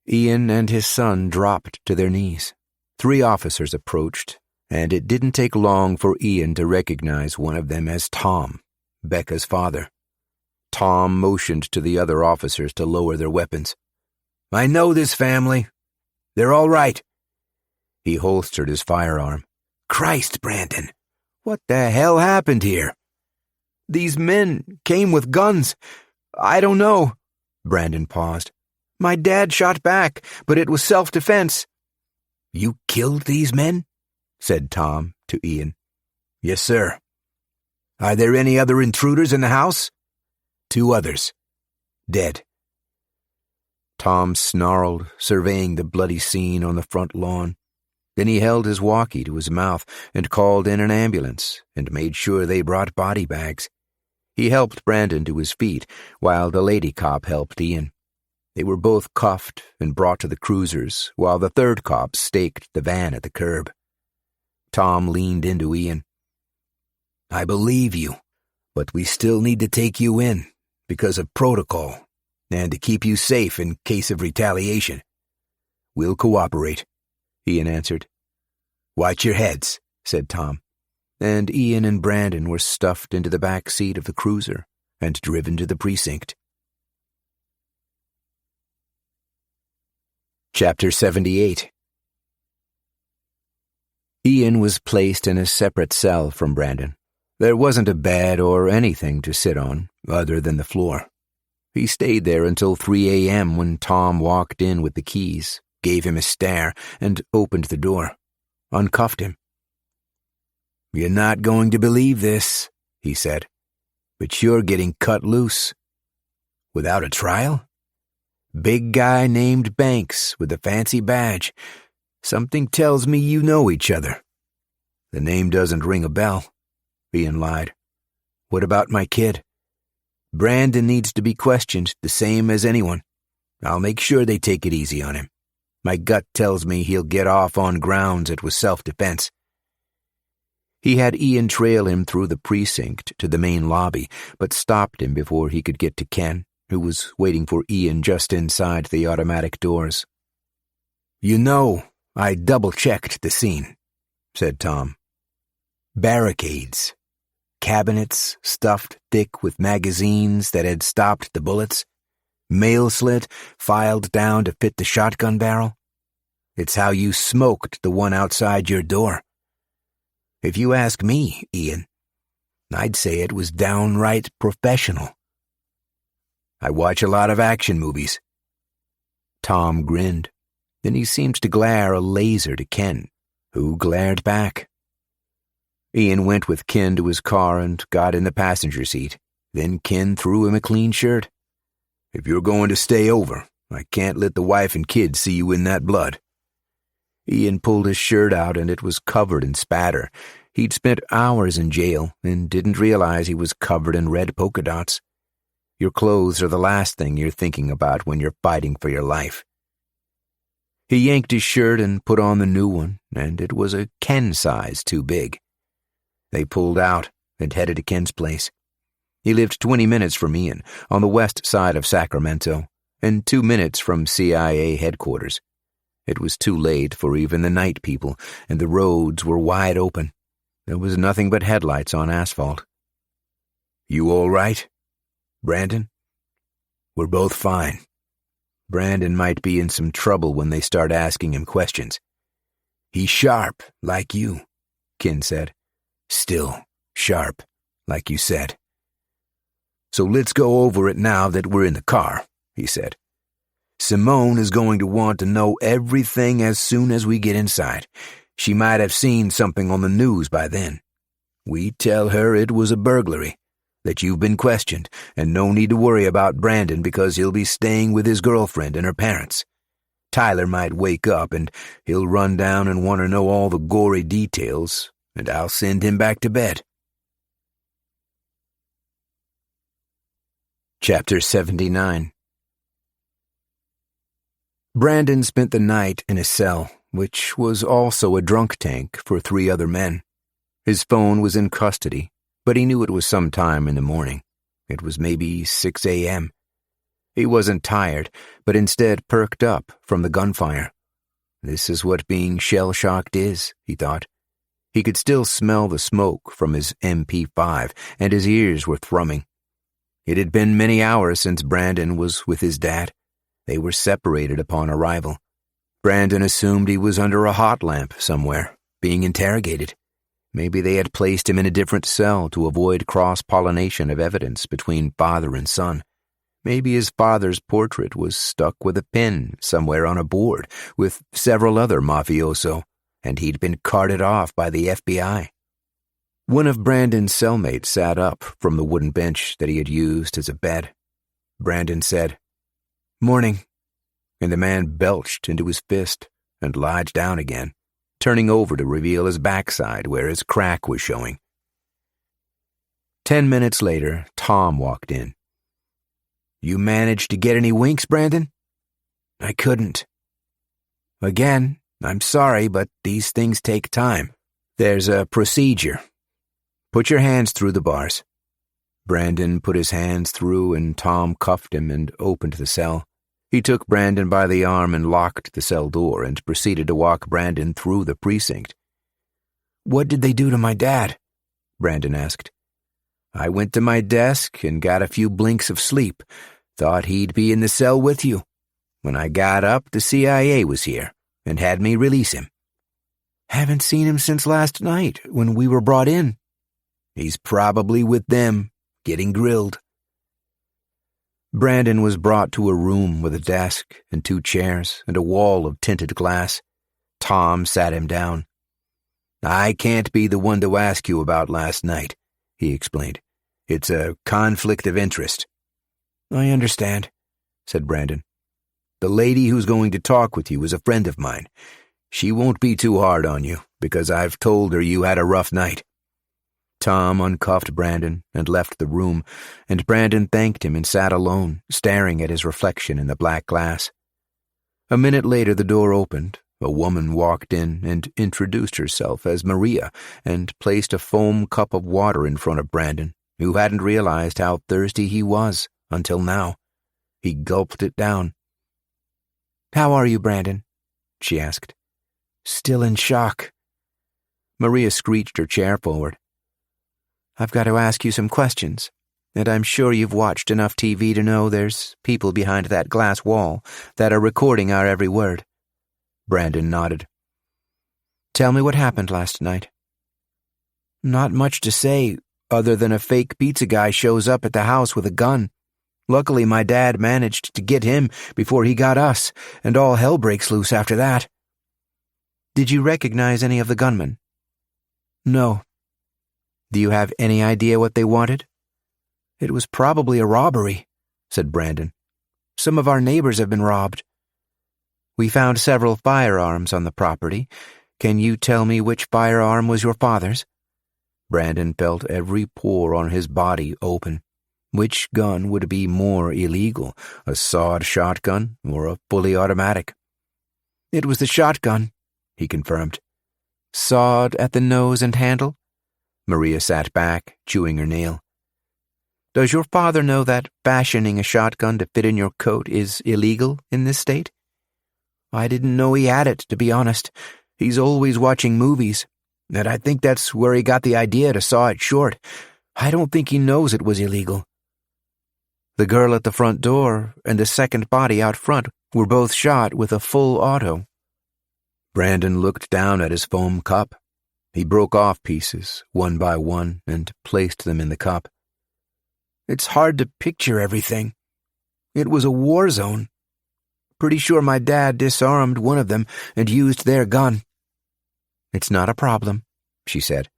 Ian and his son dropped to their knees. 3 officers approached, and it didn't take long for Ian to recognize one of them as Tom, Becca's father. Tom motioned to the other officers to lower their weapons. "I know this family. They're all right." He holstered his firearm. "Christ, Brandon, what the hell happened here?" "These men came with guns. I don't know." Brandon paused. "My dad shot back, but it was self-defense." "You killed these men?" said Tom to Ian. "Yes, sir." "Are there any other intruders in the house?" 2 others. Dead." Tom snarled, surveying the bloody scene on the front lawn. Then he held his walkie to his mouth and called in an ambulance and made sure they brought body bags. He helped Brandon to his feet while the lady cop helped Ian. They were both cuffed and brought to the cruisers while the third cop staked the van at the curb. Tom leaned into Ian. "I believe you, but we still need to take you in because of protocol and to keep you safe in case of retaliation." "We'll cooperate," Ian answered. "Watch your heads," said Tom, and Ian and Brandon were stuffed into the back seat of the cruiser and driven to the precinct. Chapter 78. Ian was placed in a separate cell from Brandon. There wasn't a bed or anything to sit on other than the floor. He stayed there until 3 a.m. when Tom walked in with the keys, gave him a stare, and opened the door, uncuffed him. "You're not going to believe this," he said, "but you're getting cut loose." "Without a trial?" "Big guy named Banks with a fancy badge. Something tells me you know each other." "The name doesn't ring a bell," Ian lied. "What about my kid?" "Brandon needs to be questioned the same as anyone. I'll make sure they take it easy on him. My gut tells me he'll get off on grounds it was self-defense." He had Ian trail him through the precinct to the main lobby, but stopped him before he could get to Ken, who was waiting for Ian just inside the automatic doors. "You know, I double-checked the scene," said Tom. "Barricades. Cabinets stuffed thick with magazines that had stopped the bullets. Mail slit filed down to fit the shotgun barrel. It's how you smoked the one outside your door. If you ask me, Ian, I'd say it was downright professional." "I watch a lot of action movies." Tom grinned. Then he seemed to glare a laser to Ken, who glared back. Ian went with Ken to his car and got in the passenger seat. Then Ken threw him a clean shirt. "If you're going to stay over, I can't let the wife and kids see you in that blood." Ian pulled his shirt out and it was covered in spatter. He'd spent hours in jail and didn't realize he was covered in red polka dots. Your clothes are the last thing you're thinking about when you're fighting for your life. He yanked his shirt and put on the new one, and it was a Ken size too big. They pulled out and headed to Ken's place. He lived 20 minutes from Ian, on the west side of Sacramento, and 2 minutes from CIA headquarters. It was too late for even the night people, and the roads were wide open. There was nothing but headlights on asphalt. "You all right, Brandon?" "We're both fine. Brandon might be in some trouble when they start asking him questions." "He's sharp, like you," Ken said. "Still sharp, like you said." "So let's go over it now that we're in the car," he said. "Simone is going to want to know everything as soon as we get inside. She might have seen something on the news by then. We tell her it was a burglary, that you've been questioned, and no need to worry about Brandon because he'll be staying with his girlfriend and her parents. Tyler might wake up and he'll run down and want to know all the gory details, and I'll send him back to bed." Chapter 79. Brandon spent the night in a cell, which was also a drunk tank for 3 other men. His phone was in custody, but he knew it was sometime in the morning. It was maybe 6 a.m. He wasn't tired, but instead perked up from the gunfire. This is what being shell-shocked is, he thought. He could still smell the smoke from his MP5, and his ears were thrumming. It had been many hours since Brandon was with his dad. They were separated upon arrival. Brandon assumed he was under a hot lamp somewhere, being interrogated. Maybe they had placed him in a different cell to avoid cross-pollination of evidence between father and son. Maybe his father's portrait was stuck with a pin somewhere on a board with several other mafioso, and he'd been carted off by the FBI. One of Brandon's cellmates sat up from the wooden bench that he had used as a bed. Brandon said, "Morning," and the man belched into his fist and lied down again. turning over to reveal his backside where his crack was showing. 10 minutes later, Tom walked in. "You managed to get any winks, Brandon?" "I couldn't." "Again, I'm sorry, but these things take time. There's a procedure. Put your hands through the bars." Brandon put his hands through and Tom cuffed him and opened the cell. He took Brandon by the arm and locked the cell door and proceeded to walk Brandon through the precinct. "What did they do to my dad?" Brandon asked. "I went to my desk and got a few blinks of sleep. Thought he'd be in the cell with you. When I got up, the CIA was here and had me release him." "Haven't seen him since last night when we were brought in." "He's probably with them, getting grilled." Brandon was brought to a room with a desk and 2 chairs and a wall of tinted glass. Tom sat him down. "I can't be the one to ask you about last night," he explained. "It's a conflict of interest." "I understand," said Brandon. "The lady who's going to talk with you is a friend of mine. She won't be too hard on you, because I've told her you had a rough night." Tom uncuffed Brandon and left the room, and Brandon thanked him and sat alone, staring at his reflection in the black glass. A minute later the door opened. A woman walked in and introduced herself as Maria and placed a foam cup of water in front of Brandon, who hadn't realized how thirsty he was until now. He gulped it down. "How are you, Brandon?" she asked. "Still in shock." Maria screeched her chair forward. "I've got to ask you some questions, and I'm sure you've watched enough TV to know there's people behind that glass wall that are recording our every word." Brandon nodded. "Tell me what happened last night." "Not much to say, other than a fake pizza guy shows up at the house with a gun. Luckily, my dad managed to get him before he got us, and all hell breaks loose after that." "Did you recognize any of the gunmen?" "No." "Do you have any idea what they wanted?" "It was probably a robbery," said Brandon. "Some of our neighbors have been robbed." "We found several firearms on the property. Can you tell me which firearm was your father's?" Brandon felt every pore on his body open. Which gun would be more illegal, a sawed shotgun or a fully automatic? "It was the shotgun," he confirmed. "Sawed at the nose and handle?" Maria sat back, chewing her nail. "Does your father know that fashioning a shotgun to fit in your coat is illegal in this state?" "I didn't know he had it, to be honest. He's always watching movies, and I think that's where he got the idea to saw it short. I don't think he knows it was illegal." "The girl at the front door and the second body out front were both shot with a full auto." Brandon looked down at his foam cup. He broke off pieces, one by one, and placed them in the cup. "It's hard to picture everything. It was a war zone. Pretty sure my dad disarmed one of them and used their gun." "It's not a problem," she said.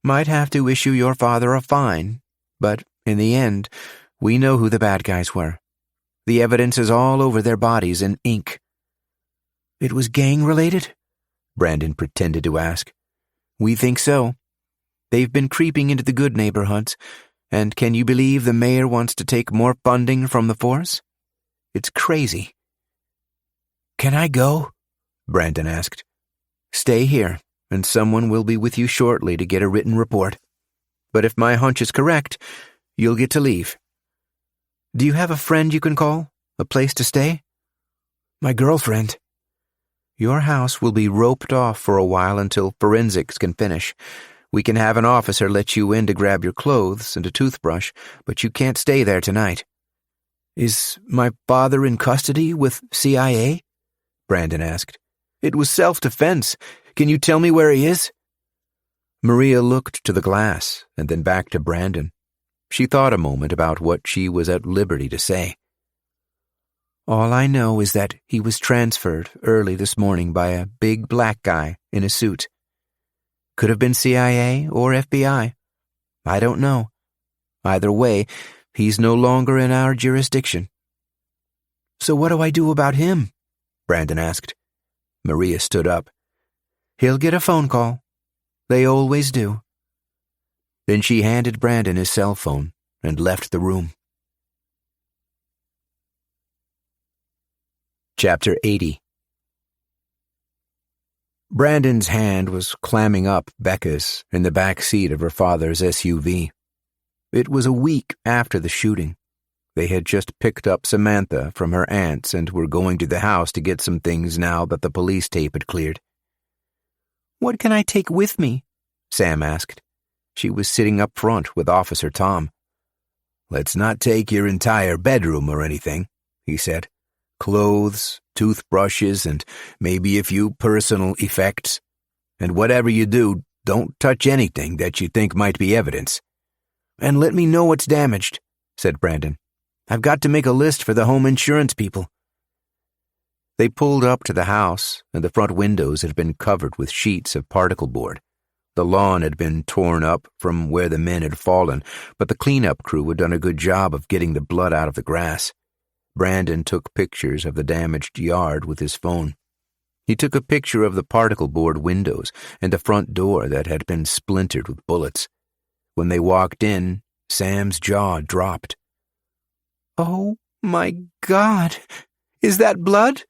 "Might have to issue your father a fine, but in the end, we know who the bad guys were. The evidence is all over their bodies in ink." "It was gang-related?" Brandon pretended to ask. "We think so. They've been creeping into the good neighborhoods, and can you believe the mayor wants to take more funding from the force? It's crazy." "Can I go?" Brandon asked. "Stay here, and someone will be with you shortly to get a written report. But if my hunch is correct, you'll get to leave." "Do you have a friend you can call? A place to stay?" "My girlfriend." "Your house will be roped off for a while until forensics can finish. We can have an officer let you in to grab your clothes and a toothbrush, but you can't stay there tonight." "Is my father in custody with CIA?" Brandon asked. "It was self-defense. Can you tell me where he is?" Maria looked to the glass and then back to Brandon. She thought a moment about what she was at liberty to say. "All I know is that he was transferred early this morning by a big black guy in a suit. Could have been CIA or FBI. I don't know. Either way, he's no longer in our jurisdiction." "So what do I do about him?" Brandon asked. Maria stood up. He'll get a phone call. They always do." Then she handed Brandon his cell phone and left the room. Chapter 80. Brandon's hand was clamming up Becca's in the back seat of her father's SUV. It was a week after the shooting. They had just picked up Samantha from her aunt's and were going to the house to get some things now that the police tape had cleared. "What can I take with me?" Sam asked. She was sitting up front with Officer Tom. "Let's not take your entire bedroom or anything," he said. "Clothes, toothbrushes, and maybe a few personal effects. And whatever you do, don't touch anything that you think might be evidence. And let me know what's damaged," said Brandon. "I've got to make a list for the home insurance people." They pulled up to the house, and the front windows had been covered with sheets of particle board. The lawn had been torn up from where the men had fallen, but the cleanup crew had done a good job of getting the blood out of the grass. Brandon took pictures of the damaged yard with his phone. He took a picture of the particle board windows and the front door that had been splintered with bullets. When they walked in, Sam's jaw dropped. "Oh, my God! Is that blood?"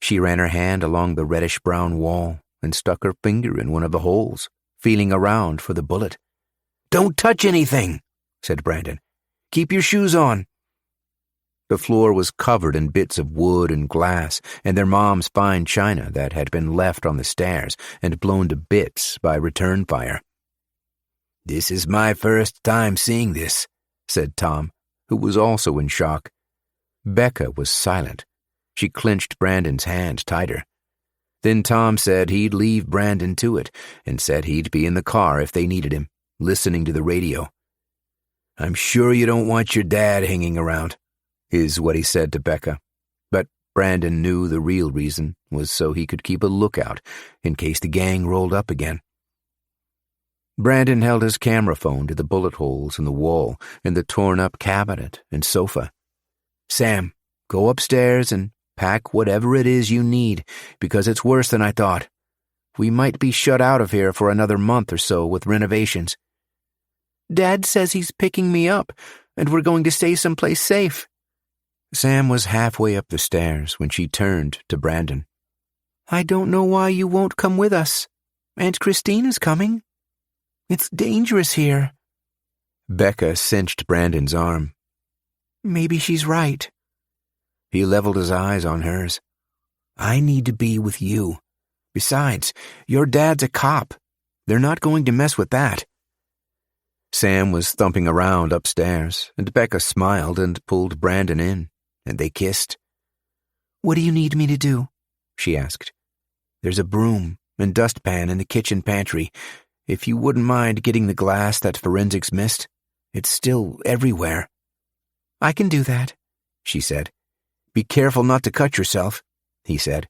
She ran her hand along the reddish-brown wall and stuck her finger in one of the holes, feeling around for the bullet. "Don't touch anything," said Brandon. "Keep your shoes on." The floor was covered in bits of wood and glass and their mom's fine china that had been left on the stairs and blown to bits by return fire. "This is my first time seeing this," said Tom, who was also in shock. Becca was silent. She clenched Brandon's hand tighter. Then Tom said he'd leave Brandon to it and said he'd be in the car if they needed him, listening to the radio. "I'm sure you don't want your dad hanging around," is what he said to Becca. But Brandon knew the real reason was so he could keep a lookout in case the gang rolled up again. Brandon held his camera phone to the bullet holes in the wall and the torn-up cabinet and sofa. "Sam, go upstairs and pack whatever it is you need, because it's worse than I thought. We might be shut out of here for another month or so with renovations." "Dad says he's picking me up, and we're going to stay someplace safe." Sam was halfway up the stairs when she turned to Brandon. "I don't know why you won't come with us. Aunt Christine is coming. It's dangerous here." Becca cinched Brandon's arm. "Maybe she's right." He leveled his eyes on hers. "I need to be with you. Besides, your dad's a cop. They're not going to mess with that." Sam was thumping around upstairs, and Becca smiled and pulled Brandon in, and they kissed. "What do you need me to do?" she asked. "There's a broom and dustpan in the kitchen pantry. If you wouldn't mind getting the glass that forensics missed. It's still everywhere." "I can do that," she said. "Be careful not to cut yourself," he said.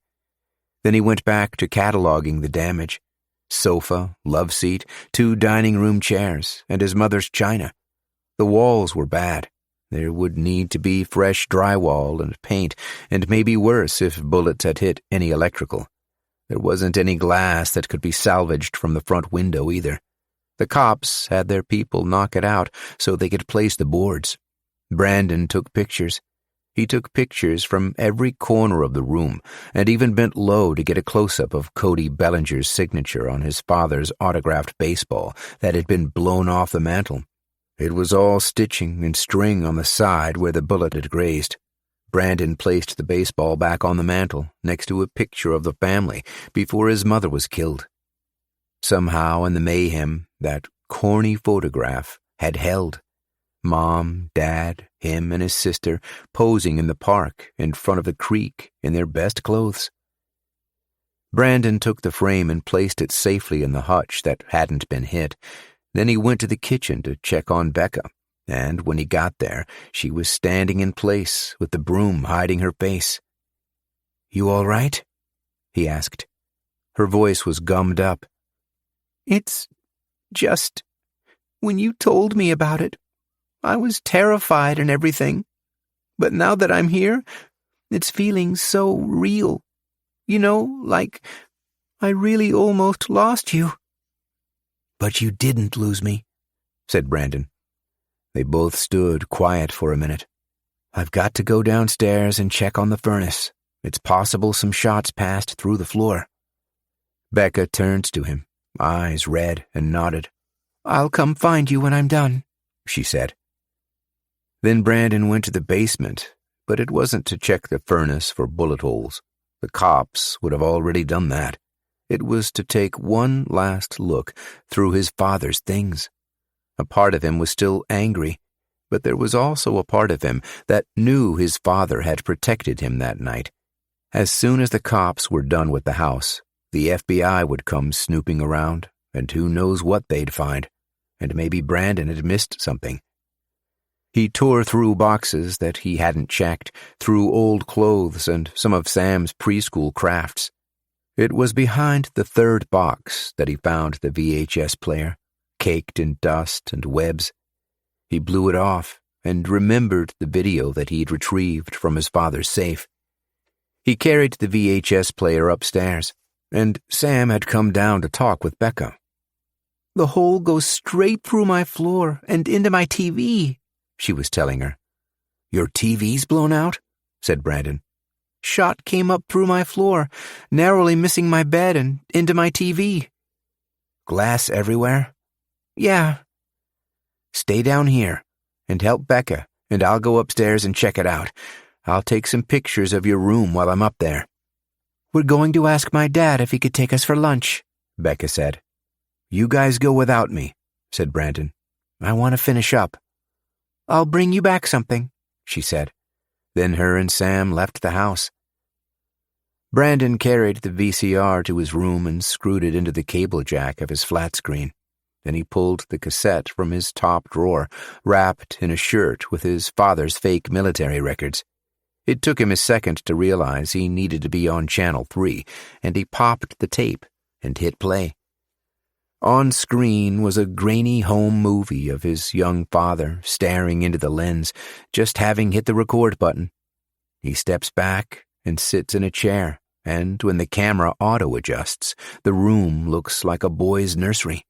Then he went back to cataloging the damage. Sofa, love seat, 2 dining room chairs, and his mother's china. The walls were bad. There would need to be fresh drywall and paint, and maybe worse if bullets had hit any electrical. There wasn't any glass that could be salvaged from the front window either. The cops had their people knock it out so they could place the boards. Brandon took pictures. He took pictures from every corner of the room and even bent low to get a close-up of Cody Bellinger's signature on his father's autographed baseball that had been blown off the mantel. It was all stitching and string on the side where the bullet had grazed. Brandon placed the baseball back on the mantel next to a picture of the family before his mother was killed. Somehow in the mayhem, that corny photograph had held. Mom, Dad, him, and his sister posing in the park in front of the creek in their best clothes. Brandon took the frame and placed it safely in the hutch that hadn't been hit. Then he went to the kitchen to check on Becca, and when he got there, she was standing in place with the broom hiding her face. "You all right?" he asked. Her voice was gummed up. "It's just, when you told me about it, I was terrified and everything. But now that I'm here, it's feeling so real. You know, like I really almost lost you." "But you didn't lose me," said Brandon. They both stood quiet for a minute. "I've got to go downstairs and check on the furnace. It's possible some shots passed through the floor." Becca turned to him, eyes red, and nodded. "I'll come find you when I'm done," she said. Then Brandon went to the basement, but it wasn't to check the furnace for bullet holes. The cops would have already done that. It was to take one last look through his father's things. A part of him was still angry, but there was also a part of him that knew his father had protected him that night. As soon as the cops were done with the house, the FBI would come snooping around, and who knows what they'd find, and maybe Brandon had missed something. He tore through boxes that he hadn't checked, through old clothes and some of Sam's preschool crafts. It was behind the third box that he found the VHS player, caked in dust and webs. He blew it off and remembered the video that he'd retrieved from his father's safe. He carried the VHS player upstairs, and Sam had come down to talk with Becca. "The hole goes straight through my floor and into my TV," she was telling her. "Your TV's blown out?" said Brandon. "Shot came up through my floor, narrowly missing my bed and into my TV." "Glass everywhere?" "Yeah." "Stay down here and help Becca, and I'll go upstairs and check it out. I'll take some pictures of your room while I'm up there." "We're going to ask my dad if he could take us for lunch," Becca said. "You guys go without me," said Brandon. "I want to finish up." "I'll bring you back something," she said. Then her and Sam left the house. Brandon carried the VCR to his room and screwed it into the cable jack of his flat screen. Then he pulled the cassette from his top drawer, wrapped in a shirt with his father's fake military records. It took him a second to realize he needed to be on Channel 3, and he popped the tape and hit play. On screen was a grainy home movie of his young father staring into the lens, just having hit the record button. He steps back and sits in a chair, and when the camera auto-adjusts, the room looks like a boy's nursery.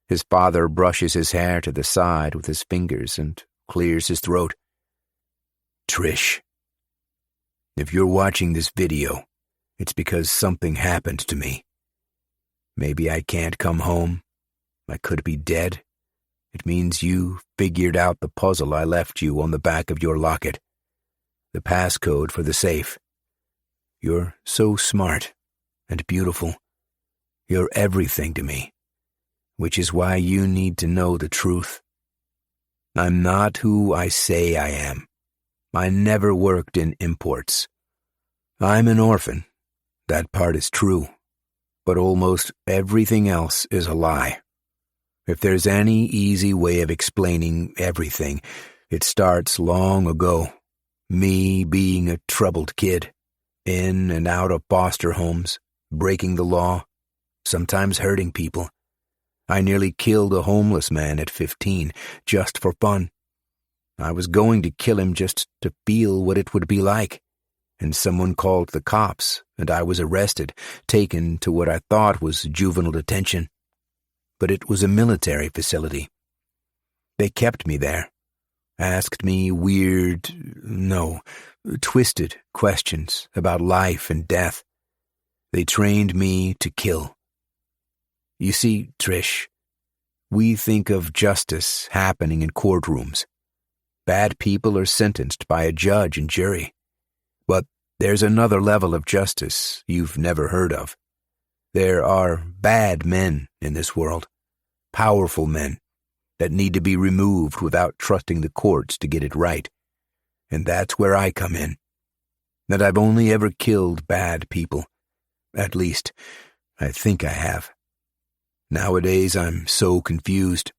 His father brushes his hair to the side with his fingers and clears his throat. "Trish, if you're watching this video, it's because something happened to me. Maybe I can't come home. I could be dead. It means you figured out the puzzle I left you on the back of your locket. The passcode for the safe. You're so smart and beautiful. You're everything to me, which is why you need to know the truth. I'm not who I say I am. I never worked in imports. I'm an orphan. That part is true. But almost everything else is a lie. If there's any easy way of explaining everything, it starts long ago. Me being a troubled kid, in and out of foster homes, breaking the law, sometimes hurting people. I nearly killed a homeless man at 15, just for fun. I was going to kill him just to feel what it would be like. And someone called the cops, and I was arrested, taken to what I thought was juvenile detention. But it was a military facility. They kept me there, asked me twisted questions about life and death. They trained me to kill. You see, Trish, we think of justice happening in courtrooms. Bad people are sentenced by a judge and jury. But there's another level of justice you've never heard of. There are bad men in this world, powerful men, that need to be removed without trusting the courts to get it right. And that's where I come in. That I've only ever killed bad people. At least, I think I have. Nowadays, I'm so confused.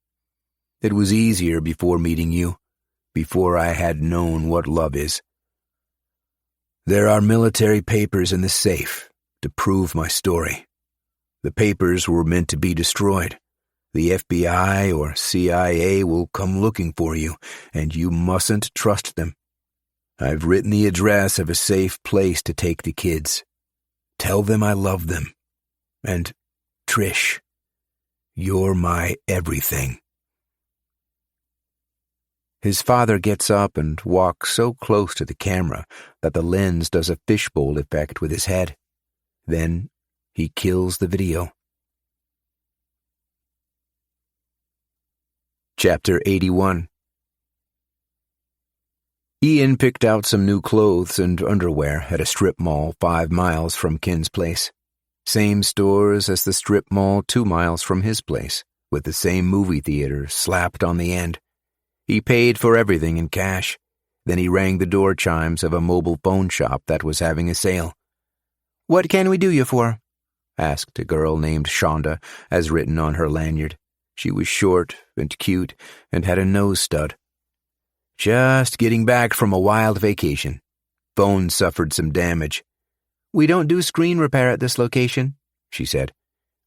It was easier before meeting you, before I had known what love is. There are military papers in the safe to prove my story. The papers were meant to be destroyed. The FBI or CIA will come looking for you, and you mustn't trust them. I've written the address of a safe place to take the kids. Tell them I love them. And, Trish, you're my everything. His father gets up and walks so close to the camera that the lens does a fishbowl effect with his head. Then he kills the video. Chapter 81. Ian picked out some new clothes and underwear at a strip mall 5 miles from Ken's place. Same stores as the strip mall 2 miles from his place, with the same movie theater slapped on the end. He paid for everything in cash. Then he rang the door chimes of a mobile phone shop that was having a sale. "What can we do you for?" asked a girl named Shonda, as written on her lanyard. She was short and cute and had a nose stud. "Just getting back from a wild vacation. Phone suffered some damage." "We don't do screen repair at this location," she said.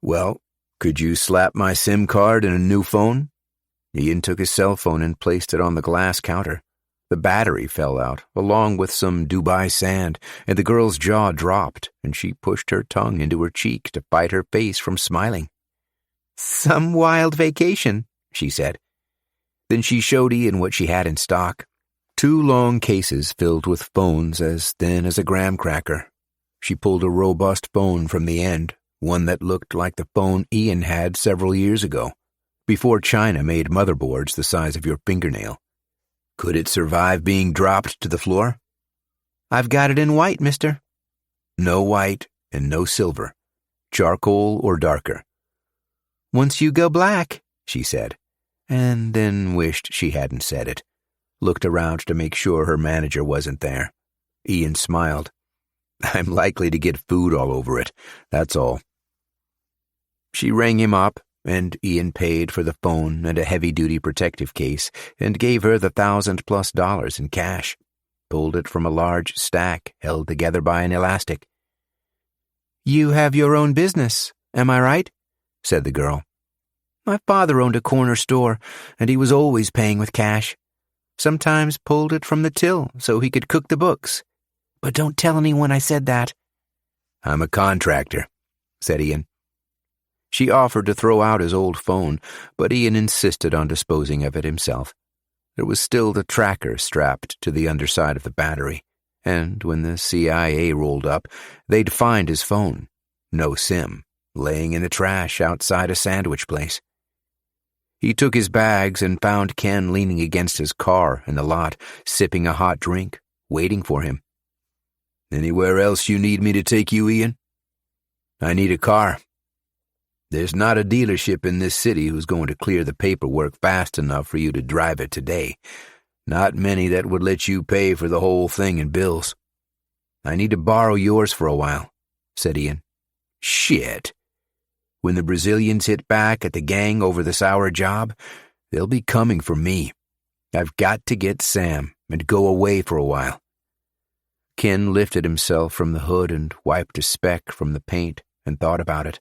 "Well, could you slap my SIM card in a new phone?" Ian took his cell phone and placed it on the glass counter. The battery fell out, along with some Dubai sand, and the girl's jaw dropped, and she pushed her tongue into her cheek to fight her face from smiling. "Some wild vacation," she said. Then she showed Ian what she had in stock. 2 long cases filled with phones as thin as a graham cracker. She pulled a robust phone from the end, one that looked like the phone Ian had several years ago, before China made motherboards the size of your fingernail. Could it survive being dropped to the floor? "I've got it in white, mister." "No white and no silver. Charcoal or darker." "Once you go black," she said, and then wished she hadn't said it. Looked around to make sure her manager wasn't there. Ian smiled. "I'm likely to get food all over it, that's all." She rang him up, and Ian paid for the phone and a heavy-duty protective case and gave her the $1,000+ in cash, pulled it from a large stack held together by an elastic. "You have your own business, am I right?" said the girl. "My father owned a corner store, and he was always paying with cash. Sometimes pulled it from the till so he could cook the books. But don't tell anyone I said that." "I'm a contractor," said Ian. She offered to throw out his old phone, but Ian insisted on disposing of it himself. There was still the tracker strapped to the underside of the battery, and when the CIA rolled up, they'd find his phone, no SIM, laying in the trash outside a sandwich place. He took his bags and found Ken leaning against his car in the lot, sipping a hot drink, waiting for him. "Anywhere else you need me to take you, Ian?" "I need a car. There's not a dealership in this city who's going to clear the paperwork fast enough for you to drive it today. Not many that would let you pay for the whole thing in bills. I need to borrow yours for a while," said Ian. "Shit. When the Brazilians hit back at the gang over the sour job, they'll be coming for me. I've got to get Sam and go away for a while." Ken lifted himself from the hood and wiped a speck from the paint and thought about it.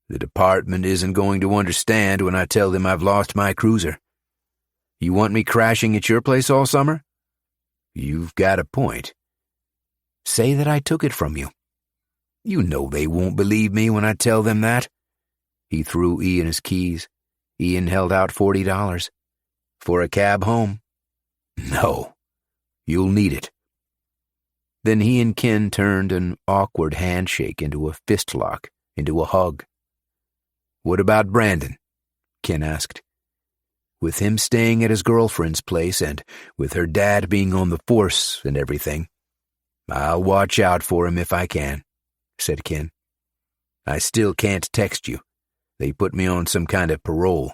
"The department isn't going to understand when I tell them I've lost my cruiser. You want me crashing at your place all summer? You've got a point. Say that I took it from you. You know they won't believe me when I tell them that." He threw Ian his keys. Ian held out $40. "For a cab home?" "No. You'll need it." Then he and Ken turned an awkward handshake into a fistlock, into a hug. "What about Brandon?" Ken asked. "With him staying at his girlfriend's place and with her dad being on the force and everything, I'll watch out for him if I can," said Ken. "I still can't text you. They put me on some kind of parole.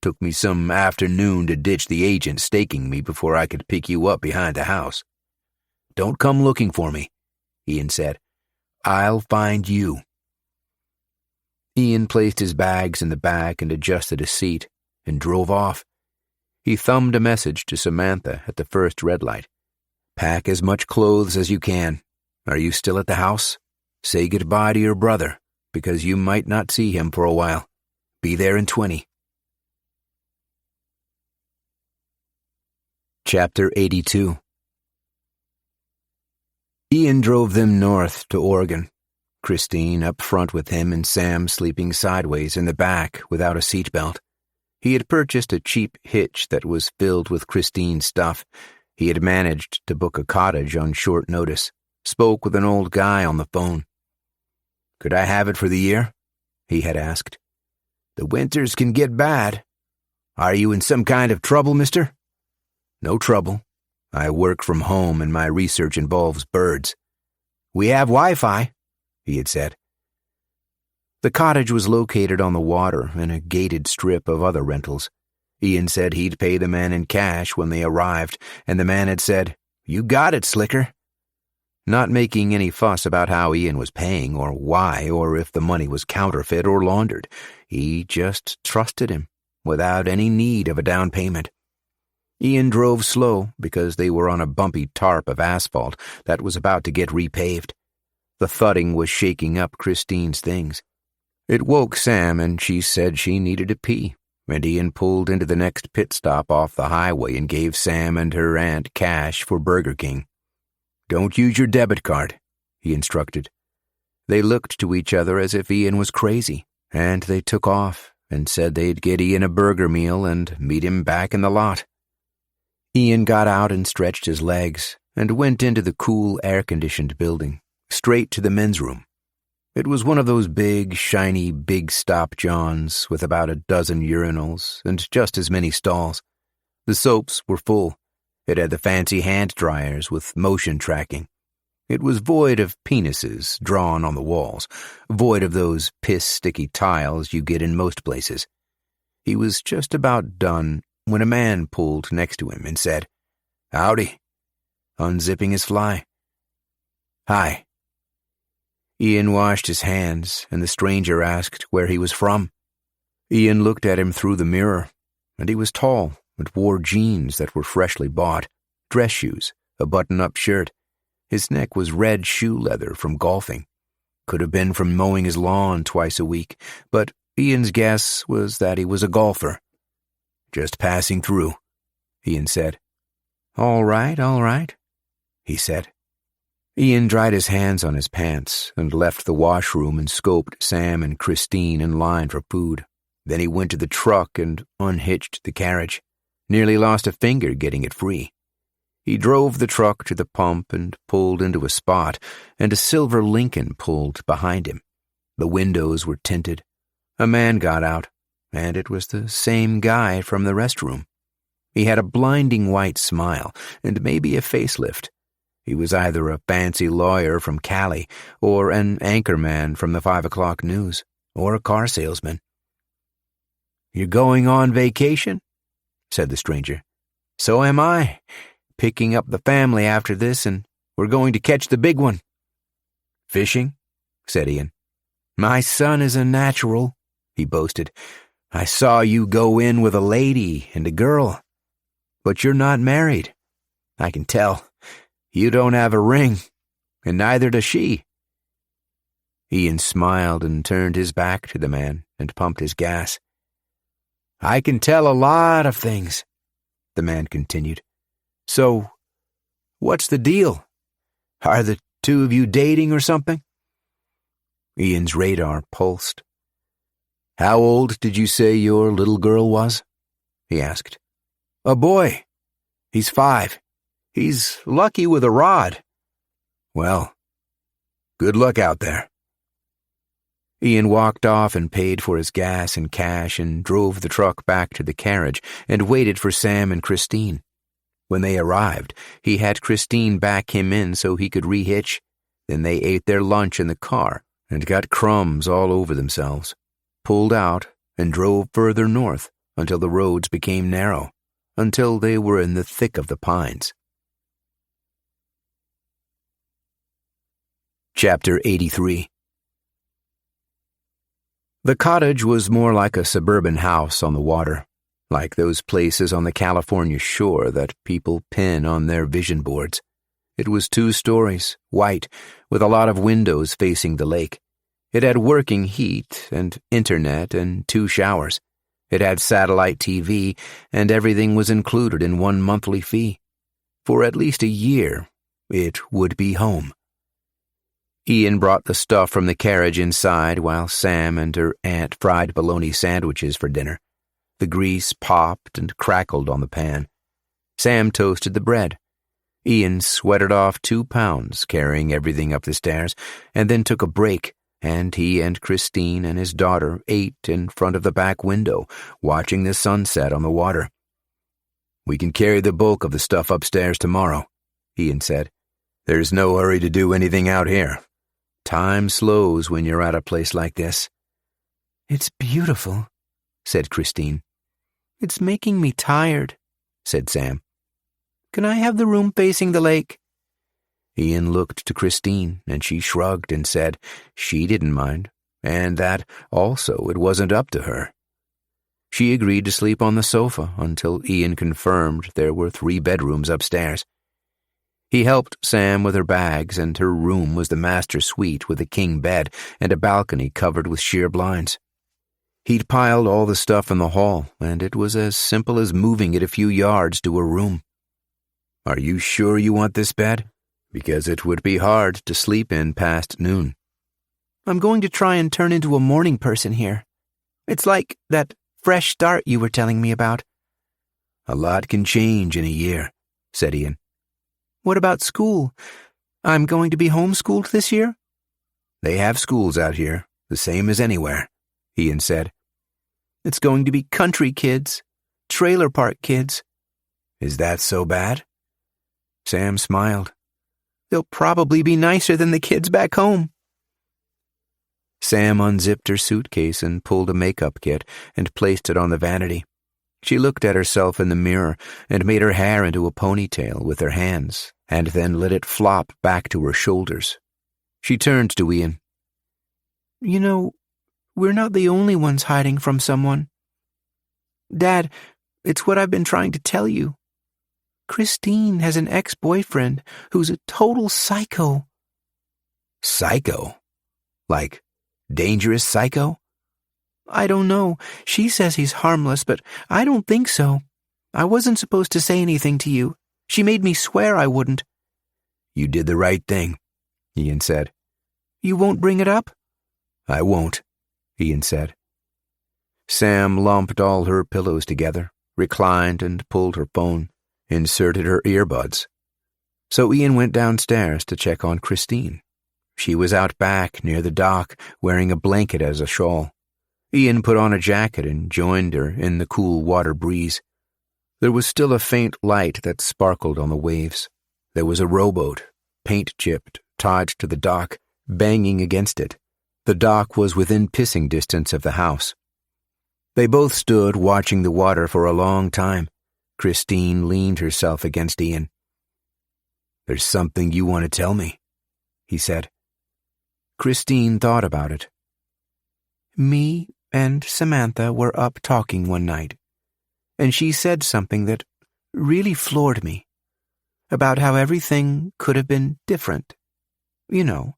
Took me some afternoon to ditch the agent staking me before I could pick you up behind the house. Don't come looking for me," Ian said. "I'll find you." Ian placed his bags in the back and adjusted his seat, and drove off. He thumbed a message to Samantha at the first red light. "Pack as much clothes as you can. Are you still at the house? Say goodbye to your brother, because you might not see him for a while. Be there in 20. Chapter 82. Ian drove them north to Oregon. Christine up front with him and Sam sleeping sideways in the back without a seatbelt. He had purchased a cheap hitch that was filled with Christine's stuff. He had managed to book a cottage on short notice, spoke with an old guy on the phone. "Could I have it for the year?" he had asked. "The winters can get bad. Are you in some kind of trouble, mister?" "No trouble. I work from home and my research involves birds." "We have Wi-Fi," he had said. The cottage was located on the water in a gated strip of other rentals. Ian said he'd pay the man in cash when they arrived, and the man had said, "You got it, Slicker." Not making any fuss about how Ian was paying or why or if the money was counterfeit or laundered. He just trusted him without any need of a down payment. Ian drove slow because they were on a bumpy tarp of asphalt that was about to get repaved. The thudding was shaking up Christine's things. It woke Sam, and she said she needed to pee, and Ian pulled into the next pit stop off the highway and gave Sam and her aunt cash for Burger King. "Don't use your debit card," he instructed. They looked to each other as if Ian was crazy, and they took off and said they'd get Ian a burger meal and meet him back in the lot. Ian got out and stretched his legs and went into the cool, air-conditioned building, straight to the men's room. It was one of those big, shiny, big-stop johns with about a dozen urinals and just as many stalls. The soaps were full. It had the fancy hand dryers with motion tracking. It was void of penises drawn on the walls, void of those piss-sticky tiles you get in most places. He was just about done when a man pulled next to him and said, "Howdy," unzipping his fly. "Hi." Ian washed his hands, and the stranger asked where he was from. Ian looked at him through the mirror, and he was tall and wore jeans that were freshly bought, dress shoes, a button-up shirt. His neck was red shoe leather from golfing. Could have been from mowing his lawn twice a week, but Ian's guess was that he was a golfer. "Just passing through," Ian said. All right, he said. Ian dried his hands on his pants and left the washroom and scoped Sam and Christine in line for food. Then he went to the truck and unhitched the carriage. Nearly lost a finger getting it free. He drove the truck to the pump and pulled into a spot, and a silver Lincoln pulled behind him. The windows were tinted. A man got out, and it was the same guy from the restroom. He had a blinding white smile and maybe a facelift. He was either a fancy lawyer from Cali or an anchorman from the 5 o'clock news or a car salesman. "You're going on vacation?" said the stranger. "So am I. Picking up the family after this, and we're going to catch the big one." "Fishing?" said Ian. "My son is a natural," he boasted. "I saw you go in with a lady and a girl. But you're not married. I can tell. You don't have a ring, and neither does she." Ian smiled and turned his back to the man and pumped his gas. "I can tell a lot of things," the man continued. "So, what's the deal? Are the two of you dating or something?" Ian's radar pulsed. "How old did you say your little girl was?" he asked. "A boy. He's 5. He's lucky with a rod." "Well, good luck out there." Ian walked off and paid for his gas and cash and drove the truck back to the carriage and waited for Sam and Christine. When they arrived, he had Christine back him in so he could rehitch. Then they ate their lunch in the car and got crumbs all over themselves, pulled out and drove further north until the roads became narrow, until they were in the thick of the pines. Chapter 83. The cottage was more like a suburban house on the water, like those places on the California shore that people pin on their vision boards. It was 2 stories, white, with a lot of windows facing the lake. It had working heat and internet and 2 showers. It had satellite TV, and everything was included in one monthly fee. For at least a year, it would be home. Ian brought the stuff from the carriage inside while Sam and her aunt fried bologna sandwiches for dinner. The grease popped and crackled on the pan. Sam toasted the bread. Ian sweated off 2 pounds carrying everything up the stairs, and then took a break, and he and Christine and his daughter ate in front of the back window, watching the sunset on the water. "We can carry the bulk of the stuff upstairs tomorrow," Ian said. "There's no hurry to do anything out here. Time slows when you're at a place like this." "It's beautiful," said Christine. "It's making me tired," said Sam. "Can I have the room facing the lake?" Ian looked to Christine, and she shrugged and said she didn't mind, and that, also, it wasn't up to her. She agreed to sleep on the sofa until Ian confirmed there were 3 bedrooms upstairs. He helped Sam with her bags, and her room was the master suite with a king bed and a balcony covered with sheer blinds. He'd piled all the stuff in the hall, and it was as simple as moving it a few yards to her room. "Are you sure you want this bed? Because it would be hard to sleep in past noon." "I'm going to try and turn into a morning person here. It's like that fresh start you were telling me about." "A lot can change in a year," said Ian. "What about school? I'm going to be homeschooled this year?" "They have schools out here, the same as anywhere," Ian said. "It's going to be country kids, trailer park kids." "Is that so bad?" Sam smiled. "They'll probably be nicer than the kids back home." Sam unzipped her suitcase and pulled a makeup kit and placed it on the vanity. She looked at herself in the mirror and made her hair into a ponytail with her hands, and then let it flop back to her shoulders. She turned to Ian. "You know, we're not the only ones hiding from someone. Dad, it's what I've been trying to tell you. Christine has an ex-boyfriend who's a total psycho." "Psycho? Like, dangerous psycho?" "I don't know. She says he's harmless, but I don't think so. I wasn't supposed to say anything to you. She made me swear I wouldn't." "You did the right thing," Ian said. "You won't bring it up?" "I won't," Ian said. Sam lumped all her pillows together, reclined and pulled her phone, inserted her earbuds. So Ian went downstairs to check on Christine. She was out back near the dock, wearing a blanket as a shawl. Ian put on a jacket and joined her in the cool water breeze. There was still a faint light that sparkled on the waves. There was a rowboat, paint-chipped, tied to the dock, banging against it. The dock was within pissing distance of the house. They both stood watching the water for a long time. Christine leaned herself against Ian. "There's something you want to tell me," he said. Christine thought about it. "Me and Samantha were up talking one night, and she said something that really floored me, about how everything could have been different. You know,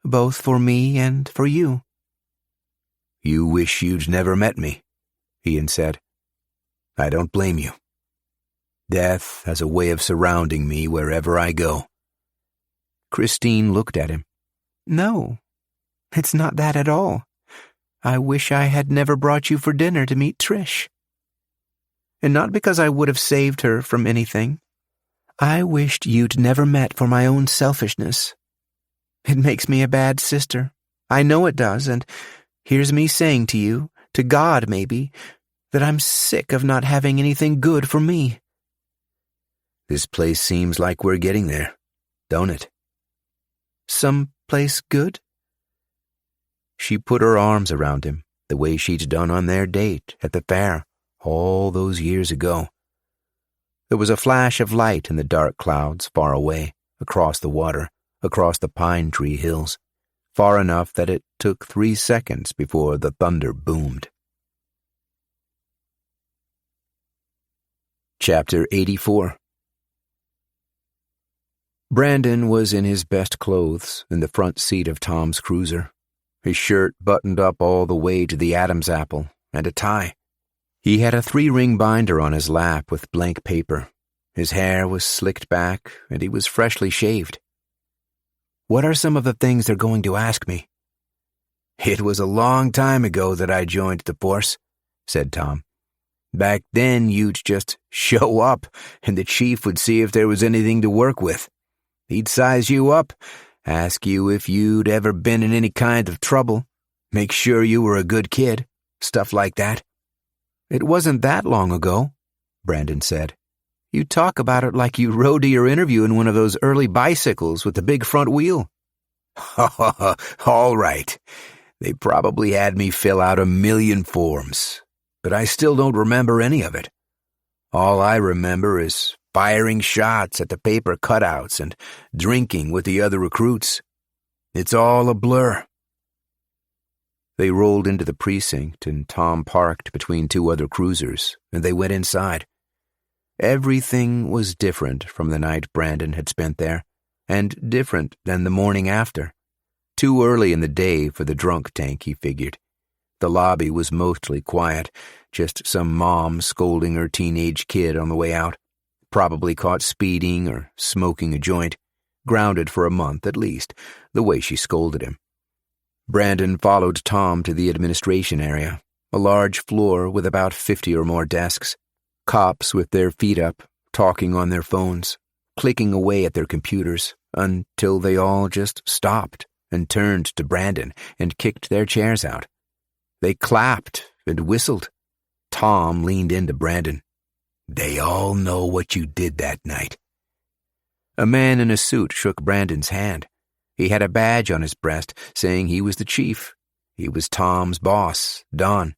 both for me and for you." "You wish you'd never met me," Ian said. "I don't blame you. Death has a way of surrounding me wherever I go." Christine looked at him. "No, it's not that at all. I wish I had never brought you for dinner to meet Trish. And not because I would have saved her from anything. I wished you'd never met for my own selfishness. It makes me a bad sister. I know it does, and here's me saying to you, to God maybe, that I'm sick of not having anything good for me." "This place seems like we're getting there, don't it?" "Some place good?" She put her arms around him, the way she'd done on their date at the fair all those years ago. There was a flash of light in the dark clouds far away, across the water, across the pine tree hills, far enough that it took 3 seconds before the thunder boomed. Chapter 84. Brandon was in his best clothes in the front seat of Tom's cruiser, his shirt buttoned up all the way to the Adam's apple, and a tie. He had a 3-ring binder on his lap with blank paper. His hair was slicked back, and he was freshly shaved. What are some of the things they're going to ask me?" "It was a long time ago that I joined the force," said Tom. "Back then you'd just show up, and the chief would see if there was anything to work with. He'd size you up, ask you if you'd ever been in any kind of trouble, make sure you were a good kid, stuff like that." "It wasn't that long ago," Brandon said. "You talk about it like you rode to your interview in one of those early bicycles with the big front wheel." "All right. They probably had me fill out 1,000,000 forms, but I still don't remember any of it. All I remember is firing shots at the paper cutouts and drinking with the other recruits. It's all a blur." They rolled into the precinct, and Tom parked between two other cruisers, and they went inside. Everything was different from the night Brandon had spent there, and different than the morning after. Too early in the day for the drunk tank, he figured. The lobby was mostly quiet, just some mom scolding her teenage kid on the way out, probably caught speeding or smoking a joint, grounded for a month at least, the way she scolded him. Brandon followed Tom to the administration area, a large floor with about 50 or more desks. Cops with their feet up, talking on their phones, clicking away at their computers, until they all just stopped and turned to Brandon and kicked their chairs out. They clapped and whistled. Tom leaned into Brandon. "They all know what you did that night." A man in a suit shook Brandon's hand. He had a badge on his breast saying he was the chief. He was Tom's boss, Don.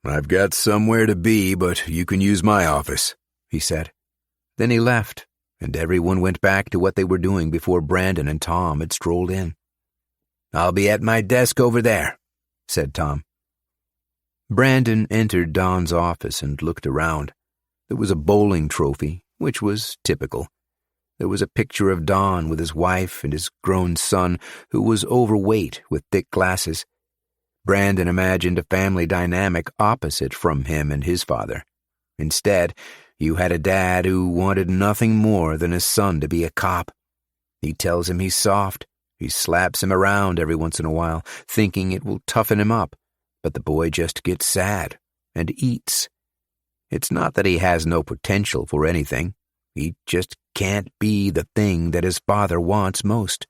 "I've got somewhere to be, but you can use my office," he said. Then he left, and everyone went back to what they were doing before Brandon and Tom had strolled in. "I'll be at my desk over there," said Tom. Brandon entered Don's office and looked around. There was a bowling trophy, which was typical. There was a picture of Don with his wife and his grown son, who was overweight with thick glasses. Brandon imagined a family dynamic opposite from him and his father. Instead, you had a dad who wanted nothing more than his son to be a cop. He tells him he's soft. He slaps him around every once in a while, thinking it will toughen him up, but the boy just gets sad and eats. It's not that he has no potential for anything. He just can't be the thing that his father wants most.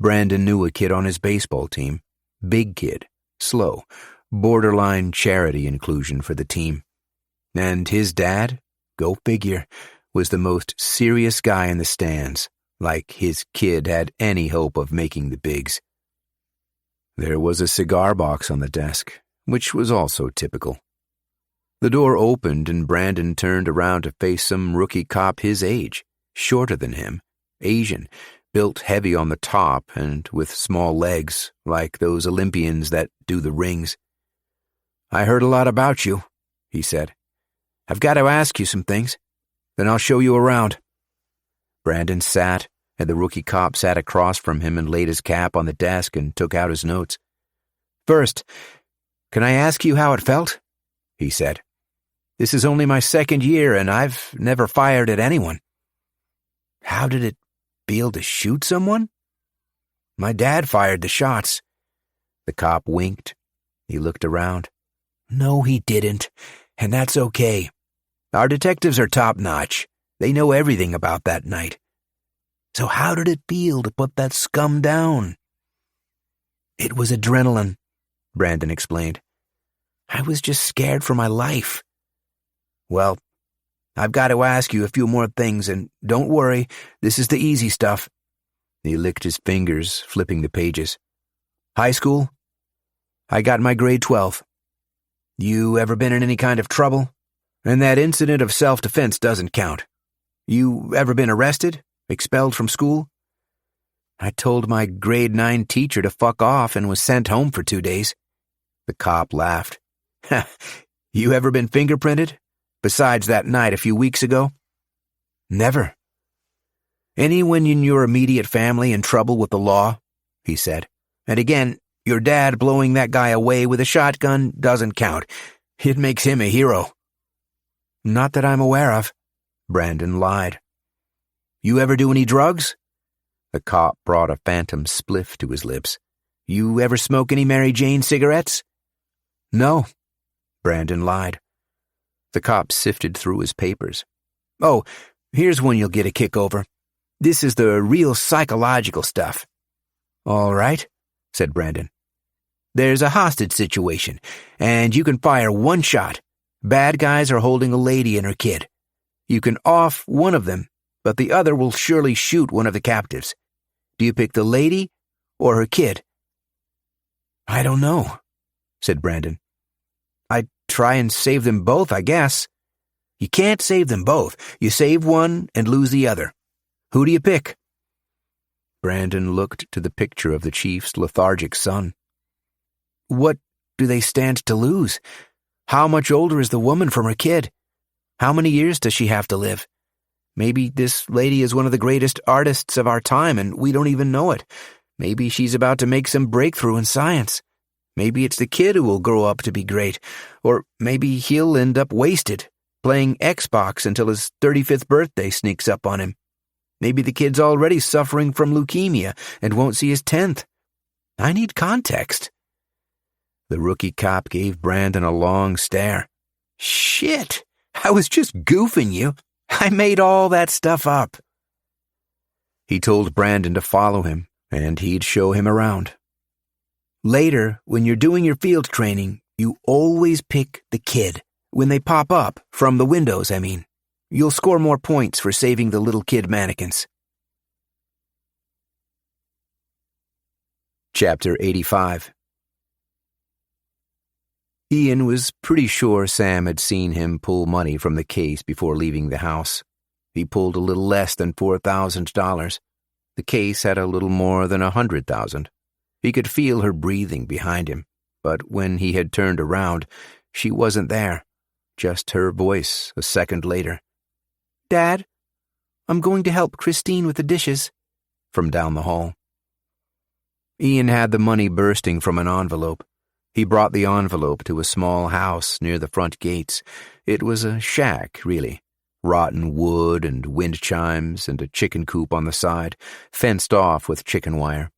Brandon knew a kid on his baseball team. Big kid, slow, borderline charity inclusion for the team. And his dad, go figure, was the most serious guy in the stands, like his kid had any hope of making the bigs. There was a cigar box on the desk, which was also typical. The door opened and Brandon turned around to face some rookie cop his age, shorter than him, Asian, built heavy on the top and with small legs, like those Olympians that do the rings. "I heard a lot about you," he said. "I've got to ask you some things. Then I'll show you around." Brandon sat, and the rookie cop sat across from him and laid his cap on the desk and took out his notes. "First, can I ask you how it felt?" he said. "This is only my second year, and I've never fired at anyone." "How did it feel to shoot someone?" "My dad fired the shots." The cop winked. He looked around. "No, he didn't, and that's okay. Our detectives are top-notch. They know everything about that night. So how did it feel to put that scum down?" "It was adrenaline," Brandon explained. "I was just scared for my life." "Well, I've got to ask you a few more things, and don't worry, this is the easy stuff." He licked his fingers, flipping the pages. "High school? I got my grade 12. You ever been in any kind of trouble? And that incident of self-defense doesn't count. You ever been arrested? Expelled from school?" "I told my grade 9 teacher to fuck off and was sent home for 2 days. The cop laughed. "You ever been fingerprinted? Besides that night a few weeks ago?" "Never." "Anyone in your immediate family in trouble with the law?" he said. "And again, your dad blowing that guy away with a shotgun doesn't count. It makes him a hero." "Not that I'm aware of," Brandon lied. "You ever do any drugs?" The cop brought a phantom spliff to his lips. "You ever smoke any Mary Jane cigarettes?" "No," Brandon lied. The cop sifted through his papers. "Oh, here's one you'll get a kick over. This is the real psychological stuff." "All right," said Brandon. "There's a hostage situation, and you can fire one shot. Bad guys are holding a lady and her kid. You can off one of them, but the other will surely shoot one of the captives. Do you pick the lady or her kid?" "I don't know," said Brandon. "I'd try and save them both, I guess." "You can't save them both. You save one and lose the other. Who do you pick?" Brandon looked to the picture of the chief's lethargic son. "What do they stand to lose? How much older is the woman from her kid? How many years does she have to live? Maybe this lady is one of the greatest artists of our time and we don't even know it. Maybe she's about to make some breakthrough in science. Maybe it's the kid who will grow up to be great. Or maybe he'll end up wasted, playing Xbox until his 35th birthday sneaks up on him. Maybe the kid's already suffering from leukemia and won't see his 10th. I need context." The rookie cop gave Brandon a long stare. "Shit, I was just goofing you. I made all that stuff up." He told Brandon to follow him, and he'd show him around. "Later, when you're doing your field training, you always pick the kid. When they pop up, from the windows, I mean. You'll score more points for saving the little kid mannequins." Chapter 85. Ian was pretty sure Sam had seen him pull money from the case before leaving the house. He pulled a little less than $4,000. The case had a little more than $100,000. He could feel her breathing behind him, but when he had turned around, she wasn't there. Just her voice a second later. "Dad, I'm going to help Christine with the dishes," from down the hall. Ian had the money bursting from an envelope. He brought the envelope to a small house near the front gates. It was a shack, really. Rotten wood and wind chimes and a chicken coop on the side, fenced off with chicken wire.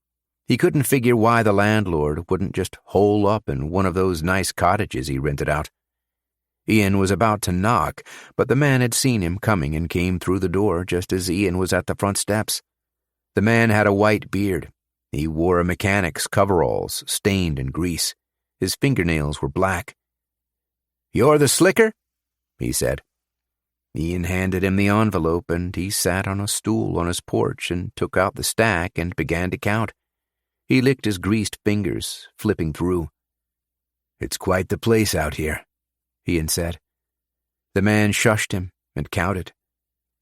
He couldn't figure why the landlord wouldn't just hole up in one of those nice cottages he rented out. Ian was about to knock, but the man had seen him coming and came through the door just as Ian was at the front steps. The man had a white beard. He wore a mechanic's coveralls, stained in grease. His fingernails were black. "You're the slicker?" he said. Ian handed him the envelope, and he sat on a stool on his porch and took out the stack and began to count. He licked his greased fingers, flipping through. "It's quite the place out here," Ian said. The man shushed him and counted.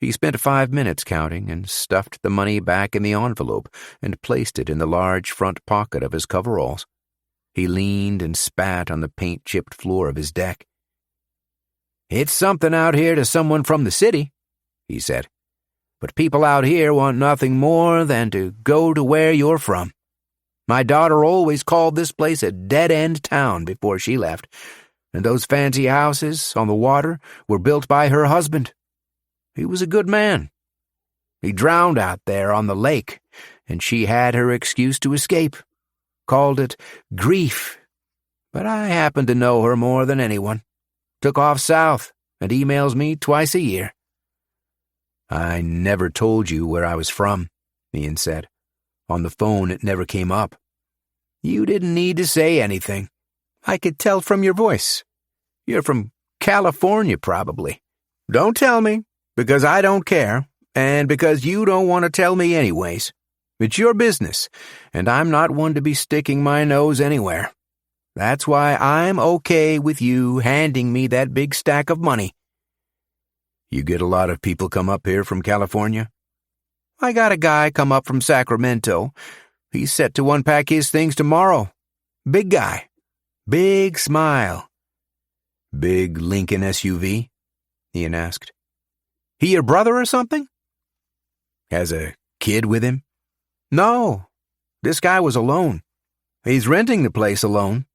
He spent 5 minutes counting and stuffed the money back in the envelope and placed it in the large front pocket of his coveralls. He leaned and spat on the paint-chipped floor of his deck. "It's something out here to someone from the city," he said. "But people out here want nothing more than to go to where you're from. My daughter always called this place a dead-end town before she left, and those fancy houses on the water were built by her husband. He was a good man. He drowned out there on the lake, and she had her excuse to escape. Called it grief. But I happen to know her more than anyone. Took off south and emails me twice a year." "I never told you where I was from," Ian said. "On the phone it never came up." "You didn't need to say anything. I could tell from your voice. You're from California, probably. Don't tell me, because I don't care, and because you don't want to tell me anyways. It's your business, and I'm not one to be sticking my nose anywhere. That's why I'm okay with you handing me that big stack of money." "You get a lot of people come up here from California?" "I got a guy come up from Sacramento. He's set to unpack his things tomorrow. Big guy. Big smile." "Big Lincoln SUV?" Ian asked. "He your brother or something?" "Has a kid with him?" "No. This guy was alone. He's renting the place alone.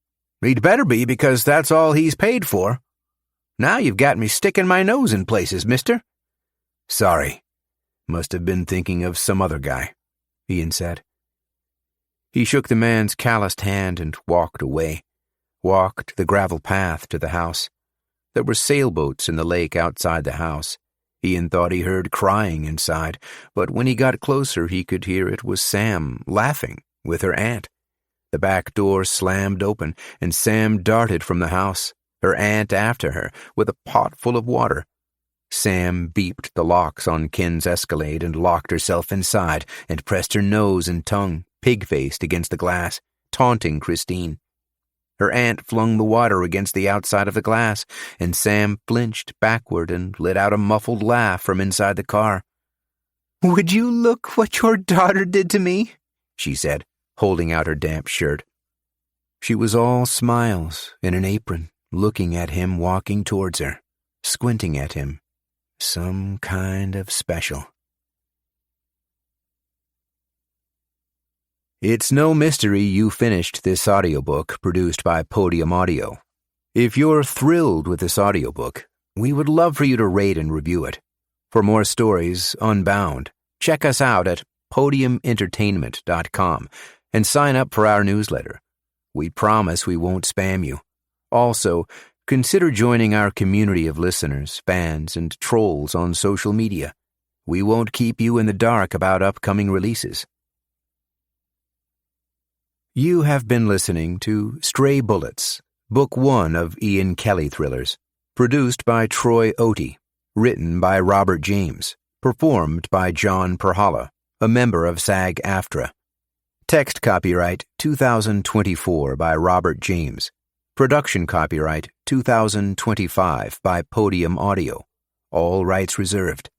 He'd better be, because that's all he's paid for. Now you've got me sticking my nose in places, mister." "Sorry. Must have been thinking of some other guy." Ian said. He shook the man's calloused hand and walked away, walked the gravel path to the house. There were sailboats in the lake outside the house. Ian thought he heard crying inside, but when he got closer he could hear it was Sam laughing with her aunt. The back door slammed open, and Sam darted from the house, her aunt after her, with a pot full of water. Sam beeped the locks on Ken's Escalade and locked herself inside and pressed her nose and tongue, pig-faced, against the glass, taunting Christine. Her aunt flung the water against the outside of the glass, and Sam flinched backward and let out a muffled laugh from inside the car. "Would you look what your daughter did to me?" she said, holding out her damp shirt. She was all smiles in an apron, looking at him walking towards her, squinting at him. Some kind of special. It's no mystery you finished this audiobook produced by Podium Audio. If you're thrilled with this audiobook, we would love for you to rate and review it. For more stories unbound, check us out at podiumentertainment.com and sign up for our newsletter. We promise we won't spam you. Also, consider joining our community of listeners, fans, and trolls on social media. We won't keep you in the dark about upcoming releases. You have been listening to Stray Bullets, Book 1 of Ian Kelly thrillers, produced by Troy Otey, written by Robert James, performed by John Perhala, a member of SAG-AFTRA. Text copyright 2024 by Robert James. Production copyright 2025 by Podium Audio. All rights reserved.